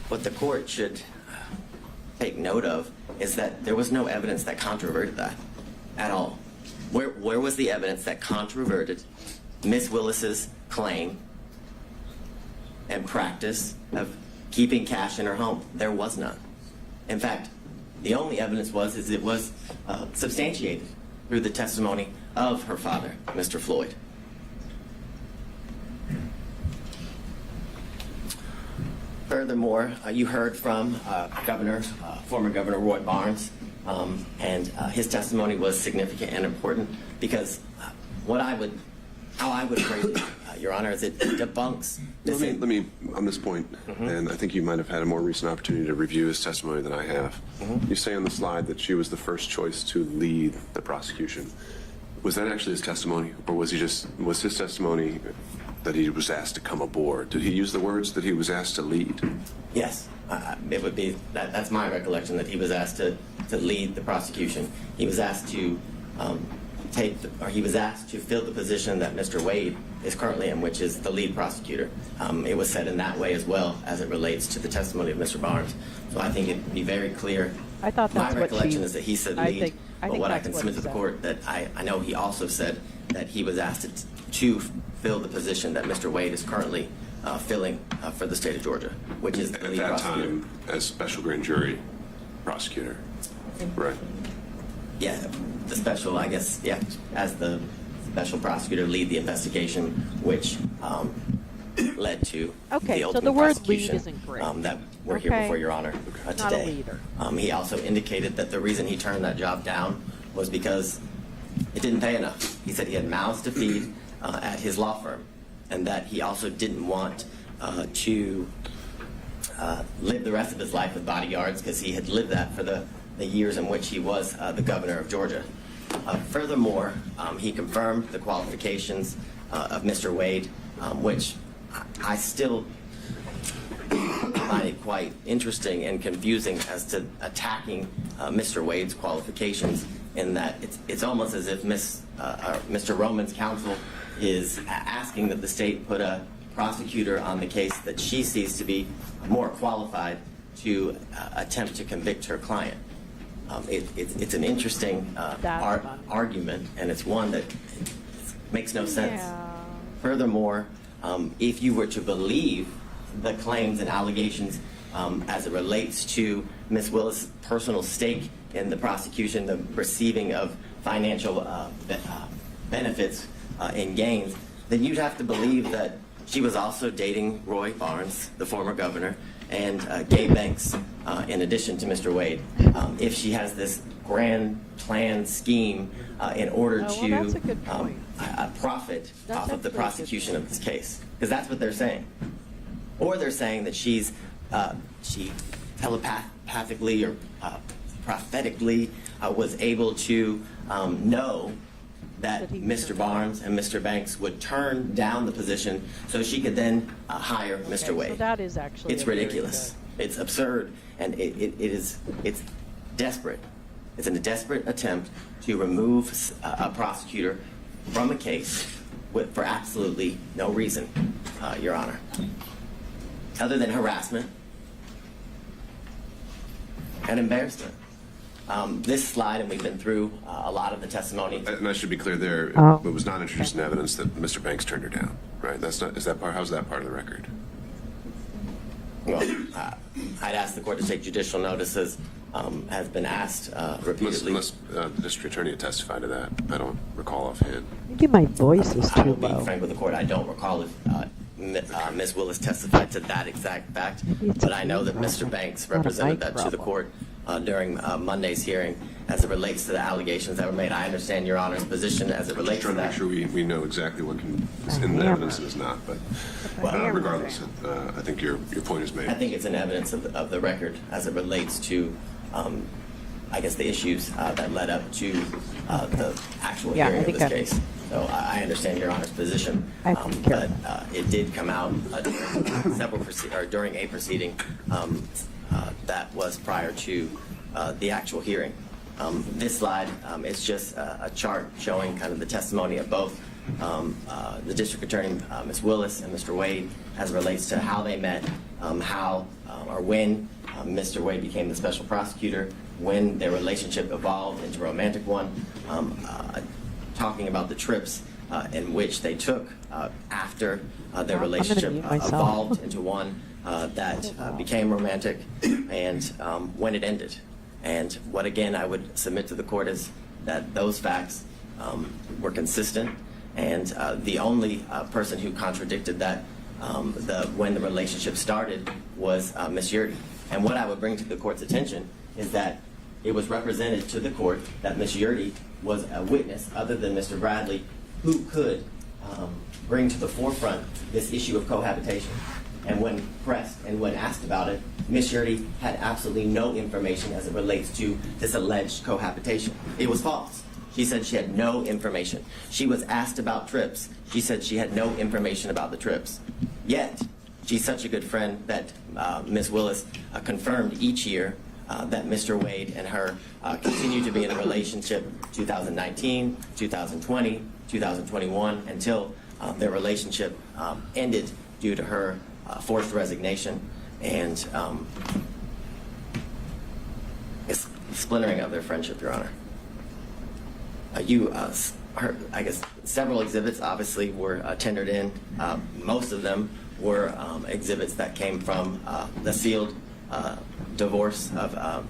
the court should take note of is that there was no evidence that controverted that at all. Where was the evidence that controverted Miss Willis's claim and practice of keeping cash in her home? There was none. In fact, the only evidence was it was substantiated through the testimony of her father, Mr. Floyd. Furthermore, you heard from former Governor Roy Barnes and his testimony was significant and important because how I would phrase it, Your Honor, is it debunks. Let me on this point, and I think you might have had a more recent opportunity to review his testimony than I have. You say on the slide that she was the first choice to lead the prosecution. Was that actually his testimony, or was his testimony that he was asked to come aboard? Did he use the words that he was asked to lead? Yes, it would be that's my recollection, that he was asked to lead the prosecution. He was asked to he was asked to fill the position that Mr. Wade is currently in, which is the lead prosecutor. It was said in that way as well as it relates to the testimony of Mr. Barnes. So I think it'd be very clear. I thought that's my what recollection is that he said lead, I but think what I that's can what submit he to the said. court that I know he also said that he was asked to fill the position that Mr. Wade is currently filling for the state of Georgia, which is the lead At that prosecutor. time, as special grand jury prosecutor, right? Yeah, the special, I guess, yeah, as the special prosecutor, lead the investigation, which led to Okay, the so ultimate the word lead prosecution isn't great. that we're here Okay. before Your Honor Not a today. leader. He also indicated that the reason he turned that job down was because it didn't pay enough. He said he had mouths to feed at his law firm, and that he also didn't want to live the rest of his life with bodyguards, because he had lived that for the years in which he was the governor of Georgia. Furthermore, he confirmed the qualifications of Mr. Wade, which I still find it quite interesting and confusing as to attacking Mr. Wade's qualifications, in that it's almost as if Mr. Roman's counsel is asking that the state put a prosecutor on the case that she sees to be more qualified to attempt to convict her client. It's an interesting argument, and it's one that makes no sense. Yeah. Furthermore, if you were to believe the claims and allegations as it relates to Ms. Willis' personal stake in the prosecution, the receiving of financial benefits and gains, then you'd have to believe that she was also dating Roy Barnes, the former governor, and Gay Banks, in addition to Mr. Wade, if she has this grand plan scheme in order to that's a good point. profit That's off of the actually a good prosecution of this case, because that's what they're saying. Or they're saying that she telepathically or prophetically was able to know that Mr. Barnes and Mr. Banks would turn down the position so she could then hire Mr. Wade. So that is actually It's a very ridiculous. It's absurd, and it's desperate. It's a desperate attempt to remove a prosecutor from a case for absolutely no reason, Your Honor, other than harassment and embarrassment. This slide, and we've been through a lot of the testimony. And I should be clear there, Oh. it was not introduced in evidence that Mr. Banks turned her down, right? How's that part of the record? Well, I'd ask the court to take judicial notices, has been asked repeatedly. Unless the district attorney had testified to that. I don't recall offhand. Maybe my voice is I too will be low. frank with the court. I don't recall if Ms. Willis testified to that exact fact, but I know that Mr. Banks represented that to the court during Monday's hearing as it relates to the allegations that were made. I understand Your Honor's position as it relates to Trying to that. make sure we know exactly what is in the evidence and is not, but regardless, I think your point is made. I think it's an evidence of the record as it relates to, I guess, the issues that led up to the actual hearing of this case. So I understand Your Honor's position, but it did come out during a proceeding that was prior to the actual hearing. This slide is just a chart showing kind of the testimony of both the district attorney, Ms. Willis, and Mr. Wade, as it relates to how they met, how or when Mr. Wade became the special prosecutor, when their relationship evolved into a romantic one, talking about the trips in which they took after their relationship evolved into one that became romantic, and when it ended. And what, again, I would submit to the court is that those facts were consistent, and the only person who contradicted that when the relationship started was Ms. Yurdi. And what I would bring to the court's attention is that it was represented to the court that Ms. Yurdy was a witness other than Mr. Bradley who could bring to the forefront this issue of cohabitation. And when pressed and when asked about it, Ms. Yurdy had absolutely no information as it relates to this alleged cohabitation. It was false. She said she had no information. She was asked about trips. She said she had no information about the trips. Yet, she's such a good friend that Ms. Willis confirmed each year that Mr. Wade and her continue to be in a relationship 2019, 2020, 2021, until their relationship ended due to her forced resignation and splintering of their friendship, Your Honor. I guess several exhibits obviously were tendered in. Most of them were exhibits that came from the sealed divorce of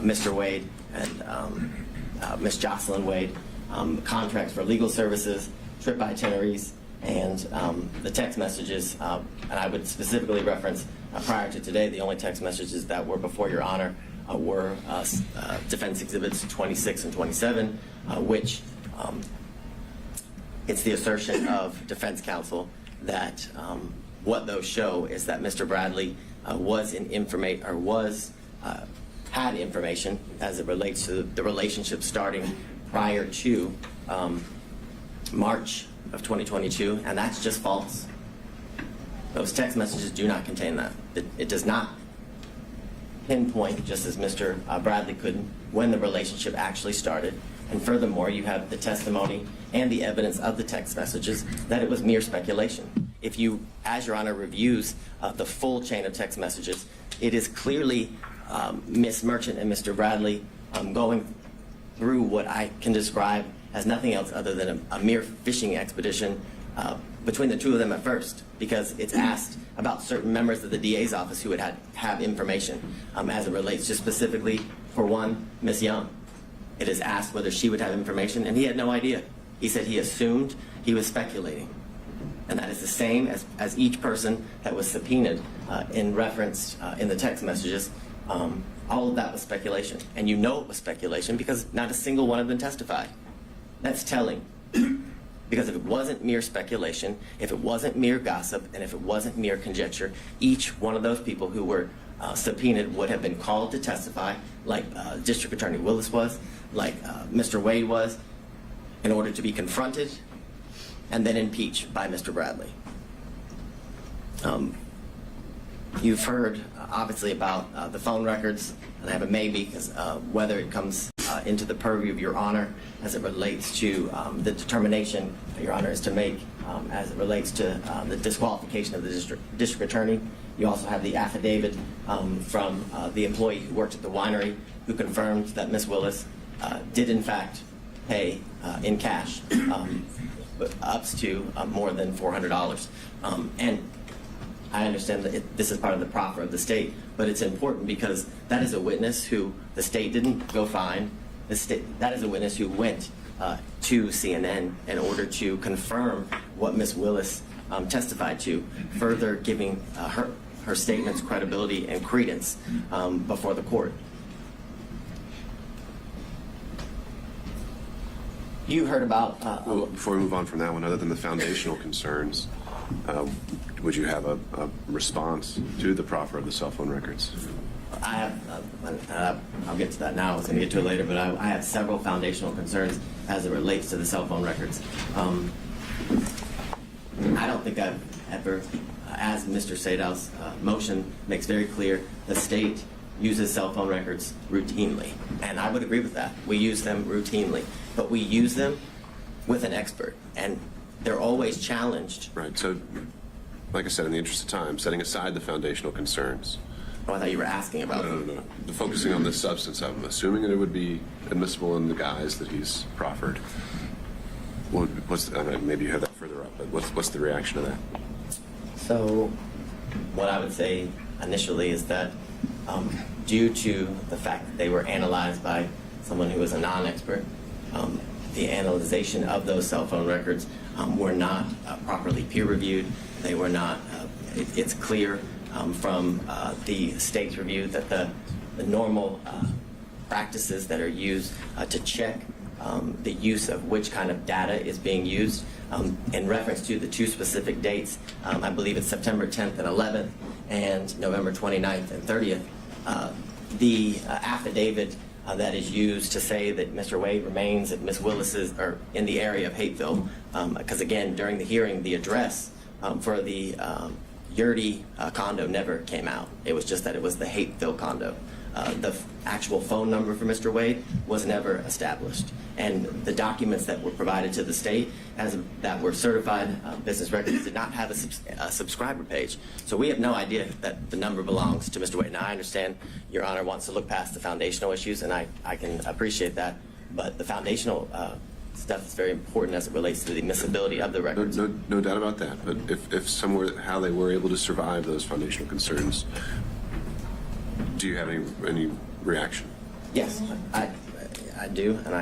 Mr. Wade and Ms. Jocelyn Wade, contracts for legal services, trip itineraries, and the text messages. And I would specifically reference prior to today, the only text messages that were before Your Honor were defense exhibits 26 and 27, which it's the assertion of defense counsel that what those show is that Mr. Bradley had information as it relates to the relationship starting prior to March of 2022, and that's just false. Those text messages do not contain that. It does not pinpoint, just as Mr. Bradley couldn't, when the relationship actually started. And furthermore, you have the testimony and the evidence of the text messages that it was mere speculation. If you, as Your Honor reviews the full chain of text messages, it is clearly Ms. Merchant and Mr. Bradley going through what I can describe as nothing else other than a mere fishing expedition between the two of them at first, because it's asked about certain members of the DA's office who would have information as it relates to specifically, for one, Ms. Young. It is asked whether she would have information, and he had no idea. He said he assumed, he was speculating. And that is the same as each person that was subpoenaed in reference in the text messages. All of that was speculation. And you know it was speculation because not a single one of them testified. That's telling. Because if it wasn't mere speculation, if it wasn't mere gossip, and if it wasn't mere conjecture, each one of those people who were subpoenaed would have been called to testify, like District Attorney Willis was, like Mr. Wade was, in order to be confronted and then impeached by Mr. Bradley. You've heard, obviously, about the phone records, and I have a maybe, because whether it comes into the purview of Your Honor as it relates to the determination that Your Honor is to make as it relates to the disqualification of the district attorney. You also have the affidavit from the employee who worked at the winery who confirmed that Ms. Willis did, in fact, pay in cash up to more than $400. And I understand that this is part of the proffer of the state, but it's important because that is a witness who the state didn't go find. That is a witness who went to CNN in order to confirm what Ms. Willis testified to, further giving her statement's credibility and credence before the court. You heard about... well, before we move on from that one, other than the foundational concerns, would you have a response to the proffer of the cell phone records? I have, I'll get to that now. I was going to get to it later, but I have several foundational concerns as it relates to the cell phone records. I don't think I've ever, as Mr. Sadow's motion makes very clear, the state uses cell phone records routinely. And I would agree with that. We use them routinely. But we use them with an expert. And they're always challenged. Right. So, like I said, in the interest of time, setting aside the foundational concerns. Oh, I thought you were asking about No. Focusing on the substance of them, assuming that it would be admissible in the guise that he's proffered. Maybe you have that further up, but what's the reaction to that? So, what I would say initially is that due to the fact that they were analyzed by someone who was a non-expert, the analyzation of those cell phone records were not properly peer-reviewed. They were not, it's clear from the state's review that the normal practices that are used to check the use of which kind of data is being used. In reference to the two specific dates, I believe it's September 10th and 11th and November 29th and 30th, the affidavit that is used to say that Mr. Wade remains at Ms. Willis's, or in the area of Hateville, because again, during the hearing, the address for the Yurdy condo never came out. It was just that it was the Hateville condo. The actual phone number for Mr. Wade was never established. And the documents that were provided to the state that were certified business records did not have a subscriber page. So we have no idea that the number belongs to Mr. Wade. Now, I understand Your Honor wants to look past the foundational issues, and I can appreciate that. But the foundational stuff is very important as it relates to the admissibility of the records. No doubt about that. But if somewhere, how they were able to survive those foundational concerns, do you have any reaction? Yes, I do, and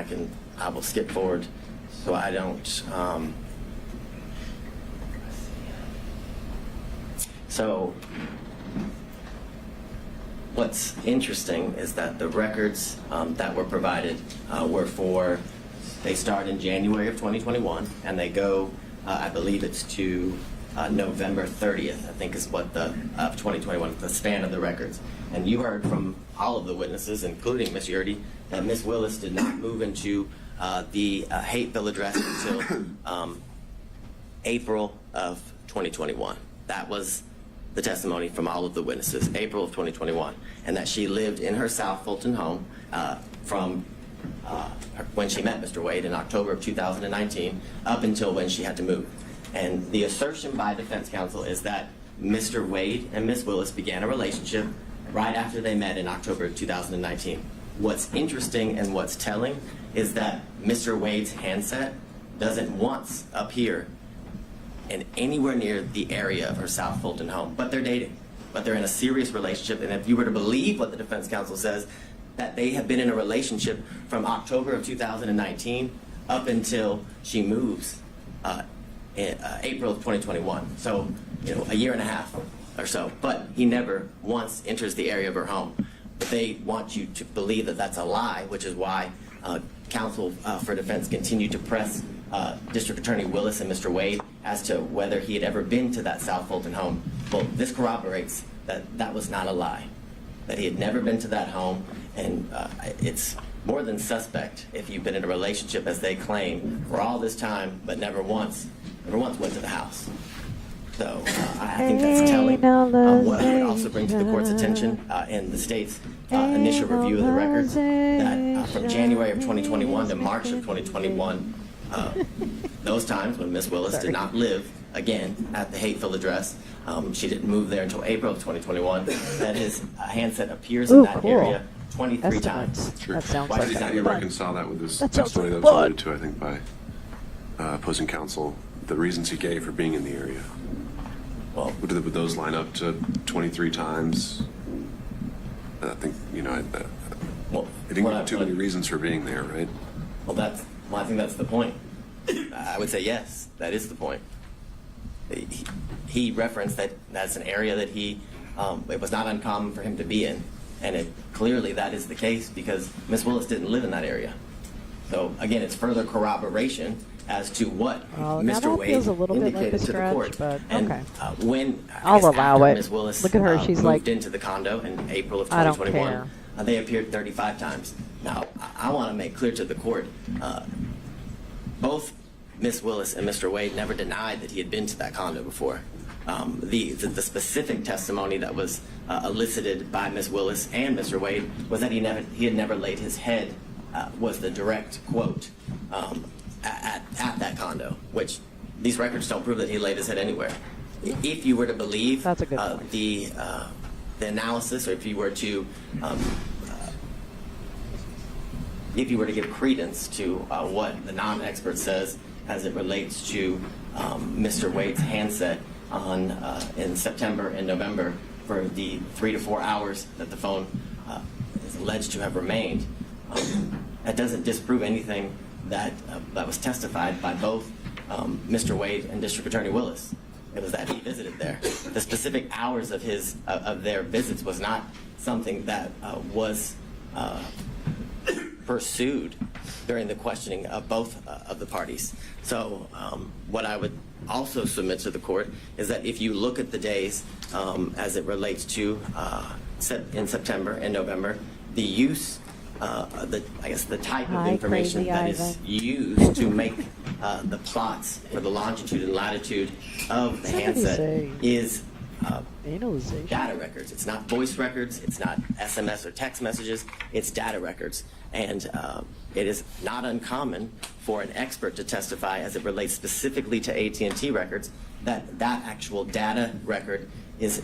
I will skip forward so I don't. So what's interesting is that the records that were provided they start in January of 2021 and they go, I believe it's to November 30th, I think is what of 2021, the span of the records. And you heard from all of the witnesses, including Ms. Yurdy, that Ms. Willis did not move into the Hateville address until April of 2021. That was the testimony from all of the witnesses, April of 2021, and that she lived in her South Fulton home from when she met Mr. Wade in October of 2019 up until when she had to move. And the assertion by defense counsel is that Mr. Wade and Ms. Willis began a relationship right after they met in October of 2019. What's interesting and what's telling is that Mr. Wade's handset doesn't once appear in anywhere near the area of her South Fulton home, but they're dating, but they're in a serious relationship. And if you were to believe what the defense counsel says, that they have been in a relationship from October of 2019 up until she moves in April of 2021. So, a year and a half or so. But he never once enters the area of her home. But they want you to believe that that's a lie, which is why counsel for defense continued to press District Attorney Willis and Mr. Wade as to whether he had ever been to that South Fulton home. Well, this corroborates that that was not a lie, that he had never been to that home, and it's more than suspect if you've been in a relationship, as they claim, for all this time, but never once went to the house. So I think that's telling. What I would also bring to the court's attention in the state's initial review of the records, that from January of 2021 to March of 2021, those times when Ms. Willis did not live again at the Hateville address, she didn't move there until April of 2021, that his handset appears in that area 23 times. Sure. That sounds Why like did fun. you reconcile that with his That sounds testimony like that was fun. alluded to, I think, by opposing counsel, the reasons he gave for being in the area? Well, would those line up to 23 times? I think, well, I didn't give too many reasons for being there, right? Well, I think that's the point. I would say yes, that is the point. He referenced that that's an area that it was not uncommon for him to be in, and clearly that is the case because Ms. Willis didn't live in that area. So again, it's further corroboration as to what Mr. Wade indicated to the court. But and okay. I'll allow it. Ms. Willis Look at her; she's moved like into the condo in April of I don't 2021. care. They appeared 35 times. Now, I want to make clear to the court, both Ms. Willis and Mr. Wade never denied that he had been to that condo before. The specific testimony that was elicited by Ms. Willis and Mr. Wade was that he had never laid his head, was the direct quote, at that condo, which these records don't prove that he laid his head anywhere. If you were to believe the analysis, or if you were to give credence to what the non-expert says as it relates to Mr. Wade's handset in September and November for the 3 to 4 hours that the phone is alleged to have remained, that doesn't disprove anything that was testified by both Mr. Wade and District Attorney Willis. It was that he visited there. The specific hours of their visits was not something that was pursued during the questioning of both of the parties. So what I would also submit to the court is that if you look at the days as it relates to in September and November, the use, the type of information that is used to make the plots for the longitude and latitude of the handset is data records. It's not voice records. It's not SMS or text messages. It's data records. And it is not uncommon for an expert to testify as it relates specifically to AT&T records that actual data record is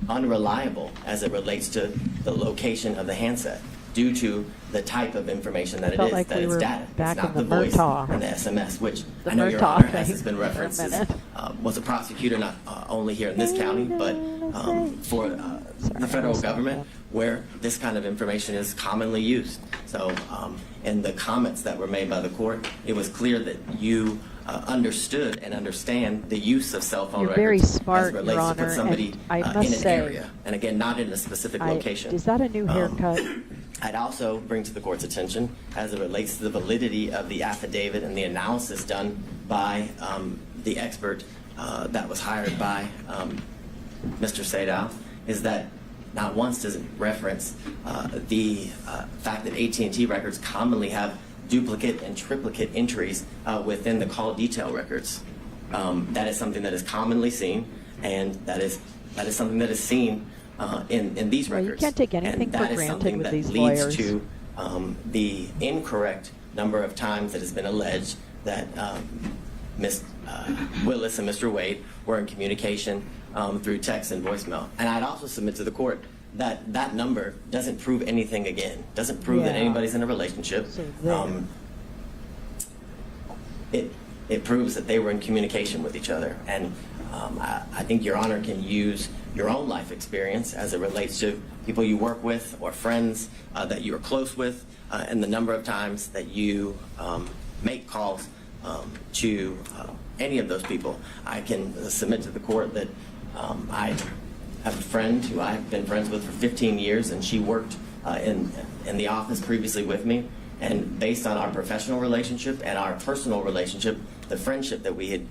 unreliable as it relates to the location of the handset due to the type of information that it is, that it's data. It's not the voice and the SMS, which I know Your Honor, as has been referenced, was a prosecutor not only here in this county, but for the federal government, where this kind of information is commonly used. So in the comments that were made by the court, it was clear that you understood and understand the use of cell phone You're records very smart, as it relates Your to put Honor, somebody and I in must an say, area, and again, not in a specific location. Is that a new haircut? I'd also bring to the court's attention, as it relates to the validity of the affidavit and the analysis done by the expert that was hired by Mr. Sadow, is that not once does it reference the fact that AT&T records commonly have duplicate and triplicate entries within the call detail records. That is something that is commonly seen, and that is something that is seen in these records. You can't take anything for granted with these lawyers. That leads to the incorrect number of times that has been alleged that Ms. Willis and Mr. Wade were in communication through text and voicemail. And I'd also submit to the court that that number doesn't prove anything again. Doesn't prove that anybody's in a relationship. It proves that they were in communication with each other. And I think Your Honor can use your own life experience as it relates to people you work with or friends that you are close with, and the number of times that you make calls to any of those people. I can submit to the court that I have a friend who I've been friends with for 15 years, and she worked in the office previously with me. And based on our professional relationship and our personal relationship, the friendship that we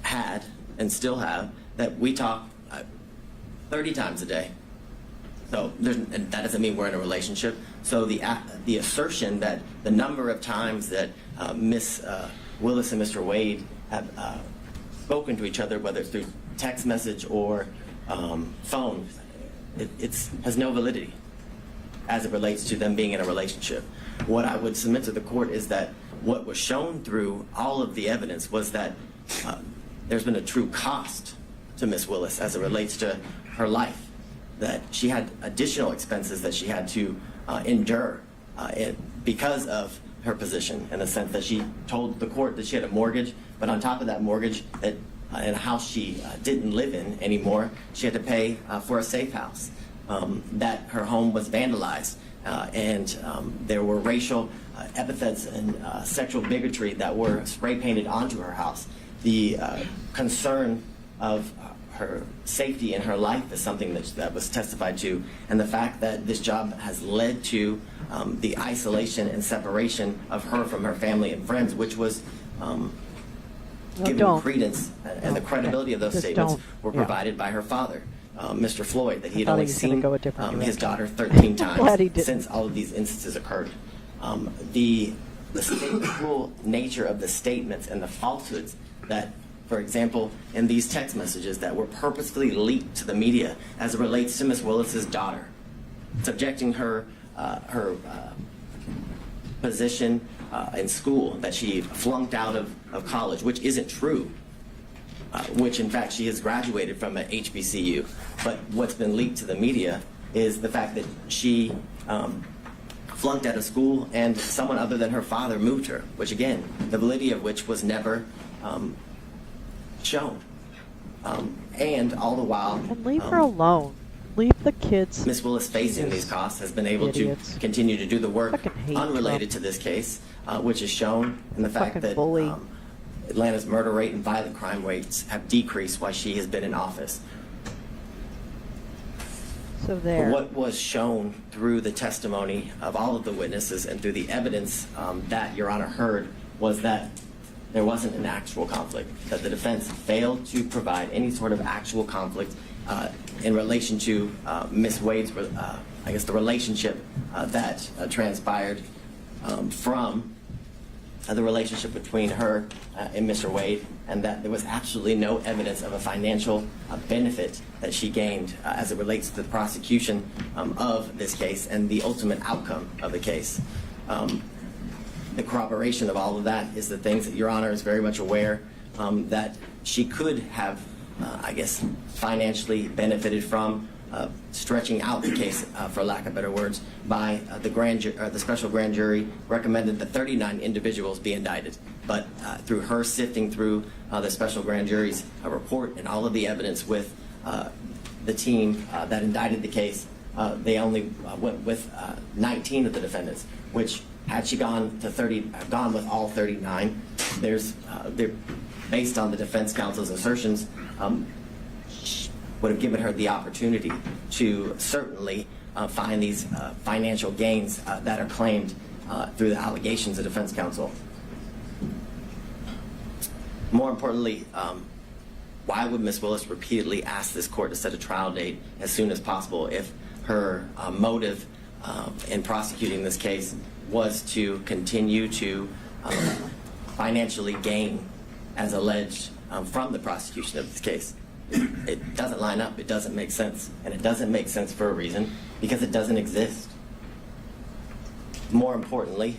had and still have, that we talk 30 times a day. So and that doesn't mean we're in a relationship. So the assertion that the number of times that Miss Willis and Mr. Wade have spoken to each other, whether it's through text message or phone, it has no validity as it relates to them being in a relationship. What I would submit to the court is that what was shown through all of the evidence was that there's been a true cost to Miss Willis as it relates to her life, that she had additional expenses that she had to endure because of her position, in the sense that she told the court that she had a mortgage, but on top of that mortgage, that in a house she didn't live in anymore, she had to pay for a safe house, that her home was vandalized, and there were racial epithets and sexual bigotry that were spray painted onto her house. The concern of her safety in her life is something that was testified to, and the fact that this job has led to the isolation and separation of her from her family and friends, which was given credence, and the credibility of those statements were provided by her father, Mr. Floyd, that he had only seen his daughter 13 times since all of these instances occurred. The stateful nature of the statements and the falsehoods that, for example, in these text messages that were purposefully leaked to the media as it relates to Miss Willis's daughter, subjecting her position in school, that she flunked out of college, which isn't true, which in fact she has graduated from an HBCU. But what's been leaked to the media is the fact that she flunked out of school and someone other than her father moved her, which again, the validity of which was never shown. And all the while... And leave her alone. Leave the kids. Miss Willis, facing these costs, has been able to continue to do the work unrelated to this case, which is shown in the fact that Atlanta's murder rate and violent crime rates have decreased while she has been in office. So there. What was shown through the testimony of all of the witnesses and through the evidence that Your Honor heard was that there wasn't an actual conflict, that the defense failed to provide any sort of actual conflict in relation to Ms. Wade's, I guess, the relationship that transpired from the relationship between her and Mr. Wade, and that there was absolutely no evidence of a financial benefit that she gained as it relates to the prosecution of this case and the ultimate outcome of the case. The corroboration of all of that is the things that Your Honor is very much aware that she could have, I guess, financially benefited from stretching out the case, for lack of better words, by the special grand jury recommended that 39 individuals be indicted. But through her sifting through the special grand jury's report and all of the evidence with the team that indicted the case, they only went with 19 of the defendants, which had she gone with all 39, based on the defense counsel's assertions, would have given her the opportunity to certainly find these financial gains that are claimed through the allegations of defense counsel. More importantly, why would Ms. Willis repeatedly ask this court to set a trial date as soon as possible if her motive in prosecuting this case was to continue to financially gain, as alleged, from the prosecution of this case? It doesn't line up. It doesn't make sense. And it doesn't make sense for a reason, because it doesn't exist. More importantly,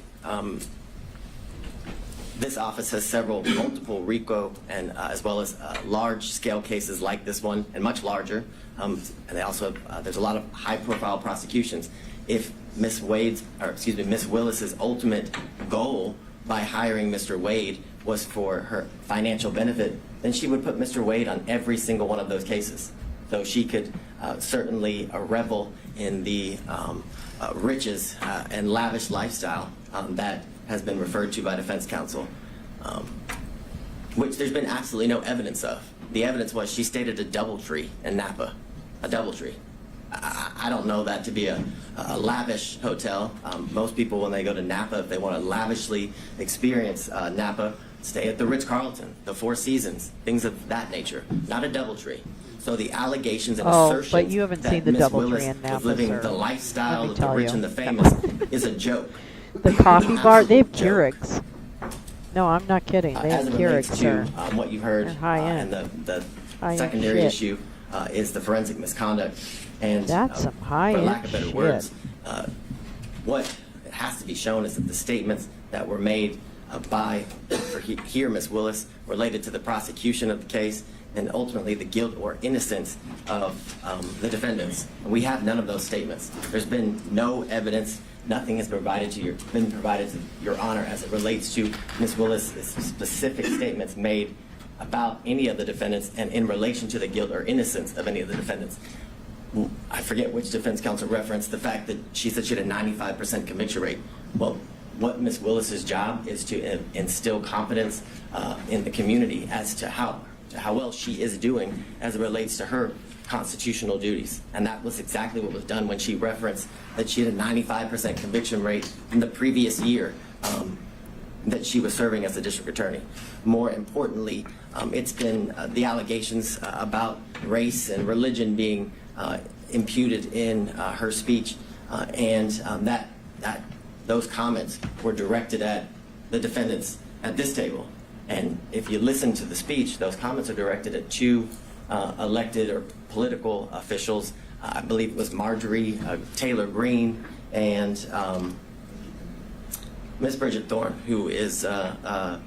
this office has multiple RICO and as well as large-scale cases like this one and much larger. And they also there's a lot of high-profile prosecutions. If Ms. Willis's ultimate goal by hiring Mr. Wade was for her financial benefit, then she would put Mr. Wade on every single one of those cases. So she could certainly revel in the riches and lavish lifestyle that has been referred to by defense counsel, which there's been absolutely no evidence of. The evidence was she stayed at a DoubleTree in Napa, a DoubleTree. I don't know that to be a lavish hotel. Most people, when they go to Napa, if they want to lavishly experience Napa, stay at the Ritz-Carlton, the Four Seasons, things of that nature, not a DoubleTree. So the allegations and assertions but you haven't that seen the Ms. DoubleTree Willis in Napa, was living sir. the lifestyle Let me of the tell rich you. and the famous is a joke. The coffee bar, they have Absolute joke. Keurigs. No, I'm not kidding. They have As it relates Keurigs, to sir. what you heard, They're high end. and the High-end secondary shit. issue is the forensic misconduct. And That's some for high-end lack of better shit. words, what has to be shown is that the statements that were made by Ms. Willis related to the prosecution of the case and ultimately the guilt or innocence of the defendants. And we have none of those statements. There's been no evidence. Nothing has been provided to Your Honor as it relates to Ms. Willis' specific statements made about any of the defendants and in relation to the guilt or innocence of any of the defendants. I forget which defense counsel referenced the fact that she said she had a 95% conviction rate. Well, what Ms. Willis's job is to instill confidence in the community as to how well she is doing as it relates to her constitutional duties. And that was exactly what was done when she referenced that she had a 95% conviction rate in the previous year that she was serving as a district attorney. More importantly, it's been the allegations about race and religion being imputed in her speech, and that those comments were directed at the defendants at this table. And if you listen to the speech, those comments are directed at two elected or political officials. I believe it was Marjorie Taylor Greene and Ms. Bridget Thorne, who is a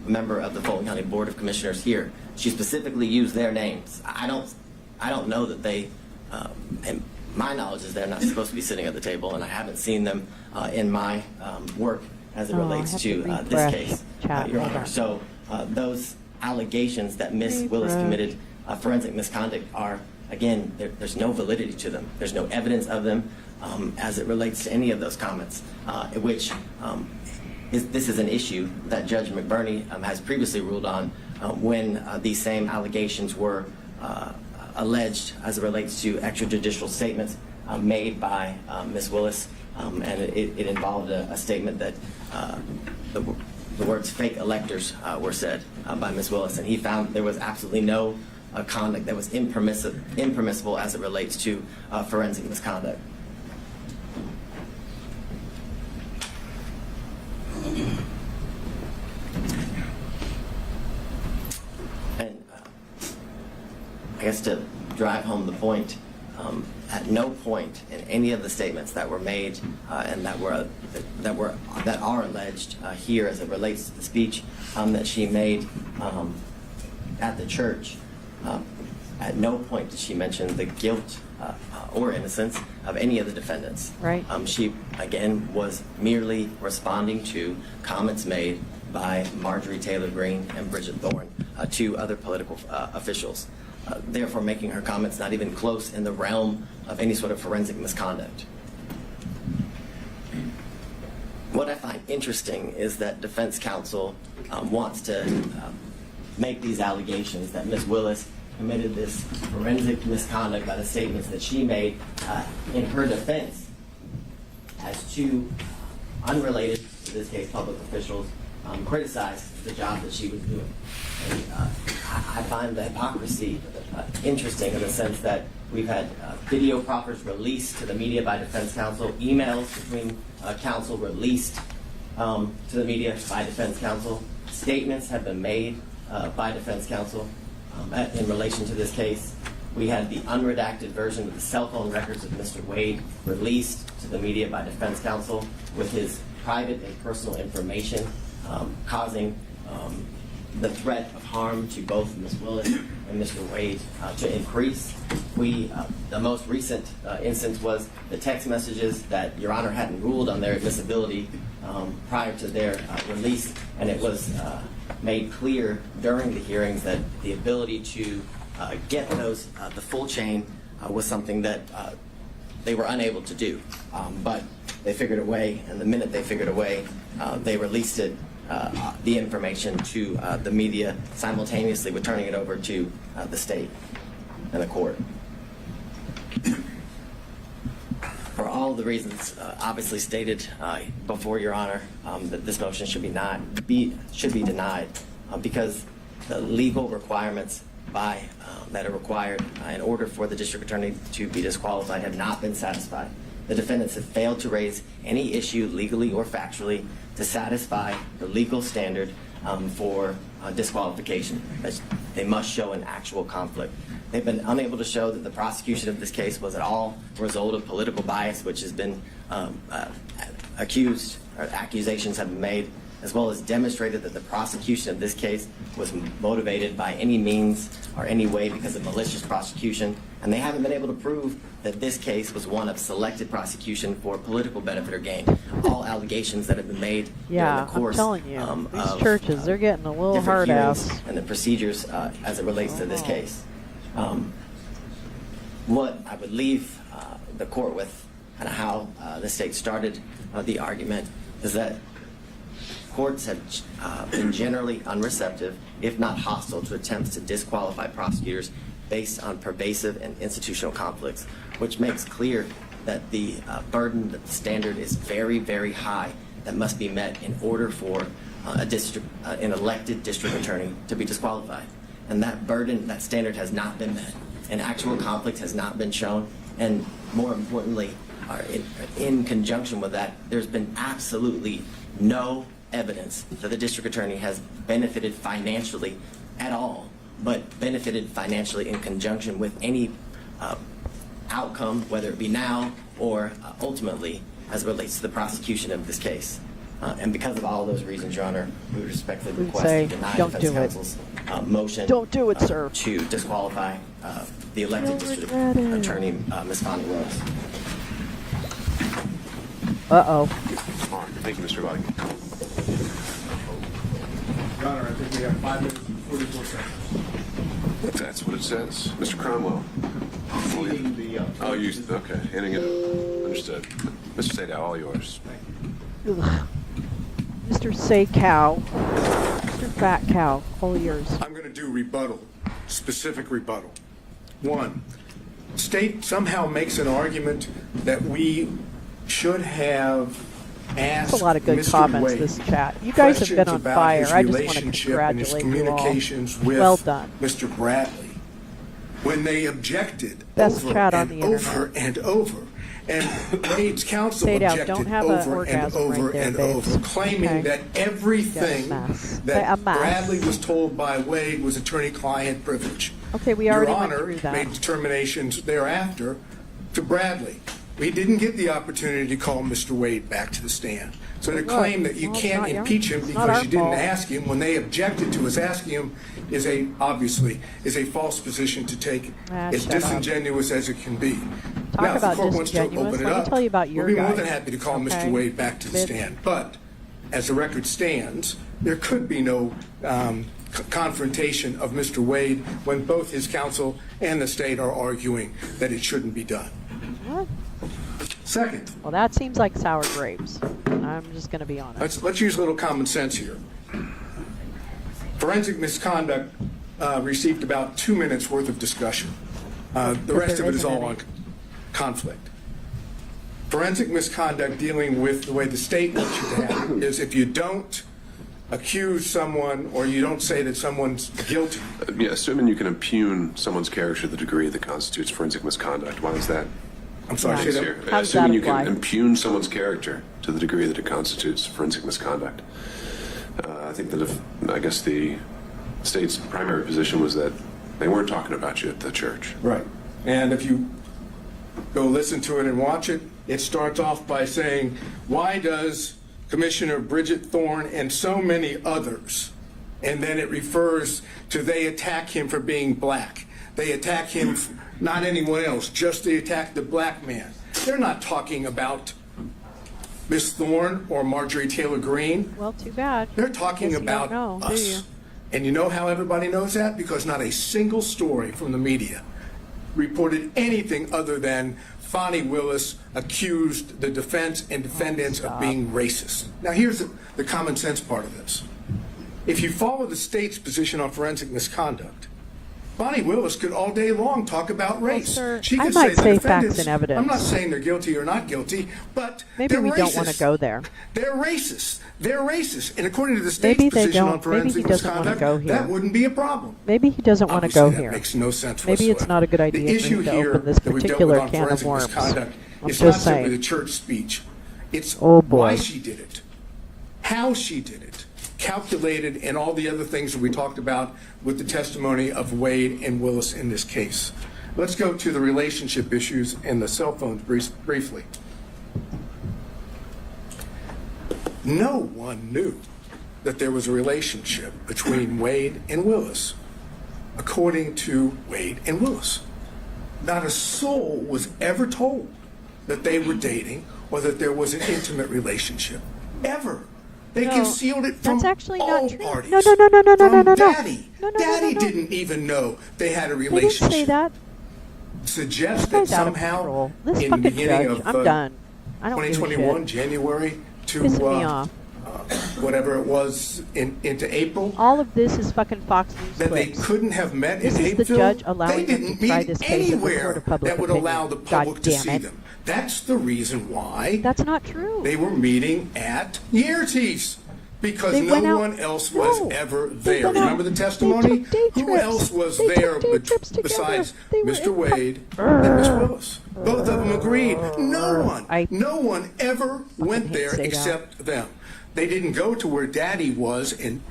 member of the Fulton County Board of Commissioners here. She specifically used their names. I don't know that they, and my knowledge is they're not supposed to be sitting at the table, and I haven't seen them in my work as it relates to this case, Your Honor. So those allegations that Ms. Willis committed forensic misconduct are, again, there's no validity to them. There's no evidence of them as it relates to any of those comments, which this is an issue that Judge McBurney has previously ruled on when these same allegations were alleged as it relates to extrajudicial statements made by Ms. Willis, and it involved a statement that the words fake electors were said by Ms. Willis, and he found there was absolutely no conduct that was impermissible as it relates to forensic misconduct. And I guess to drive home the point, at no point in any of the statements that were made and that are alleged here as it relates to the speech that she made at the church, at no point did she mention the guilt or innocence of any of the defendants. Right. She, again, was merely responding to comments made by Marjorie Taylor Greene and Bridget Thorne, two other political officials, therefore making her comments not even close in the realm of any sort of forensic misconduct. What I find interesting is that defense counsel wants to make these allegations that Ms. Willis committed this forensic misconduct by the statements that she made in her defense as two unrelated, in this case public officials, criticized the job that she was doing. And I find the hypocrisy interesting in the sense that we've had video proffers released to the media by defense counsel, emails between counsel released to the media by defense counsel, statements have been made by defense counsel in relation to this case. We had the unredacted version of the cell phone records of Mr. Wade released to the media by defense counsel with his private and personal information causing the threat of harm to both Ms. Willis and Mr. Wade to increase. The most recent instance was the text messages that Your Honor hadn't ruled on their admissibility prior to their release, and it was made clear during the hearings that the ability to get those, the full chain, was something that they were unable to do. But they figured a way, and the minute they figured a way, they released it, the information to the media simultaneously with turning it over to the state and the court. For all the reasons obviously stated before Your Honor, that this motion should be denied because the legal requirements that are required in order for the district attorney to be disqualified have not been satisfied. The defendants have failed to raise any issue legally or factually to satisfy the legal standard for disqualification. They must show an actual conflict. They've been unable to show that the prosecution of this case was at all a result of political bias, which has been accused, or accusations have been made, as well as demonstrated that the prosecution of this case was motivated by any means or any way because of malicious prosecution. And they haven't been able to prove that this case was one of selected prosecution for political benefit or gain. All allegations that have been made during the course I'm telling you, these churches, they're getting a little different hard ass. hearings and the procedures as it relates to this case. What I would leave the court with, and how the state started the argument, is that courts have been generally unreceptive, if not hostile, to attempts to disqualify prosecutors based on pervasive and institutional conflicts, which makes clear that the burden, that the standard is very, very high that must be met in order for an elected district attorney to be disqualified. And that burden, that standard has not been met. An actual conflict has not been shown. And more importantly, in conjunction with that, there's been absolutely no evidence that the district attorney has benefited financially at all, but benefited financially in conjunction with any outcome, whether it be now or ultimately as it relates to the prosecution of this case. And because of all of those reasons, Your Honor, we would respectfully request to deny defense counsel's motion to disqualify the elected district attorney, Ms. Fonda Rose. Uh-oh. Thank you, Mr. Vaughn. Your Honor, I think we have 5 minutes and 44 seconds. That's what it says. Mr. Cromwell. Oh, you, okay, handing it up. Understood. Mr. Sadow, all yours. Ugh. Mr. Say Cow, Mr. Fat Cow, all yours. I'm going to do rebuttal, specific rebuttal. One, state somehow makes an argument that we should have asked That's a lot of good Mr. comments, Wade this chat. You guys have been questions on about fire. his I just want to relationship and his congratulate you all. communications with Well done. Mr. Bradley when they objected Best over chat on and the over internet. and over. And Wade's counsel Fade out. objected Don't have a over and orgasm over right there, and babes. over, claiming Okay. that everything Say a mess. that Bradley was told by Wade was attorney-client privilege. Okay, we already Your went Honor through that. made determinations thereafter to Bradley. We didn't get the opportunity to call Mr. Wade back to the stand. So to Look, claim that you well, it's can't not your- impeach him it's not because our you didn't fault. ask him when they objected to us asking him is obviously a false position to take, as shut up. disingenuous as it can be. Talk Now, if the about court wants to disingenuous, open it let me up, tell you about your we'll be more guys, than happy to call okay? Mr. Wade back to the Bitch. stand. But as the record stands, there could be no confrontation of Mr. Wade when both his counsel and the state are arguing that it shouldn't be done. What? Second, Well, that seems like sour grapes. I'm just going to be honest. let's use a little common sense here. Forensic misconduct received about 2 minutes worth of discussion. The rest of it is all on conflict. Forensic misconduct dealing with the way the state wants you to have it is if you don't accuse someone or you don't say that someone's guilty. Yeah, assuming you can impugn someone's character to the degree that constitutes forensic misconduct, why is that? I'm sorry, say that. Here? How does Assuming that you can apply? impugn someone's character to the degree that it constitutes forensic misconduct. I think that I guess the state's primary position was that they weren't talking about you at the church. Right. And if you go listen to it and watch it, it starts off by saying, why does Commissioner Bridget Thorne and so many others, and then it refers to they attack him for being black. They attack him, not anyone else, just they attack the black man. They're not talking about Miss Thorne or Marjorie Taylor Greene. Well, too bad. They're talking Guess you about don't know, do you? us. And you know how everybody knows that? Because not a single story from the media reported anything other than Fonnie Willis accused the defense and defendants of being racist. Now here's the common sense part of this. If you follow the state's position on forensic misconduct, Fonnie Willis could all day long talk about race. sir, She I could might the say facts defendants- and evidence. I'm not saying they're guilty or not guilty, but Maybe they're we racist. don't want to go there. They're racist. They're racist. And according to the state's Maybe they position don't. on forensic Maybe he doesn't wanna misconduct, go here. that wouldn't be a problem. Maybe he doesn't want to Obviously, go that here. makes no sense Maybe it's whatsoever. not a good idea The for issue him to here open this that we've dealt particular with on can of forensic worms. misconduct, I'm it's just not simply saying. the church speech. It's Oh, boy. why she did it, how she did it, calculated, and all the other things that we talked about with the testimony of Wade and Willis in this case. Let's go to the relationship issues and the cell phones briefly. No one knew that there was a relationship between Wade and Willis, according to Wade and Willis. Not a soul was ever told that they were dating or that there was an intimate relationship. Ever. They No, concealed it from that's actually not all true. parties. No. From No. Daddy. No, Daddy didn't even know they had a They relationship. didn't say that. Suggest This that guy's out of somehow control. This in the fucking beginning judge. of I'm done. I don't give a 2021, shit. January to Pissing me off. whatever it was into April, All of this is fucking Fox News that they clips. couldn't have met This in is the Hapeville. judge They allowing them didn't to try meet this case in the court anywhere of public that would opinion. allow the God public to damn see it. them. That's the reason why That's not true. they were meeting at Yearties. Because They no went out- one else No. was ever They there. went out- Remember the they testimony? took day Who trips. else was They there took day trips together. besides They were Mr. in Wade and Miss Willis? Both of them agreed. No one ever went hate there to say that. except them. They didn't go to where Daddy was in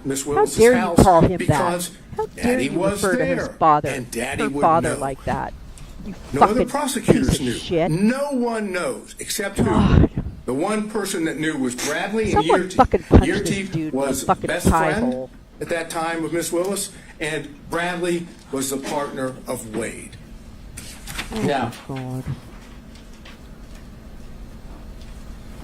Miss How Willis's dare you house call him because that? How dare Daddy you was refer there. to his father, and Daddy her would father know. like that? You No fucking other prosecutors piece of knew. shit. No one knows except who? The one person that knew was Bradley and Someone fucking punched this Yearty dude in was the fucking best pie friend hole. at that time of Miss Willis, and Bradley was the partner of Wade. Now, God.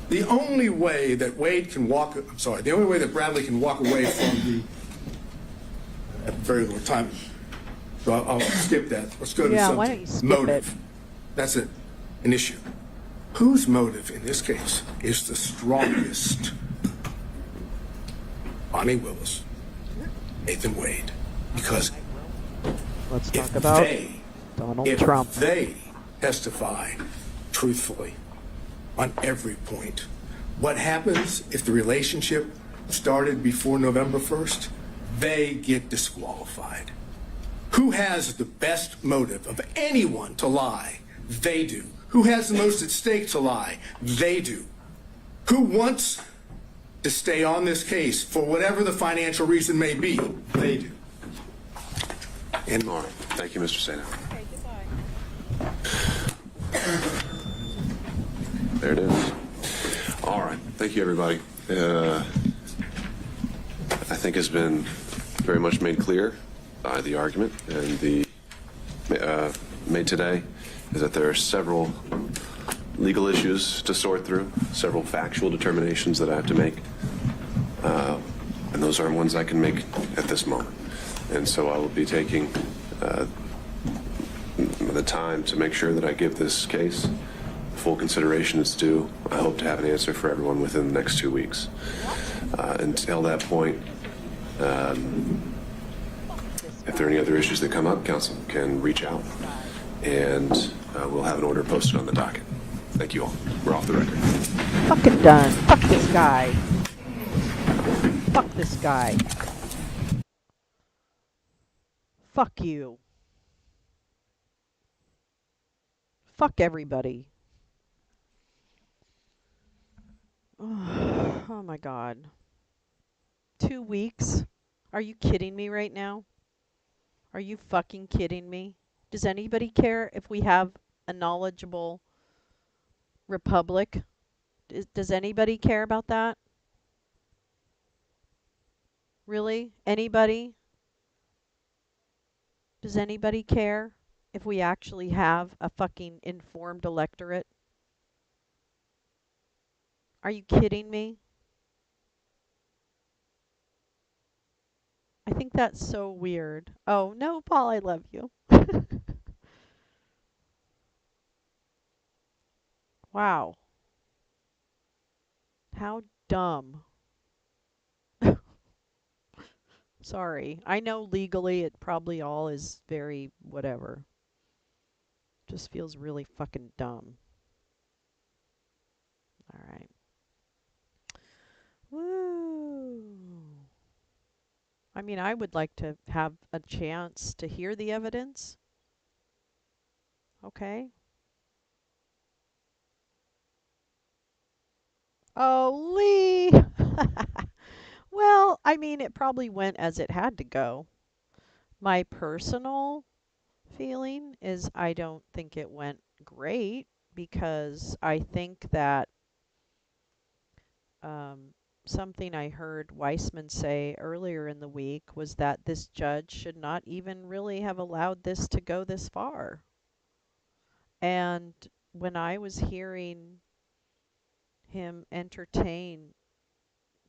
the only way that the only way that Bradley can walk away from the, I have very little time, so I'll skip that. Let's go to Yeah, something. why don't you skip Motive. it? That's an issue. Whose motive in this case is the strongest? Bonnie Willis, Nathan Wade. Because Let's if talk about they Donald if Trump. they testify truthfully on every point. What happens if the relationship started before November 1st? They get disqualified. Who has the best motive of anyone to lie? They do. Who has the most at stake to lie? They do. Who wants to stay on this case for whatever the financial reason may be? They do. And more. Thank you, Mr. Sano. Okay, goodbye. There it is. All right. Thank you, everybody. I think has been very much made clear by the argument and the made today is that there are several legal issues to sort through, several factual determinations that I have to make, and those aren't ones I can make at this moment. And so I will be taking the time to make sure that I give this case full consideration it's due. I hope to have an answer for everyone within the next 2 weeks. Until that point, if there are any other issues that come up, council can reach out, and we'll have an order posted on the docket. Thank you all. We're off the record. Fucking done. Fuck this guy. Fuck this guy. Fuck you. Fuck everybody. Oh my god. 2 weeks? Are you kidding me right now? Are you fucking kidding me? Does anybody care if we have a knowledgeable republic? Does anybody care about that? Really? Anybody? Does anybody care if we actually have a fucking informed electorate? Are you kidding me? I think that's so weird. Oh, no, Paul, I love you. Wow. How dumb. Sorry. I know legally it probably all is very whatever. Just feels really fucking dumb. All right. Woo. I mean, I would like to have a chance to hear the evidence. Okay. Oh, Lee! Well, I mean, it probably went as it had to go. My personal feeling is I don't think it went great because I think that something I heard Weissman say earlier in the week was that this judge should not even really have allowed this to go this far. And when I was hearing him entertain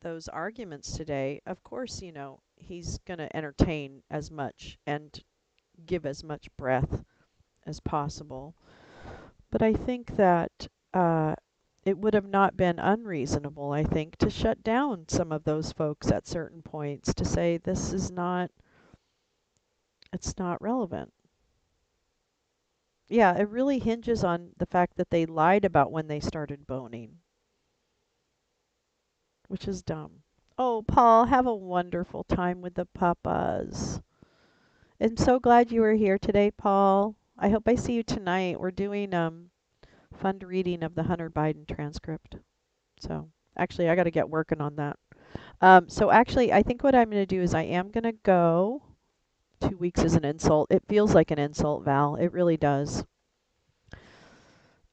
those arguments today, of course, you know, he's going to entertain as much and give as much breath as possible. But I think that it would have not been unreasonable, I think, to shut down some of those folks at certain points to say this is not, it's not relevant. Yeah, it really hinges on the fact that they lied about when they started boning, which is dumb. Oh, Paul, have a wonderful time with the papas. I'm so glad you were here today, Paul. I hope I see you tonight. We're doing fund reading of the Hunter Biden transcript. So actually, I got to get working on that. So actually, I think what I'm going to do is I am going to go. 2 weeks is an insult. It feels like an insult, Val. It really does.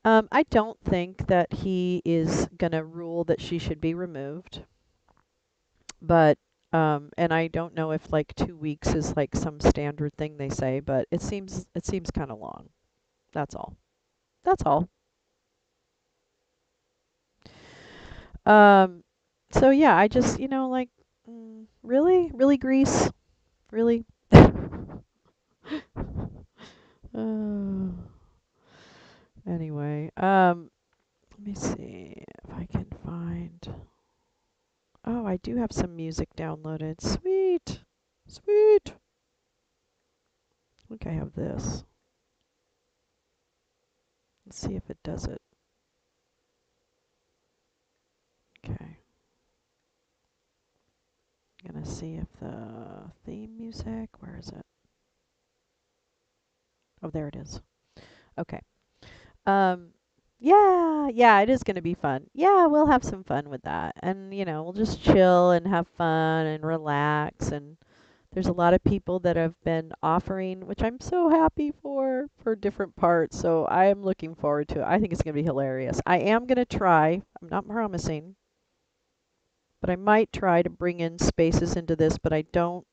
I don't think that he is going to rule that she should be removed. But, and I don't know if like 2 weeks is like some standard thing they say, but it seems kind of long. That's all. That's all. So yeah, I just, you know, like, really? Really, Grease? Really? Anyway, let me see if I can find. Oh, I do have some music downloaded. Sweet. Sweet. I think I have this. Let's see if it does it. Okay. I'm gonna see if the theme music, where is it? Oh, there it is. Okay. Um, yeah, it is gonna be fun. Yeah, we'll have some fun with that. And, we'll just chill and have fun and relax. And there's a lot of people that have been offering, which I'm so happy for different parts. So I am looking forward to it. I think it's gonna be hilarious. I am gonna try, I'm not promising, but I might try to bring in spaces into this, but I don't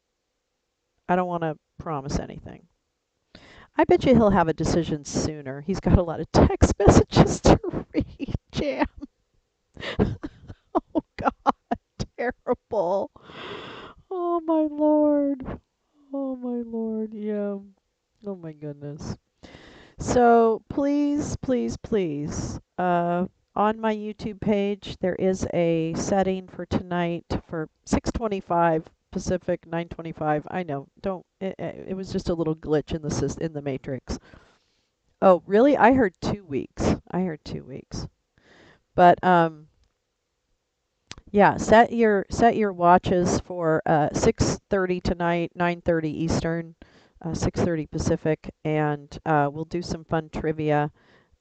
want to promise anything. I bet you he'll have a decision sooner. He's got a lot of text messages to read, Jam. Oh, God, terrible. Oh, my Lord. Oh, my Lord, yeah. Oh, my goodness. So please, please, please, on my YouTube page, there is a setting for tonight for 6:25 Pacific, 9:25. I know, don't. It was just a little glitch in the matrix. Oh, really? I heard 2 weeks. I heard 2 weeks. But yeah, set your watches for 6:30 tonight, 9:30 Eastern, 6:30 Pacific, and we'll do some fun trivia.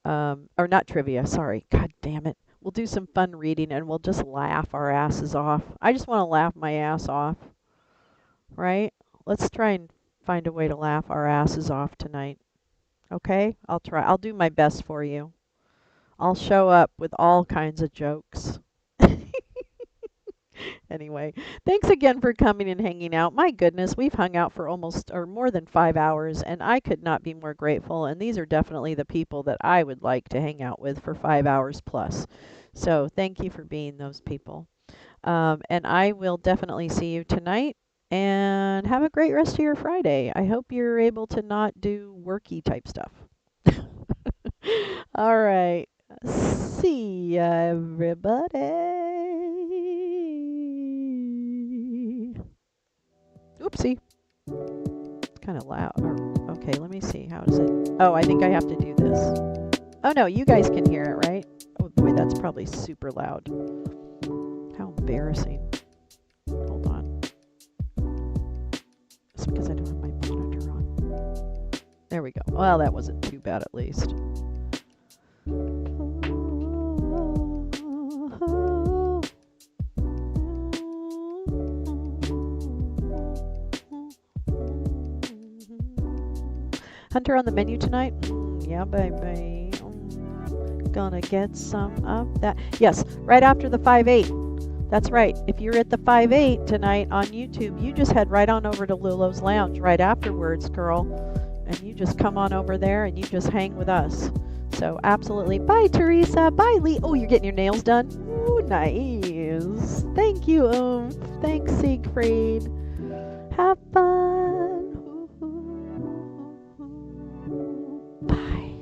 Or not trivia, sorry. God damn it. We'll do some fun reading and we'll just laugh our asses off. I just want to laugh my ass off, right? Let's try and find a way to laugh our asses off tonight. Okay? I'll try. I'll do my best for you. I'll show up with all kinds of jokes. Anyway, thanks again for coming and hanging out. My goodness, we've hung out for almost or more than 5 hours, and I could not be more grateful. And these are definitely the people that I would like to hang out with for 5 hours plus. So thank you for being those people. And I will definitely see you tonight. And have a great rest of your Friday. I hope you're able to not do worky type stuff. All right. See ya, everybody. Oopsie. It's kind of loud. Okay, let me see. How does it? Oh, I think I have to do this. Oh, no, you guys can hear it, right? Oh, boy, that's probably super loud. How embarrassing. Hold on. It's because I don't have my monitor on. There we go. Well, that wasn't too bad at least. Hunter on the menu tonight? Yeah, baby. Gonna get some of that. Yes, right after the 5-8. That's right. If you're at the 5-8 tonight on YouTube, you just head right on over to Lolo's Lounge right afterwards, girl. And you just come on over there and you just hang with us. So absolutely. Bye, Teresa. Bye, Lee. Oh, you're getting your nails done? Ooh, nice. Thank you, Thanks, Siegfried. Have fun. Bye.